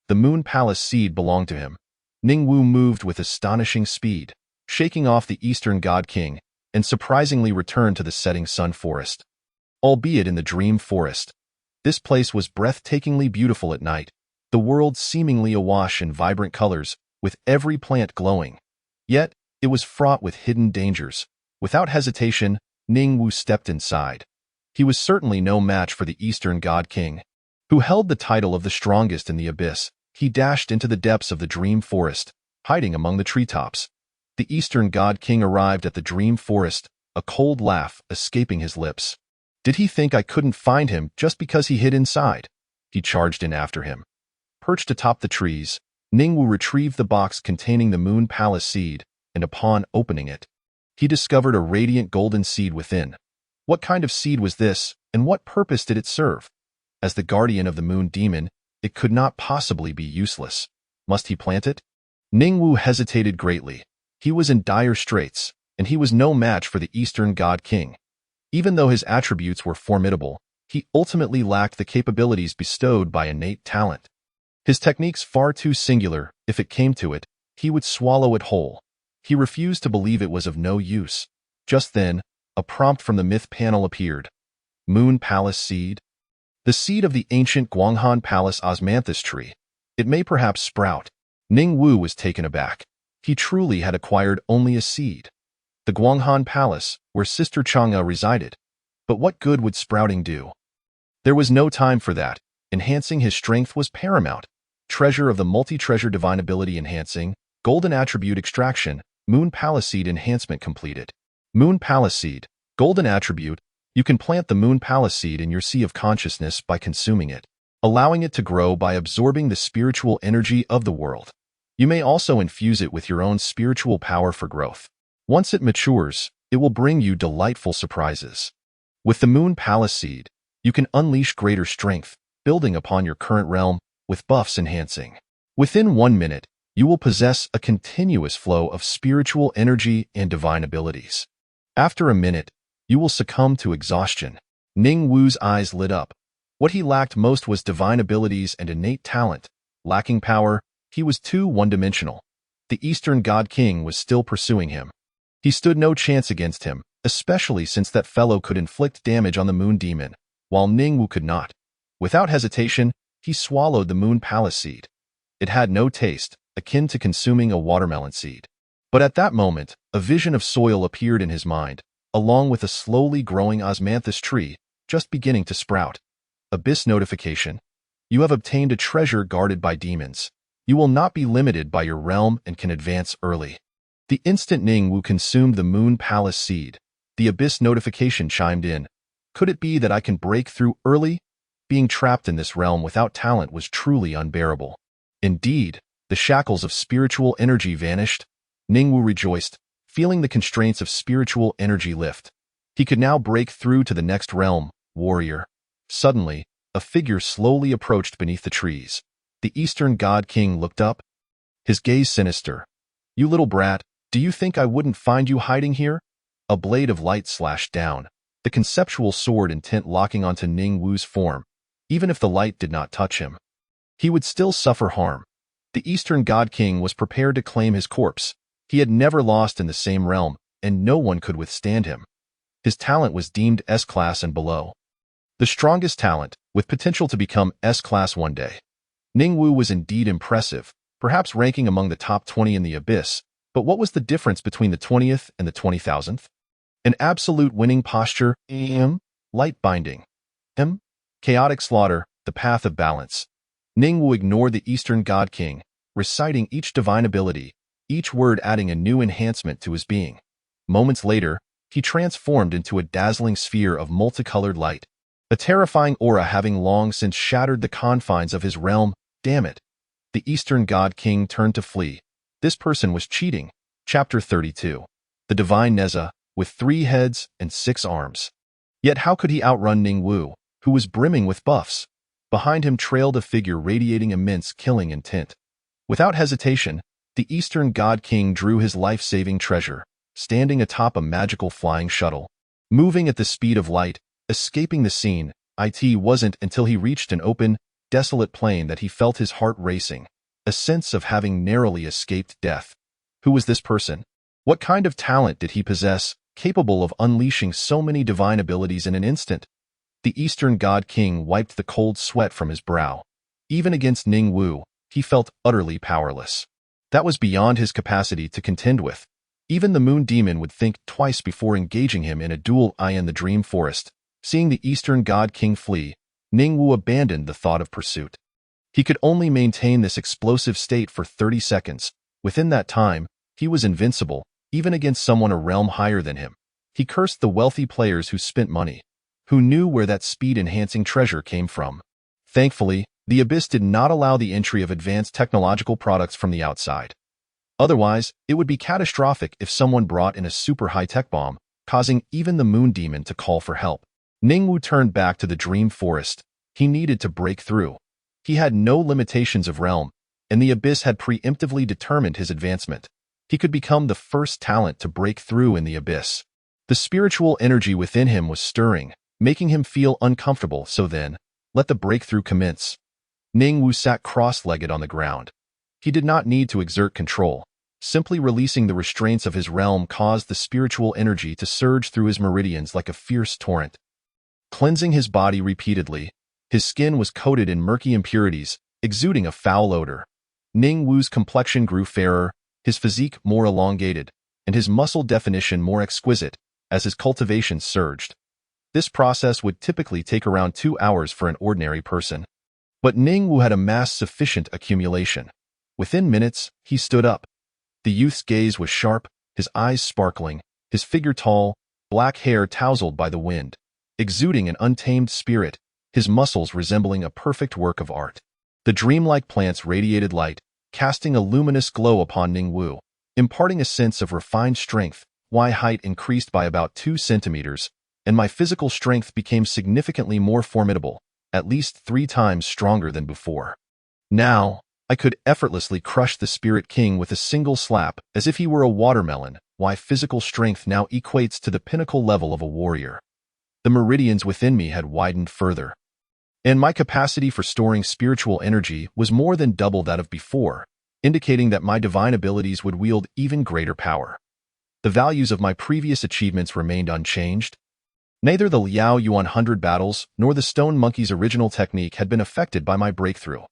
Speaker 1: The Moon Palace seed belonged to him. Ningwu moved with astonishing speed, shaking off the Eastern God King, and surprisingly returned to the setting sun forest. Albeit in the dream forest, this place was breathtakingly beautiful at night, the world seemingly awash in vibrant colors, with every plant glowing. Yet, it was fraught with hidden dangers. Without hesitation, Ningwu stepped inside. He was certainly no match for the Eastern God King, who held the title of the strongest in the abyss. He dashed into the depths of the dream forest, hiding among the treetops. The Eastern God King arrived at the dream forest, a cold laugh escaping his lips. Did he think I couldn't find him just because he hid inside? He charged in after him. Perched atop the trees, Ningwu retrieved the box containing the Moon Palace seed, and upon opening it, he discovered a radiant golden seed within. What kind of seed was this, and what purpose did it serve? As the guardian of the Moon Demon, it could not possibly be useless. Must he plant it? Ningwu hesitated greatly. He was in dire straits, and he was no match for the Eastern God King. Even though his attributes were formidable, he ultimately lacked the capabilities bestowed by innate talent. His techniques far too singular, if it came to it, he would swallow it whole. He refused to believe it was of no use. Just then, a prompt from the myth panel appeared. Moon Palace Seed. The seed of the ancient Guanghan Palace osmanthus tree. It may perhaps sprout. Ningwu was taken aback. He truly had acquired only a seed. The Guanghan Palace, where Sister Chang'e resided. But what good would sprouting do? There was no time for that. Enhancing his strength was paramount. Treasure of the multi-treasure divine ability enhancing, golden attribute extraction, Moon Palace Seed enhancement completed. Moon Palace Seed, golden attribute. You can plant the Moon Palace Seed in your sea of consciousness by consuming it, allowing it to grow by absorbing the spiritual energy of the world. You may also infuse it with your own spiritual power for growth. Once it matures, it will bring you delightful surprises. With the Moon Palace Seed, you can unleash greater strength, building upon your current realm, with buffs enhancing. Within 1 minute, you will possess a continuous flow of spiritual energy and divine abilities. After a minute, you will succumb to exhaustion. Ningwu's eyes lit up. What he lacked most was divine abilities and innate talent. Lacking power, he was too one-dimensional. The Eastern God King was still pursuing him. He stood no chance against him, especially since that fellow could inflict damage on the Moon Demon, while Ningwu could not. Without hesitation, he swallowed the Moon Palace Seed. It had no taste, akin to consuming a watermelon seed. But at that moment, a vision of soil appeared in his mind, along with a slowly growing osmanthus tree, just beginning to sprout. Abyss notification. You have obtained a treasure guarded by demons. You will not be limited by your realm and can advance early. The instant Ningwu consumed the Moon Palace Seed, the Abyss notification chimed in. Could it be that I can break through early? Being trapped in this realm without talent was truly unbearable. Indeed, the shackles of spiritual energy vanished. Ningwu rejoiced, feeling the constraints of spiritual energy lift. He could now break through to the next realm, warrior. Suddenly, a figure slowly approached beneath the trees. The Eastern God King looked up, his gaze sinister. You little brat, do you think I wouldn't find you hiding here? A blade of light slashed down, the conceptual sword intent locking onto Ningwu's form. Even if the light did not touch him, he would still suffer harm. The Eastern God King was prepared to claim his corpse. He had never lost in the same realm, and no one could withstand him. His talent was deemed S-class and below. The strongest talent, with potential to become S-class one day. Ningwu was indeed impressive, perhaps ranking among the top 20 in the Abyss, but what was the difference between the 20th and the 20,000th? An absolute winning posture, light binding, chaotic slaughter, the path of balance. Ningwu ignored the Eastern God King, reciting each divine ability, each word adding a new enhancement to his being. Moments later, he transformed into a dazzling sphere of multicolored light, a terrifying aura having long since shattered the confines of his realm. Damn it. The Eastern God King turned to flee. This person was cheating. Chapter 32. The Divine Neza, with 3 heads and 6 arms. Yet how could he outrun Ningwu, who was brimming with buffs? Behind him trailed a figure radiating immense killing intent. Without hesitation, the Eastern God King drew his life-saving treasure, standing atop a magical flying shuttle. Moving at the speed of light, escaping the scene, it wasn't until he reached an open, desolate plain that he felt his heart racing, a sense of having narrowly escaped death. Who was this person? What kind of talent did he possess, capable of unleashing so many divine abilities in an instant? The Eastern God King wiped the cold sweat from his brow. Even against Ning Wu, he felt utterly powerless. That was beyond his capacity to contend with. Even the Moon Demon would think twice before engaging him in a duel in the Dream Forest. Seeing the Eastern God King flee, Ning Wu abandoned the thought of pursuit. He could only maintain this explosive state for 30 seconds. Within that time, he was invincible, even against someone a realm higher than him. He cursed the wealthy players who spent money, who knew where that speed-enhancing treasure came from. Thankfully, the Abyss did not allow the entry of advanced technological products from the outside. Otherwise, it would be catastrophic if someone brought in a super high-tech bomb, causing even the Moon Demon to call for help. Ning Wu turned back to the Dream Forest. He needed to break through. He had no limitations of realm, and the Abyss had preemptively determined his advancement. He could become the first talent to break through in the Abyss. The spiritual energy within him was stirring, making him feel uncomfortable, so then, let the breakthrough commence. Ning Wu sat cross-legged on the ground. He did not need to exert control. Simply releasing the restraints of his realm caused the spiritual energy to surge through his meridians like a fierce torrent. Cleansing his body repeatedly, his skin was coated in murky impurities, exuding a foul odor. Ning Wu's complexion grew fairer, his physique more elongated, and his muscle definition more exquisite, as his cultivation surged. This process would typically take around 2 hours for an ordinary person. But Ning Wu had amassed sufficient accumulation. Within minutes, he stood up. The youth's gaze was sharp, his eyes sparkling, his figure tall, black hair tousled by the wind, exuding an untamed spirit, his muscles resembling a perfect work of art. The dreamlike plants radiated light, casting a luminous glow upon Ning Wu, imparting a sense of refined strength. My height increased by about 2 centimeters, and my physical strength became significantly more formidable, at least 3 times stronger than before. Now, I could effortlessly crush the Spirit King with a single slap, as if he were a watermelon. My physical strength now equates to the pinnacle level of a warrior. The meridians within me had widened further, and my capacity for storing spiritual energy was more than double that of before, indicating that my divine abilities would wield even greater power. The values of my previous achievements remained unchanged. Neither the Liao Yuan 100 battles nor the Stone Monkey's original technique had been affected by my breakthrough.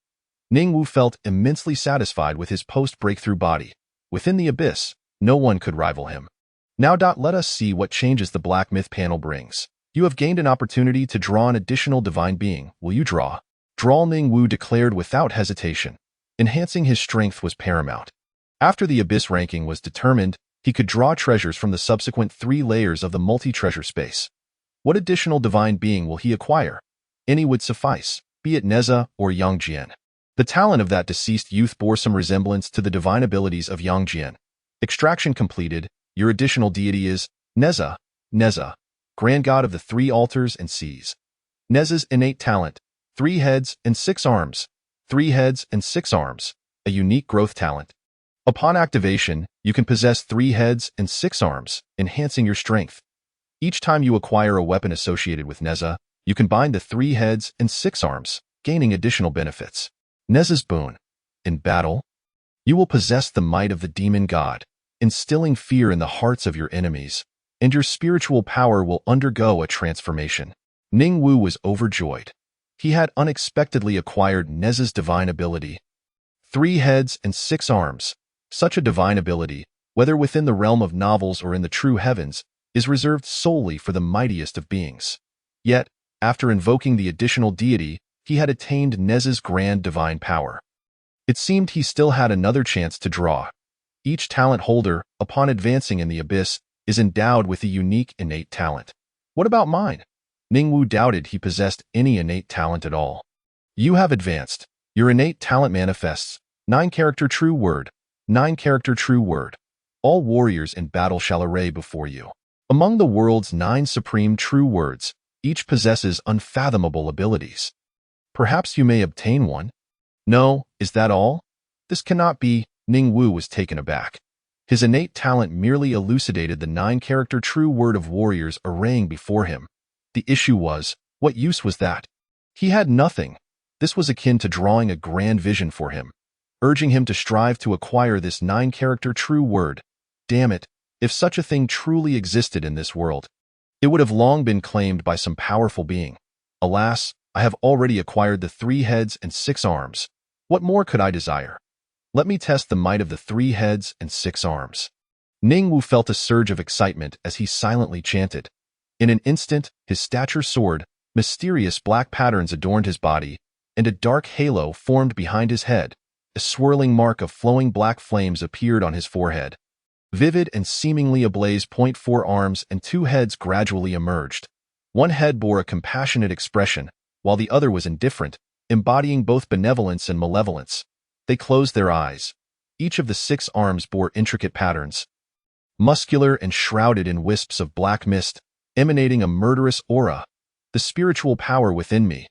Speaker 1: Ning Wu felt immensely satisfied with his post-breakthrough body. Within the Abyss, no one could rival him. Now, let us see what changes the Black Myth panel brings. You have gained an opportunity to draw an additional divine being. Will you draw? Draw, Ning Wu declared without hesitation. Enhancing his strength was paramount. After the Abyss ranking was determined, he could draw treasures from the subsequent 3 layers of the multi-treasure space. What additional divine being will he acquire? Any would suffice, be it Neza or Yang Jian. The talent of that deceased youth bore some resemblance to the divine abilities of Yang Jian. Extraction completed. Your additional deity is Neza. Neza, grand god of the 3 altars and seas. Neza's innate talent, 3 heads and 6 arms. 3 heads and 6 arms, a unique growth talent. Upon activation, you can possess 3 heads and 6 arms, enhancing your strength. Each time you acquire a weapon associated with Neza, you combine the 3 heads and 6 arms, gaining additional benefits. Neza's boon. In battle, you will possess the might of the demon god, instilling fear in the hearts of your enemies, and your spiritual power will undergo a transformation. Ning Wu was overjoyed. He had unexpectedly acquired Neza's divine ability. 3 heads and 6 arms. Such a divine ability, whether within the realm of novels or in the true heavens, is reserved solely for the mightiest of beings. Yet, after invoking the additional deity, he had attained Neza's grand divine power. It seemed he still had another chance to draw. Each talent holder, upon advancing in the Abyss, is endowed with a unique innate talent. What about mine? Ning Wu doubted he possessed any innate talent at all. You have advanced. Your innate talent manifests. 9-character true word. 9-character true word. All warriors in battle shall array before you. Among the world's 9 supreme true words, each possesses unfathomable abilities. Perhaps you may obtain one. No, is that all? This cannot be. Ning Wu was taken aback. His innate talent merely elucidated the 9-character true word of warriors arraying before him. The issue was, what use was that? He had nothing. This was akin to drawing a grand vision for him, urging him to strive to acquire this 9-character true word. Damn it, if such a thing truly existed in this world, it would have long been claimed by some powerful being. Alas, I have already acquired the 3 heads and 6 arms. What more could I desire? Let me test the might of the 3 heads and 6 arms. Ning Wu felt a surge of excitement as he silently chanted. In an instant, his stature soared, mysterious black patterns adorned his body, and a dark halo formed behind his head. A swirling mark of flowing black flames appeared on his forehead. Vivid and seemingly ablaze 4 arms and 2 heads gradually emerged. One head bore a compassionate expression, while the other was indifferent, embodying both benevolence and malevolence. They closed their eyes. Each of the 6 arms bore intricate patterns, muscular and shrouded in wisps of black mist, emanating a murderous aura. The spiritual power within me.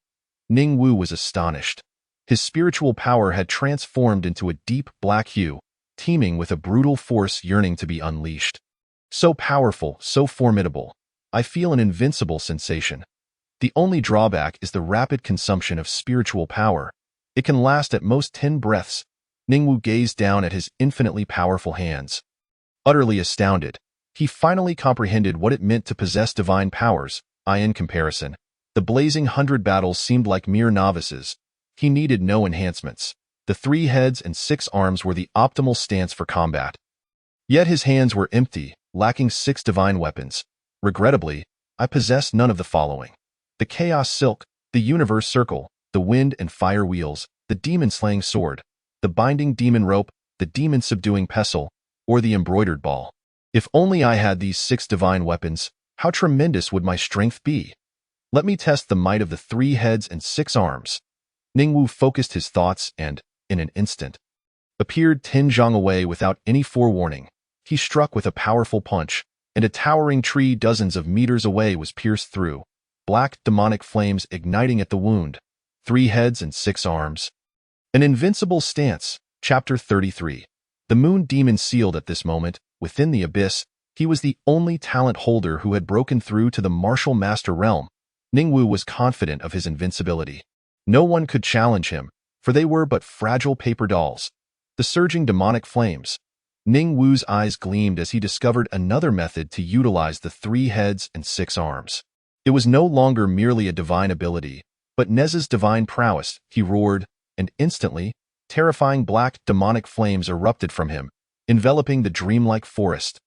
Speaker 1: Ning Wu was astonished. His spiritual power had transformed into a deep black hue, teeming with a brutal force yearning to be unleashed. So powerful, so formidable. I feel an invincible sensation. The only drawback is the rapid consumption of spiritual power. It can last at most 10 breaths. Ning Wu gazed down at his infinitely powerful hands. Utterly astounded, he finally comprehended what it meant to possess divine powers. In comparison, the blazing 100 battles seemed like mere novices. He needed no enhancements. The 3 heads and 6 arms were the optimal stance for combat. Yet his hands were empty, lacking 6 divine weapons. Regrettably, I possess none of the following: the Chaos Silk, the Universe Circle, the Wind and Fire Wheels, the Demon-Slaying Sword, the Binding Demon Rope, the Demon-Subduing Pestle, or the Embroidered Ball. If only I had these 6 divine weapons, how tremendous would my strength be? Let me test the might of the 3 heads and 6 arms. Ning Wu focused his thoughts and, in an instant, appeared 10 zhang away without any forewarning. He struck with a powerful punch, and a towering tree dozens of meters away was pierced through, black demonic flames igniting at the wound. 3 heads and 6 arms. An invincible stance. Chapter 33. The Moon Demon sealed at this moment, within the abyss. He was the only talent holder who had broken through to the martial master realm. Ning Wu was confident of his invincibility. No one could challenge him, for they were but fragile paper dolls. The surging demonic flames. Ning Wu's eyes gleamed as he discovered another method to utilize the 3 heads and 6 arms. It was no longer merely a divine ability, but Nez's divine prowess. He roared, and instantly, terrifying black demonic flames erupted from him, enveloping the dreamlike forest.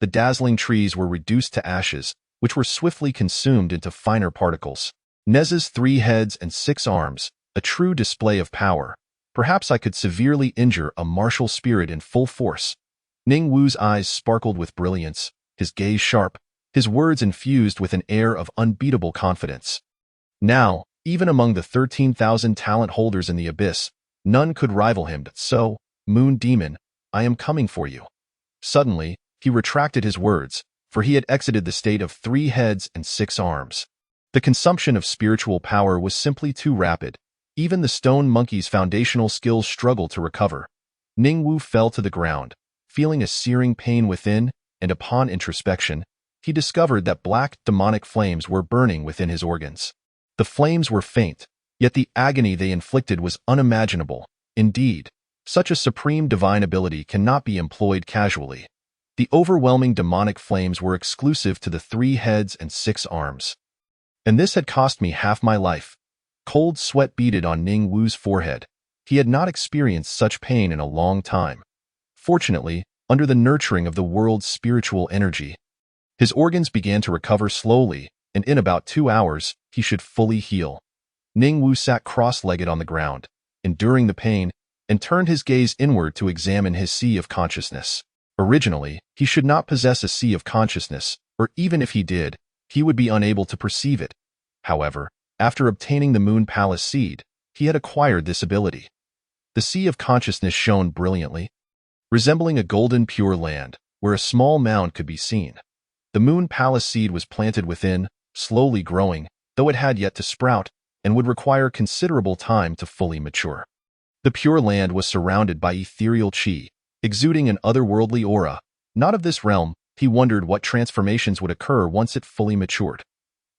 Speaker 1: The dazzling trees were reduced to ashes, which were swiftly consumed into finer particles. Nez's 3 heads and 6 arms, a true display of power. Perhaps I could severely injure a martial spirit in full force. Ning Wu's eyes sparkled with brilliance, his gaze sharp, his words infused with an air of unbeatable confidence. Now, even among the 13,000 talent holders in the abyss, none could rival him. So, Moon Demon, I am coming for you. Suddenly, he retracted his words, for he had exited the state of 3 heads and 6 arms. The consumption of spiritual power was simply too rapid. Even the stone monkey's foundational skills struggled to recover. Ning Wu fell to the ground, feeling a searing pain within, and upon introspection, he discovered that black demonic flames were burning within his organs. The flames were faint, yet the agony they inflicted was unimaginable. Indeed, such a supreme divine ability cannot be employed casually. The overwhelming demonic flames were exclusive to the 3 heads and 6 arms. And this had cost me half my life. Cold sweat beaded on Ning Wu's forehead. He had not experienced such pain in a long time. Fortunately, under the nurturing of the world's spiritual energy, his organs began to recover slowly, and in about 2 hours, he should fully heal. Ning Wu sat cross-legged on the ground, enduring the pain, and turned his gaze inward to examine his sea of consciousness. Originally, he should not possess a sea of consciousness, or even if he did, he would be unable to perceive it. However, after obtaining the Moon Palace seed, he had acquired this ability. The sea of consciousness shone brilliantly, resembling a golden pure land, where a small mound could be seen. The Moon Palace seed was planted within, slowly growing, though it had yet to sprout, and would require considerable time to fully mature. The Pure Land was surrounded by ethereal qi, exuding an otherworldly aura. Not of this realm, he wondered what transformations would occur once it fully matured.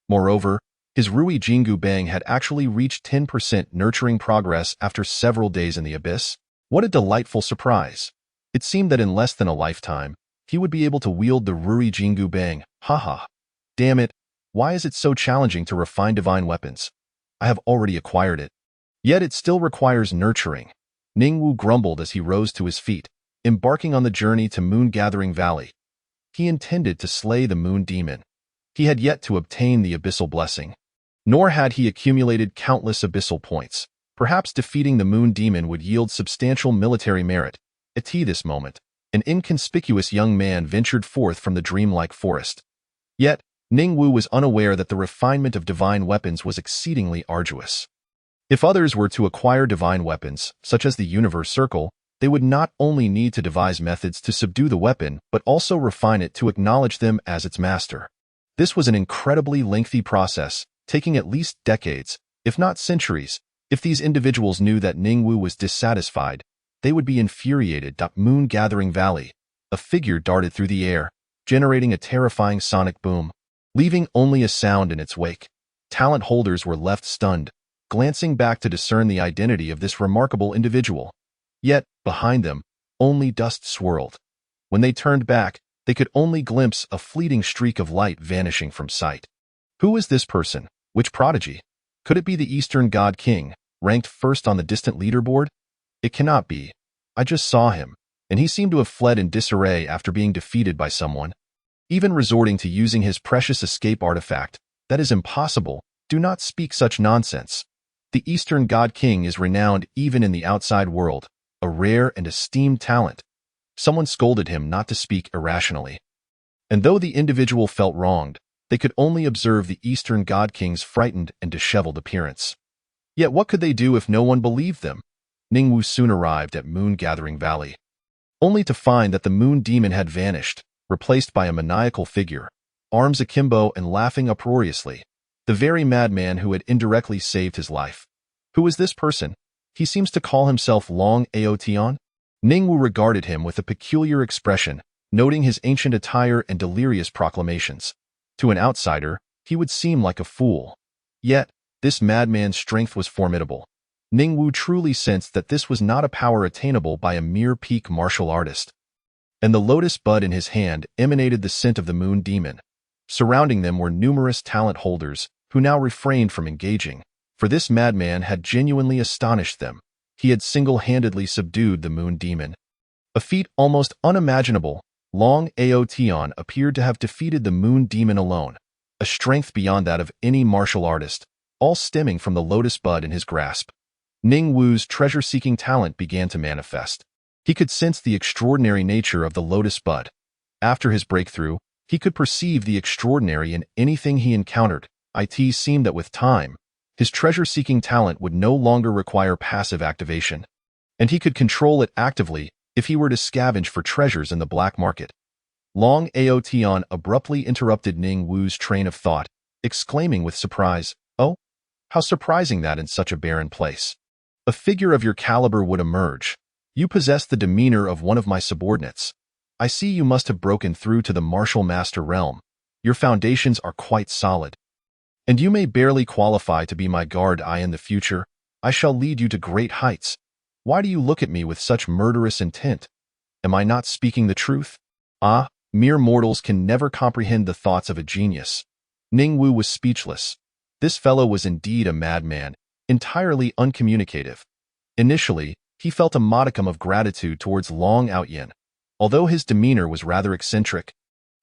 Speaker 1: Moreover, his Rui Jingu Bang had actually reached 10% nurturing progress after several days in the abyss. What a delightful surprise! It seemed that in less than a lifetime, he would be able to wield the Rui Jingu Bang. Haha. Damn it, why is it so challenging to refine divine weapons? I have already acquired it. Yet it still requires nurturing. Ningwu grumbled as he rose to his feet, embarking on the journey to Moon-Gathering Valley. He intended to slay the Moon Demon. He had yet to obtain the Abyssal Blessing. Nor had he accumulated countless Abyssal points. Perhaps defeating the Moon Demon would yield substantial military merit. At this moment, an inconspicuous young man ventured forth from the dreamlike forest. Yet, Ningwu was unaware that the refinement of divine weapons was exceedingly arduous. If others were to acquire divine weapons, such as the Universe Circle, they would not only need to devise methods to subdue the weapon, but also refine it to acknowledge them as its master. This was an incredibly lengthy process, taking at least decades, if not centuries. If these individuals knew that Ningwu was dissatisfied, they would be infuriated. Moon-Gathering Valley. A figure darted through the air, generating a terrifying sonic boom, leaving only a sound in its wake. Talent holders were left stunned, glancing back to discern the identity of this remarkable individual. Yet, behind them, only dust swirled. When they turned back, they could only glimpse a fleeting streak of light vanishing from sight. Who was this person? Which prodigy? Could it be the Eastern God King, ranked first on the distant leaderboard? It cannot be. I just saw him, and he seemed to have fled in disarray after being defeated by someone. Even resorting to using his precious escape artifact. That is impossible. Do not speak such nonsense. The Eastern God King is renowned even in the outside world, a rare and esteemed talent. Someone scolded him not to speak irrationally. And though the individual felt wronged, they could only observe the Eastern God King's frightened and disheveled appearance. Yet what could they do if no one believed them? Ningwu soon arrived at Moon-Gathering Valley, only to find that the Moon Demon had vanished, replaced by a maniacal figure, arms akimbo and laughing uproariously. The very madman who had indirectly saved his life. Who is this person? He seems to call himself Long Aotian. Ningwu regarded him with a peculiar expression, noting his ancient attire and delirious proclamations. To an outsider, he would seem like a fool. Yet, this madman's strength was formidable. Ningwu truly sensed that this was not a power attainable by a mere peak martial artist. And the lotus bud in his hand emanated the scent of the Moon Demon. Surrounding them were numerous talent holders, who now refrained from engaging, for this madman had genuinely astonished them. He had single-handedly subdued the Moon Demon. A feat almost unimaginable, Long Aotian appeared to have defeated the Moon Demon alone, a strength beyond that of any martial artist, all stemming from the lotus bud in his grasp. Ningwu's treasure-seeking talent began to manifest. He could sense the extraordinary nature of the lotus bud. After his breakthrough, he could perceive the extraordinary in anything he encountered. It seemed that with time, his treasure-seeking talent would no longer require passive activation, and he could control it actively if he were to scavenge for treasures in the black market. Long Aotian abruptly interrupted Ningwu's train of thought, exclaiming with surprise, "Oh, how surprising that in such a barren place. A figure of your caliber would emerge. You possess the demeanor of one of my subordinates. I see you must have broken through to the martial master realm. Your foundations are quite solid. And you may barely qualify to be my guard. In the future, I shall lead you to great heights. Why do you look at me with such murderous intent? Am I not speaking the truth? Mere mortals can never comprehend the thoughts of a genius." Ningwu was speechless. This fellow was indeed a madman, entirely uncommunicative. Initially, he felt a modicum of gratitude towards Long Aotian. Although his demeanor was rather eccentric,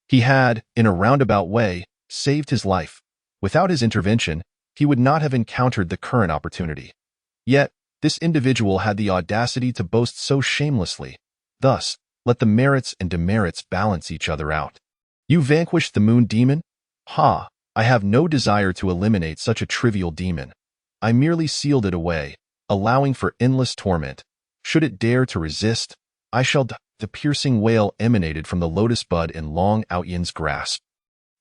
Speaker 1: he had, in a roundabout way, saved his life. Without his intervention, he would not have encountered the current opportunity. Yet, this individual had the audacity to boast so shamelessly. Thus, let the merits and demerits balance each other out. You vanquished the Moon Demon? I have no desire to eliminate such a trivial demon. I merely sealed it away, allowing for endless torment. Should it dare to resist, I shall die. The piercing wail emanated from the lotus bud in Long Aotian's grasp.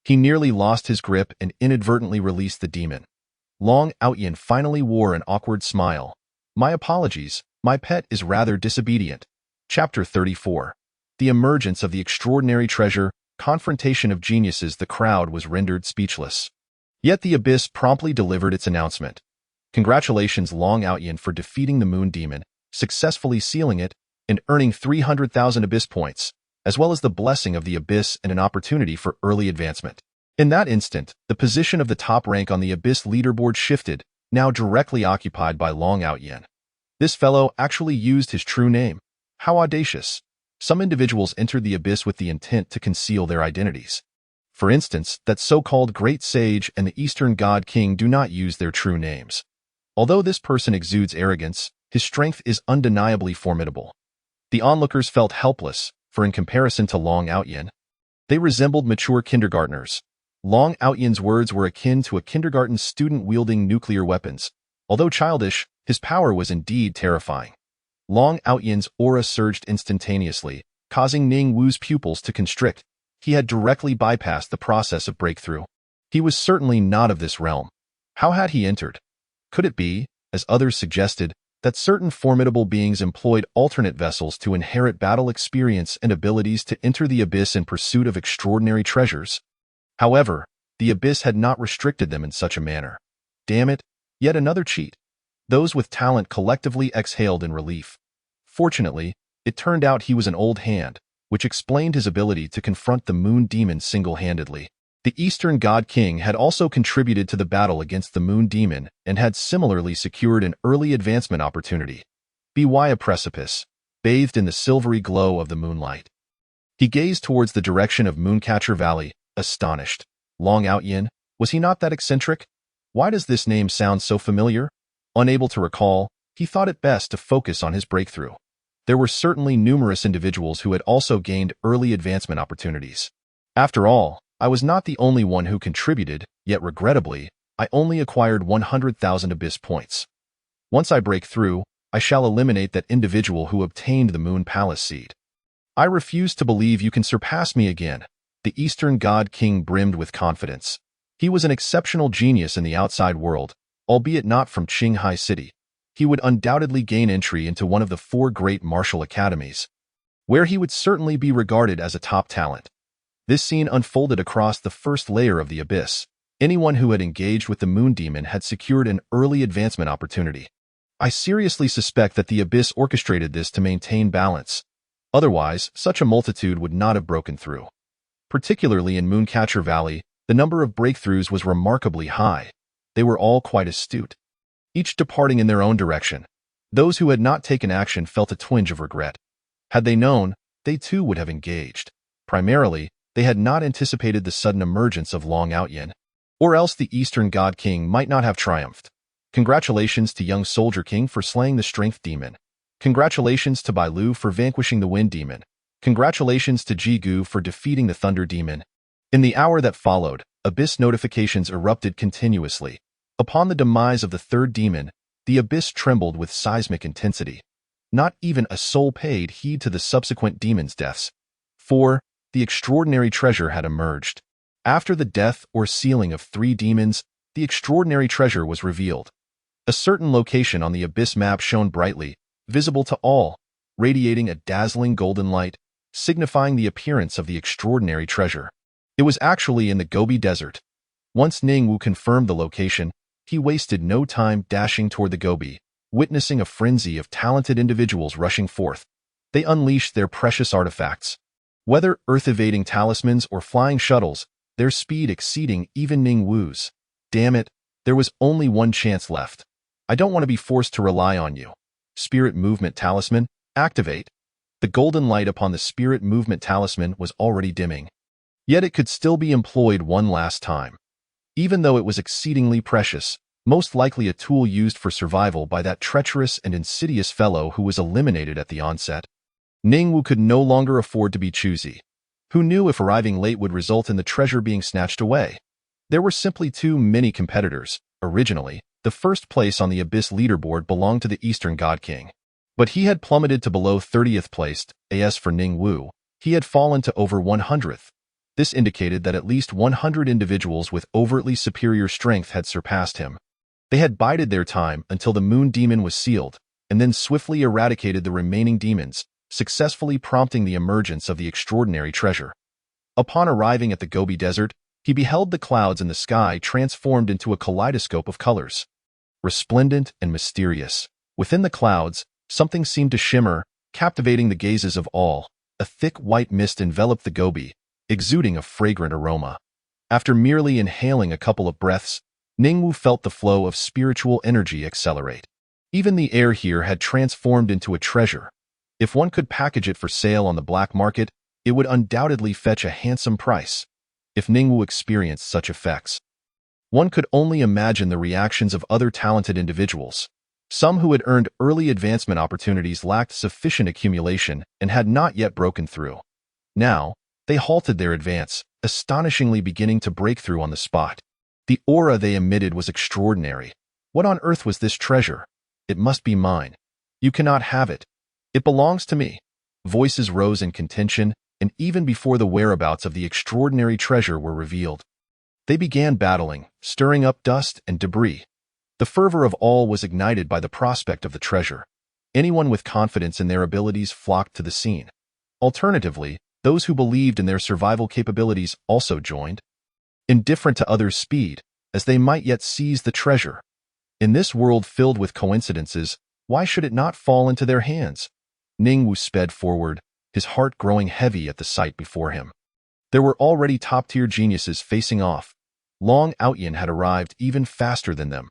Speaker 1: He nearly lost his grip and inadvertently released the demon. Long Outyin finally wore an awkward smile. My apologies, my pet is rather disobedient. Chapter 34. The emergence of the extraordinary treasure, confrontation of geniuses. The crowd was rendered speechless. Yet the Abyss promptly delivered its announcement. Congratulations Long Outyin for defeating the Moon Demon, successfully sealing it, and earning 300,000 Abyss points, as well as the blessing of the Abyss and an opportunity for early advancement. In that instant, the position of the top rank on the Abyss leaderboard shifted, now directly occupied by Long Outyin. This fellow actually used his true name. How audacious. Some individuals entered the Abyss with the intent to conceal their identities. For instance, that so-called Great Sage and the Eastern God King do not use their true names. Although this person exudes arrogance, his strength is undeniably formidable. The onlookers felt helpless, for in comparison to Long Outyin, they resembled mature kindergartners. Long Outyin's words were akin to a kindergarten student wielding nuclear weapons. Although childish, his power was indeed terrifying. Long Outyin's aura surged instantaneously, causing Ning Wu's pupils to constrict. He had directly bypassed the process of breakthrough. He was certainly not of this realm. How had he entered? Could it be, as others suggested, that certain formidable beings employed alternate vessels to inherit battle experience and abilities to enter the Abyss in pursuit of extraordinary treasures? However, the Abyss had not restricted them in such a manner. Damn it, yet another cheat. Those with talent collectively exhaled in relief. Fortunately, it turned out he was an old hand, which explained his ability to confront the Moon Demon single-handedly. The Eastern God King had also contributed to the battle against the Moon Demon and had similarly secured an early advancement opportunity. By a precipice, bathed in the silvery glow of the moonlight. He gazed towards the direction of Mooncatcher Valley, astonished. Long Outyin, was he not that eccentric? Why does this name sound so familiar? Unable to recall, he thought it best to focus on his breakthrough. There were certainly numerous individuals who had also gained early advancement opportunities. After all, I was not the only one who contributed, yet regrettably, I only acquired 100,000 Abyss points. Once I break through, I shall eliminate that individual who obtained the Moon Palace seed. I refuse to believe you can surpass me again. The Eastern God King brimmed with confidence. He was an exceptional genius in the outside world, albeit not from Qinghai City. He would undoubtedly gain entry into one of the 4 great martial academies, where he would certainly be regarded as a top talent. This scene unfolded across the first layer of the Abyss. Anyone who had engaged with the Moon Demon had secured an early advancement opportunity. I seriously suspect that the Abyss orchestrated this to maintain balance. Otherwise, such a multitude would not have broken through. Particularly in Mooncatcher Valley, the number of breakthroughs was remarkably high. They were all quite astute, each departing in their own direction. Those who had not taken action felt a twinge of regret. Had they known, they too would have engaged. Primarily, they had not anticipated the sudden emergence of Long Outyin, or else the Eastern God King might not have triumphed. Congratulations to young Soldier King for slaying the Strength Demon. Congratulations to Bai Lu for vanquishing the Wind Demon. Congratulations to Ji Gu for defeating the Thunder Demon. In the hour that followed, Abyss notifications erupted continuously. Upon the demise of the third demon, the Abyss trembled with seismic intensity. Not even a soul paid heed to the subsequent demons' deaths. For the extraordinary treasure had emerged. After the death or sealing of 3 demons, the extraordinary treasure was revealed. A certain location on the Abyss map shone brightly, visible to all, radiating a dazzling golden light, signifying the appearance of the extraordinary treasure. It was actually in the Gobi Desert. Once Ning Wu confirmed the location, he wasted no time dashing toward the Gobi, witnessing a frenzy of talented individuals rushing forth. They unleashed their precious artifacts. Whether earth-evading talismans or flying shuttles, their speed exceeding even Ning Wu's. Damn it, there was only one chance left. I don't want to be forced to rely on you. Spirit Movement Talisman, activate. The golden light upon the Spirit Movement Talisman was already dimming. Yet it could still be employed one last time. Even though it was exceedingly precious, most likely a tool used for survival by that treacherous and insidious fellow who was eliminated at the onset. Ning Wu could no longer afford to be choosy. Who knew if arriving late would result in the treasure being snatched away? There were simply too many competitors. Originally, the first place on the Abyss leaderboard belonged to the Eastern God King. But he had plummeted to below 30th place. As for Ning Wu, he had fallen to over 100th. This indicated that at least 100 individuals with overtly superior strength had surpassed him. They had bided their time until the moon demon was sealed, and then swiftly eradicated the remaining demons, successfully prompting the emergence of the extraordinary treasure. Upon arriving at the Gobi Desert, he beheld the clouds in the sky transformed into a kaleidoscope of colors. Resplendent and mysterious, within the clouds, something seemed to shimmer, captivating the gazes of all. A thick white mist enveloped the Gobi, exuding a fragrant aroma. After merely inhaling a couple of breaths, Ningwu felt the flow of spiritual energy accelerate. Even the air here had transformed into a treasure. If one could package it for sale on the black market, it would undoubtedly fetch a handsome price. If Ningwu experienced such effects, one could only imagine the reactions of other talented individuals. Some who had earned early advancement opportunities lacked sufficient accumulation and had not yet broken through. Now, they halted their advance, astonishingly beginning to break through on the spot. The aura they emitted was extraordinary. What on earth was this treasure? It must be mine. You cannot have it. It belongs to me. Voices rose in contention, and even before the whereabouts of the extraordinary treasure were revealed, they began battling, stirring up dust and debris. The fervor of all was ignited by the prospect of the treasure. Anyone with confidence in their abilities flocked to the scene. Alternatively, those who believed in their survival capabilities also joined, indifferent to others' speed, as they might yet seize the treasure. In this world filled with coincidences, why should it not fall into their hands? Ningwu sped forward, his heart growing heavy at the sight before him. There were already top-tier geniuses facing off. Long Outyin had arrived even faster than them.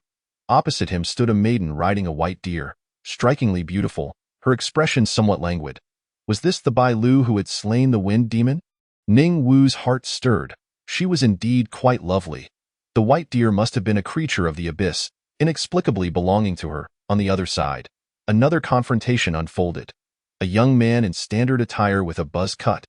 Speaker 1: Opposite him stood a maiden riding a white deer, strikingly beautiful, her expression somewhat languid. Was this the Bai Lu who had slain the wind demon? Ningwu's heart stirred. She was indeed quite lovely. The white deer must have been a creature of the abyss, inexplicably belonging to her. On the other side, another confrontation unfolded. A young man in standard attire with a buzz cut,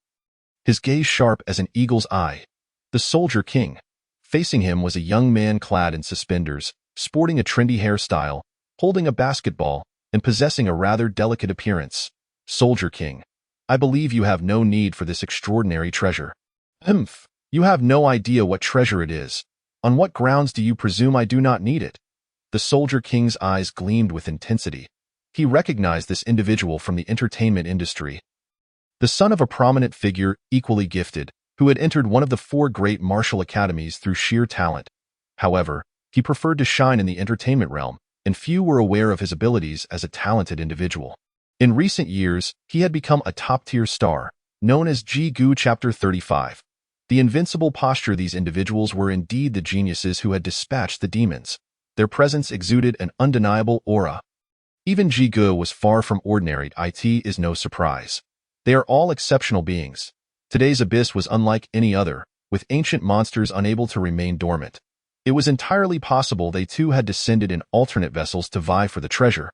Speaker 1: his gaze sharp as an eagle's eye. The Soldier King. Facing him was a young man clad in suspenders, sporting a trendy hairstyle, holding a basketball, and possessing a rather delicate appearance. Soldier King, I believe you have no need for this extraordinary treasure. Humph, you have no idea what treasure it is. On what grounds do you presume I do not need it? The Soldier King's eyes gleamed with intensity. He recognized this individual from the entertainment industry. The son of a prominent figure, equally gifted, who had entered one of the 4 great martial academies through sheer talent. However, he preferred to shine in the entertainment realm, and few were aware of his abilities as a talented individual. In recent years, he had become a top-tier star, known as Ji Gu Chapter 35. The invincible posture these individuals were indeed the geniuses who had dispatched the demons. Their presence exuded an undeniable aura. Even Ji Gu was far from ordinary. It is no surprise. They are all exceptional beings. Today's abyss was unlike any other, with ancient monsters unable to remain dormant. It was entirely possible they too had descended in alternate vessels to vie for the treasure,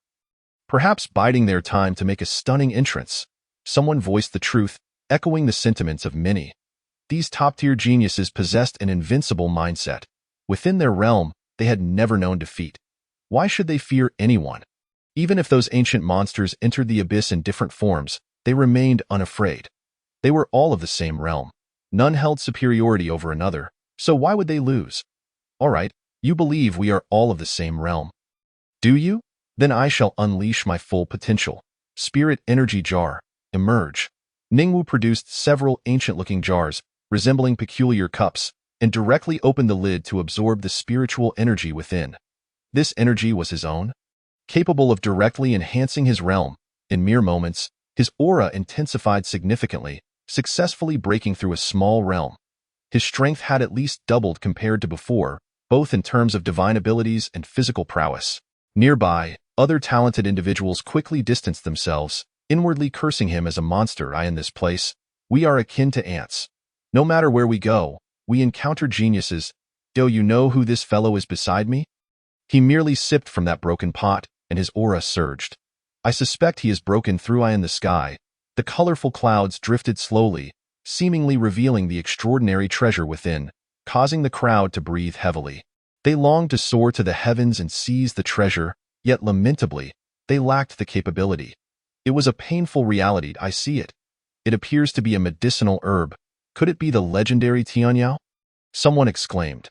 Speaker 1: perhaps biding their time to make a stunning entrance. Someone voiced the truth, echoing the sentiments of many. These top-tier geniuses possessed an invincible mindset. Within their realm, they had never known defeat. Why should they fear anyone? Even if those ancient monsters entered the abyss in different forms, they remained unafraid. They were all of the same realm. None held superiority over another, so why would they lose? All right, you believe we are all of the same realm. Do you? Then I shall unleash my full potential. Spirit Energy Jar. Emerge. Ningwu produced several ancient-looking jars, resembling peculiar cups, and directly opened the lid to absorb the spiritual energy within. This energy was his own, capable of directly enhancing his realm. In mere moments, his aura intensified significantly, successfully breaking through a small realm. His strength had at least doubled compared to before, both in terms of divine abilities and physical prowess. Nearby, other talented individuals quickly distanced themselves, inwardly cursing him as a monster. In this place, we are akin to ants. No matter where we go, we encounter geniuses. Do you know who this fellow is beside me? He merely sipped from that broken pot, and his aura surged. I suspect he has broken through. In the sky, the colorful clouds drifted slowly, seemingly revealing the extraordinary treasure within, causing the crowd to breathe heavily. They longed to soar to the heavens and seize the treasure, yet lamentably, they lacked the capability. It was a painful reality. I see it. It appears to be a medicinal herb. Could it be the legendary Tianyao? Someone exclaimed.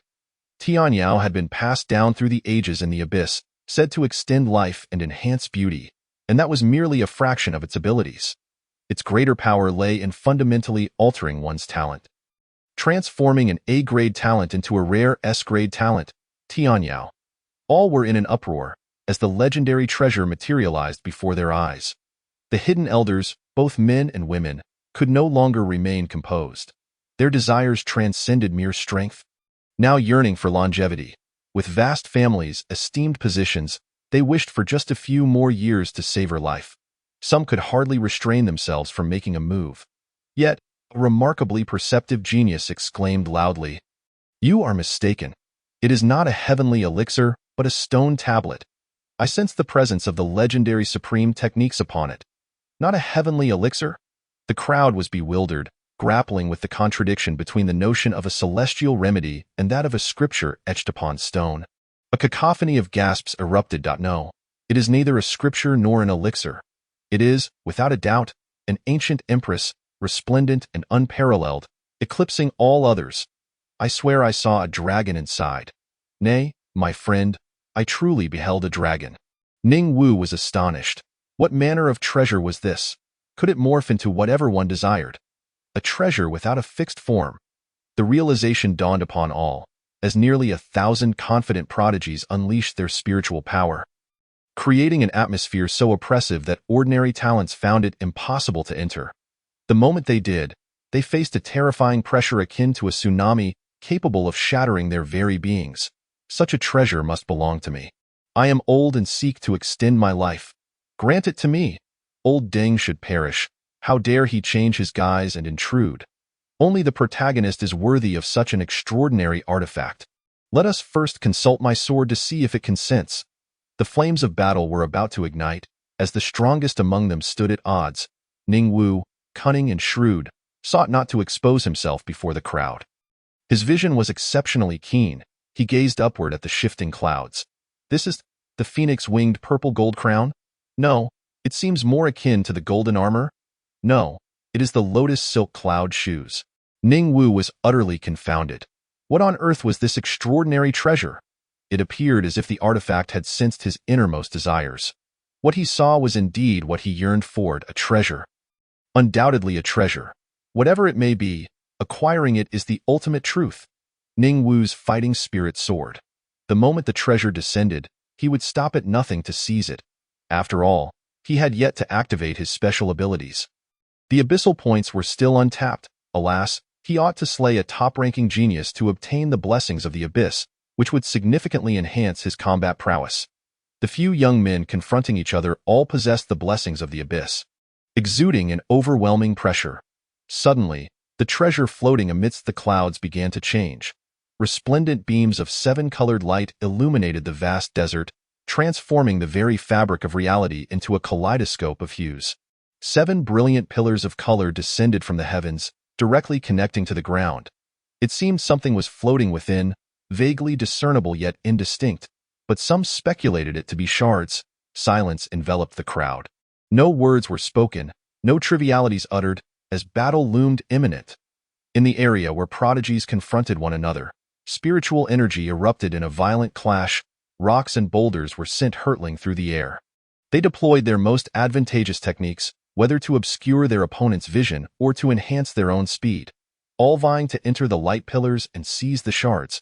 Speaker 1: Tian Yao had been passed down through the ages in the abyss, said to extend life and enhance beauty, and that was merely a fraction of its abilities. Its greater power lay in fundamentally altering one's talent, transforming an A-grade talent into a rare S-grade talent, Tian Yao. All were in an uproar as the legendary treasure materialized before their eyes. The hidden elders, both men and women, could no longer remain composed. Their desires transcended mere strength. Now yearning for longevity, with vast families, esteemed positions, they wished for just a few more years to savor life. Some could hardly restrain themselves from making a move. Yet, a remarkably perceptive genius exclaimed loudly, "You are mistaken. It is not a heavenly elixir, but a stone tablet. I sense the presence of the legendary supreme techniques upon it. Not a heavenly elixir?" The crowd was bewildered, grappling with the contradiction between the notion of a celestial remedy and that of a scripture etched upon stone. A cacophony of gasps erupted. No, it is neither a scripture nor an elixir. It is, without a doubt, an ancient empress, resplendent and unparalleled, eclipsing all others. I swear I saw a dragon inside. Nay, my friend, I truly beheld a dragon. Ning Wu was astonished. What manner of treasure was this? Could it morph into whatever one desired? A treasure without a fixed form. The realization dawned upon all, as nearly 1,000 confident prodigies unleashed their spiritual power, creating an atmosphere so oppressive that ordinary talents found it impossible to enter. The moment they did, they faced a terrifying pressure akin to a tsunami capable of shattering their very beings. Such a treasure must belong to me. I am old and seek to extend my life. Grant it to me. Old Deng should perish. How dare he change his guise and intrude? Only the protagonist is worthy of such an extraordinary artifact. Let us first consult my sword to see if it consents. The flames of battle were about to ignite, as the strongest among them stood at odds. Ning Wu, cunning and shrewd, sought not to expose himself before the crowd. His vision was exceptionally keen. He gazed upward at the shifting clouds. This is the phoenix-winged purple gold crown? No, it seems more akin to the golden armor. No, it is the lotus silk cloud shoes. Ning Wu was utterly confounded. What on earth was this extraordinary treasure? It appeared as if the artifact had sensed his innermost desires. What he saw was indeed what he yearned for, a treasure. Undoubtedly a treasure. Whatever it may be, acquiring it is the ultimate truth. Ning Wu's fighting spirit soared. The moment the treasure descended, he would stop at nothing to seize it. After all, he had yet to activate his special abilities. The abyssal points were still untapped. Alas, he ought to slay a top-ranking genius to obtain the blessings of the abyss, which would significantly enhance his combat prowess. The few young men confronting each other all possessed the blessings of the abyss, exuding an overwhelming pressure. Suddenly, the treasure floating amidst the clouds began to change. Resplendent beams of seven-colored light illuminated the vast desert, transforming the very fabric of reality into a kaleidoscope of hues. 7 brilliant pillars of color descended from the heavens, directly connecting to the ground. It seemed something was floating within, vaguely discernible yet indistinct, but some speculated it to be shards. Silence enveloped the crowd. No words were spoken, no trivialities uttered, as battle loomed imminent. In the area where prodigies confronted one another, spiritual energy erupted in a violent clash. Rocks and boulders were sent hurtling through the air. They deployed their most advantageous techniques, whether to obscure their opponent's vision or to enhance their own speed, all vying to enter the light pillars and seize the shards.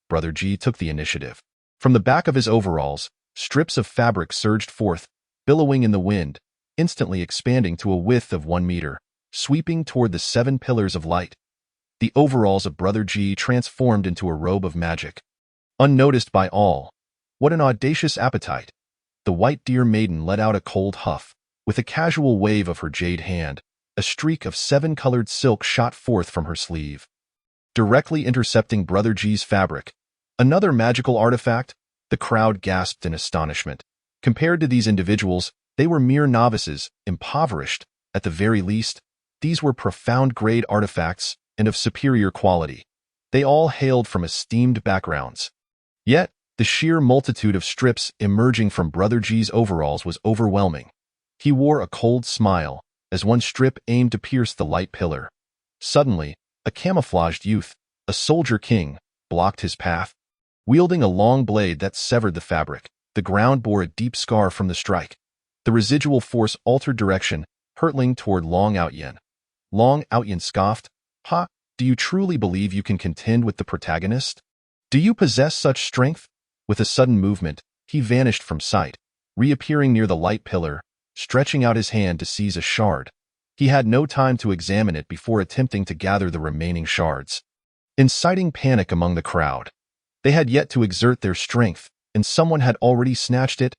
Speaker 1: Brother Ji took the initiative. From the back of his overalls, strips of fabric surged forth, billowing in the wind, instantly expanding to a width of 1 meter, sweeping toward the 7 pillars of light. The overalls of Brother Ji transformed into a robe of magic. Unnoticed by all. What an audacious appetite! The white deer maiden let out a cold huff. With a casual wave of her jade hand, a streak of 7-colored silk shot forth from her sleeve, directly intercepting Brother Ji's fabric. Another magical artifact? The crowd gasped in astonishment. Compared to these individuals, they were mere novices, impoverished. At the very least, these were profound-grade artifacts and of superior quality. They all hailed from esteemed backgrounds. Yet, the sheer multitude of strips emerging from Brother Ji's overalls was overwhelming. He wore a cold smile, as one strip aimed to pierce the light pillar. Suddenly, a camouflaged youth, a soldier king, blocked his path. Wielding a long blade that severed the fabric, the ground bore a deep scar from the strike. The residual force altered direction, hurtling toward Long Outyen. Long Outyen scoffed, "Ha, do you truly believe you can contend with the protagonist? Do you possess such strength?" With a sudden movement, he vanished from sight, reappearing near the light pillar, stretching out his hand to seize a shard. He had no time to examine it before attempting to gather the remaining shards, inciting panic among the crowd. They had yet to exert their strength, and someone had already snatched it.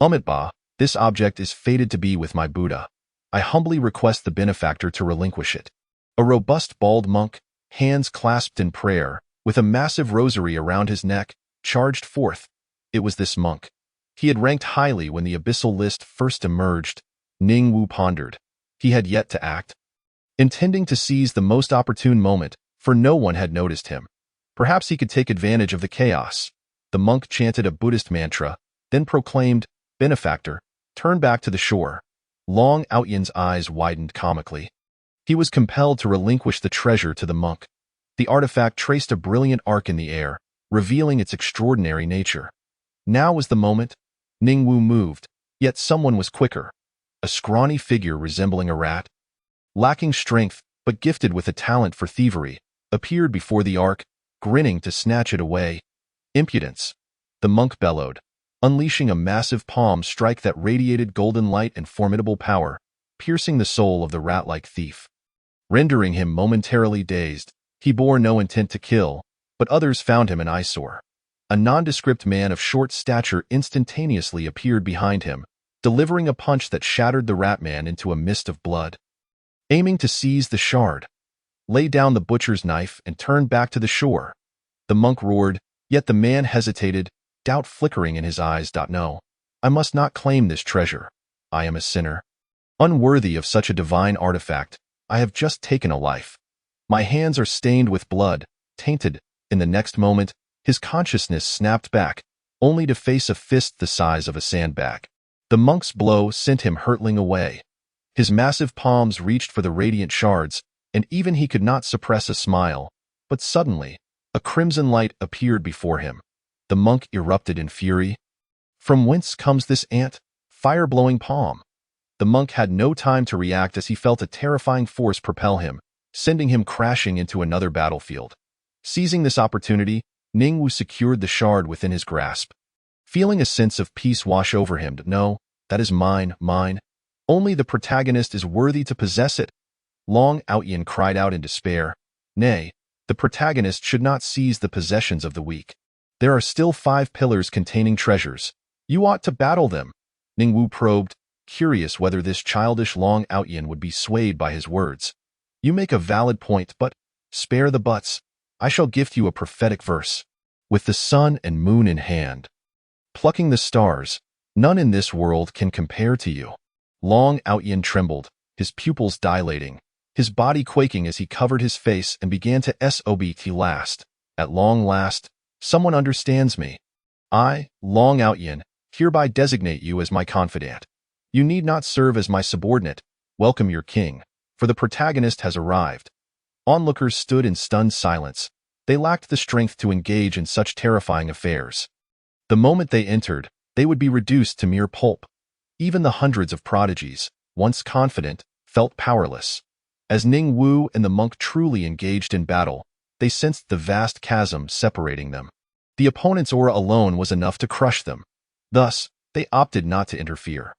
Speaker 1: "Amitabha, this object is fated to be with my Buddha. I humbly request the benefactor to relinquish it." A robust bald monk, hands clasped in prayer, with a massive rosary around his neck, charged forth. It was this monk. He had ranked highly when the abyssal list first emerged. Ning Wu pondered. He had yet to act, intending to seize the most opportune moment, for no one had noticed him. Perhaps he could take advantage of the chaos. The monk chanted a Buddhist mantra, then proclaimed, "Benefactor, turn back to the shore." Long Outyen's eyes widened comically. He was compelled to relinquish the treasure to the monk. The artifact traced a brilliant arc in the air, revealing its extraordinary nature. Now was the moment. Ning Wu moved, yet someone was quicker. A scrawny figure resembling a rat, lacking strength but gifted with a talent for thievery, appeared before the ark, grinning to snatch it away. "Impudence!" the monk bellowed, unleashing a massive palm strike that radiated golden light and formidable power, piercing the soul of the rat-like thief. Rendering him momentarily dazed, he bore no intent to kill, but others found him an eyesore. A nondescript man of short stature instantaneously appeared behind him, delivering a punch that shattered the rat man into a mist of blood. Aiming to seize the shard, lay down the butcher's knife and turn back to the shore. The monk roared, yet the man hesitated, doubt flickering in his eyes. "No, I must not claim this treasure. I am a sinner, unworthy of such a divine artifact. I have just taken a life. My hands are stained with blood, tainted." In the next moment, his consciousness snapped back, only to face a fist the size of a sandbag. The monk's blow sent him hurtling away. His massive palms reached for the radiant shards, and even he could not suppress a smile. But suddenly, a crimson light appeared before him. The monk erupted in fury. "From whence comes this fire-blowing palm?" The monk had no time to react as he felt a terrifying force propel him, sending him crashing into another battlefield. Seizing this opportunity, Ning Wu secured the shard within his grasp. Feeling a sense of peace wash over him. "No, that is mine. Only the protagonist is worthy to possess it." Long Outyen cried out in despair. "Nay, the protagonist should not seize the possessions of the weak. There are still 5 pillars containing treasures. You ought to battle them." Ning Wu probed, curious whether this childish Long Outyen would be swayed by his words. "You make a valid point, but spare the buts. I shall gift you a prophetic verse. With the sun and moon in hand, plucking the stars, none in this world can compare to you." Long Outyen trembled, his pupils dilating, his body quaking as he covered his face and began to sobt last. "At long last, someone understands me. I, Long Outyen, hereby designate you as my confidant. You need not serve as my subordinate. Welcome your king, for the protagonist has arrived." Onlookers stood in stunned silence. They lacked the strength to engage in such terrifying affairs. The moment they entered, they would be reduced to mere pulp. Even the hundreds of prodigies, once confident, felt powerless. As Ning Wu and the monk truly engaged in battle, they sensed the vast chasm separating them. The opponent's aura alone was enough to crush them. Thus, they opted not to interfere.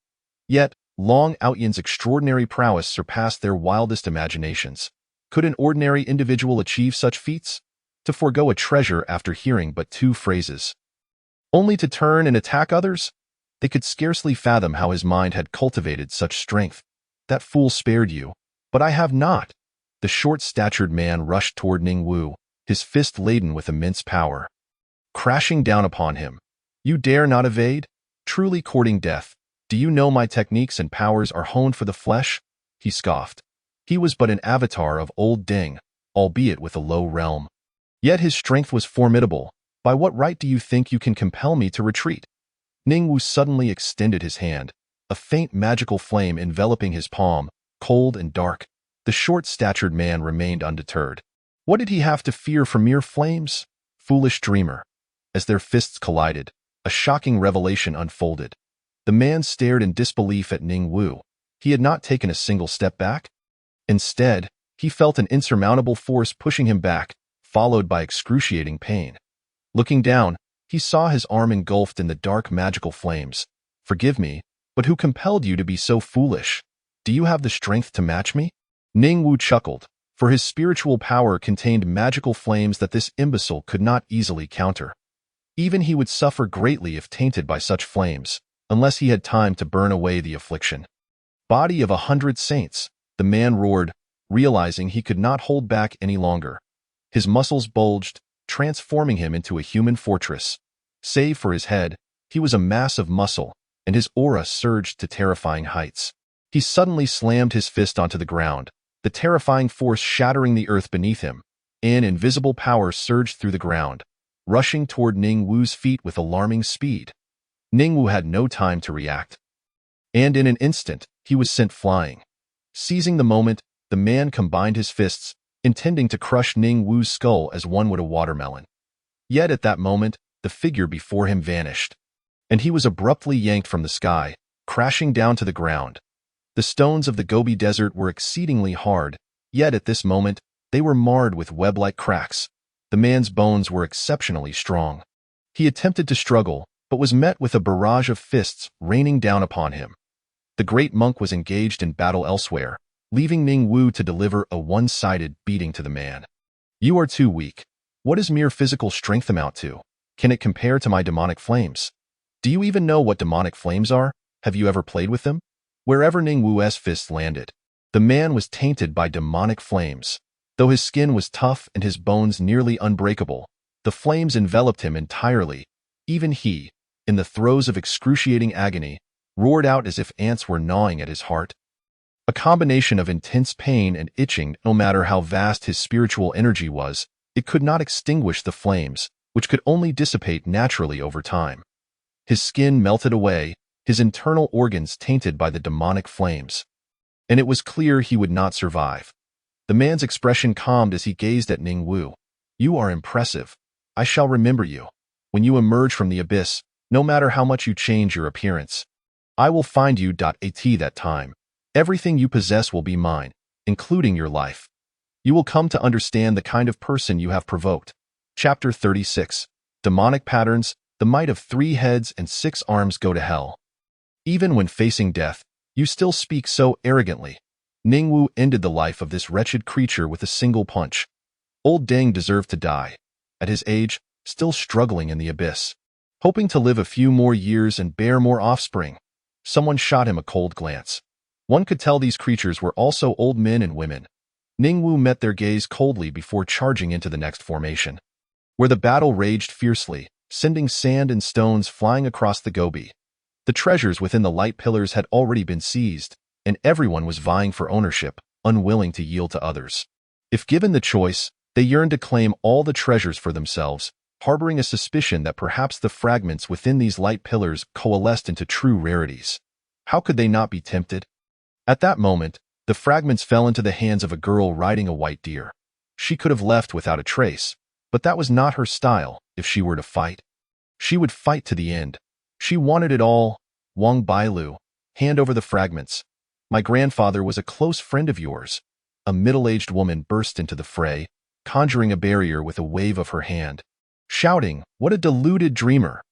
Speaker 1: Yet, Long Outyen's extraordinary prowess surpassed their wildest imaginations. Could an ordinary individual achieve such feats? To forego a treasure after hearing but 2 phrases, only to turn and attack others? They could scarcely fathom how his mind had cultivated such strength. "That fool spared you, but I have not." The short-statured man rushed toward Ning Wu, his fist laden with immense power. Crashing down upon him. "You dare not evade? Truly courting death. Do you know my techniques and powers are honed for the flesh?" He scoffed. He was but an avatar of old Deng, albeit with a low realm. Yet his strength was formidable. "By what right do you think you can compel me to retreat?" Ning Wu suddenly extended his hand, a faint magical flame enveloping his palm, cold and dark. The short-statured man remained undeterred. What did he have to fear from mere flames? Foolish dreamer. As their fists collided, a shocking revelation unfolded. The man stared in disbelief at Ning Wu. He had not taken a single step back. Instead, he felt an insurmountable force pushing him back, followed by excruciating pain. Looking down, he saw his arm engulfed in the dark magical flames. "Forgive me, but who compelled you to be so foolish? Do you have the strength to match me?" Ning Wu chuckled, for his spiritual power contained magical flames that this imbecile could not easily counter. Even he would suffer greatly if tainted by such flames, unless he had time to burn away the affliction. "Body of 100 saints," the man roared, realizing he could not hold back any longer. His muscles bulged, transforming him into a human fortress. Save for his head, he was a mass of muscle, and his aura surged to terrifying heights. He suddenly slammed his fist onto the ground, the terrifying force shattering the earth beneath him. An invisible power surged through the ground, rushing toward Ning Wu's feet with alarming speed. Ning Wu had no time to react, and in an instant, he was sent flying. Seizing the moment, the man combined his fists, intending to crush Ning Wu's skull as one would a watermelon. Yet at that moment, the figure before him vanished, and he was abruptly yanked from the sky, crashing down to the ground. The stones of the Gobi Desert were exceedingly hard, yet at this moment, they were marred with web-like cracks. The man's bones were exceptionally strong. He attempted to struggle, but was met with a barrage of fists raining down upon him. The great monk was engaged in battle elsewhere, leaving Ning Wu to deliver a one-sided beating to the man. "You are too weak. What does mere physical strength amount to? Can it compare to my demonic flames? Do you even know what demonic flames are? Have you ever played with them?" Wherever Ning Wu's fist landed, the man was tainted by demonic flames. Though his skin was tough and his bones nearly unbreakable, the flames enveloped him entirely. Even he, in the throes of excruciating agony, roared out as if ants were gnawing at his heart. A combination of intense pain and itching. No matter how vast his spiritual energy was, it could not extinguish the flames, which could only dissipate naturally over time. His skin melted away, his internal organs tainted by the demonic flames. And it was clear he would not survive. The man's expression calmed as he gazed at Ning Wu. "You are impressive. I shall remember you. When you emerge from the abyss, no matter how much you change your appearance, I will find you. At that time, everything you possess will be mine, including your life. You will come to understand the kind of person you have provoked." Chapter 36. Demonic Patterns. The might of 3 heads and 6 arms go to hell. Even when facing death, you still speak so arrogantly. Ning Wu ended the life of this wretched creature with a single punch. Old Deng deserved to die. At his age, still struggling in the abyss, hoping to live a few more years and bear more offspring. Someone shot him a cold glance. One could tell these creatures were also old men and women. Ning Wu met their gaze coldly before charging into the next formation, where the battle raged fiercely, sending sand and stones flying across the Gobi. The treasures within the light pillars had already been seized, and everyone was vying for ownership, unwilling to yield to others. If given the choice, they yearned to claim all the treasures for themselves, harboring a suspicion that perhaps the fragments within these light pillars coalesced into true rarities. How could they not be tempted? At that moment, the fragments fell into the hands of a girl riding a white deer. She could have left without a trace, but that was not her style. If she were to fight, she would fight to the end. She wanted it all. "Wang Bailu, hand over the fragments. My grandfather was a close friend of yours." A middle-aged woman burst into the fray, conjuring a barrier with a wave of her hand, shouting, "What a deluded dreamer!"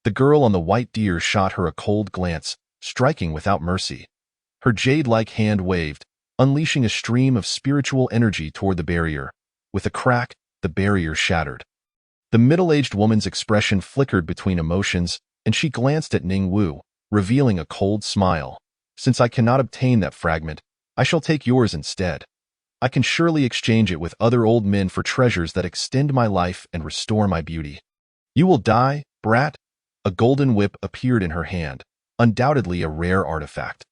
Speaker 1: The girl on the white deer shot her a cold glance, striking without mercy. Her jade-like hand waved, unleashing a stream of spiritual energy toward the barrier. With a crack, the barrier shattered. The middle-aged woman's expression flickered between emotions, and she glanced at Ning Wu, revealing a cold smile. "Since I cannot obtain that fragment, I shall take yours instead. I can surely exchange it with other old men for treasures that extend my life and restore my beauty." "You will die, brat." A golden whip appeared in her hand, undoubtedly a rare artifact.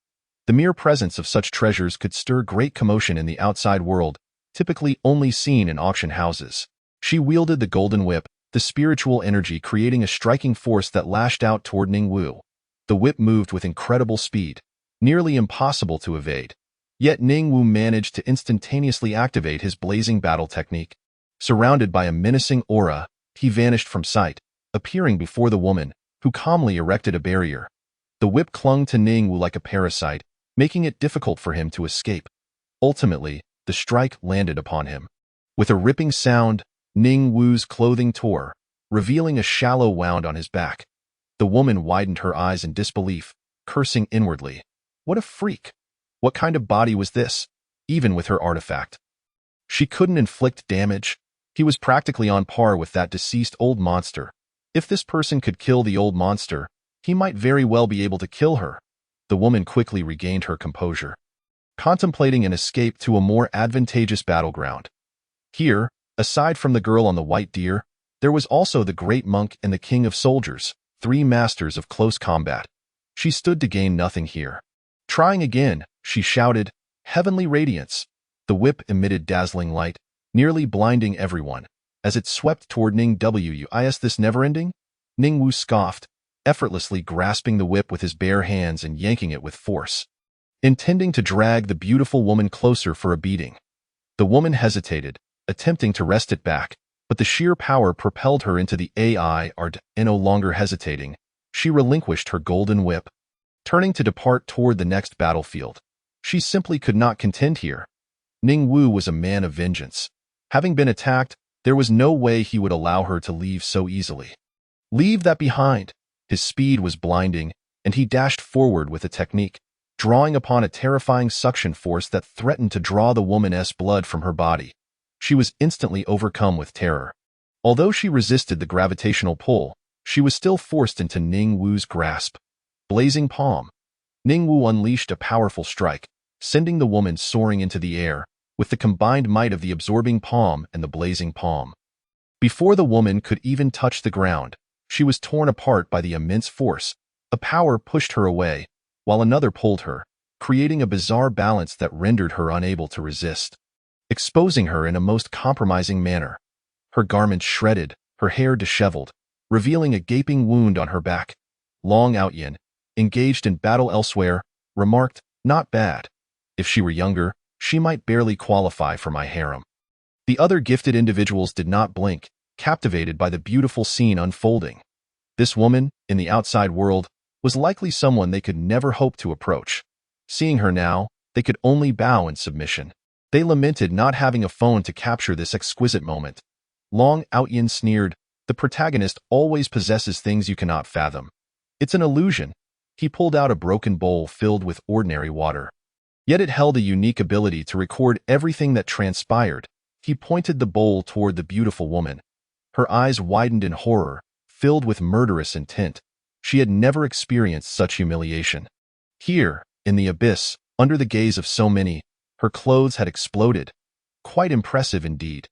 Speaker 1: The mere presence of such treasures could stir great commotion in the outside world, typically only seen in auction houses. She wielded the golden whip, the spiritual energy creating a striking force that lashed out toward Ning Wu. The whip moved with incredible speed, nearly impossible to evade. Yet Ning Wu managed to instantaneously activate his blazing battle technique. Surrounded by a menacing aura, he vanished from sight, appearing before the woman, who calmly erected a barrier. The whip clung to Ningwu like a parasite, making it difficult for him to escape. Ultimately, the strike landed upon him. With a ripping sound, Ningwu's clothing tore, revealing a shallow wound on his back. The woman widened her eyes in disbelief, cursing inwardly. What a freak! What kind of body was this, even with her artifact? She couldn't inflict damage. He was practically on par with that deceased old monster. If this person could kill the old monster, he might very well be able to kill her. The woman quickly regained her composure, contemplating an escape to a more advantageous battleground. Here, aside from the girl on the white deer, there was also the great monk and the king of soldiers, 3 masters of close combat. She stood to gain nothing here. Trying again, she shouted, "Heavenly radiance!" The whip emitted dazzling light, nearly blinding everyone. As it swept toward Ningwu, "Is this never-ending?" Ningwu scoffed, effortlessly grasping the whip with his bare hands and yanking it with force, intending to drag the beautiful woman closer for a beating. The woman hesitated, attempting to wrest it back, but the sheer power propelled her into the AI, and no longer hesitating, she relinquished her golden whip, turning to depart toward the next battlefield. She simply could not contend here. Ningwu was a man of vengeance. Having been attacked, there was no way he would allow her to leave so easily. Leave that behind. His speed was blinding, and he dashed forward with a technique, drawing upon a terrifying suction force that threatened to draw the woman's blood from her body. She was instantly overcome with terror. Although she resisted the gravitational pull, she was still forced into Ningwu's grasp. Blazing palm. Ningwu unleashed a powerful strike, sending the woman soaring into the air, with the combined might of the absorbing palm and the blazing palm. Before the woman could even touch the ground, she was torn apart by the immense force. A power pushed her away, while another pulled her, creating a bizarre balance that rendered her unable to resist, exposing her in a most compromising manner. Her garments shredded, her hair disheveled, revealing a gaping wound on her back. Long Outyin, engaged in battle elsewhere, remarked, "Not bad. If she were younger, she might barely qualify for my harem." The other gifted individuals did not blink, captivated by the beautiful scene unfolding. This woman, in the outside world, was likely someone they could never hope to approach. Seeing her now, they could only bow in submission. They lamented not having a phone to capture this exquisite moment. Long Outyin sneered, "The protagonist always possesses things you cannot fathom. It's an illusion." He pulled out a broken bowl filled with ordinary water. Yet it held a unique ability to record everything that transpired. He pointed the bowl toward the beautiful woman. Her eyes widened in horror, filled with murderous intent. She had never experienced such humiliation. Here, in the abyss, under the gaze of so many, her clothes had exploded. Quite impressive indeed.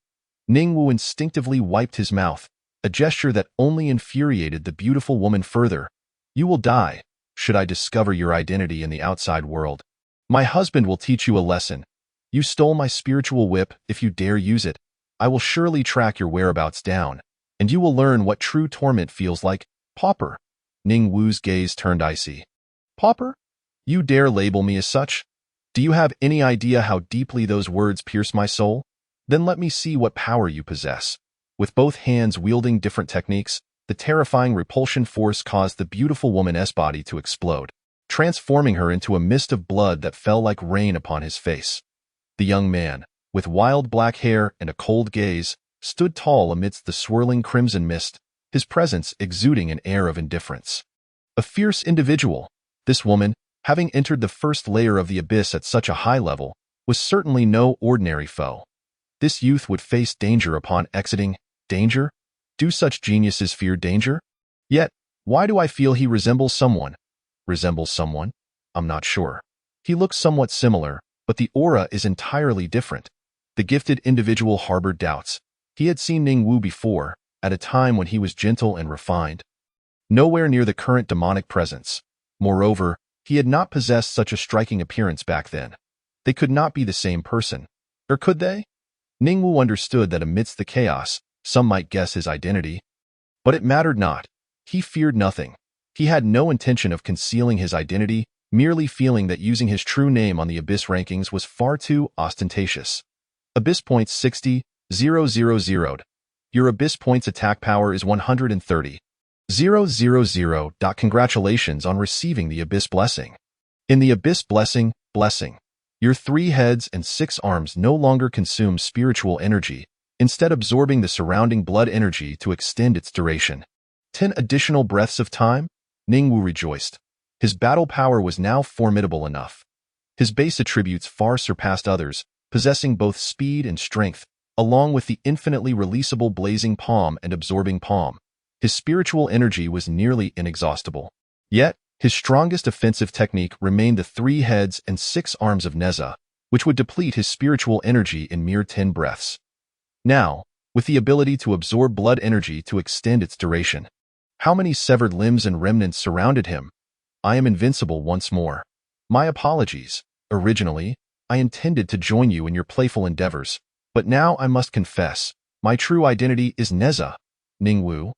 Speaker 1: Ningwu instinctively wiped his mouth, a gesture that only infuriated the beautiful woman further. "You will die, should I discover your identity in the outside world. My husband will teach you a lesson. You stole my spiritual whip. If you dare use it, I will surely track your whereabouts down, and you will learn what true torment feels like." "Pauper." Ningwu's gaze turned icy. "Pauper? You dare label me as such? Do you have any idea how deeply those words pierce my soul? Then let me see what power you possess." With both hands wielding different techniques, the terrifying repulsion force caused the beautiful woman's body to explode, transforming her into a mist of blood that fell like rain upon his face. The young man, with wild black hair and a cold gaze, stood tall amidst the swirling crimson mist, his presence exuding an air of indifference. A fierce individual, this woman, having entered the first layer of the abyss at such a high level, was certainly no ordinary foe. This youth would face danger upon exiting. Danger? Do such geniuses fear danger? Yet, why do I feel he resembles someone? Resembles someone? I'm not sure. He looks somewhat similar, but the aura is entirely different. The gifted individual harbored doubts. He had seen Ningwu before, at a time when he was gentle and refined. Nowhere near the current demonic presence. Moreover, he had not possessed such a striking appearance back then. They could not be the same person. Or could they? Ningwu understood that amidst the chaos, some might guess his identity. But it mattered not. He feared nothing. He had no intention of concealing his identity, merely feeling that using his true name on the Abyss rankings was far too ostentatious. Abyss points 60,000. Your Abyss points attack power is 130. 000. Congratulations on receiving the Abyss Blessing. In the Abyss Blessing, your 3 heads and 6 arms no longer consume spiritual energy, instead absorbing the surrounding blood energy to extend its duration. 10 additional breaths of time? Ningwu rejoiced. His battle power was now formidable enough. His base attributes far surpassed others, possessing both speed and strength, along with the infinitely releasable Blazing Palm and Absorbing Palm. His spiritual energy was nearly inexhaustible. Yet, his strongest offensive technique remained the 3 heads and 6 arms of Neza, which would deplete his spiritual energy in mere 10 breaths. Now, with the ability to absorb blood energy to extend its duration, how many severed limbs and remnants surrounded him? I am invincible once more. My apologies. Originally, I intended to join you in your playful endeavors, but now I must confess, my true identity is Neza. Ningwu,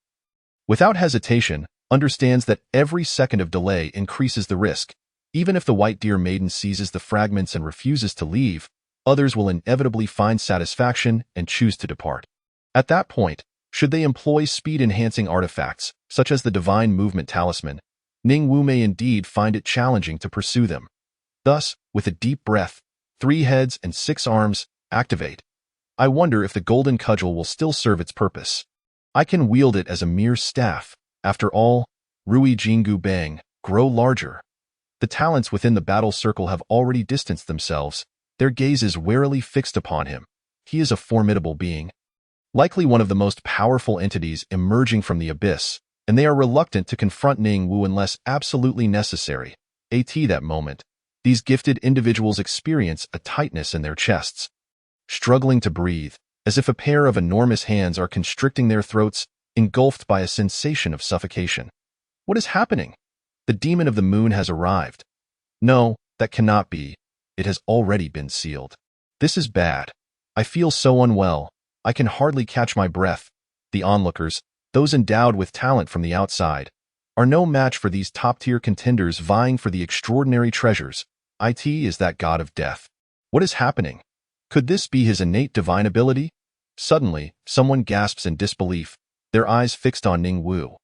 Speaker 1: without hesitation, understands that every second of delay increases the risk. Even if the White Deer Maiden seizes the fragments and refuses to leave, others will inevitably find satisfaction and choose to depart. At that point, should they employ speed-enhancing artifacts, such as the Divine Movement Talisman, Ningwu may indeed find it challenging to pursue them. Thus, with a deep breath, 3 heads and 6 arms, activate. I wonder if the Golden Cudgel will still serve its purpose. I can wield it as a mere staff. After all, Rui Jingu Bang, grow larger. The talents within the battle circle have already distanced themselves, their gazes warily fixed upon him. He is a formidable being, likely one of the most powerful entities emerging from the abyss, and they are reluctant to confront Ningwu unless absolutely necessary. At that moment, these gifted individuals experience a tightness in their chests, struggling to breathe, as if a pair of enormous hands are constricting their throats, engulfed by a sensation of suffocation. What is happening? The demon of the moon has arrived. No, that cannot be. It has already been sealed. This is bad. I feel so unwell. I can hardly catch my breath. The onlookers, those endowed with talent from the outside, are no match for these top-tier contenders vying for the extraordinary treasures. It is that god of death. What is happening? Could this be his innate divine ability? Suddenly, someone gasps in disbelief, their eyes fixed on Ningwu.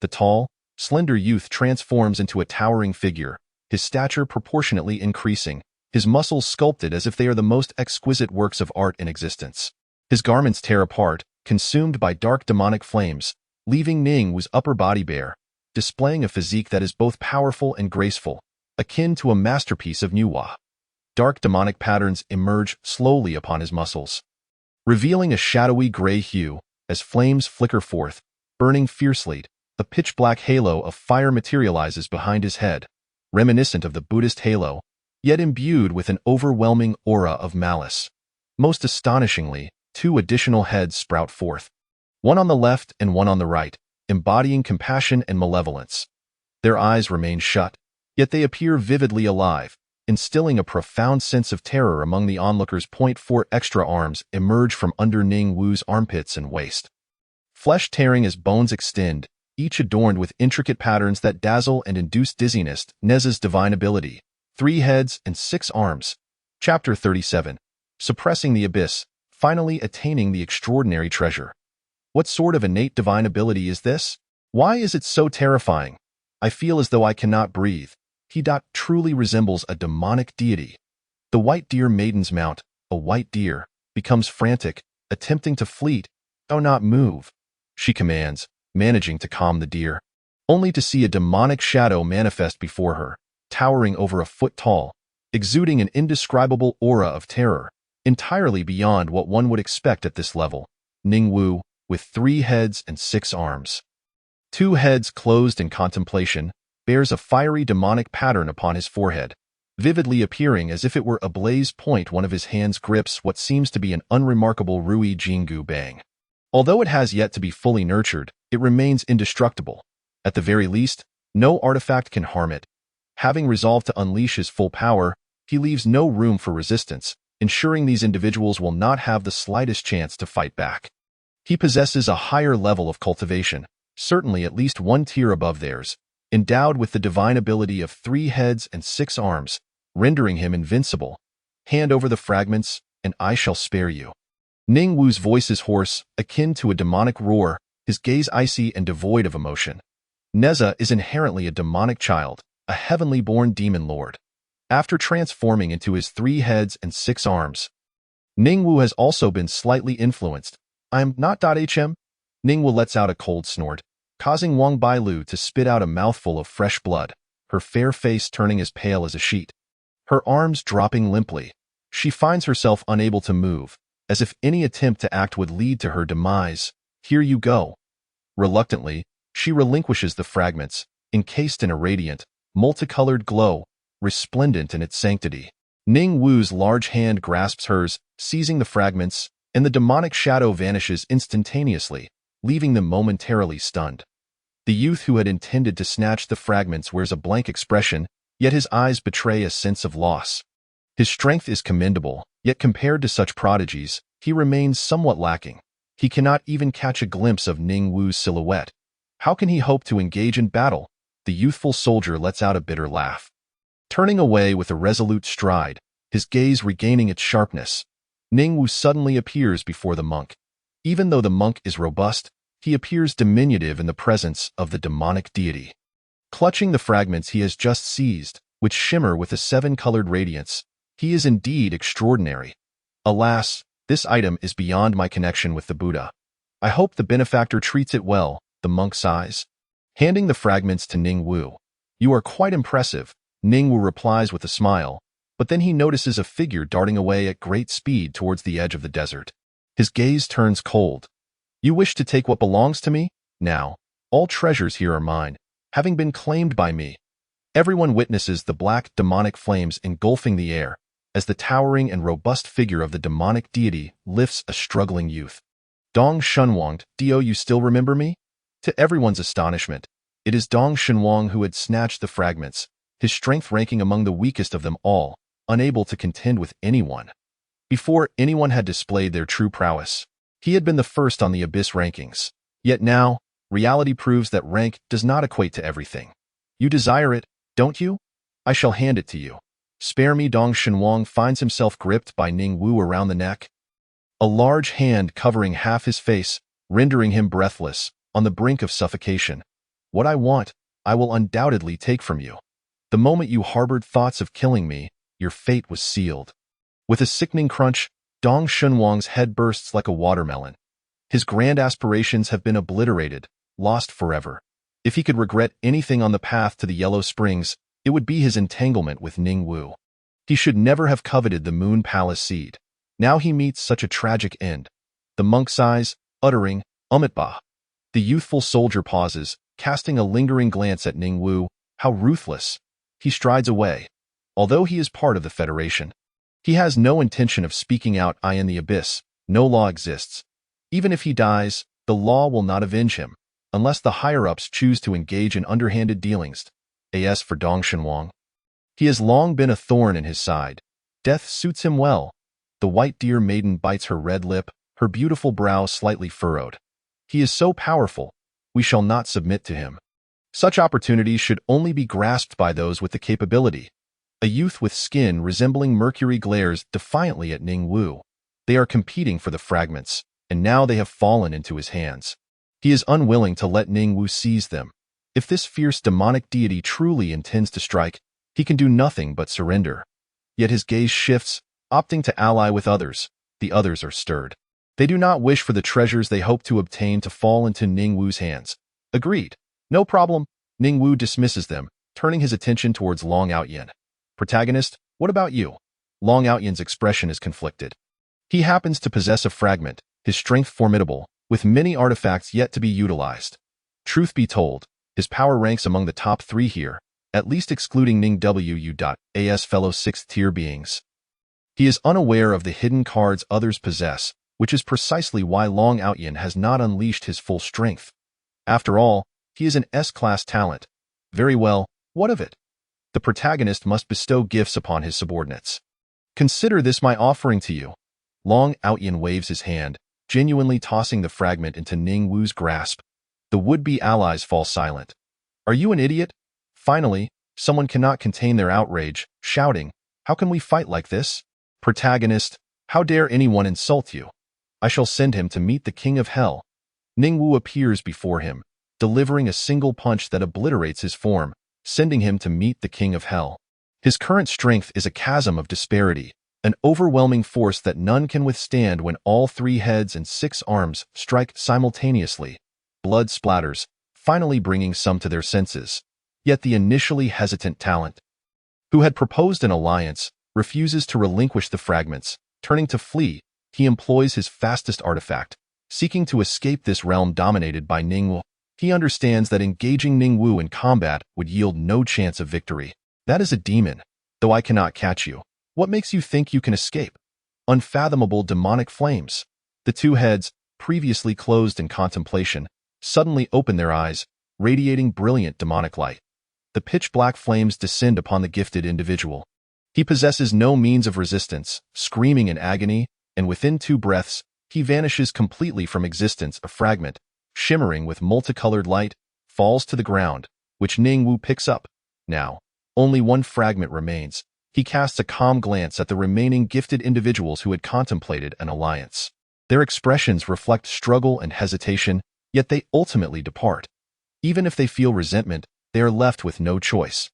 Speaker 1: The tall, slender youth transforms into a towering figure, his stature proportionately increasing, his muscles sculpted as if they are the most exquisite works of art in existence. His garments tear apart, consumed by dark demonic flames, leaving Ningwu's upper body bare, displaying a physique that is both powerful and graceful, akin to a masterpiece of Nuwa. Dark demonic patterns emerge slowly upon his muscles, revealing a shadowy gray hue as flames flicker forth, burning fiercely. A pitch-black halo of fire materializes behind his head, reminiscent of the Buddhist halo, yet imbued with an overwhelming aura of malice. Most astonishingly, 2 additional heads sprout forth, one on the left and one on the right, embodying compassion and malevolence. Their eyes remain shut, yet they appear vividly alive, instilling a profound sense of terror among the onlookers. 4 extra arms emerge from under Ningwu's armpits and waist, flesh tearing as bones extend, each adorned with intricate patterns that dazzle and induce dizziness. Neza's divine ability, 3 heads and 6 arms. Chapter 37. Suppressing the Abyss, finally attaining the extraordinary treasure. What sort of innate divine ability is this? Why is it so terrifying? I feel as though I cannot breathe. He truly resembles a demonic deity. The White Deer Maiden's mount, a white deer, becomes frantic, attempting to flee. "Do not move," she commands, managing to calm the deer, only to see a demonic shadow manifest before her, towering over a foot tall, exuding an indescribable aura of terror, entirely beyond what one would expect at this level. Ningwu, with 3 heads and 6 arms. 2 heads closed in contemplation, bears a fiery demonic pattern upon his forehead, vividly appearing as if it were ablaze. One of his hands grips what seems to be an unremarkable Rui Jingu Bang. Although it has yet to be fully nurtured, it remains indestructible. At the very least, no artifact can harm it. Having resolved to unleash his full power, he leaves no room for resistance, ensuring these individuals will not have the slightest chance to fight back. He possesses a higher level of cultivation, certainly at least 1 tier above theirs, endowed with the divine ability of 3 heads and 6 arms, rendering him invincible. Hand over the fragments, and I shall spare you. Ningwu's voice is hoarse, akin to a demonic roar, his gaze icy and devoid of emotion. Neza is inherently a demonic child, a heavenly-born demon lord. After transforming into his 3 heads and 6 arms, Ningwu has also been slightly influenced. I'm not .hm. Ningwu lets out a cold snort, causing Wang Bailu to spit out a mouthful of fresh blood, her fair face turning as pale as a sheet. Her arms dropping limply, she finds herself unable to move, as if any attempt to act would lead to her demise. Here you go. Reluctantly, she relinquishes the fragments, encased in a radiant, multicolored glow, resplendent in its sanctity. Ningwu's large hand grasps hers, seizing the fragments, and the demonic shadow vanishes instantaneously, leaving them momentarily stunned. The youth who had intended to snatch the fragments wears a blank expression, yet his eyes betray a sense of loss. His strength is commendable, yet compared to such prodigies, he remains somewhat lacking. He cannot even catch a glimpse of Ningwu's silhouette. How can he hope to engage in battle? The youthful soldier lets out a bitter laugh. Turning away with a resolute stride, his gaze regaining its sharpness, Ningwu suddenly appears before the monk. Even though the monk is robust, he appears diminutive in the presence of the demonic deity. Clutching the fragments he has just seized, which shimmer with a 7-colored radiance, he is indeed extraordinary. Alas, this item is beyond my connection with the Buddha. I hope the benefactor treats it well, the monk sighs. Handing the fragments to Ningwu. You are quite impressive, Ningwu replies with a smile, but then he notices a figure darting away at great speed towards the edge of the desert. His gaze turns cold. You wish to take what belongs to me? Now, all treasures here are mine, having been claimed by me. Everyone witnesses the black demonic flames engulfing the air, as the towering and robust figure of the demonic deity lifts a struggling youth. Dong Shunwang, do you still remember me? To everyone's astonishment, it is Dong Shunwang who had snatched the fragments, his strength ranking among the weakest of them all, unable to contend with anyone. Before anyone had displayed their true prowess, he had been the first on the Abyss rankings. Yet now, reality proves that rank does not equate to everything. You desire it, don't you? I shall hand it to you. Spare me. Dong Shunwang finds himself gripped by Ningwu around the neck. A large hand covering half his face, rendering him breathless, on the brink of suffocation. What I want, I will undoubtedly take from you. The moment you harbored thoughts of killing me, your fate was sealed. With a sickening crunch, Dong Shunwang's head bursts like a watermelon. His grand aspirations have been obliterated, lost forever. If he could regret anything on the path to the Yellow Springs, it would be his entanglement with Ningwu. He should never have coveted the Moon Palace seed. Now he meets such a tragic end. The monk sighs, uttering, Umitba. The youthful soldier pauses, casting a lingering glance at Ningwu. How ruthless. He strides away. Although he is part of the Federation, he has no intention of speaking out. In the Abyss, no law exists. Even if he dies, the law will not avenge him, unless the higher-ups choose to engage in underhanded dealings. As for Dong Shunwang, he has long been a thorn in his side. Death suits him well. The white deer maiden bites her red lip, her beautiful brow slightly furrowed. He is so powerful, we shall not submit to him. Such opportunities should only be grasped by those with the capability. A youth with skin resembling mercury glares defiantly at Ningwu. They are competing for the fragments, and now they have fallen into his hands. He is unwilling to let Ningwu seize them. If this fierce demonic deity truly intends to strike, he can do nothing but surrender. Yet his gaze shifts, opting to ally with others. The others are stirred. They do not wish for the treasures they hope to obtain to fall into Ningwu's hands. Agreed. No problem. Ningwu dismisses them, turning his attention towards Long Outyin. Protagonist, what about you? Long Outyan's expression is conflicted. He happens to possess a fragment, his strength formidable, with many artifacts yet to be utilized. Truth be told, his power ranks among the top 3 here, at least excluding Ningwu.as fellow 6th-tier beings. He is unaware of the hidden cards others possess, which is precisely why Long Outyin has not unleashed his full strength. After all, he is an S-class talent. Very well, what of it? The protagonist must bestow gifts upon his subordinates. Consider this my offering to you. Long Outyin waves his hand, genuinely tossing the fragment into Ningwu's grasp. The would-be allies fall silent. Are you an idiot? Finally, someone cannot contain their outrage, shouting, how can we fight like this? Protagonist, how dare anyone insult you? I shall send him to meet the King of Hell. Ningwu appears before him, delivering a single punch that obliterates his form, sending him to meet the King of Hell. His current strength is a chasm of disparity, an overwhelming force that none can withstand when all 3 heads and 6 arms strike simultaneously. Blood splatters, finally bringing some to their senses. Yet the initially hesitant talent, who had proposed an alliance, refuses to relinquish the fragments. Turning to flee, he employs his fastest artifact, seeking to escape this realm dominated by Ningwu. He understands that engaging Ningwu in combat would yield no chance of victory. That is a demon, though I cannot catch you. What makes you think you can escape? Unfathomable demonic flames. The 2 heads, previously closed in contemplation, suddenly open their eyes, radiating brilliant demonic light. The pitch-black flames descend upon the gifted individual. He possesses no means of resistance, screaming in agony, and within 2 breaths, he vanishes completely from existence. A fragment, shimmering with multicolored light, falls to the ground, which Ningwu picks up. Now, only 1 fragment remains. He casts a calm glance at the remaining gifted individuals who had contemplated an alliance. Their expressions reflect struggle and hesitation, yet they ultimately depart. Even if they feel resentment, they are left with no choice.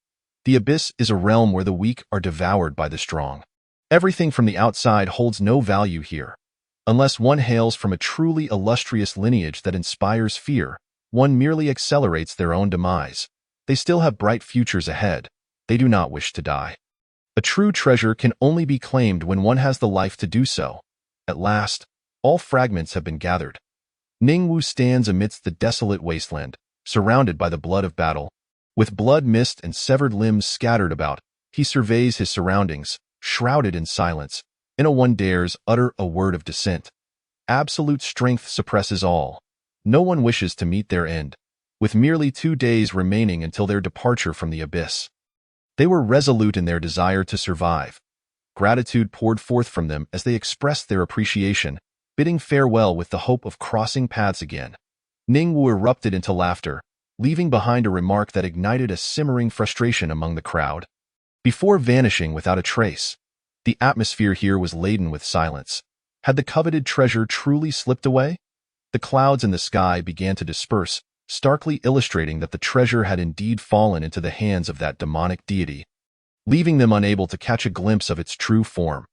Speaker 1: The abyss is a realm where the weak are devoured by the strong. Everything from the outside holds no value here. Unless one hails from a truly illustrious lineage that inspires fear, one merely accelerates their own demise. They still have bright futures ahead. They do not wish to die. A true treasure can only be claimed when one has the life to do so. At last, all fragments have been gathered. Ningwu stands amidst the desolate wasteland, surrounded by the blood of battle. With blood mist and severed limbs scattered about, he surveys his surroundings, shrouded in silence. No one dares utter a word of dissent. Absolute strength suppresses all. No one wishes to meet their end, with merely 2 days remaining until their departure from the abyss. They were resolute in their desire to survive. Gratitude poured forth from them as they expressed their appreciation, bidding farewell with the hope of crossing paths again. Ningwu erupted into laughter, leaving behind a remark that ignited a simmering frustration among the crowd. Before vanishing without a trace, the atmosphere here was laden with silence. Had the coveted treasure truly slipped away? The clouds in the sky began to disperse, starkly illustrating that the treasure had indeed fallen into the hands of that demonic deity, leaving them unable to catch a glimpse of its true form.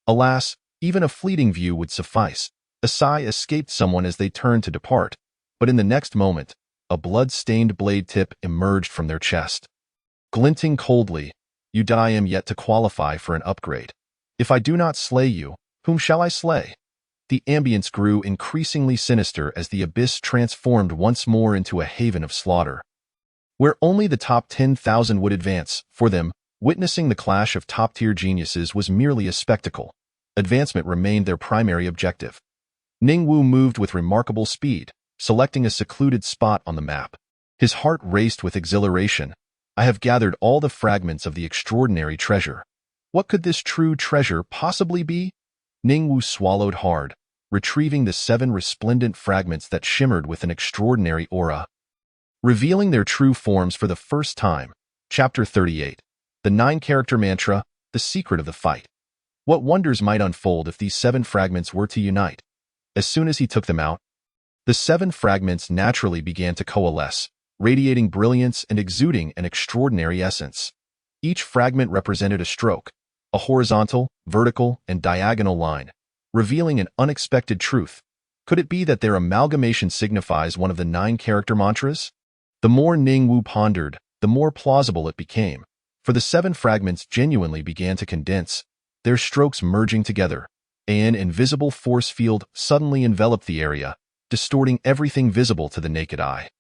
Speaker 1: Alas, even a fleeting view would suffice. A sigh escaped someone as they turned to depart, but in the next moment, a blood-stained blade tip emerged from their chest. Glinting coldly, I am yet to qualify for an upgrade. If I do not slay you, whom shall I slay? The ambience grew increasingly sinister as the abyss transformed once more into a haven of slaughter, where only the top 10,000 would advance. For them, witnessing the clash of top-tier geniuses was merely a spectacle. Advancement remained their primary objective. Ningwu moved with remarkable speed, selecting a secluded spot on the map. His heart raced with exhilaration. I have gathered all the fragments of the extraordinary treasure. What could this true treasure possibly be? Ningwu swallowed hard, retrieving the 7 resplendent fragments that shimmered with an extraordinary aura, revealing their true forms for the first time. Chapter 38. The 9-character mantra, the secret of the fight. What wonders might unfold if these 7 fragments were to unite? As soon as he took them out, the 7 fragments naturally began to coalesce, radiating brilliance and exuding an extraordinary essence. Each fragment represented a stroke, a horizontal, vertical, and diagonal line, revealing an unexpected truth. Could it be that their amalgamation signifies one of the 9-character mantras? The more Ningwu pondered, the more plausible it became, for the 7 fragments genuinely began to condense, their strokes merging together. An invisible force field suddenly enveloped the area, distorting everything visible to the naked eye.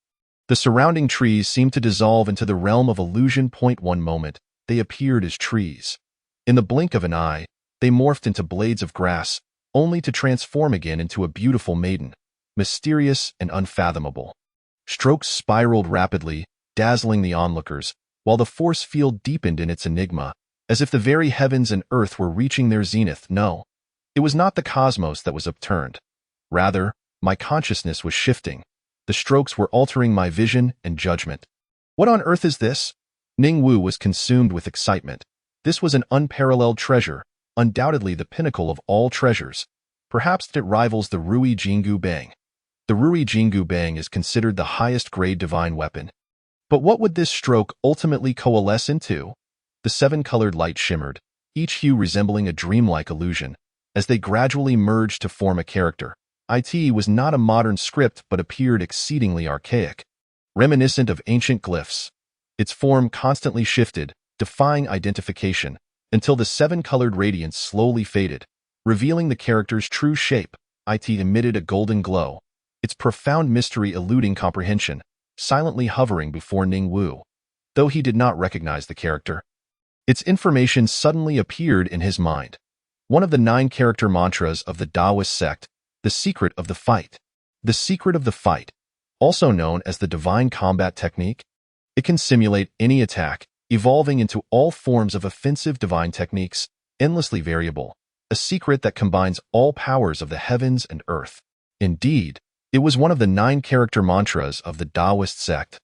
Speaker 1: The surrounding trees seemed to dissolve into the realm of illusion. One moment, they appeared as trees. In the blink of an eye, they morphed into blades of grass, only to transform again into a beautiful maiden, mysterious and unfathomable. Strokes spiraled rapidly, dazzling the onlookers, while the force field deepened in its enigma, as if the very heavens and earth were reaching their zenith. No, it was not the cosmos that was upturned. Rather, my consciousness was shifting. The strokes were altering my vision and judgment. What on earth is this? Ningwu was consumed with excitement. This was an unparalleled treasure, undoubtedly the pinnacle of all treasures. Perhaps it rivals the Rui Jingu Bang. The Rui Jingu Bang is considered the highest-grade divine weapon. But what would this stroke ultimately coalesce into? The seven-colored light shimmered, each hue resembling a dreamlike illusion, as they gradually merged to form a character. It was not a modern script but appeared exceedingly archaic, reminiscent of ancient glyphs. Its form constantly shifted, defying identification, until the seven-colored radiance slowly faded, revealing the character's true shape. It emitted a golden glow, its profound mystery eluding comprehension, silently hovering before Ning Wu. Though he did not recognize the character, its information suddenly appeared in his mind. One of the 9 character mantras of the Taoist sect, the secret of the fight. The secret of the fight, also known as the divine combat technique. It can simulate any attack, evolving into all forms of offensive divine techniques, endlessly variable, a secret that combines all powers of the heavens and earth. Indeed, it was one of the 9 character mantras of the Taoist sect.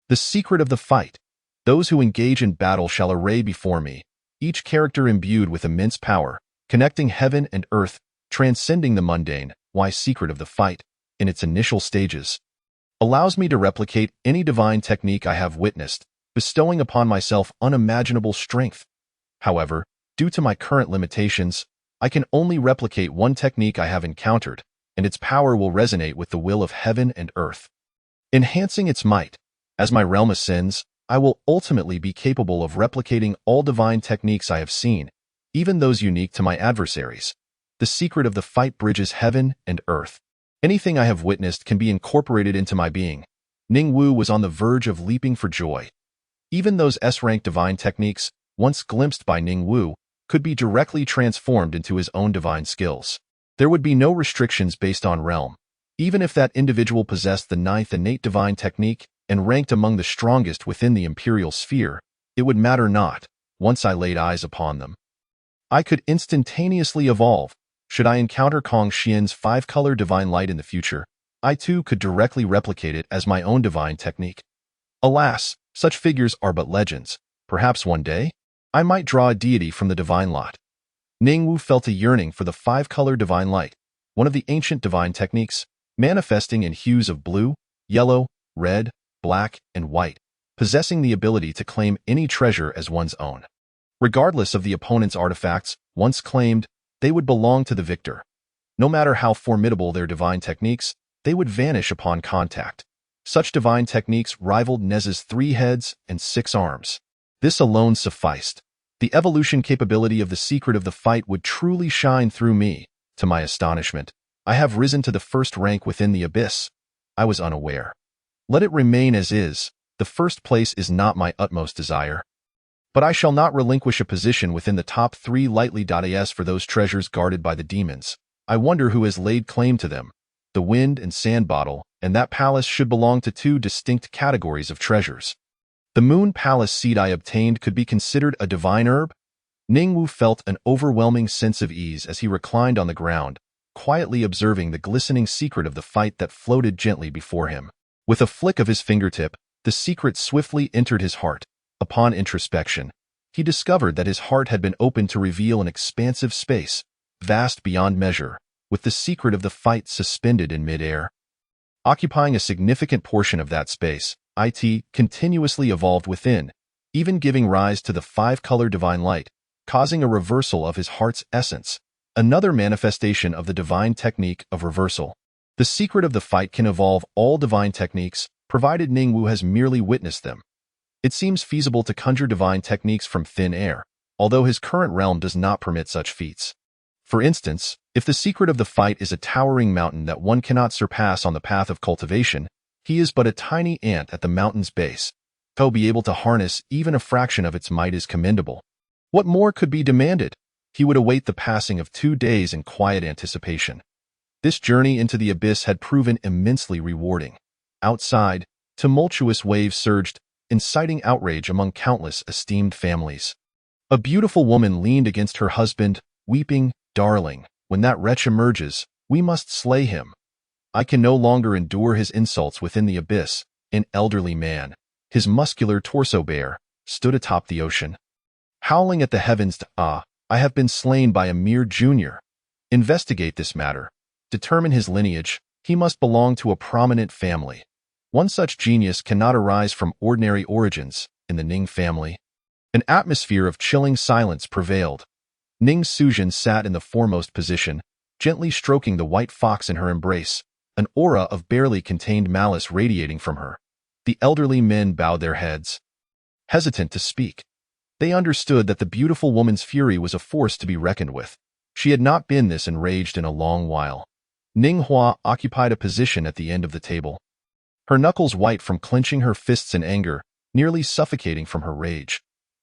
Speaker 1: The secret of the fight. Those who engage in battle shall array before me, each character imbued with immense power, connecting heaven and earth, transcending the mundane. Why secret of the fight, in its initial stages, allows me to replicate any divine technique I have witnessed, bestowing upon myself unimaginable strength. However, due to my current limitations, I can only replicate one technique I have encountered, and its power will resonate with the will of heaven and earth, enhancing its might. As my realm ascends, I will ultimately be capable of replicating all divine techniques I have seen, even those unique to my adversaries. The secret of the fight bridges heaven and earth. Anything I have witnessed can be incorporated into my being. Ning Wu was on the verge of leaping for joy. Even those S-rank divine techniques, once glimpsed by Ning Wu, could be directly transformed into his own divine skills. There would be no restrictions based on realm. Even if that individual possessed the 9th innate divine technique and ranked among the strongest within the imperial sphere, it would matter not. Once I laid eyes upon them, I could instantaneously evolve. Should I encounter Kong Xian's 5-color divine light in the future, I too could directly replicate it as my own divine technique. Alas, such figures are but legends. Perhaps one day, I might draw a deity from the divine lot. Ning Wu felt a yearning for the 5-color divine light, one of the ancient divine techniques, manifesting in hues of blue, yellow, red, black, and white, possessing the ability to claim any treasure as one's own. Regardless of the opponent's artifacts, once claimed, they would belong to the victor. No matter how formidable their divine techniques, they would vanish upon contact. Such divine techniques rivaled Nez's 3 heads and 6 arms. This alone sufficed. The evolution capability of the secret of the fight would truly shine through me. To my astonishment, I have risen to the 1st rank within the abyss. I was unaware. Let it remain as is. The 1st place is not my utmost desire. But I shall not relinquish a position within the top 3 lightly. As for those treasures guarded by the demons, I wonder who has laid claim to them. The wind and sand bottle and that palace should belong to 2 distinct categories of treasures. The moon palace seed I obtained could be considered a divine herb. Ning Wu felt an overwhelming sense of ease as he reclined on the ground, quietly observing the glistening secret of the fight that floated gently before him. With a flick of his fingertip, the secret swiftly entered his heart. Upon introspection, he discovered that his heart had been opened to reveal an expansive space, vast beyond measure, with the secret of the fight suspended in mid-air. Occupying a significant portion of that space, it continuously evolved within, even giving rise to the 5-color divine light, causing a reversal of his heart's essence, another manifestation of the divine technique of reversal. The secret of the fight can evolve all divine techniques, provided Ning Wu has merely witnessed them. It seems feasible to conjure divine techniques from thin air, although his current realm does not permit such feats. For instance, if the secret of the fight is a towering mountain that one cannot surpass on the path of cultivation, he is but a tiny ant at the mountain's base. To be able to harness even a fraction of its might is commendable. What more could be demanded? He would await the passing of 2 days in quiet anticipation. This journey into the abyss had proven immensely rewarding. Outside, tumultuous waves surged, inciting outrage among countless esteemed families. A beautiful woman leaned against her husband, weeping, "Darling, when that wretch emerges, we must slay him. I can no longer endure his insults within the abyss." An elderly man, his muscular torso bare, stood atop the ocean, howling at the heavens. "I have been slain by a mere junior. Investigate this matter. Determine his lineage, He must belong to a prominent family. One such genius cannot arise from ordinary origins in the Ning family. An atmosphere of chilling silence prevailed. Ning Suzhen sat in the foremost position, gently stroking the white fox in her embrace, an aura of barely contained malice radiating from her. The elderly men bowed their heads, hesitant to speak. They understood that the beautiful woman's fury was a force to be reckoned with. She had not been this enraged in a long while. Ning Hua occupied a position at the end of the table, her knuckles white from clenching her fists in anger, nearly suffocating from her rage.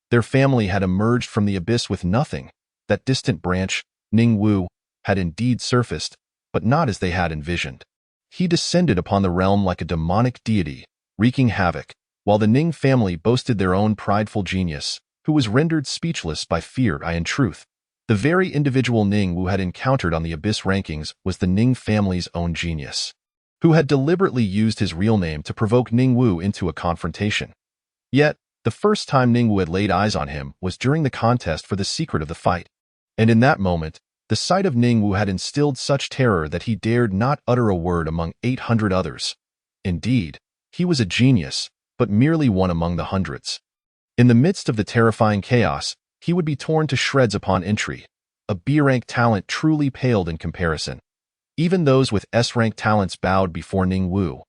Speaker 1: Their family had emerged from the abyss with nothing. That distant branch, Ning Wu, had indeed surfaced, but not as they had envisioned. He descended upon the realm like a demonic deity, wreaking havoc, while the Ning family boasted their own prideful genius, who was rendered speechless by fear. In truth, the very individual Ning Wu had encountered on the Abyss rankings was the Ning family's own genius, who had deliberately used his real name to provoke Ning Wu into a confrontation. Yet, the first time Ning Wu had laid eyes on him was during the contest for the secret of the fight. And in that moment, the sight of Ning Wu had instilled such terror that he dared not utter a word among 800 others. Indeed, he was a genius, but merely one among the hundreds. In the midst of the terrifying chaos, he would be torn to shreds upon entry. A B-rank talent truly paled in comparison. Even those with S-rank talents bowed before Ning Wu.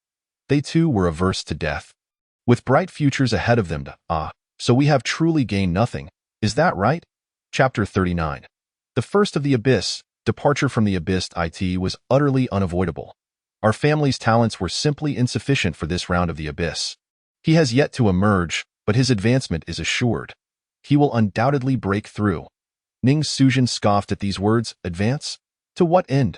Speaker 1: They too were averse to death. With bright futures ahead of them, so we have truly gained nothing. Is that right? Chapter 39. The first of the Abyss, departure from the Abyss IT was utterly unavoidable. Our family's talents were simply insufficient for this round of the Abyss. He has yet to emerge, but his advancement is assured. He will undoubtedly break through. Ning Suzhen scoffed at these words. Advance? To what end?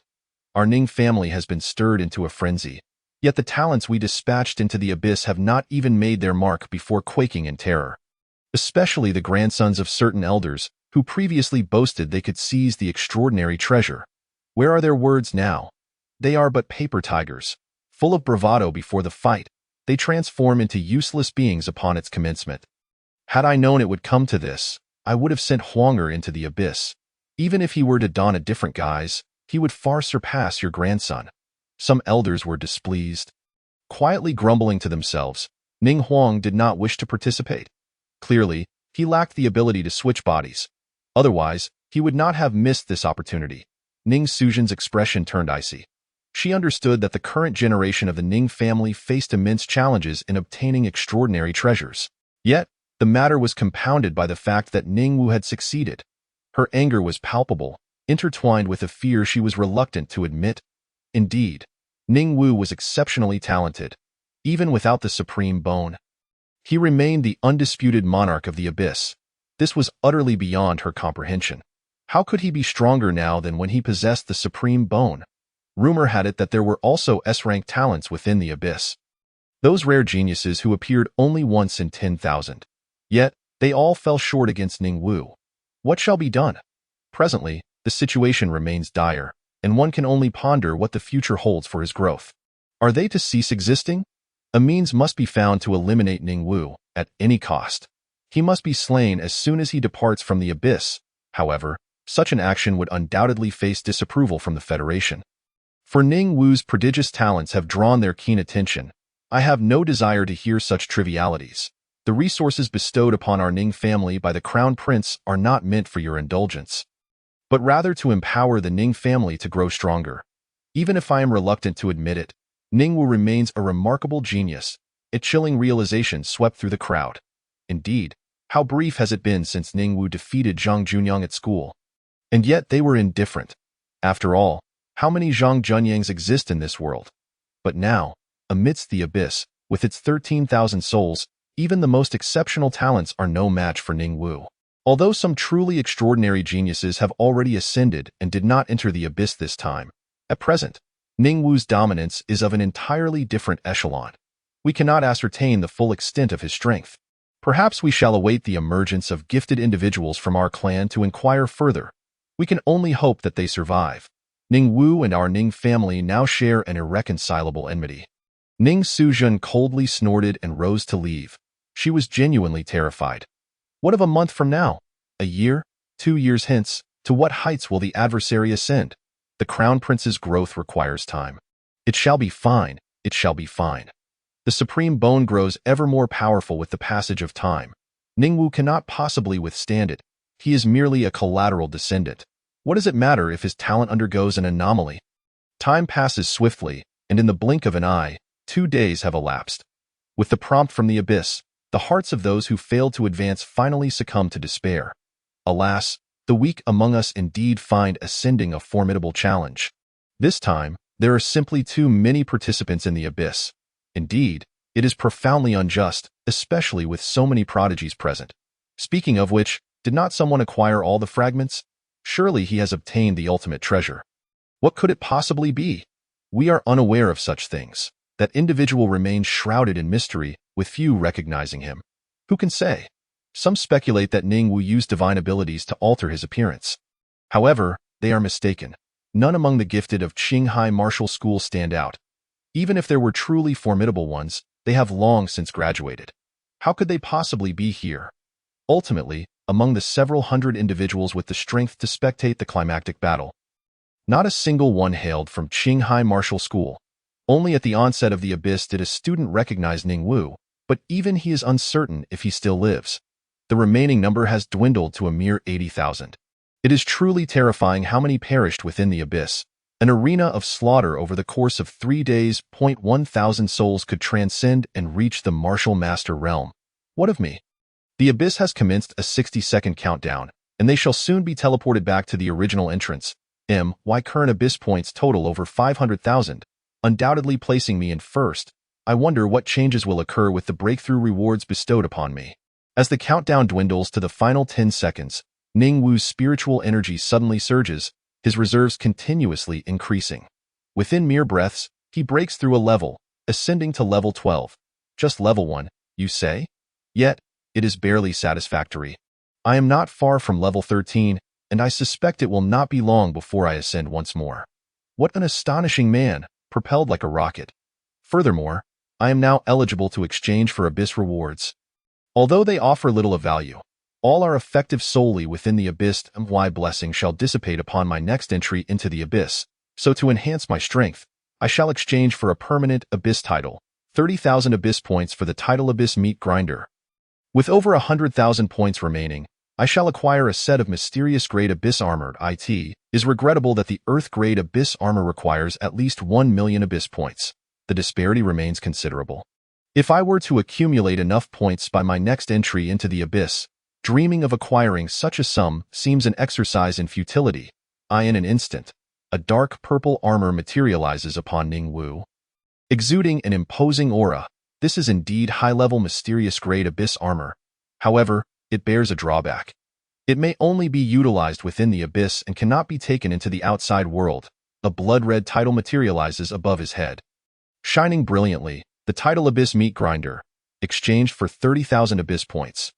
Speaker 1: Our Ning family has been stirred into a frenzy. Yet the talents we dispatched into the Abyss have not even made their mark before quaking in terror. Especially the grandsons of certain elders, who previously boasted they could seize the extraordinary treasure. Where are their words now? They are but paper tigers. Full of bravado before the fight, they transform into useless beings upon its commencement. Had I known it would come to this, I would have sent Huanger into the Abyss. Even if he were to don a different guise, he would far surpass your grandson. Some elders were displeased. Quietly grumbling to themselves, Ning Huang did not wish to participate. Clearly, he lacked the ability to switch bodies. Otherwise, he would not have missed this opportunity. Ning Suzhen's expression turned icy. She understood that the current generation of the Ning family faced immense challenges in obtaining extraordinary treasures. Yet, the matter was compounded by the fact that Ning Wu had succeeded. Her anger was palpable, intertwined with a fear she was reluctant to admit. Indeed, Ning Wu was exceptionally talented, even without the supreme bone. He remained the undisputed monarch of the Abyss. This was utterly beyond her comprehension. How could he be stronger now than when he possessed the supreme bone? Rumor had it that there were also S-rank talents within the Abyss. Those rare geniuses who appeared only once in 10,000. Yet, they all fell short against Ning Wu. What shall be done? Presently, the situation remains dire, and one can only ponder what the future holds for his growth. Are they to cease existing? A means must be found to eliminate Ning Wu, at any cost. He must be slain as soon as he departs from the Abyss. However, such an action would undoubtedly face disapproval from the Federation. For Ning Wu's prodigious talents have drawn their keen attention. I have no desire to hear such trivialities. The resources bestowed upon our Ning family by the Crown Prince are not meant for your indulgence, but rather to empower the Ning family to grow stronger. Even if I am reluctant to admit it, Ning Wu remains a remarkable genius. A chilling realization swept through the crowd. Indeed, how brief has it been since Ning Wu defeated Zhang Junyang at school? And yet they were indifferent. After all, how many Zhang Junyangs exist in this world? But now, amidst the Abyss, with its 13,000 souls, even the most exceptional talents are no match for Ning Wu. Although some truly extraordinary geniuses have already ascended and did not enter the Abyss this time, at present, Ning Wu's dominance is of an entirely different echelon. We cannot ascertain the full extent of his strength. Perhaps we shall await the emergence of gifted individuals from our clan to inquire further. We can only hope that they survive. Ning Wu and our Ning family now share an irreconcilable enmity. Ning Suzhen coldly snorted and rose to leave. She was genuinely terrified. What of a month from now? A year? 2 years hence? To what heights will the adversary ascend? The Crown Prince's growth requires time. It shall be fine, it shall be fine. The supreme bone grows ever more powerful with the passage of time. Ningwu cannot possibly withstand it. He is merely a collateral descendant. What does it matter if his talent undergoes an anomaly? Time passes swiftly, and in the blink of an eye, 2 days have elapsed. With the prompt from the abyss, the hearts of those who failed to advance finally succumb to despair. Alas, the weak among us indeed find ascending a formidable challenge. This time, there are simply too many participants in the abyss. Indeed, it is profoundly unjust, especially with so many prodigies present. Speaking of which, did not someone acquire all the fragments? Surely he has obtained the ultimate treasure. What could it possibly be? We are unaware of such things. That individual remains shrouded in mystery, with few recognizing him. Who can say? Some speculate that Ningwu used divine abilities to alter his appearance. However, they are mistaken. None among the gifted of Qinghai Martial School stand out. Even if there were truly formidable ones, they have long since graduated. How could they possibly be here? Ultimately, among the several hundred individuals with the strength to spectate the climactic battle, not a single one hailed from Qinghai Martial School. Only at the onset of the abyss did a student recognize Ningwu, but even he is uncertain if he still lives. The remaining number has dwindled to a mere 80,000. It is truly terrifying how many perished within the abyss. An arena of slaughter over the course of 3 days. 1,000 souls could transcend and reach the martial master realm. What of me? The abyss has commenced a 60-second countdown, and they shall soon be teleported back to the original entrance. My current abyss points total over 500,000, undoubtedly placing me in first. I wonder what changes will occur with the breakthrough rewards bestowed upon me. As the countdown dwindles to the final 10 seconds, Ningwu's spiritual energy suddenly surges, his reserves continuously increasing. Within mere breaths, he breaks through a level, ascending to level 12. Just level 1, you say? Yet, it is barely satisfactory. I am not far from level 13, and I suspect it will not be long before I ascend once more. What an astonishing man, propelled like a rocket. Furthermore, I am now eligible to exchange for abyss rewards. Although they offer little of value, all are effective solely within the abyss. My blessing shall dissipate upon my next entry into the abyss, so to enhance my strength, I shall exchange for a permanent abyss title, 30,000 abyss points for the title Abyss Meat Grinder. With over 100,000 points remaining, I shall acquire a set of mysterious grade abyss armor. It is regrettable that the earth grade abyss armor requires at least 1 million abyss points. The disparity remains considerable. If I were to accumulate enough points by my next entry into the abyss, dreaming of acquiring such a sum seems an exercise in futility. In an instant, a dark purple armor materializes upon Ningwu. Exuding an imposing aura, this is indeed high-level mysterious grade abyss armor. However, it bears a drawback. It may only be utilized within the abyss and cannot be taken into the outside world. A blood-red title materializes above his head. Shining brilliantly, the title Abyss Meat Grinder, exchanged for 30,000 abyss points.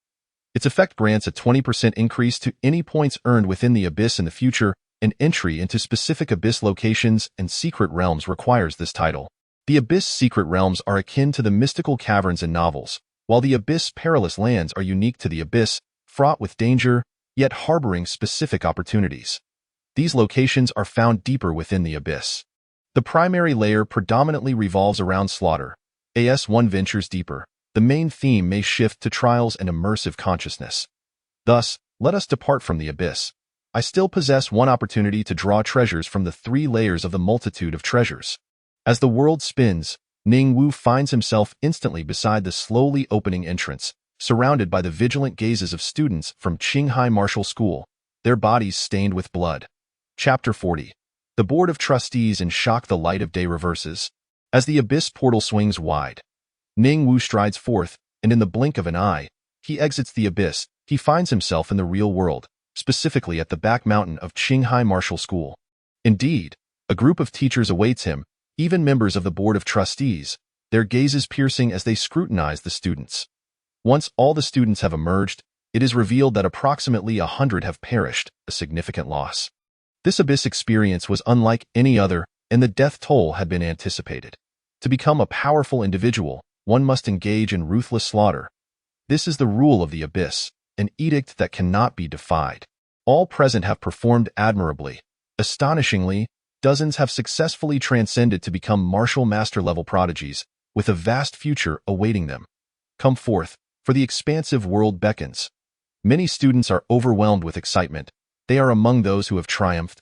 Speaker 1: Its effect grants a 20% increase to any points earned within the abyss in the future, and entry into specific abyss locations and secret realms requires this title. The abyss secret realms are akin to the mystical caverns in novels, while the abyss perilous lands are unique to the abyss, fraught with danger, yet harboring specific opportunities. These locations are found deeper within the abyss. The primary layer predominantly revolves around slaughter. As one ventures deeper, the main theme may shift to trials and immersive consciousness. Thus, let us depart from the abyss. I still possess one opportunity to draw treasures from the 3 layers of the multitude of treasures. As the world spins, Ningwu finds himself instantly beside the slowly opening entrance, surrounded by the vigilant gazes of students from Qinghai Martial School, their bodies stained with blood. Chapter 40. The Board of Trustees in shock. The light of day reverses. As the abyss portal swings wide, Ningwu strides forth, and in the blink of an eye, he exits the abyss. He finds himself in the real world, specifically at the back mountain of Qinghai Martial School. Indeed, a group of teachers awaits him, even members of the Board of Trustees, their gazes piercing as they scrutinize the students. Once all the students have emerged, it is revealed that approximately 100 have perished, a significant loss. This abyss experience was unlike any other, and the death toll had been anticipated. To become a powerful individual, one must engage in ruthless slaughter. This is the rule of the abyss, an edict that cannot be defied. All present have performed admirably. Astonishingly, dozens have successfully transcended to become martial master-level prodigies, with a vast future awaiting them. Come forth, for the expansive world beckons. Many students are overwhelmed with excitement. They are among those who have triumphed.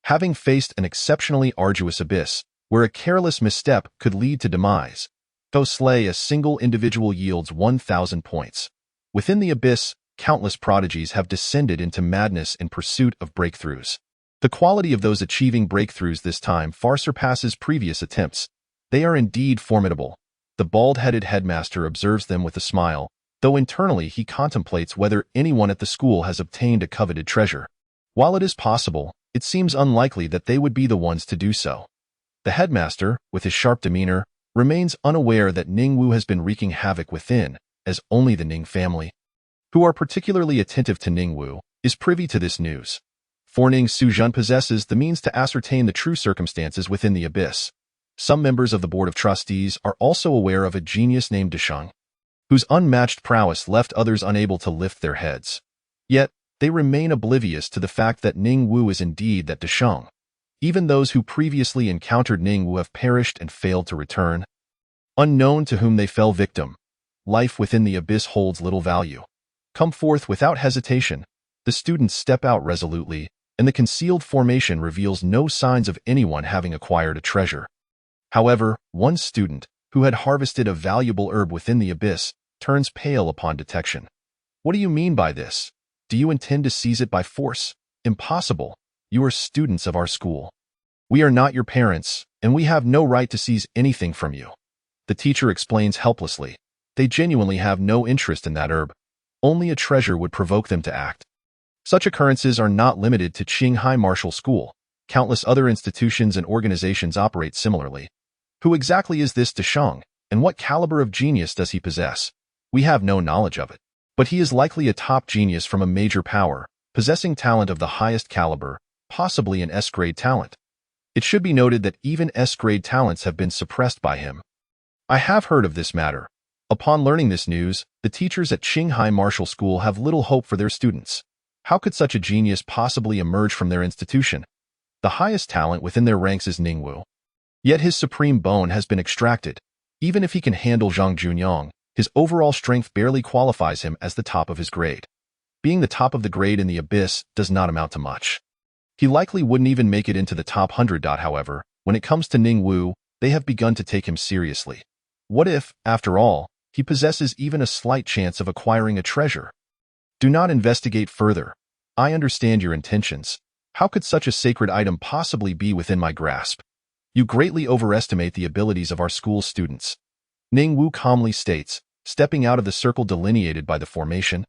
Speaker 1: Having faced an exceptionally arduous abyss, where a careless misstep could lead to demise, though slay a single individual yields 1,000 points. Within the abyss, countless prodigies have descended into madness in pursuit of breakthroughs. The quality of those achieving breakthroughs this time far surpasses previous attempts. They are indeed formidable. The bald-headed headmaster observes them with a smile, though internally he contemplates whether anyone at the school has obtained a coveted treasure. While it is possible, it seems unlikely that they would be the ones to do so. The headmaster, with his sharp demeanor, remains unaware that Ningwu has been wreaking havoc within, as only the Ning family, who are particularly attentive to Ningwu, is privy to this news. For Ning Suzhen possesses the means to ascertain the true circumstances within the abyss. Some members of the Board of Trustees are also aware of a genius named Desheng, whose unmatched prowess left others unable to lift their heads. Yet, they remain oblivious to the fact that Ningwu is indeed that Desheng. Even those who previously encountered Ningwu have perished and failed to return. Unknown to whom they fell victim, life within the abyss holds little value. Come forth without hesitation. The students step out resolutely, and the concealed formation reveals no signs of anyone having acquired a treasure. However, one student, who had harvested a valuable herb within the abyss, turns pale upon detection. What do you mean by this? Do you intend to seize it by force? Impossible. You are students of our school. We are not your parents, and we have no right to seize anything from you. The teacher explains helplessly. They genuinely have no interest in that herb. Only a treasure would provoke them to act. Such occurrences are not limited to Qinghai Martial School. Countless other institutions and organizations operate similarly. Who exactly is this Desheng, and what caliber of genius does he possess? We have no knowledge of it. But he is likely a top genius from a major power, possessing talent of the highest caliber, possibly an S-grade talent. It should be noted that even S-grade talents have been suppressed by him. I have heard of this matter. Upon learning this news, the teachers at Qinghai Martial School have little hope for their students. How could such a genius possibly emerge from their institution? The highest talent within their ranks is Ningwu. Yet his supreme bone has been extracted. Even if he can handle Zhang Junyang, his overall strength barely qualifies him as the top of his grade. Being the top of the grade in the abyss does not amount to much. He likely wouldn't even make it into the top 100. However, when it comes to Ningwu, they have begun to take him seriously. What if, after all, he possesses even a slight chance of acquiring a treasure? Do not investigate further. I understand your intentions. How could such a sacred item possibly be within my grasp? You greatly overestimate the abilities of our school students. Ningwu calmly states, stepping out of the circle delineated by the formation.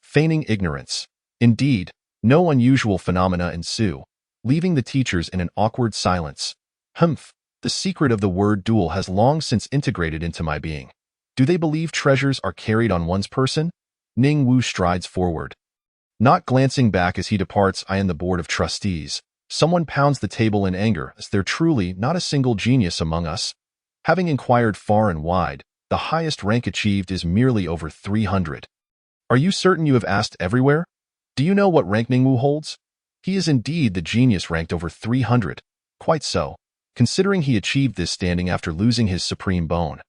Speaker 1: Feigning ignorance. Indeed, no unusual phenomena ensue, leaving the teachers in an awkward silence. Humph, the secret of the word duel has long since integrated into my being. Do they believe treasures are carried on one's person? Ningwu strides forward. Not glancing back as he departs, I and the Board of Trustees. Someone pounds the table in anger. Is there truly not a single genius among us? Having inquired far and wide, the highest rank achieved is merely over 300. Are you certain you have asked everywhere? Do you know what rank Ningwu holds? He is indeed the genius ranked over 300. Quite so, considering he achieved this standing after losing his supreme bone.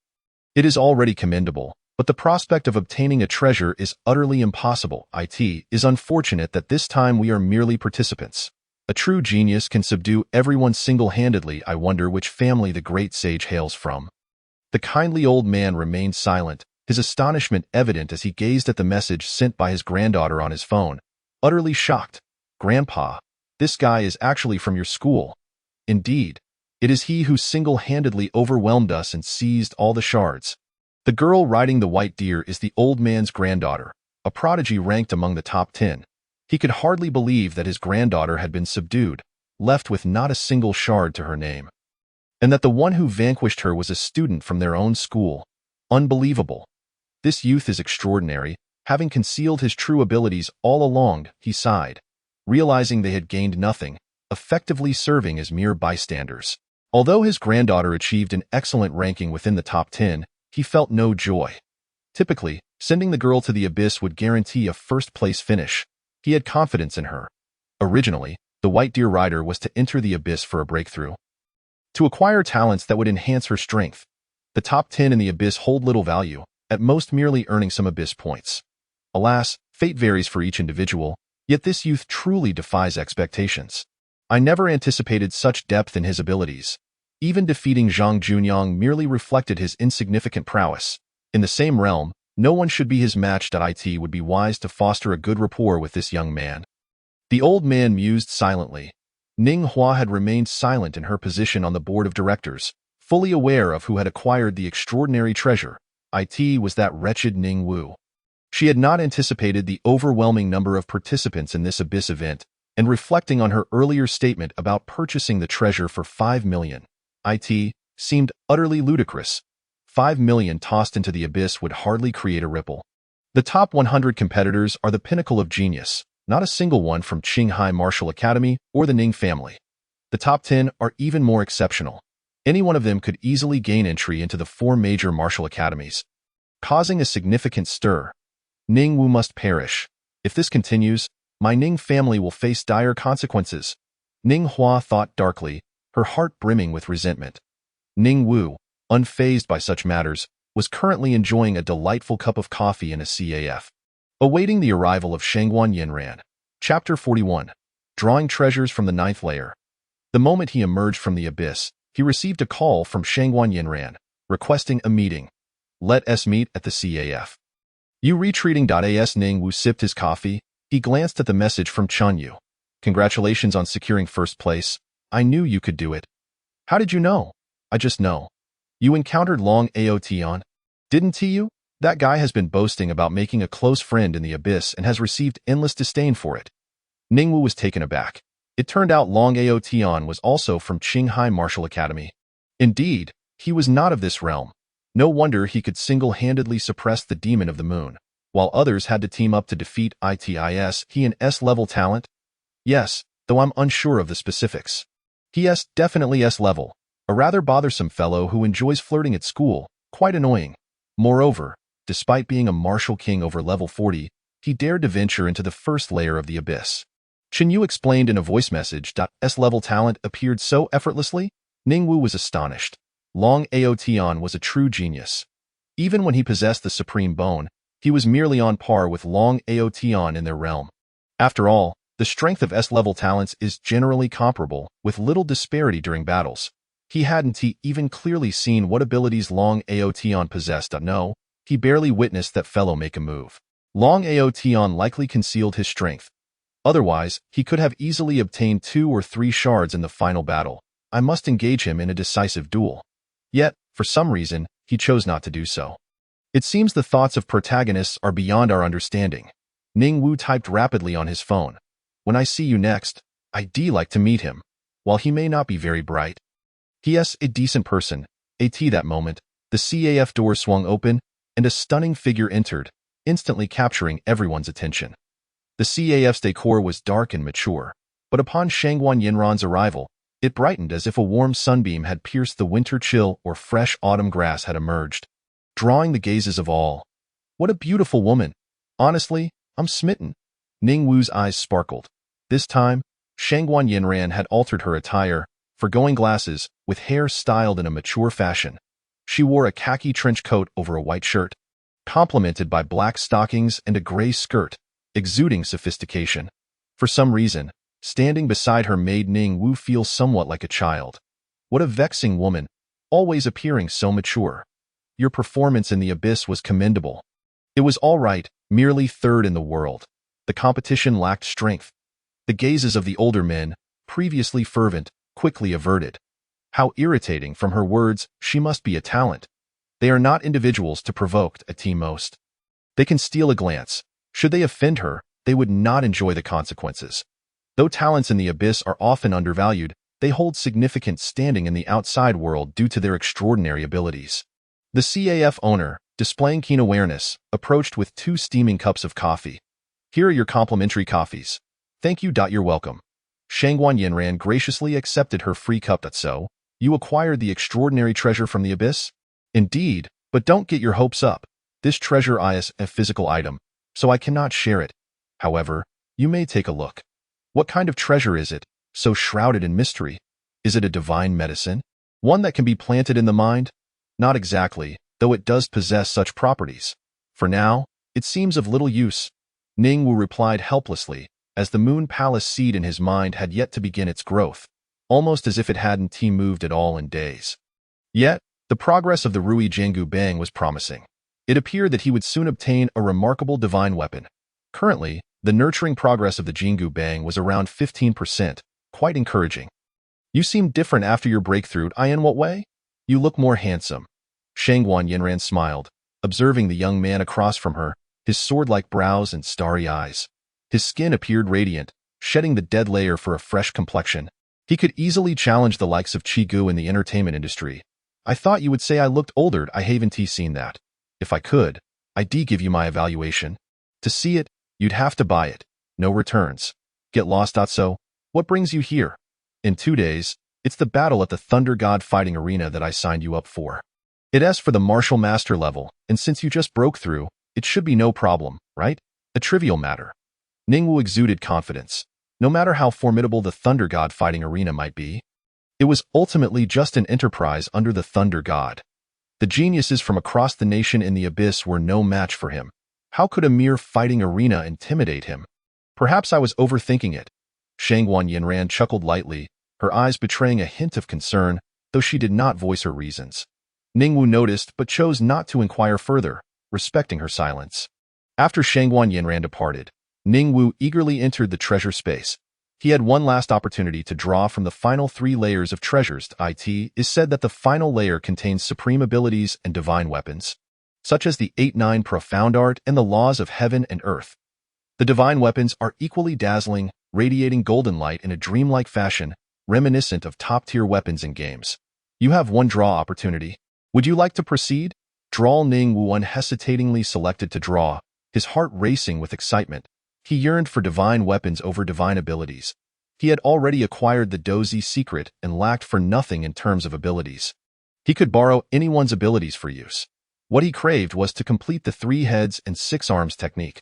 Speaker 1: It is already commendable, but the prospect of obtaining a treasure is utterly impossible. It is unfortunate that this time we are merely participants. A true genius can subdue everyone single-handedly. I wonder which family the great sage hails from. The kindly old man remained silent, his astonishment evident as he gazed at the message sent by his granddaughter on his phone. Utterly shocked. Grandpa, this guy is actually from your school. Indeed, it is he who single-handedly overwhelmed us and seized all the shards. The girl riding the white deer is the old man's granddaughter, a prodigy ranked among the top 10. He could hardly believe that his granddaughter had been subdued, left with not a single shard to her name, and that the one who vanquished her was a student from their own school. Unbelievable. This youth is extraordinary. Having concealed his true abilities all along, he sighed, realizing they had gained nothing, effectively serving as mere bystanders. Although his granddaughter achieved an excellent ranking within the top 10, he felt no joy. Typically, sending the girl to the abyss would guarantee a first-place finish. He had confidence in her. Originally, The White Deer Rider was to enter the Abyss for a breakthrough, to acquire talents that would enhance her strength. The top 10 in the Abyss hold little value, at most merely earning some Abyss points. Alas, fate varies for each individual, yet this youth truly defies expectations. I never anticipated such depth in his abilities. Even defeating Zhang Junyang merely reflected his insignificant prowess. In the same realm, no one should be his match. It would be wise to foster a good rapport with this young man. The old man mused silently. Ning Hua had remained silent in her position on the board of directors, fully aware of who had acquired the extraordinary treasure. It was that wretched Ning Wu. She had not anticipated the overwhelming number of participants in this Abyss event, and reflecting on her earlier statement about purchasing the treasure for 5 million, it seemed utterly ludicrous. 5 million tossed into the Abyss would hardly create a ripple. The top 100 competitors are the pinnacle of genius, not a single one from Qinghai Martial Academy or the Ning family. The top 10 are even more exceptional. Any one of them could easily gain entry into the 4 major martial academies, causing a significant stir. Ning Wu must perish. If this continues, my Ning family will face dire consequences. Ning Hua thought darkly, her heart brimming with resentment. Ning Wu, unfazed by such matters, was currently enjoying a delightful cup of coffee in a CAF, awaiting the arrival of Shangguan Yinran. Chapter 41. Drawing Treasures from the 9th Layer. The moment he emerged from the Abyss, he received a call from Shangguan Yinran, requesting a meeting. Let us meet at the CAF. You retreating? As Ning Wu sipped his coffee, he glanced at the message from Chen Yu. Congratulations on securing first place. I knew you could do it. How did you know? I just know. You encountered Long Aotian, didn't you? That guy has been boasting about making a close friend in the Abyss and has received endless disdain for it. Ning Wu was taken aback. It turned out Long Aotian was also from Qinghai Martial Academy. Indeed, he was not of this realm. No wonder he could single-handedly suppress the Demon of the Moon, while others had to team up to defeat ITIS. He an S-level talent? Yes, though I'm unsure of the specifics. He is definitely S-level, a rather bothersome fellow who enjoys flirting at school, quite annoying. Moreover, despite being a martial king over level 40, he dared to venture into the first layer of the Abyss. Chen Yu explained in a voice message. S-level talent appeared so effortlessly? Ning Wu was astonished. Long Aotian was a true genius. Even when he possessed the Supreme Bone, he was merely on par with Long Aotian in their realm. After all, the strength of S-level talents is generally comparable, with little disparity during battles. He hadn't even clearly seen what abilities Long Aotian possessed. No, he barely witnessed that fellow make a move. Long Aotian likely concealed his strength. Otherwise, he could have easily obtained 2 or 3 shards in the final battle. I must engage him in a decisive duel. Yet, for some reason, he chose not to do so. It seems the thoughts of protagonists are beyond our understanding. Ning Wu typed rapidly on his phone. When I see you next, I'd like to meet him. While he may not be very bright, he is a decent person. That moment, the CAF door swung open, and a stunning figure entered, instantly capturing everyone's attention. The CAF's decor was dark and mature, but upon Shangguan Yinran's arrival, it brightened as if a warm sunbeam had pierced the winter chill or fresh autumn grass had emerged, drawing the gazes of all. What a beautiful woman! Honestly, I'm smitten. Ning Wu's eyes sparkled. This time, Shangguan Yinran had altered her attire, forgoing glasses, with hair styled in a mature fashion. She wore a khaki trench coat over a white shirt, complemented by black stockings and a gray skirt, exuding sophistication. For some reason, standing beside her made Ning Wu feel somewhat like a child. What a vexing woman, always appearing so mature. Your performance in the Abyss was commendable. It was all right, merely 3rd in the world. The competition lacked strength. The gazes of the older men, previously fervent, quickly averted. How irritating. From her words, she must be a talent. They are not individuals to provoke a team most. They can steal a glance. Should they offend her, they would not enjoy the consequences. Though talents in the Abyss are often undervalued, they hold significant standing in the outside world due to their extraordinary abilities. The CAF owner, displaying keen awareness, approached with 2 steaming cups of coffee. Here are your complimentary coffees. Thank you. You're welcome. Shangguan Yinran graciously accepted her free cup. So, you acquired the extraordinary treasure from the Abyss? Indeed, but don't get your hopes up. This treasure is a physical item, so I cannot share it. However, you may take a look. What kind of treasure is it? so shrouded in mystery. Is it a divine medicine? One that can be planted in the mind? Not exactly, though it does possess such properties. For now, it seems of little use. Ningwu replied helplessly, as the Moon Palace seed in his mind had yet to begin its growth, almost as if it hadn't moved at all in days. Yet, the progress of the Rui Jiangu Bang was promising. It appeared that he would soon obtain a remarkable divine weapon. Currently, the nurturing progress of the Jingu Bang was around 15%, quite encouraging. You seem different after your breakthrough. In what way? You look more handsome. Shangguan Yinran smiled, observing the young man across from her, his sword-like brows and starry eyes. His skin appeared radiant, shedding the dead layer for a fresh complexion. He could easily challenge the likes of Qi Gu in the entertainment industry. I thought you would say I looked older. I haven't seen that. If I could, I'd give you my evaluation. To see it, you'd have to buy it. No returns. Get lost. So, what brings you here? In 2 days, it's the battle at the Thunder God Fighting Arena that I signed you up for. It's for the Martial Master level, and since you just broke through, it should be no problem, right? A trivial matter. Ningwu exuded confidence. No matter how formidable the Thunder God Fighting Arena might be, it was ultimately just an enterprise under the Thunder God. The geniuses from across the nation in the abyss were no match for him. How could a mere fighting arena intimidate him? Perhaps I was overthinking it. Shangguan Yinran chuckled lightly, her eyes betraying a hint of concern, though she did not voice her reasons. Ningwu noticed but chose not to inquire further, respecting her silence. After Shangguan Yinran departed, Ningwu eagerly entered the treasure space. He had one last opportunity to draw from the final 3 layers of treasures. It is said that the final layer contains supreme abilities and divine weapons, such as the 8-9 Profound Art and the laws of heaven and earth. The divine weapons are equally dazzling, radiating golden light in a dreamlike fashion, reminiscent of top-tier weapons in games. You have one draw opportunity. Would you like to proceed? Draw. Ningwu unhesitatingly selected to draw, his heart racing with excitement. He yearned for divine weapons over divine abilities. He had already acquired the Dozi secret and lacked for nothing in terms of abilities. He could borrow anyone's abilities for use. What he craved was to complete the 3 heads and 6 arms technique.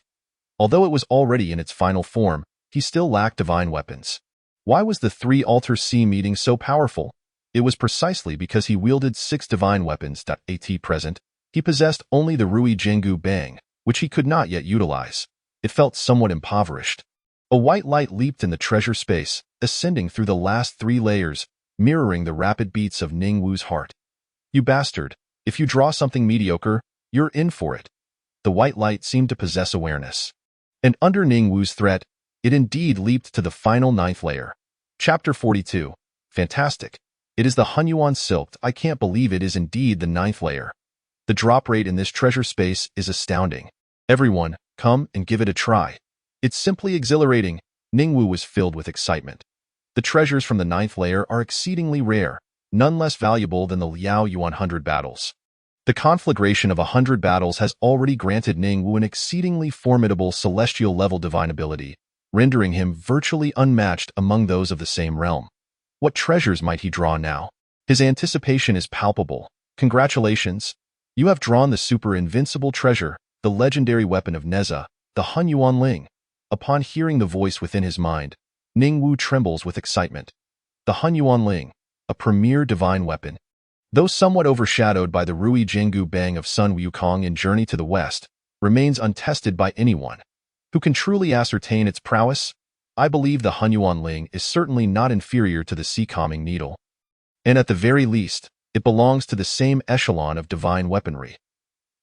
Speaker 1: Although it was already in its final form, he still lacked divine weapons. Why was the 3 Alter C meeting so powerful? It was precisely because he wielded 6 divine weapons. At present, he possessed only the Rui Jiangu Bang, which he could not yet utilize. It felt somewhat impoverished. A white light leaped in the treasure space, ascending through the last 3 layers, mirroring the rapid beats of Ningwu's heart. You bastard, if you draw something mediocre, you're in for it. The white light seemed to possess awareness. And under Ningwu's threat, it indeed leaped to the final 9th layer. Chapter 42. Fantastic. It is the Hunyuan Silk. I can't believe it is indeed the 9th layer. The drop rate in this treasure space is astounding. Everyone, come and give it a try. It's simply exhilarating. Ningwu was filled with excitement. The treasures from the 9th layer are exceedingly rare, none less valuable than the Liao Yu 100 battles. The conflagration of 100 battles has already granted Ningwu an exceedingly formidable celestial-level divine ability, rendering him virtually unmatched among those of the same realm. What treasures might he draw now? His anticipation is palpable. Congratulations! You have drawn the super-invincible treasure, the legendary weapon of Neza, the Hunyuan Ling. Upon hearing the voice within his mind, Ningwu trembles with excitement. The Hunyuan Ling, a premier divine weapon. Though somewhat overshadowed by the Rui Jiangu Bang of Sun Wukong in Journey to the West, remains untested by anyone. Who can truly ascertain its prowess? I believe the Hunyuan Ling is certainly not inferior to the Sea-Calming Needle. And at the very least, it belongs to the same echelon of divine weaponry.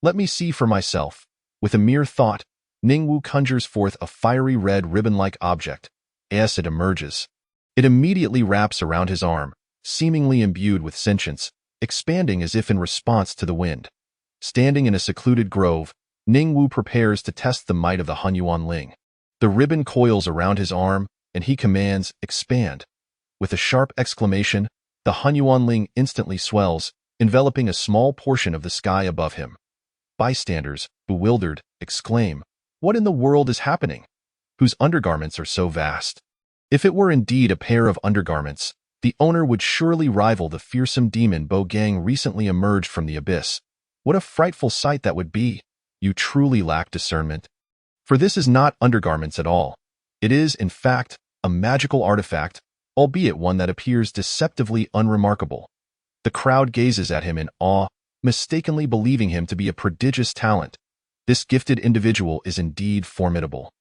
Speaker 1: Let me see for myself. With a mere thought, Ningwu conjures forth a fiery red ribbon-like object. As it emerges, it immediately wraps around his arm, seemingly imbued with sentience, expanding as if in response to the wind. Standing in a secluded grove, Ningwu prepares to test the might of the Hunyuan Ling. The ribbon coils around his arm, and he commands, "Expand." With a sharp exclamation, the Hunyuan Ling instantly swells, enveloping a small portion of the sky above him. Bystanders, bewildered, exclaim, "What in the world is happening? Whose undergarments are so vast?" If it were indeed a pair of undergarments, the owner would surely rival the fearsome demon Bo Gang recently emerged from the abyss. What a frightful sight that would be! You truly lack discernment. For this is not undergarments at all. It is, in fact, a magical artifact, albeit one that appears deceptively unremarkable. The crowd gazes at him in awe, mistakenly believing him to be a prodigious talent. This gifted individual is indeed formidable.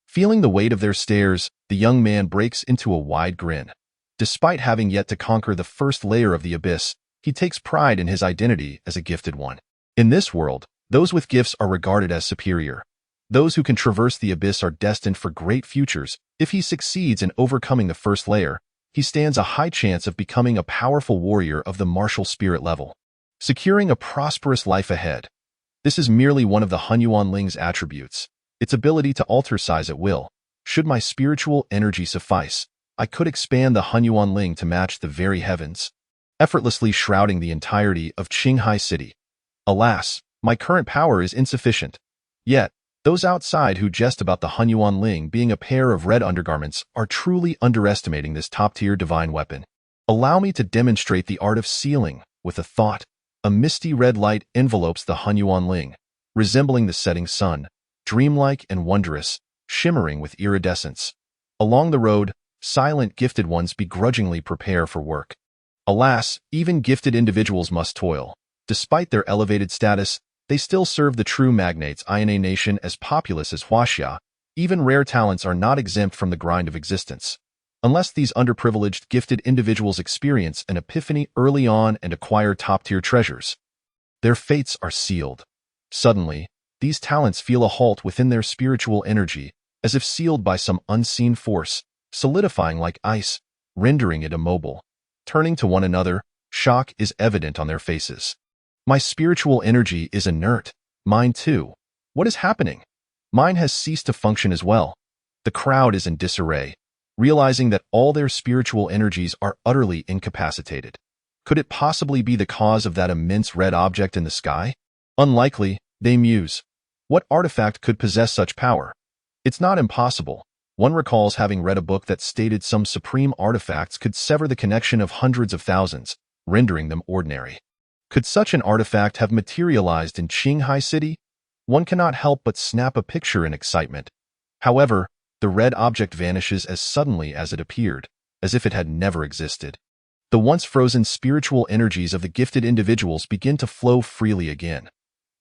Speaker 1: Feeling the weight of their stares, the young man breaks into a wide grin. Despite having yet to conquer the first layer of the abyss, he takes pride in his identity as a gifted one. In this world, those with gifts are regarded as superior. Those who can traverse the abyss are destined for great futures. If he succeeds in overcoming the first layer, he stands a high chance of becoming a powerful warrior of the martial spirit level, securing a prosperous life ahead. This is merely one of the Hunyuan Ling's attributes, its ability to alter size at will. Should my spiritual energy suffice, I could expand the Hunyuan Ling to match the very heavens, effortlessly shrouding the entirety of Qinghai City. Alas, my current power is insufficient. Yet, those outside who jest about the Hunyuan Ling being a pair of red undergarments are truly underestimating this top-tier divine weapon. Allow me to demonstrate the art of sealing with a thought. A misty red light envelopes the Hunyuan Ling, resembling the setting sun, dreamlike and wondrous, shimmering with iridescence. Along the road, silent gifted ones begrudgingly prepare for work. Alas, even gifted individuals must toil. Despite their elevated status, they still serve the true magnates in a nation as populous as Huaxia. Even rare talents are not exempt from the grind of existence. Unless these underprivileged gifted individuals experience an epiphany early on and acquire top-tier treasures, their fates are sealed. Suddenly, these talents feel a halt within their spiritual energy, as if sealed by some unseen force, solidifying like ice, rendering it immobile. Turning to one another, shock is evident on their faces. My spiritual energy is inert. Mine too. What is happening? Mine has ceased to function as well. The crowd is in disarray, realizing that all their spiritual energies are utterly incapacitated. Could it possibly be the cause of that immense red object in the sky? Unlikely, they muse. What artifact could possess such power? It's not impossible. One recalls having read a book that stated some supreme artifacts could sever the connection of hundreds of thousands, rendering them ordinary. Could such an artifact have materialized in Qinghai City? One cannot help but snap a picture in excitement. However, the red object vanishes as suddenly as it appeared, as if it had never existed. The once frozen spiritual energies of the gifted individuals begin to flow freely again.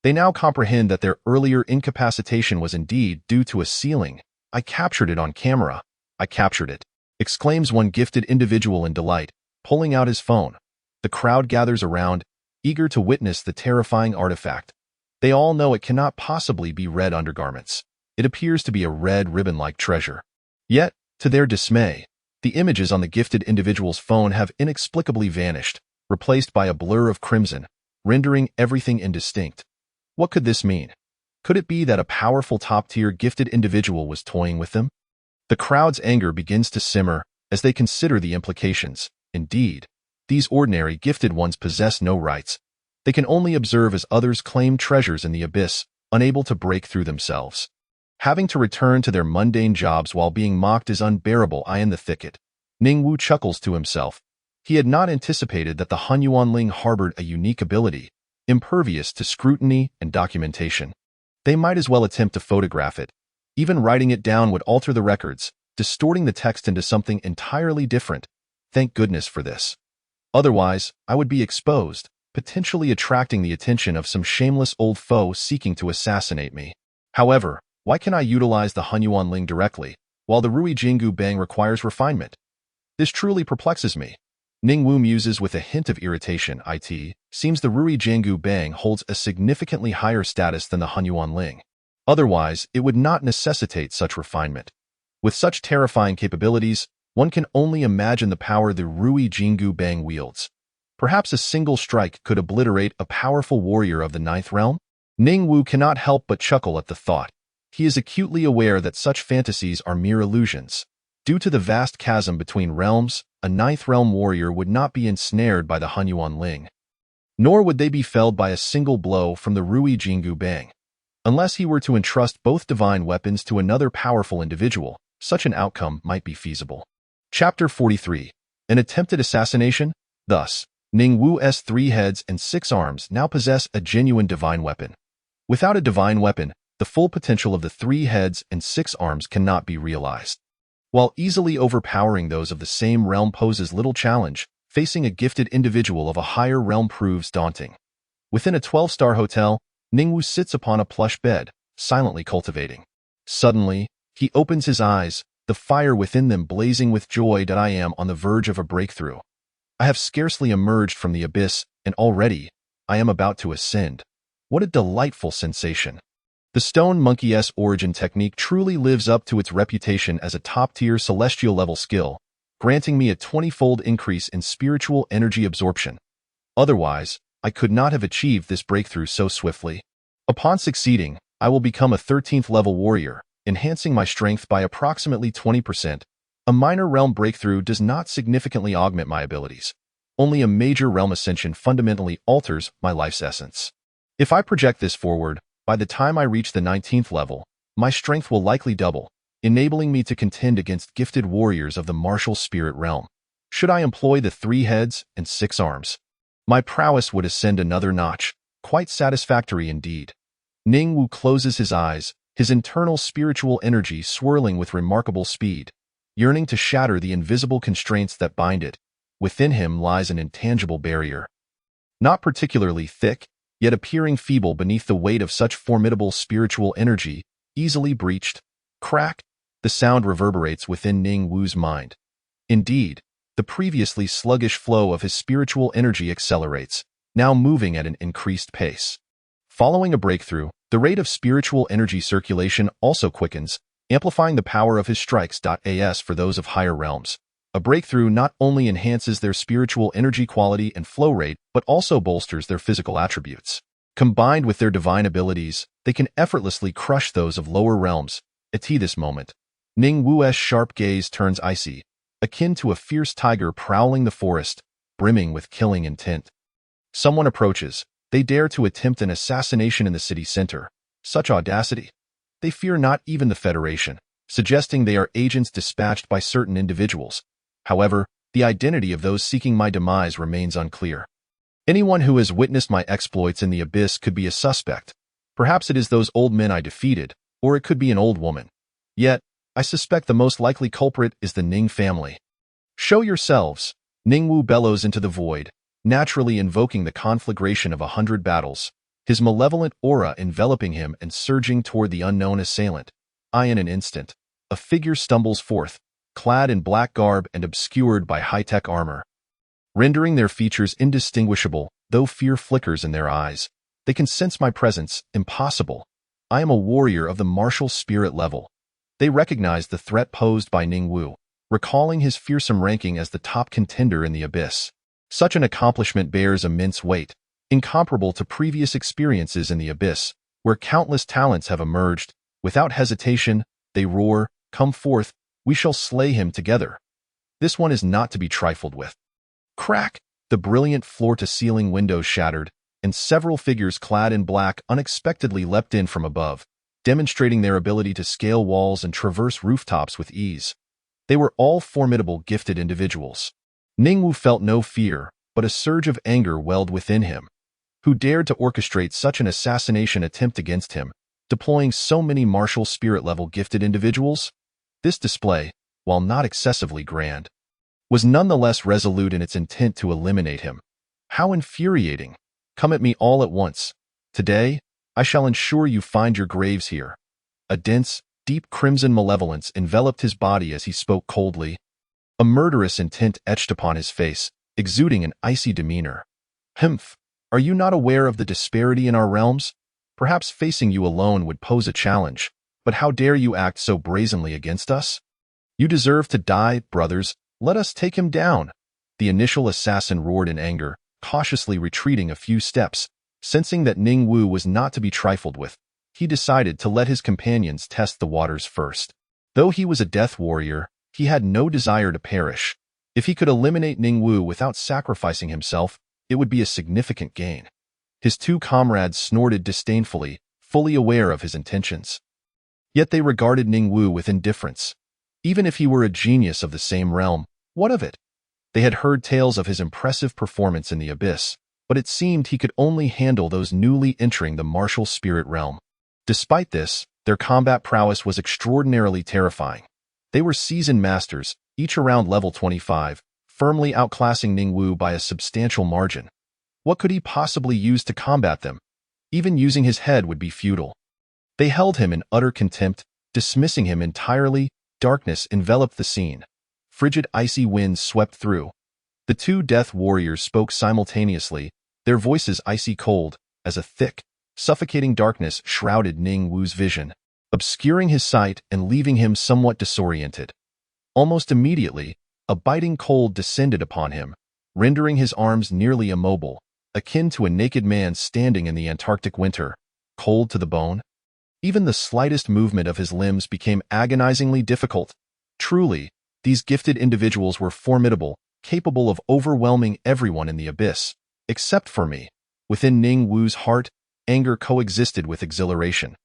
Speaker 1: They now comprehend that their earlier incapacitation was indeed due to a sealing. I captured it on camera. I captured it, exclaims one gifted individual in delight, pulling out his phone. The crowd gathers around, eager to witness the terrifying artifact. They all know it cannot possibly be red undergarments. It appears to be a red ribbon-like treasure. Yet, to their dismay, the images on the gifted individual's phone have inexplicably vanished, replaced by a blur of crimson, rendering everything indistinct. What could this mean? Could it be that a powerful top-tier gifted individual was toying with them? The crowd's anger begins to simmer as they consider the implications. Indeed, these ordinary gifted ones possess no rights. They can only observe as others claim treasures in the abyss, unable to break through themselves. Having to return to their mundane jobs while being mocked is unbearable. In the thicket, Ningwu chuckles to himself. He had not anticipated that the Hunyuan Ling harbored a unique ability, impervious to scrutiny and documentation. They might as well attempt to photograph it. Even writing it down would alter the records, distorting the text into something entirely different. Thank goodness for this. Otherwise, I would be exposed, potentially attracting the attention of some shameless old foe seeking to assassinate me. However, why can I utilize the Hunyuan Ling directly, while the Rui Jingu Bang requires refinement? This truly perplexes me. Ningwu muses with a hint of irritation. It seems the Rui Jingu Bang holds a significantly higher status than the Hunyuan Ling. Otherwise, it would not necessitate such refinement. With such terrifying capabilities, one can only imagine the power the Rui Jingu Bang wields. Perhaps a single strike could obliterate a powerful warrior of the Ninth Realm? Ningwu cannot help but chuckle at the thought. He is acutely aware that such fantasies are mere illusions. Due to the vast chasm between realms, a Ninth Realm warrior would not be ensnared by the Hunyuan Ling. Nor would they be felled by a single blow from the Rui Jingu Bang. Unless he were to entrust both divine weapons to another powerful individual, such an outcome might be feasible. Chapter 43. An attempted assassination? Thus, Ningwu's 3 heads and 6 arms now possess a genuine divine weapon. Without a divine weapon, the full potential of the 3 heads and 6 arms cannot be realized. While easily overpowering those of the same realm poses little challenge, facing a gifted individual of a higher realm proves daunting. Within a 12-star hotel, Ningwu sits upon a plush bed, silently cultivating. Suddenly, he opens his eyes, the fire within them blazing with joy that I am on the verge of a breakthrough. I have scarcely emerged from the abyss, and already, I am about to ascend. What a delightful sensation. The Stone Monkey-S origin technique truly lives up to its reputation as a top-tier celestial-level skill, granting me a 20-fold increase in spiritual energy absorption. Otherwise, I could not have achieved this breakthrough so swiftly. Upon succeeding, I will become a 13th-level warrior, enhancing my strength by approximately 20%. A minor realm breakthrough does not significantly augment my abilities. Only a major realm ascension fundamentally alters my life's essence. If I project this forward, by the time I reach the 19th level, my strength will likely double, enabling me to contend against gifted warriors of the martial spirit realm. Should I employ the 3 heads and 6 arms, my prowess would ascend another notch, quite satisfactory indeed. Ningwu closes his eyes, his internal spiritual energy swirling with remarkable speed, yearning to shatter the invisible constraints that bind it. Within him lies an intangible barrier. Not particularly thick, yet appearing feeble beneath the weight of such formidable spiritual energy, easily breached. Crack! The sound reverberates within Ningwu's mind. Indeed, the previously sluggish flow of his spiritual energy accelerates, now moving at an increased pace. Following a breakthrough, the rate of spiritual energy circulation also quickens, amplifying the power of his strikes. As for those of higher realms, a breakthrough not only enhances their spiritual energy quality and flow rate, but also bolsters their physical attributes. Combined with their divine abilities, they can effortlessly crush those of lower realms. At this moment, Ningwu's sharp gaze turns icy, akin to a fierce tiger prowling the forest, brimming with killing intent. Someone approaches. They dare to attempt an assassination in the city center. Such audacity. They fear not even the Federation, suggesting they are agents dispatched by certain individuals. However, the identity of those seeking my demise remains unclear. Anyone who has witnessed my exploits in the abyss could be a suspect. Perhaps it is those old men I defeated, or it could be an old woman. Yet, I suspect the most likely culprit is the Ning family. Show yourselves, Ningwu bellows into the void, naturally invoking the conflagration of 100 battles, his malevolent aura enveloping him and surging toward the unknown assailant. In an instant, a figure stumbles forth, clad in black garb and obscured by high-tech armor. Rendering their features indistinguishable, though fear flickers in their eyes, they can sense my presence. Impossible. I am a warrior of the martial spirit level. They recognize the threat posed by Ningwu, recalling his fearsome ranking as the top contender in the abyss. Such an accomplishment bears immense weight, incomparable to previous experiences in the abyss, where countless talents have emerged. Without hesitation, they roar, "Come forth, we shall slay him together." This one is not to be trifled with. Crack! The brilliant floor-to-ceiling windows shattered, and several figures clad in black unexpectedly leapt in from above, demonstrating their ability to scale walls and traverse rooftops with ease. They were all formidable, gifted individuals. Ningwu felt no fear, but a surge of anger welled within him. Who dared to orchestrate such an assassination attempt against him, deploying so many martial spirit-level gifted individuals? This display, while not excessively grand, was nonetheless resolute in its intent to eliminate him. How infuriating! Come at me all at once. Today, I shall ensure you find your graves here. A dense, deep crimson malevolence enveloped his body as he spoke coldly. A murderous intent etched upon his face, exuding an icy demeanor. Humph! Are you not aware of the disparity in our realms? Perhaps facing you alone would pose a challenge, but how dare you act so brazenly against us? You deserve to die, brothers. Let us take him down. The initial assassin roared in anger, cautiously retreating a few steps. Sensing that Ningwu was not to be trifled with, he decided to let his companions test the waters first. Though he was a death warrior, he had no desire to perish. If he could eliminate Ningwu without sacrificing himself, it would be a significant gain. His 2 comrades snorted disdainfully, fully aware of his intentions. Yet they regarded Ningwu with indifference. Even if he were a genius of the same realm, what of it? They had heard tales of his impressive performance in the abyss, but it seemed he could only handle those newly entering the martial spirit realm. Despite this, their combat prowess was extraordinarily terrifying. They were seasoned masters, each around level 25, firmly outclassing Ningwu by a substantial margin. What could he possibly use to combat them? Even using his head would be futile. They held him in utter contempt, dismissing him entirely. Darkness enveloped the scene. Frigid icy winds swept through. The two death warriors spoke simultaneously, their voices icy cold, as a thick, suffocating darkness shrouded Ningwu's vision, obscuring his sight and leaving him somewhat disoriented. Almost immediately, a biting cold descended upon him, rendering his arms nearly immobile, akin to a naked man standing in the Antarctic winter, cold to the bone. Even the slightest movement of his limbs became agonizingly difficult. Truly, these gifted individuals were formidable, capable of overwhelming everyone in the abyss, except for me. Within Ningwu's heart, anger coexisted with exhilaration.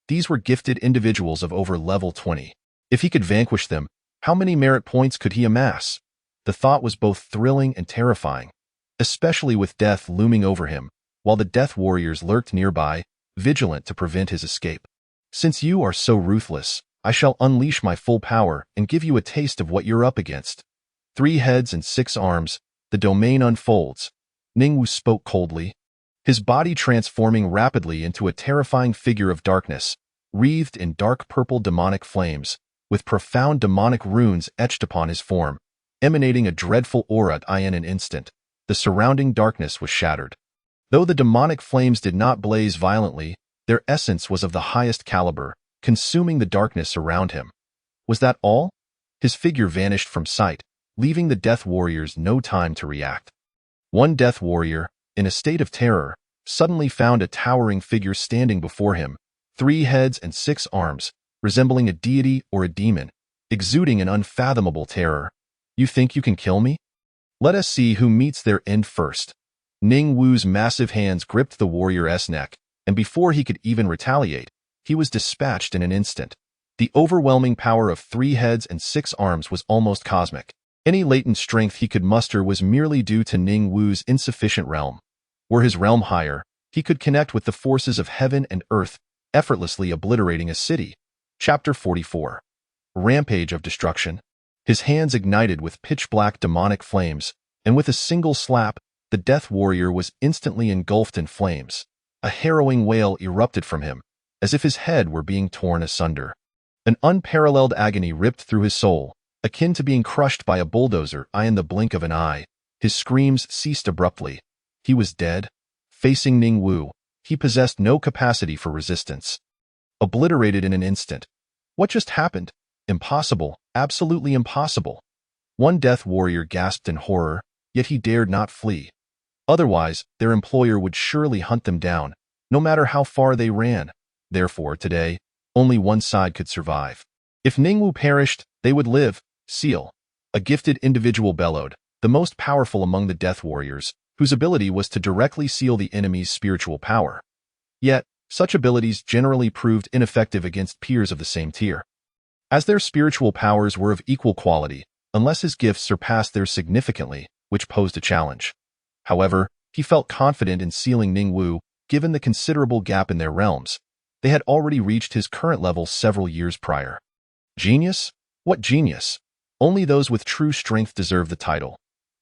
Speaker 1: These were gifted individuals of over level 20. If he could vanquish them, how many merit points could he amass? The thought was both thrilling and terrifying, especially with death looming over him, while the death warriors lurked nearby, vigilant to prevent his escape. Since you are so ruthless, I shall unleash my full power and give you a taste of what you're up against. 3 heads and 6 arms, the domain unfolds. Ningwu spoke coldly, his body transforming rapidly into a terrifying figure of darkness, wreathed in dark purple demonic flames, with profound demonic runes etched upon his form, emanating a dreadful aura. In an instant, the surrounding darkness was shattered. Though the demonic flames did not blaze violently, their essence was of the highest caliber, consuming the darkness around him. Was that all? His figure vanished from sight, leaving the death warriors no time to react. One death warrior, in a state of terror, suddenly found a towering figure standing before him, 3 heads and 6 arms, resembling a deity or a demon, exuding an unfathomable terror. You think you can kill me? Let us see who meets their end first. Ningwu's massive hands gripped the warrior's neck, and before he could even retaliate, he was dispatched in an instant. The overwhelming power of 3 heads and 6 arms was almost cosmic. Any latent strength he could muster was merely due to Ningwu's insufficient realm. Were his realm higher, he could connect with the forces of heaven and earth, effortlessly obliterating a city. Chapter 44. Rampage of Destruction. His hands ignited with pitch-black demonic flames, and with a single slap, the death warrior was instantly engulfed in flames. A harrowing wail erupted from him, as if his head were being torn asunder. An unparalleled agony ripped through his soul, akin to being crushed by a bulldozer. In the blink of an eye, his screams ceased abruptly. He was dead. Facing Ningwu, he possessed no capacity for resistance. Obliterated in an instant. What just happened? Impossible, absolutely impossible. One death warrior gasped in horror, yet he dared not flee. Otherwise, their employer would surely hunt them down, no matter how far they ran. Therefore, today, only one side could survive. If Ningwu perished, they would live. Seal. A gifted individual bellowed, the most powerful among the death warriors, whose ability was to directly seal the enemy's spiritual power. Yet, such abilities generally proved ineffective against peers of the same tier, as their spiritual powers were of equal quality, unless his gifts surpassed theirs significantly, which posed a challenge. However, he felt confident in sealing Ningwu, given the considerable gap in their realms. They had already reached his current level several years prior. Genius? What genius? Only those with true strength deserve the title.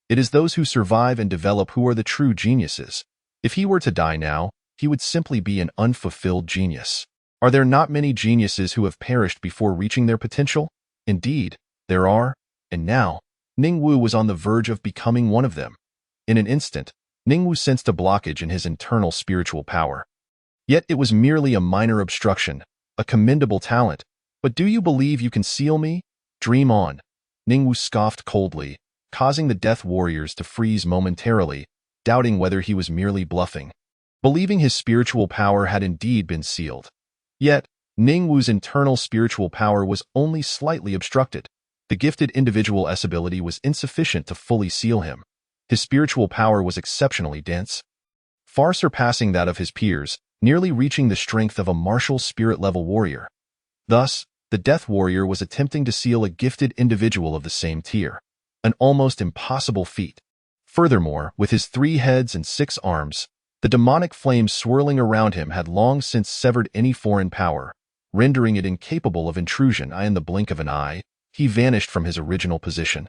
Speaker 1: It is those who survive and develop who are the true geniuses. If he were to die now, he would simply be an unfulfilled genius. Are there not many geniuses who have perished before reaching their potential? Indeed, there are, and now, Ningwu was on the verge of becoming one of them. In an instant, Ningwu sensed a blockage in his internal spiritual power. Yet it was merely a minor obstruction, a commendable talent. But do you believe you can seal me? Dream on. Ningwu scoffed coldly, causing the death warriors to freeze momentarily, doubting whether he was merely bluffing. Believing his spiritual power had indeed been sealed. Yet, Ningwu's internal spiritual power was only slightly obstructed. The gifted individual's ability was insufficient to fully seal him. His spiritual power was exceptionally dense, far surpassing that of his peers, nearly reaching the strength of a martial spirit-level warrior. Thus, the death warrior was attempting to seal a gifted individual of the same tier, an almost impossible feat. Furthermore, with his 3 heads and 6 arms, the demonic flames swirling around him had long since severed any foreign power, rendering it incapable of intrusion in the blink of an eye. he vanished from his original position,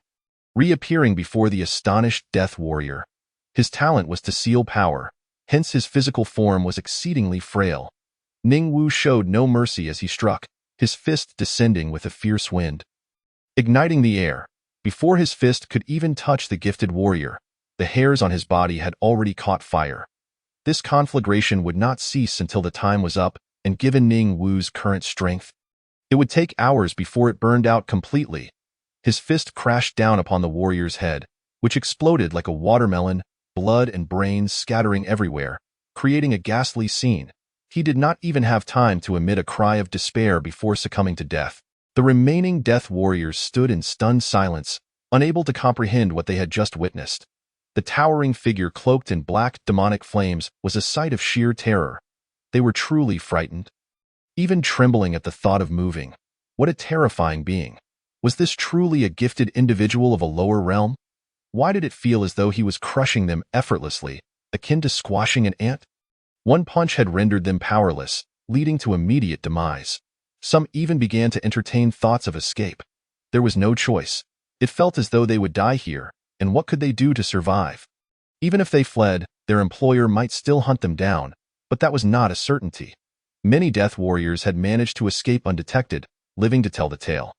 Speaker 1: reappearing before the astonished Death Warrior. His talent was to seal power, hence his physical form was exceedingly frail. Ning Wu showed no mercy as he struck, his fist descending with a fierce wind, igniting the air. Before his fist could even touch the gifted warrior, the hairs on his body had already caught fire. This conflagration would not cease until the time was up, and given Ning Wu's current strength, it would take hours before it burned out completely. His fist crashed down upon the warrior's head, which exploded like a watermelon, blood and brains scattering everywhere, creating a ghastly scene. He did not even have time to emit a cry of despair before succumbing to death. The remaining Death Warriors stood in stunned silence, unable to comprehend what they had just witnessed. The towering figure cloaked in black, demonic flames was a sight of sheer terror. They were truly frightened, even trembling at the thought of moving. What a terrifying being. Was this truly a gifted individual of a lower realm? Why did it feel as though he was crushing them effortlessly, akin to squashing an ant? One punch had rendered them powerless, leading to immediate demise. Some even began to entertain thoughts of escape. There was no choice. It felt as though they would die here, and what could they do to survive? Even if they fled, their employer might still hunt them down, but that was not a certainty. Many Death Warriors had managed to escape undetected, living to tell the tale.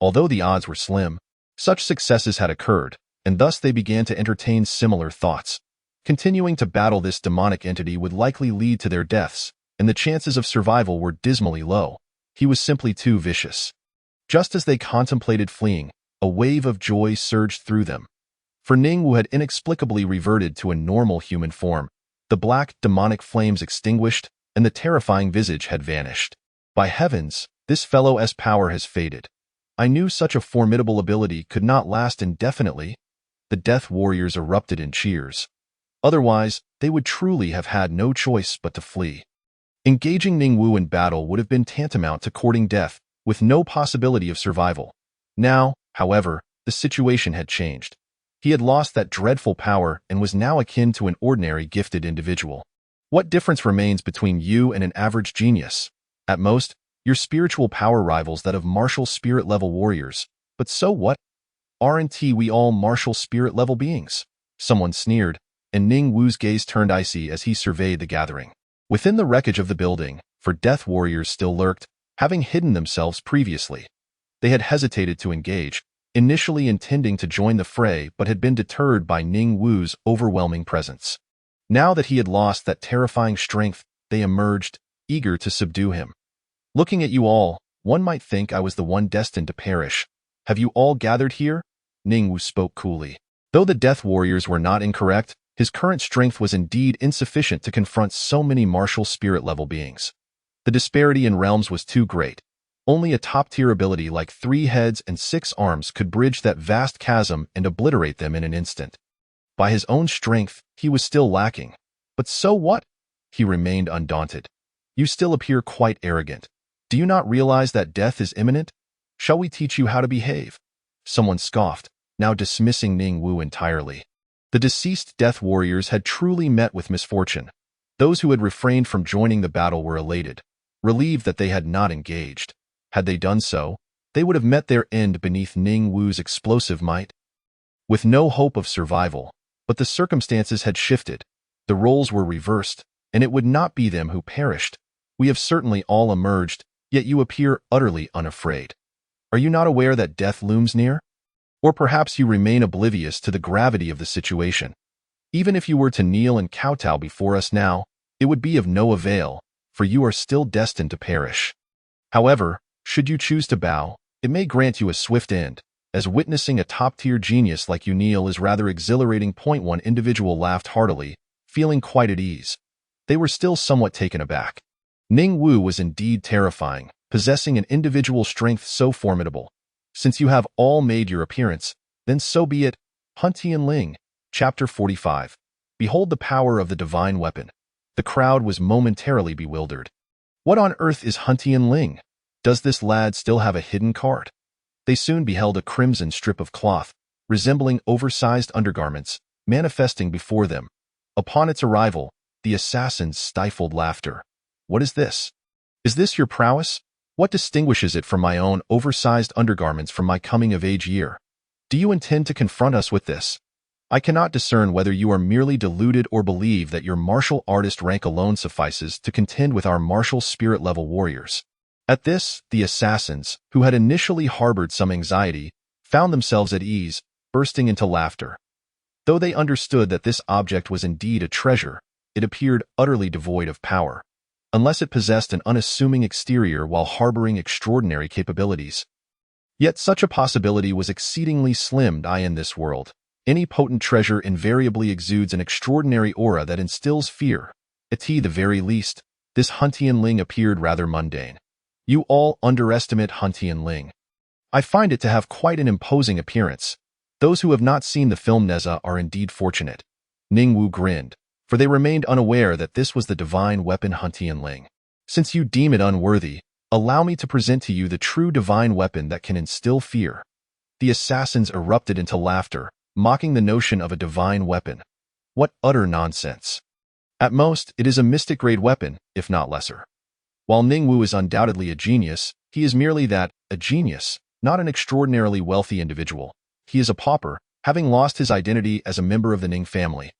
Speaker 1: Although the odds were slim, such successes had occurred, and thus they began to entertain similar thoughts. Continuing to battle this demonic entity would likely lead to their deaths, and the chances of survival were dismally low. He was simply too vicious. Just as they contemplated fleeing, a wave of joy surged through them. For Ning Wu had inexplicably reverted to a normal human form. The black, demonic flames extinguished, and the terrifying visage had vanished. By heavens, this fellow's power has faded. I knew such a formidable ability could not last indefinitely. The Death Warriors erupted in cheers. Otherwise, they would truly have had no choice but to flee. Engaging Ning Wu in battle would have been tantamount to courting death, with no possibility of survival. Now, however, the situation had changed. He had lost that dreadful power and was now akin to an ordinary gifted individual. What difference remains between you and an average genius? At most, your spiritual power rivals that of martial spirit-level warriors. But so what? Aren't we all martial spirit-level beings? Someone sneered, and Ning Wu's gaze turned icy as he surveyed the gathering. Within the wreckage of the building, for Death Warriors still lurked, having hidden themselves previously. They had hesitated to engage, initially intending to join the fray but had been deterred by Ning Wu's overwhelming presence. Now that he had lost that terrifying strength, they emerged, eager to subdue him. Looking at you all, one might think I was the one destined to perish. Have you all gathered here? Ning Wu spoke coolly. Though the Death Warriors were not incorrect, his current strength was indeed insufficient to confront so many martial spirit-level beings. The disparity in realms was too great. Only a top-tier ability like 3 heads and 6 arms could bridge that vast chasm and obliterate them in an instant. By his own strength, he was still lacking. But so what? He remained undaunted. You still appear quite arrogant. Do you not realize that death is imminent? Shall we teach you how to behave? Someone scoffed, now dismissing Ning Wu entirely. The deceased Death Warriors had truly met with misfortune. Those who had refrained from joining the battle were elated, relieved that they had not engaged. Had they done so, they would have met their end beneath Ning Wu's explosive might. With no hope of survival, but the circumstances had shifted. The roles were reversed, and it would not be them who perished. We have certainly all emerged, yet you appear utterly unafraid. Are you not aware that death looms near? Or perhaps you remain oblivious to the gravity of the situation. Even if you were to kneel and kowtow before us now, it would be of no avail, for you are still destined to perish. However, should you choose to bow, it may grant you a swift end, as witnessing a top-tier genius like you kneel is rather exhilarating. One individual laughed heartily, feeling quite at ease. They were still somewhat taken aback. Ning Wu was indeed terrifying, possessing an individual strength so formidable. Since you have all made your appearance, then so be it. Huntian Ling, Chapter 45. Behold the power of the divine weapon. The crowd was momentarily bewildered. What on earth is Huntian Ling? Does this lad still have a hidden card? They soon beheld a crimson strip of cloth, resembling oversized undergarments, manifesting before them. Upon its arrival, the assassins stifled laughter. What is this? Is this your prowess? What distinguishes it from my own oversized undergarments from my coming-of-age year? Do you intend to confront us with this? I cannot discern whether you are merely deluded or believe that your martial artist rank alone suffices to contend with our martial spirit-level warriors. At this, the assassins, who had initially harbored some anxiety, found themselves at ease, bursting into laughter. Though they understood that this object was indeed a treasure, it appeared utterly devoid of power, unless it possessed an unassuming exterior while harboring extraordinary capabilities. Yet such a possibility was exceedingly slim in this world. Any potent treasure invariably exudes an extraordinary aura that instills fear. At the very least, this Huntian Ling appeared rather mundane. You all underestimate Huntian Ling. I find it to have quite an imposing appearance. Those who have not seen the film Neza are indeed fortunate. Ningwu grinned, for they remained unaware that this was the divine weapon Huntian Ling. Since you deem it unworthy, allow me to present to you the true divine weapon that can instill fear. The assassins erupted into laughter, mocking the notion of a divine weapon. What utter nonsense. At most, it is a mystic-grade weapon, if not lesser. While Ningwu is undoubtedly a genius, he is merely a genius, not an extraordinarily wealthy individual. He is a pauper, having lost his identity as a member of the Ning family.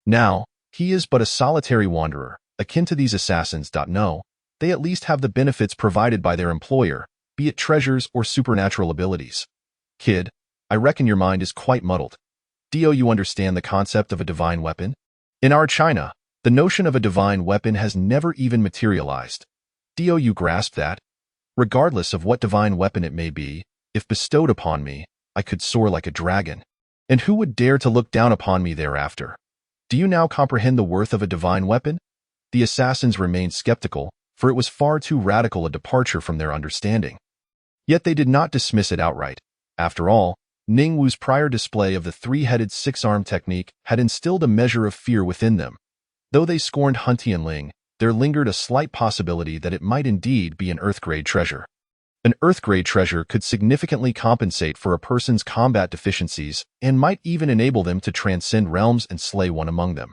Speaker 1: Now, he is but a solitary wanderer, akin to these assassins. No, they at least have the benefits provided by their employer, be it treasures or supernatural abilities. Kid, I reckon your mind is quite muddled. Do you understand the concept of a divine weapon? In our China, the notion of a divine weapon has never even materialized. Do you grasp that? Regardless of what divine weapon it may be, if bestowed upon me, I could soar like a dragon. And who would dare to look down upon me thereafter? Do you now comprehend the worth of a divine weapon? The assassins remained skeptical, for it was far too radical a departure from their understanding. Yet they did not dismiss it outright. After all, Ningwu's prior display of the three-headed six-arm technique had instilled a measure of fear within them. Though they scorned Huntian Ling, there lingered a slight possibility that it might indeed be an Earth-grade treasure. An Earth-grade treasure could significantly compensate for a person's combat deficiencies and might even enable them to transcend realms and slay one among them.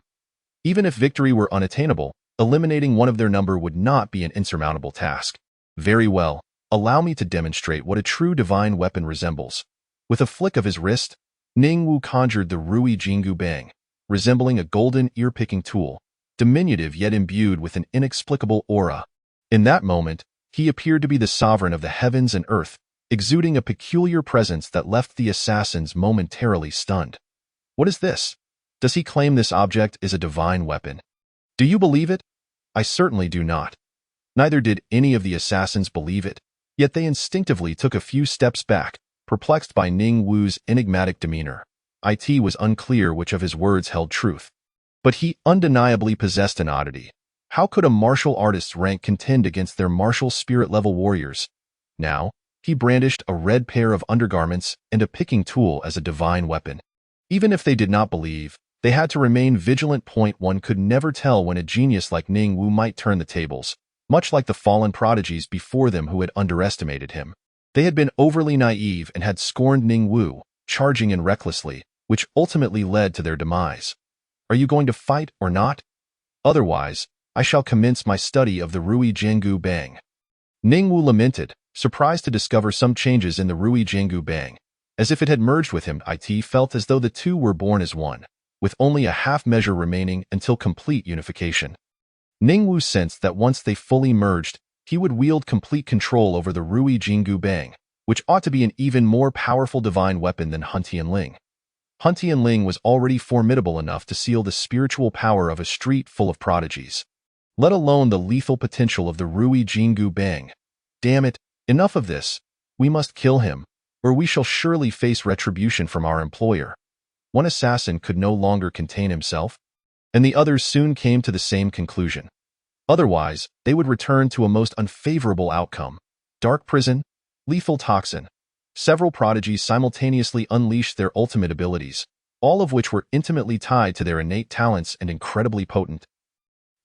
Speaker 1: Even if victory were unattainable, eliminating one of their number would not be an insurmountable task. Very well, allow me to demonstrate what a true divine weapon resembles. With a flick of his wrist, Ningwu conjured the Rui Jingu Bang, resembling a golden ear-picking tool, diminutive yet imbued with an inexplicable aura. In that moment, he appeared to be the sovereign of the heavens and earth, exuding a peculiar presence that left the assassins momentarily stunned. What is this? Does he claim this object is a divine weapon? Do you believe it? I certainly do not. Neither did any of the assassins believe it, yet they instinctively took a few steps back, perplexed by Ningwu's enigmatic demeanor. It was unclear which of his words held truth. But he undeniably possessed an oddity. How could a martial artist's rank contend against their martial spirit-level warriors? Now, he brandished a red pair of undergarments and a picking tool as a divine weapon. Even if they did not believe, they had to remain vigilant. One could never tell when a genius like Ningwu might turn the tables, much like the fallen prodigies before them who had underestimated him. They had been overly naive and had scorned Ningwu, charging in recklessly, which ultimately led to their demise. Are you going to fight or not? Otherwise, I shall commence my study of the Rui Jingu Bang. Ningwu lamented, surprised to discover some changes in the Rui Jingu Bang. As if it had merged with him, it felt as though the two were born as one, with only a half measure remaining until complete unification. Ningwu sensed that once they fully merged, he would wield complete control over the Rui Jingu Bang, which ought to be an even more powerful divine weapon than Huntian Ling. Huntian Ling was already formidable enough to seal the spiritual power of a street full of prodigies, let alone the lethal potential of the Rui Jingu Bang. Damn it, enough of this. We must kill him, or we shall surely face retribution from our employer. One assassin could no longer contain himself, and the others soon came to the same conclusion. Otherwise, they would return to a most unfavorable outcome. Dark prison, lethal toxin. Several prodigies simultaneously unleashed their ultimate abilities, all of which were intimately tied to their innate talents and incredibly potent.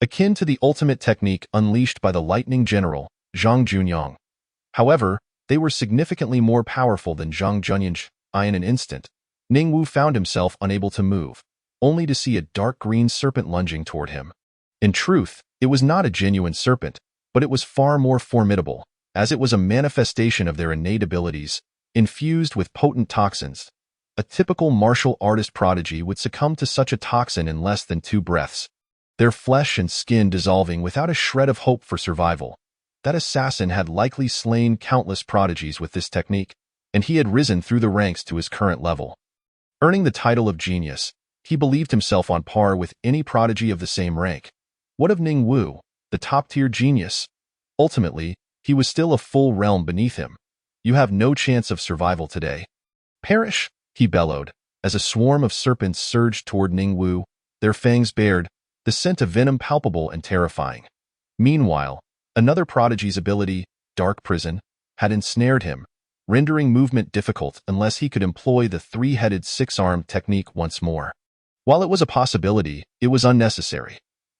Speaker 1: Akin to the ultimate technique unleashed by the lightning general, Zhang Junyang. However, they were significantly more powerful than Zhang Junyang. In an instant, Ningwu found himself unable to move, only to see a dark green serpent lunging toward him. In truth, it was not a genuine serpent, but it was far more formidable, as it was a manifestation of their innate abilities, infused with potent toxins. A typical martial artist prodigy would succumb to such a toxin in less than 2 breaths, their flesh and skin dissolving without a shred of hope for survival. That assassin had likely slain countless prodigies with this technique, and he had risen through the ranks to his current level. Earning the title of genius, he believed himself on par with any prodigy of the same rank. What of Ning Wu, the top-tier genius? Ultimately, he was still a full realm beneath him. You have no chance of survival today. Perish, he bellowed, as a swarm of serpents surged toward Ning Wu, their fangs bared, the scent of venom palpable and terrifying. Meanwhile, another prodigy's ability, Dark Prison, had ensnared him, rendering movement difficult unless he could employ the 3-headed 6-armed technique once more. While it was a possibility, it was unnecessary.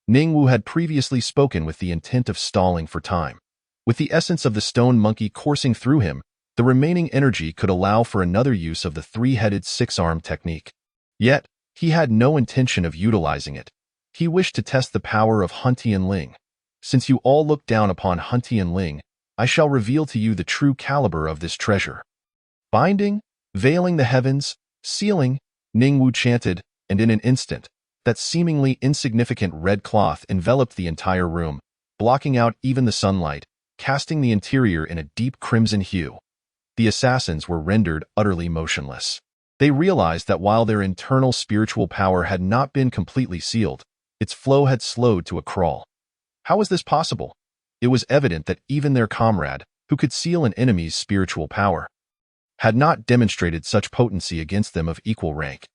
Speaker 1: Ning Wu had previously spoken with the intent of stalling for time. With the essence of the stone monkey coursing through him, the remaining energy could allow for another use of the 3-headed 6-armed technique. Yet, he had no intention of utilizing it. He wished to test the power of Hun Tianling. Since you all look down upon Hun Tianling, I shall reveal to you the true caliber of this treasure. Binding, veiling the heavens, sealing, Ning Wu chanted, and in an instant, that seemingly insignificant red cloth enveloped the entire room, blocking out even the sunlight, casting the interior in a deep crimson hue. The assassins were rendered utterly motionless. They realized that while their internal spiritual power had not been completely sealed, its flow had slowed to a crawl. How was this possible? It was evident that even their comrade, who could seal an enemy's spiritual power, had not demonstrated such potency against them of equal rank.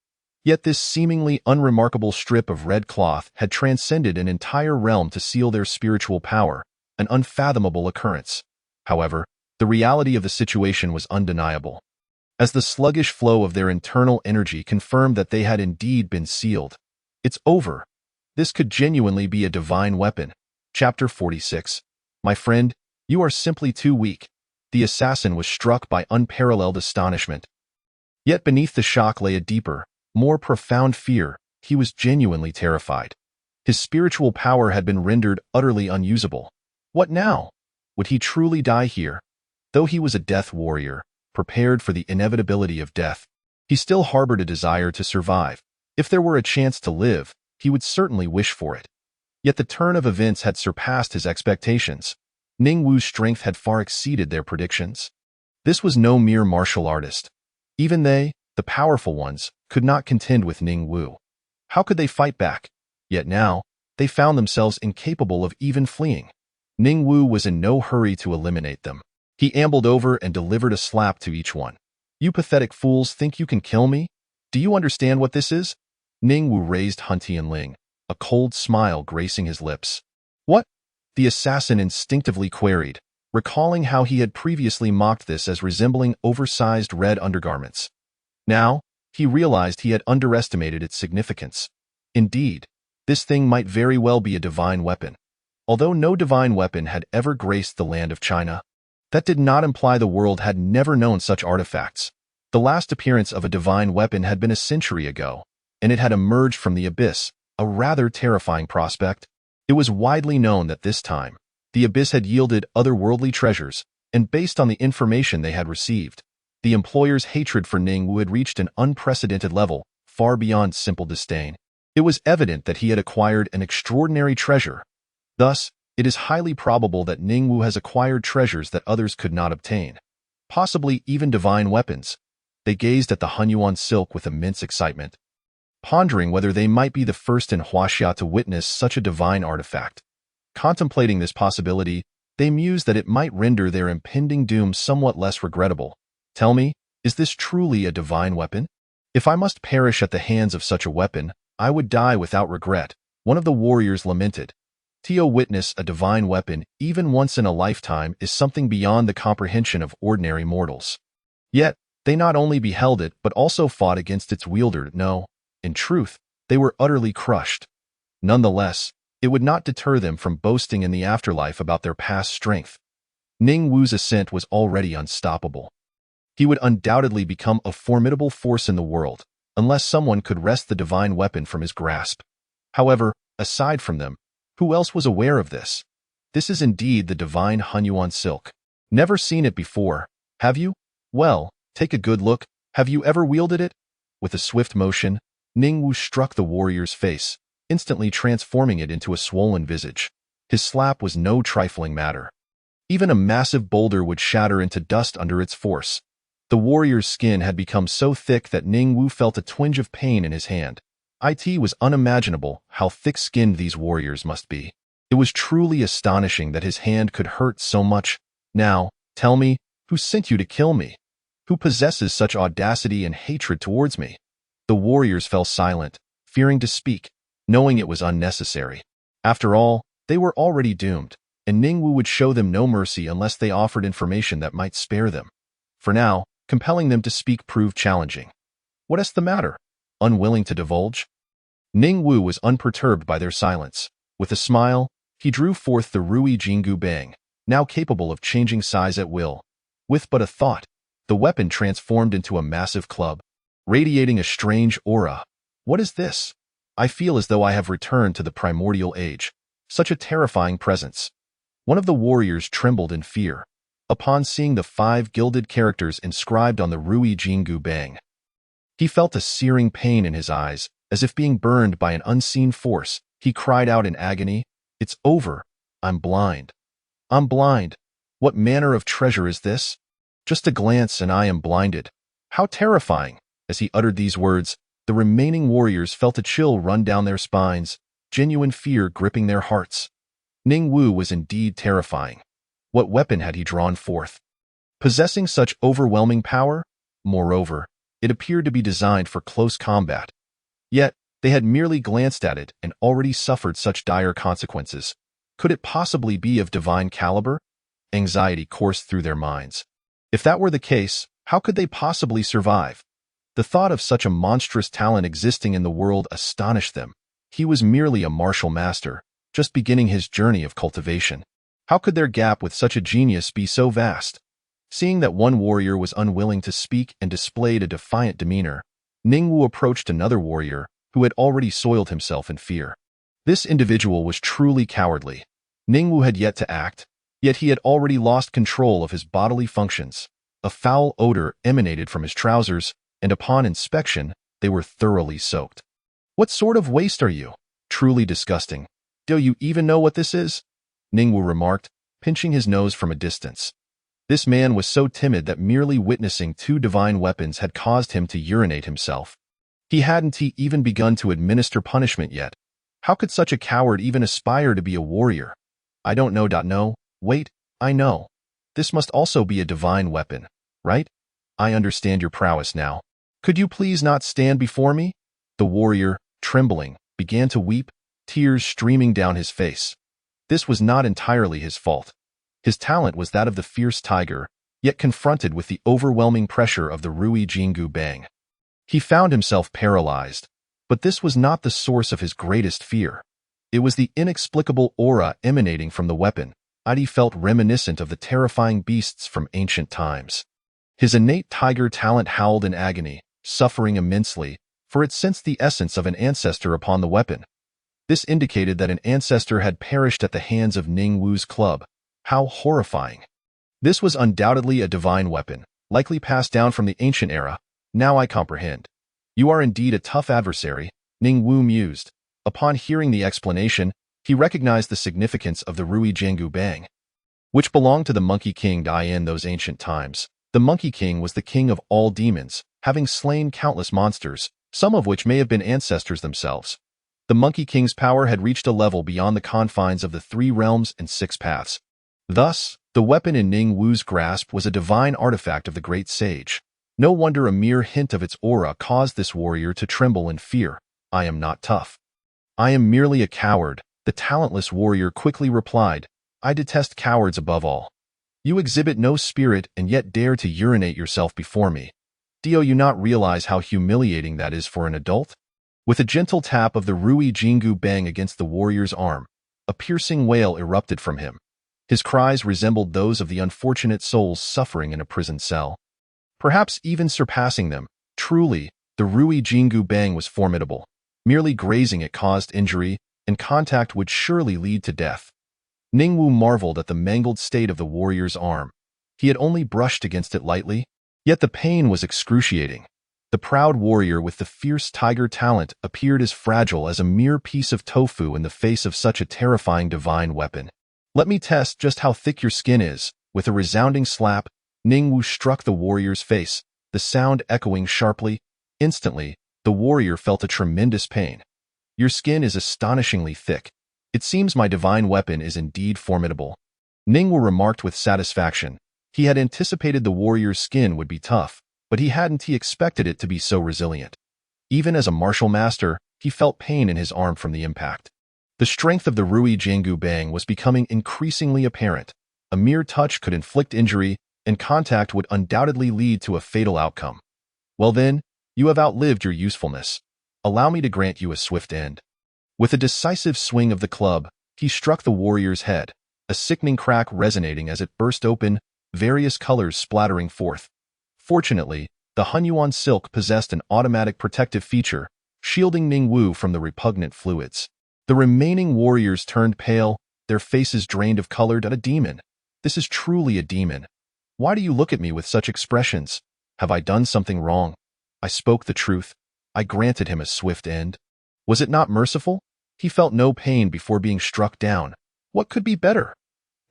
Speaker 1: Yet this seemingly unremarkable strip of red cloth had transcended an entire realm to seal their spiritual power, an unfathomable occurrence. However, the reality of the situation was undeniable, as the sluggish flow of their internal energy confirmed that they had indeed been sealed. It's over. This could genuinely be a divine weapon. Chapter 46. My friend, you are simply too weak. The assassin was struck by unparalleled astonishment. Yet beneath the shock lay a deeper, more profound fear. He was genuinely terrified. His spiritual power had been rendered utterly unusable. What now? Would he truly die here? Though he was a death warrior, prepared for the inevitability of death, he still harbored a desire to survive. If there were a chance to live, he would certainly wish for it. Yet the turn of events had surpassed his expectations. Ning Wu's strength had far exceeded their predictions. This was no mere martial artist. Even they, the powerful ones, could not contend with Ning Wu. How could they fight back? Yet now, they found themselves incapable of even fleeing. Ning Wu was in no hurry to eliminate them. He ambled over and delivered a slap to each one. You pathetic fools think you can kill me? Do you understand what this is? Ning Wu raised Hun Tianling, a cold smile gracing his lips. What? The assassin instinctively queried, recalling how he had previously mocked this as resembling oversized red undergarments. Now, he realized he had underestimated its significance. Indeed, this thing might very well be a divine weapon. Although no divine weapon had ever graced the land of China, that did not imply the world had never known such artifacts. The last appearance of a divine weapon had been a century ago, and it had emerged from the abyss, a rather terrifying prospect. It was widely known that this time, the abyss had yielded otherworldly treasures, and based on the information they had received, the employer's hatred for Ning Wu had reached an unprecedented level, far beyond simple disdain. It was evident that he had acquired an extraordinary treasure. Thus, it is highly probable that Ning Wu has acquired treasures that others could not obtain, possibly even divine weapons. They gazed at the Hunyuan silk with immense excitement, pondering whether they might be the first in Huaxia to witness such a divine artifact. Contemplating this possibility, they mused that it might render their impending doom somewhat less regrettable. Tell me, is this truly a divine weapon? If I must perish at the hands of such a weapon, I would die without regret, one of the warriors lamented. To witness a divine weapon, even once in a lifetime, is something beyond the comprehension of ordinary mortals. Yet, they not only beheld it but also fought against its wielder. No, in truth, they were utterly crushed. Nonetheless, it would not deter them from boasting in the afterlife about their past strength. Ning Wu's ascent was already unstoppable. He would undoubtedly become a formidable force in the world, unless someone could wrest the divine weapon from his grasp. However, aside from them, who else was aware of this? This is indeed the divine Hunyuan silk. Never seen it before, have you? Well, take a good look. Have you ever wielded it? With a swift motion, Ningwu struck the warrior's face, instantly transforming it into a swollen visage. His slap was no trifling matter. Even a massive boulder would shatter into dust under its force. The warrior's skin had become so thick that Ningwu felt a twinge of pain in his hand. It was unimaginable how thick-skinned these warriors must be. It was truly astonishing that his hand could hurt so much. Now, tell me, who sent you to kill me? Who possesses such audacity and hatred towards me? The warriors fell silent, fearing to speak, knowing it was unnecessary. After all, they were already doomed, and Ningwu would show them no mercy unless they offered information that might spare them. For now, compelling them to speak proved challenging. What is the matter? Unwilling to divulge? Ningwu was unperturbed by their silence. With a smile, he drew forth the Rui Jingu Bang, now capable of changing size at will. With but a thought, the weapon transformed into a massive club, radiating a strange aura. What is this? I feel as though I have returned to the primordial age. Such a terrifying presence. One of the warriors trembled in fear upon seeing the 5 gilded characters inscribed on the Rui Jingu Bang. He felt a searing pain in his eyes, as if being burned by an unseen force. He cried out in agony, "It's over. I'm blind. I'm blind. What manner of treasure is this? Just a glance and I am blinded." How terrifying! As he uttered these words, the remaining warriors felt a chill run down their spines, genuine fear gripping their hearts. Ningwu was indeed terrifying. What weapon had he drawn forth? Possessing such overwhelming power? Moreover, it appeared to be designed for close combat. Yet, they had merely glanced at it and already suffered such dire consequences. Could it possibly be of divine caliber? Anxiety coursed through their minds. If that were the case, how could they possibly survive? The thought of such a monstrous talent existing in the world astonished them. He was merely a martial master, just beginning his journey of cultivation. How could their gap with such a genius be so vast? Seeing that one warrior was unwilling to speak and displayed a defiant demeanor, Ningwu approached another warrior who had already soiled himself in fear. This individual was truly cowardly. Ningwu had yet to act, yet he had already lost control of his bodily functions. A foul odor emanated from his trousers, and upon inspection, they were thoroughly soaked. "What sort of waste are you? Truly disgusting. Do you even know what this is?" Ningwu remarked, pinching his nose from a distance. This man was so timid that merely witnessing 2 divine weapons had caused him to urinate himself. He hadn't even begun to administer punishment yet. How could such a coward even aspire to be a warrior? "I don't know. No, wait, I know. This must also be a divine weapon, right? I understand your prowess now. Could you please not stand before me?" The warrior, trembling, began to weep, tears streaming down his face. This was not entirely his fault. His talent was that of the fierce tiger, yet confronted with the overwhelming pressure of the Rui Jingu Bang, he found himself paralyzed. But this was not the source of his greatest fear. It was the inexplicable aura emanating from the weapon. He felt reminiscent of the terrifying beasts from ancient times. His innate tiger talent howled in agony, suffering immensely, for it sensed the essence of an ancestor upon the weapon. This indicated that an ancestor had perished at the hands of Ningwu's club. How horrifying! This was undoubtedly a divine weapon, likely passed down from the ancient era. Now I comprehend. You are indeed a tough adversary, Ningwu mused. Upon hearing the explanation, he recognized the significance of the Rui Jingu Bang, which belonged to the Monkey King in those ancient times. The Monkey King was the king of all demons, having slain countless monsters, some of which may have been ancestors themselves. The Monkey King's power had reached a level beyond the confines of the 3 realms and 6 paths. Thus, the weapon in Ningwu's grasp was a divine artifact of the great sage. No wonder a mere hint of its aura caused this warrior to tremble in fear. "I am not tough. I am merely a coward," the talentless warrior quickly replied. "I detest cowards above all. You exhibit no spirit and yet dare to urinate yourself before me. Do you not realize how humiliating that is for an adult?" With a gentle tap of the Rui Jingu Bang against the warrior's arm, a piercing wail erupted from him. His cries resembled those of the unfortunate souls suffering in a prison cell, perhaps even surpassing them. Truly, the Rui Jingu Bang was formidable. Merely grazing it caused injury, and contact would surely lead to death. Ningwu marveled at the mangled state of the warrior's arm. He had only brushed against it lightly, yet the pain was excruciating. The proud warrior with the fierce tiger talent appeared as fragile as a mere piece of tofu in the face of such a terrifying divine weapon. "Let me test just how thick your skin is." With a resounding slap, Ningwu struck the warrior's face, the sound echoing sharply. Instantly, the warrior felt a tremendous pain. "Your skin is astonishingly thick. It seems my divine weapon is indeed formidable," Ningwu remarked with satisfaction. He had anticipated the warrior's skin would be tough, but he hadn't expected it to be so resilient. Even as a martial master, he felt pain in his arm from the impact. The strength of the Rui Jianggu Bang was becoming increasingly apparent. A mere touch could inflict injury, and contact would undoubtedly lead to a fatal outcome. "Well then, you have outlived your usefulness. Allow me to grant you a swift end." With a decisive swing of the club, he struck the warrior's head, a sickening crack resonating as it burst open, various colors splattering forth. Fortunately, the Hunyuan silk possessed an automatic protective feature, shielding Ningwu from the repugnant fluids. The remaining warriors turned pale, their faces drained of color. "A demon. This is truly a demon. Why do you look at me with such expressions? Have I done something wrong?" I spoke the truth. I granted him a swift end. Was it not merciful? He felt no pain before being struck down. What could be better?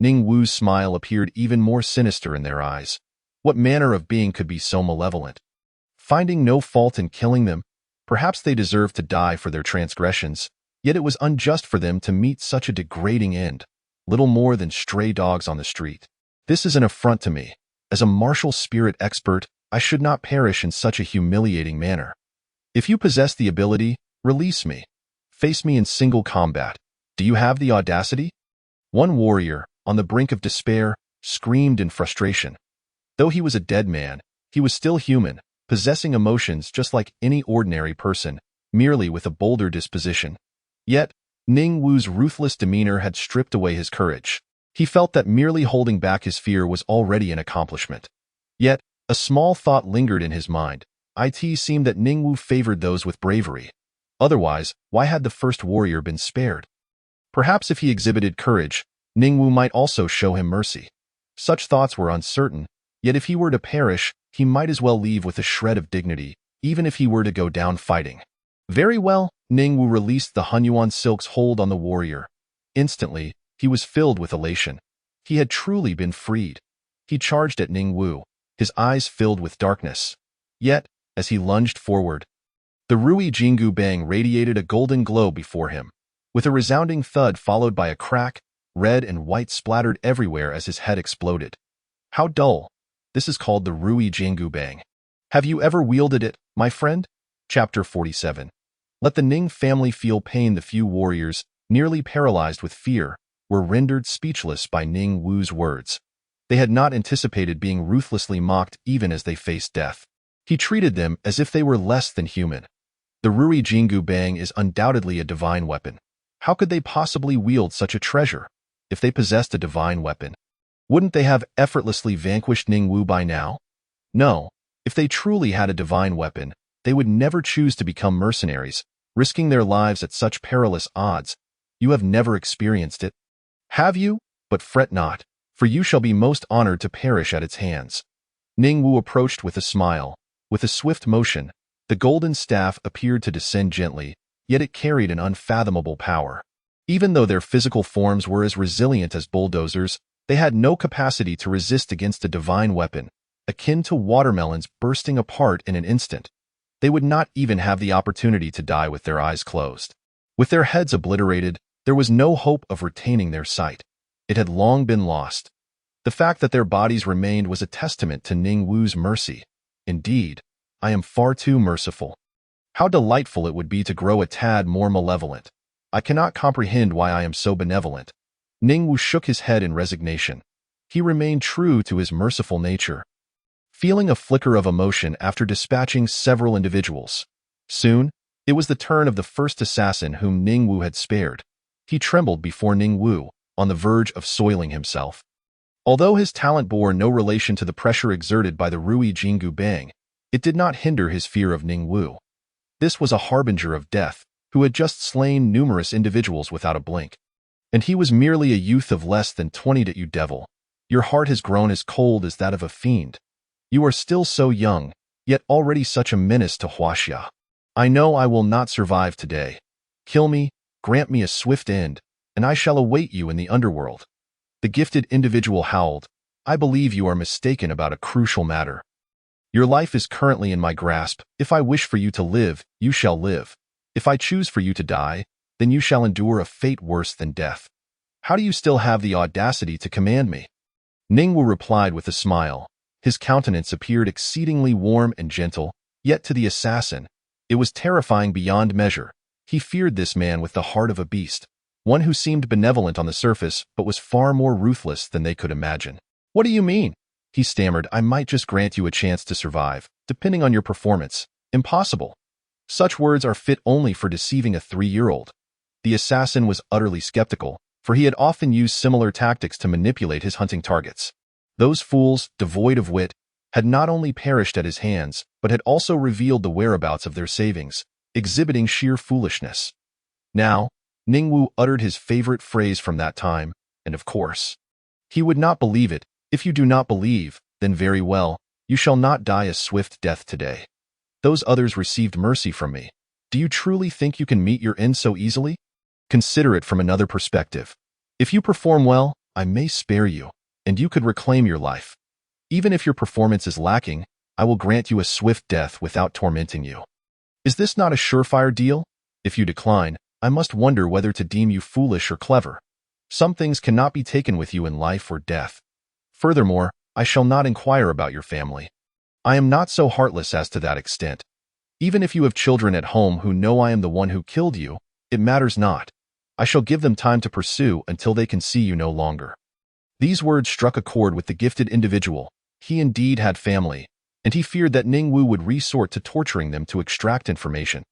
Speaker 1: Ningwu's smile appeared even more sinister in their eyes. What manner of being could be so malevolent? Finding no fault in killing them, perhaps they deserved to die for their transgressions, yet it was unjust for them to meet such a degrading end, little more than stray dogs on the street. "This is an affront to me. As a martial spirit expert, I should not perish in such a humiliating manner. If you possess the ability, release me. Face me in single combat. Do you have the audacity?" One warrior, on the brink of despair, screamed in frustration. Though he was a dead man, he was still human, possessing emotions just like any ordinary person, merely with a bolder disposition. Yet, Ningwu's ruthless demeanor had stripped away his courage. He felt that merely holding back his fear was already an accomplishment. Yet, a small thought lingered in his mind. It seemed that Ningwu favored those with bravery. Otherwise, why had the first warrior been spared? Perhaps if he exhibited courage, Ningwu might also show him mercy. Such thoughts were uncertain, yet if he were to perish, he might as well leave with a shred of dignity, even if he were to go down fighting. Very well, Ningwu released the Hunyuan silk's hold on the warrior. Instantly, he was filled with elation. He had truly been freed. He charged at Ningwu, his eyes filled with darkness. Yet, as he lunged forward, the Rui Jianggu Bang radiated a golden glow before him. With a resounding thud followed by a crack, red and white splattered everywhere as his head exploded. How dull. This is called the Rui Jianggu Bang. Have you ever wielded it, my friend? Chapter 47. Let the Ning family feel pain. The few warriors, nearly paralyzed with fear, were rendered speechless by Ningwu's words. They had not anticipated being ruthlessly mocked even as they faced death. He treated them as if they were less than human. The Rui Jianggu Bang is undoubtedly a divine weapon. How could they possibly wield such a treasure? If they possessed a divine weapon, wouldn't they have effortlessly vanquished Ningwu by now? No, if they truly had a divine weapon, they would never choose to become mercenaries, risking their lives at such perilous odds. You have never experienced it. Have you? But fret not, for you shall be most honored to perish at its hands. Ningwu approached with a smile. With a swift motion, the golden staff appeared to descend gently, yet it carried an unfathomable power. Even though their physical forms were as resilient as bulldozers, they had no capacity to resist against a divine weapon, akin to watermelons bursting apart in an instant. They would not even have the opportunity to die with their eyes closed. With their heads obliterated, there was no hope of retaining their sight. It had long been lost. The fact that their bodies remained was a testament to Ningwu's mercy. Indeed, I am far too merciful. How delightful it would be to grow a tad more malevolent. I cannot comprehend why I am so benevolent. Ningwu shook his head in resignation. He remained true to his merciful nature, feeling a flicker of emotion after dispatching several individuals. Soon, it was the turn of the first assassin whom Ningwu had spared. He trembled before Ningwu, on the verge of soiling himself. Although his talent bore no relation to the pressure exerted by the Rui Jianggu Bang, it did not hinder his fear of Ningwu. This was a harbinger of death, who had just slain numerous individuals without a blink. And he was merely a youth of less than 20. You devil. Your heart has grown as cold as that of a fiend. You are still so young, yet already such a menace to Huaxia. I know I will not survive today. Kill me, grant me a swift end, and I shall await you in the underworld." The gifted individual howled, "I believe you are mistaken about a crucial matter. Your life is currently in my grasp. If I wish for you to live, you shall live. If I choose for you to die, then you shall endure a fate worse than death. How do you still have the audacity to command me?" Ningwu replied with a smile. His countenance appeared exceedingly warm and gentle, yet to the assassin, it was terrifying beyond measure. He feared this man with the heart of a beast, one who seemed benevolent on the surface but was far more ruthless than they could imagine. "What do you mean?" He stammered. "I might just grant you a chance to survive, depending on your performance." "Impossible. Such words are fit only for deceiving a 3-year-old. The assassin was utterly skeptical, for he had often used similar tactics to manipulate his hunting targets. Those fools, devoid of wit, had not only perished at his hands, but had also revealed the whereabouts of their savings, exhibiting sheer foolishness. Now, Ningwu uttered his favorite phrase from that time, and of course, he would not believe it. "If you do not believe, then very well, you shall not die a swift death today. Those others received mercy from me. Do you truly think you can meet your end so easily? Consider it from another perspective. If you perform well, I may spare you, and you could reclaim your life. Even if your performance is lacking, I will grant you a swift death without tormenting you. Is this not a surefire deal? If you decline, I must wonder whether to deem you foolish or clever. Some things cannot be taken with you in life or death. Furthermore, I shall not inquire about your family. I am not so heartless as to that extent. Even if you have children at home who know I am the one who killed you, it matters not. I shall give them time to pursue until they can see you no longer." These words struck a chord with the gifted individual. He indeed had family, and he feared that Ningwu would resort to torturing them to extract information.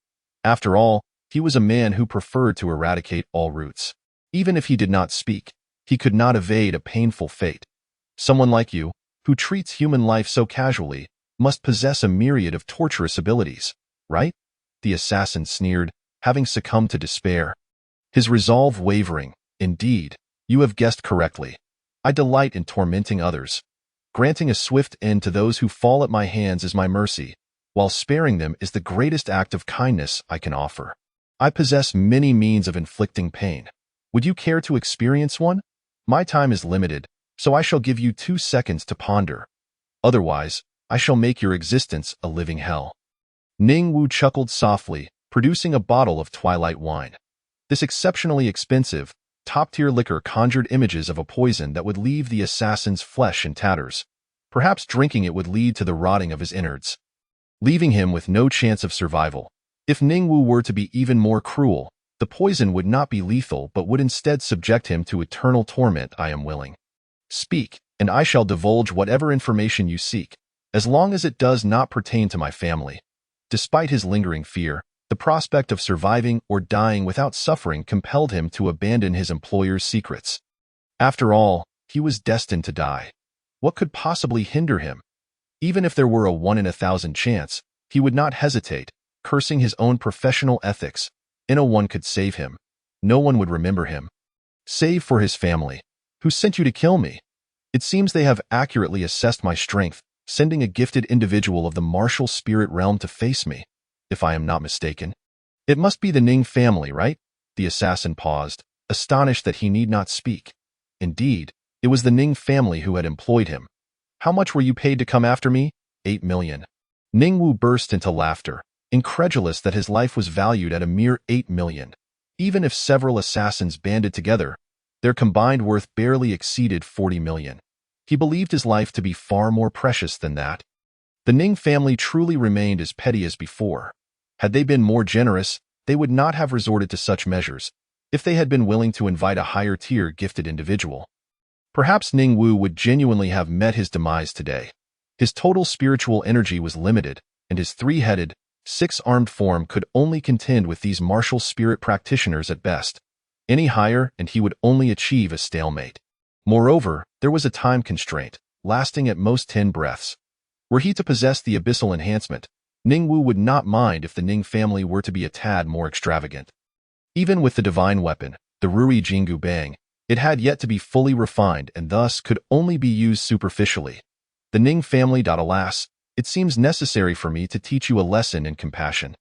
Speaker 1: After all, he was a man who preferred to eradicate all roots. Even if he did not speak, he could not evade a painful fate. Someone like you, who treats human life so casually, must possess a myriad of torturous abilities, right? The assassin sneered, having succumbed to despair. His resolve wavering. "Indeed, you have guessed correctly. I delight in tormenting others. Granting a swift end to those who fall at my hands is my mercy, while sparing them is the greatest act of kindness I can offer. I possess many means of inflicting pain. Would you care to experience one? My time is limited, so I shall give you 2 seconds to ponder. Otherwise, I shall make your existence a living hell." Ningwu chuckled softly, producing a bottle of twilight wine. This exceptionally expensive, top-tier liquor conjured images of a poison that would leave the assassin's flesh in tatters. Perhaps drinking it would lead to the rotting of his innards, leaving him with no chance of survival. If Ningwu were to be even more cruel, the poison would not be lethal but would instead subject him to eternal torment. "I am willing. Speak, and I shall divulge whatever information you seek, as long as it does not pertain to my family." Despite his lingering fear, the prospect of surviving or dying without suffering compelled him to abandon his employer's secrets. After all, he was destined to die. What could possibly hinder him? Even if there were a 1 in 1,000 chance, he would not hesitate, cursing his own professional ethics. No one could save him. No one would remember him. Save for his family. "Who sent you to kill me? It seems they have accurately assessed my strength, sending a gifted individual of the martial spirit realm to face me, if I am not mistaken. It must be the Ning family, right?" The assassin paused, astonished that he need not speak. Indeed, it was the Ning family who had employed him. "How much were you paid to come after me?" 8 million. Ningwu burst into laughter, incredulous that his life was valued at a mere 8 million. Even if several assassins banded together, their combined worth barely exceeded 40 million. He believed his life to be far more precious than that. The Ning family truly remained as petty as before. Had they been more generous, they would not have resorted to such measures, if they had been willing to invite a higher-tier gifted individual. Perhaps Ningwu would genuinely have met his demise today. His total spiritual energy was limited, and his 3-headed, 6-armed form could only contend with these martial spirit practitioners at best. Any higher, and he would only achieve a stalemate. Moreover, there was a time constraint, lasting at most 10 breaths. Were he to possess the abyssal enhancement, Ningwu would not mind if the Ning family were to be a tad more extravagant. Even with the divine weapon, the Rui Jingu Bang, It had yet to be fully refined and thus could only be used superficially. The Ning family. Alas, it seems necessary for me to teach you a lesson in compassion.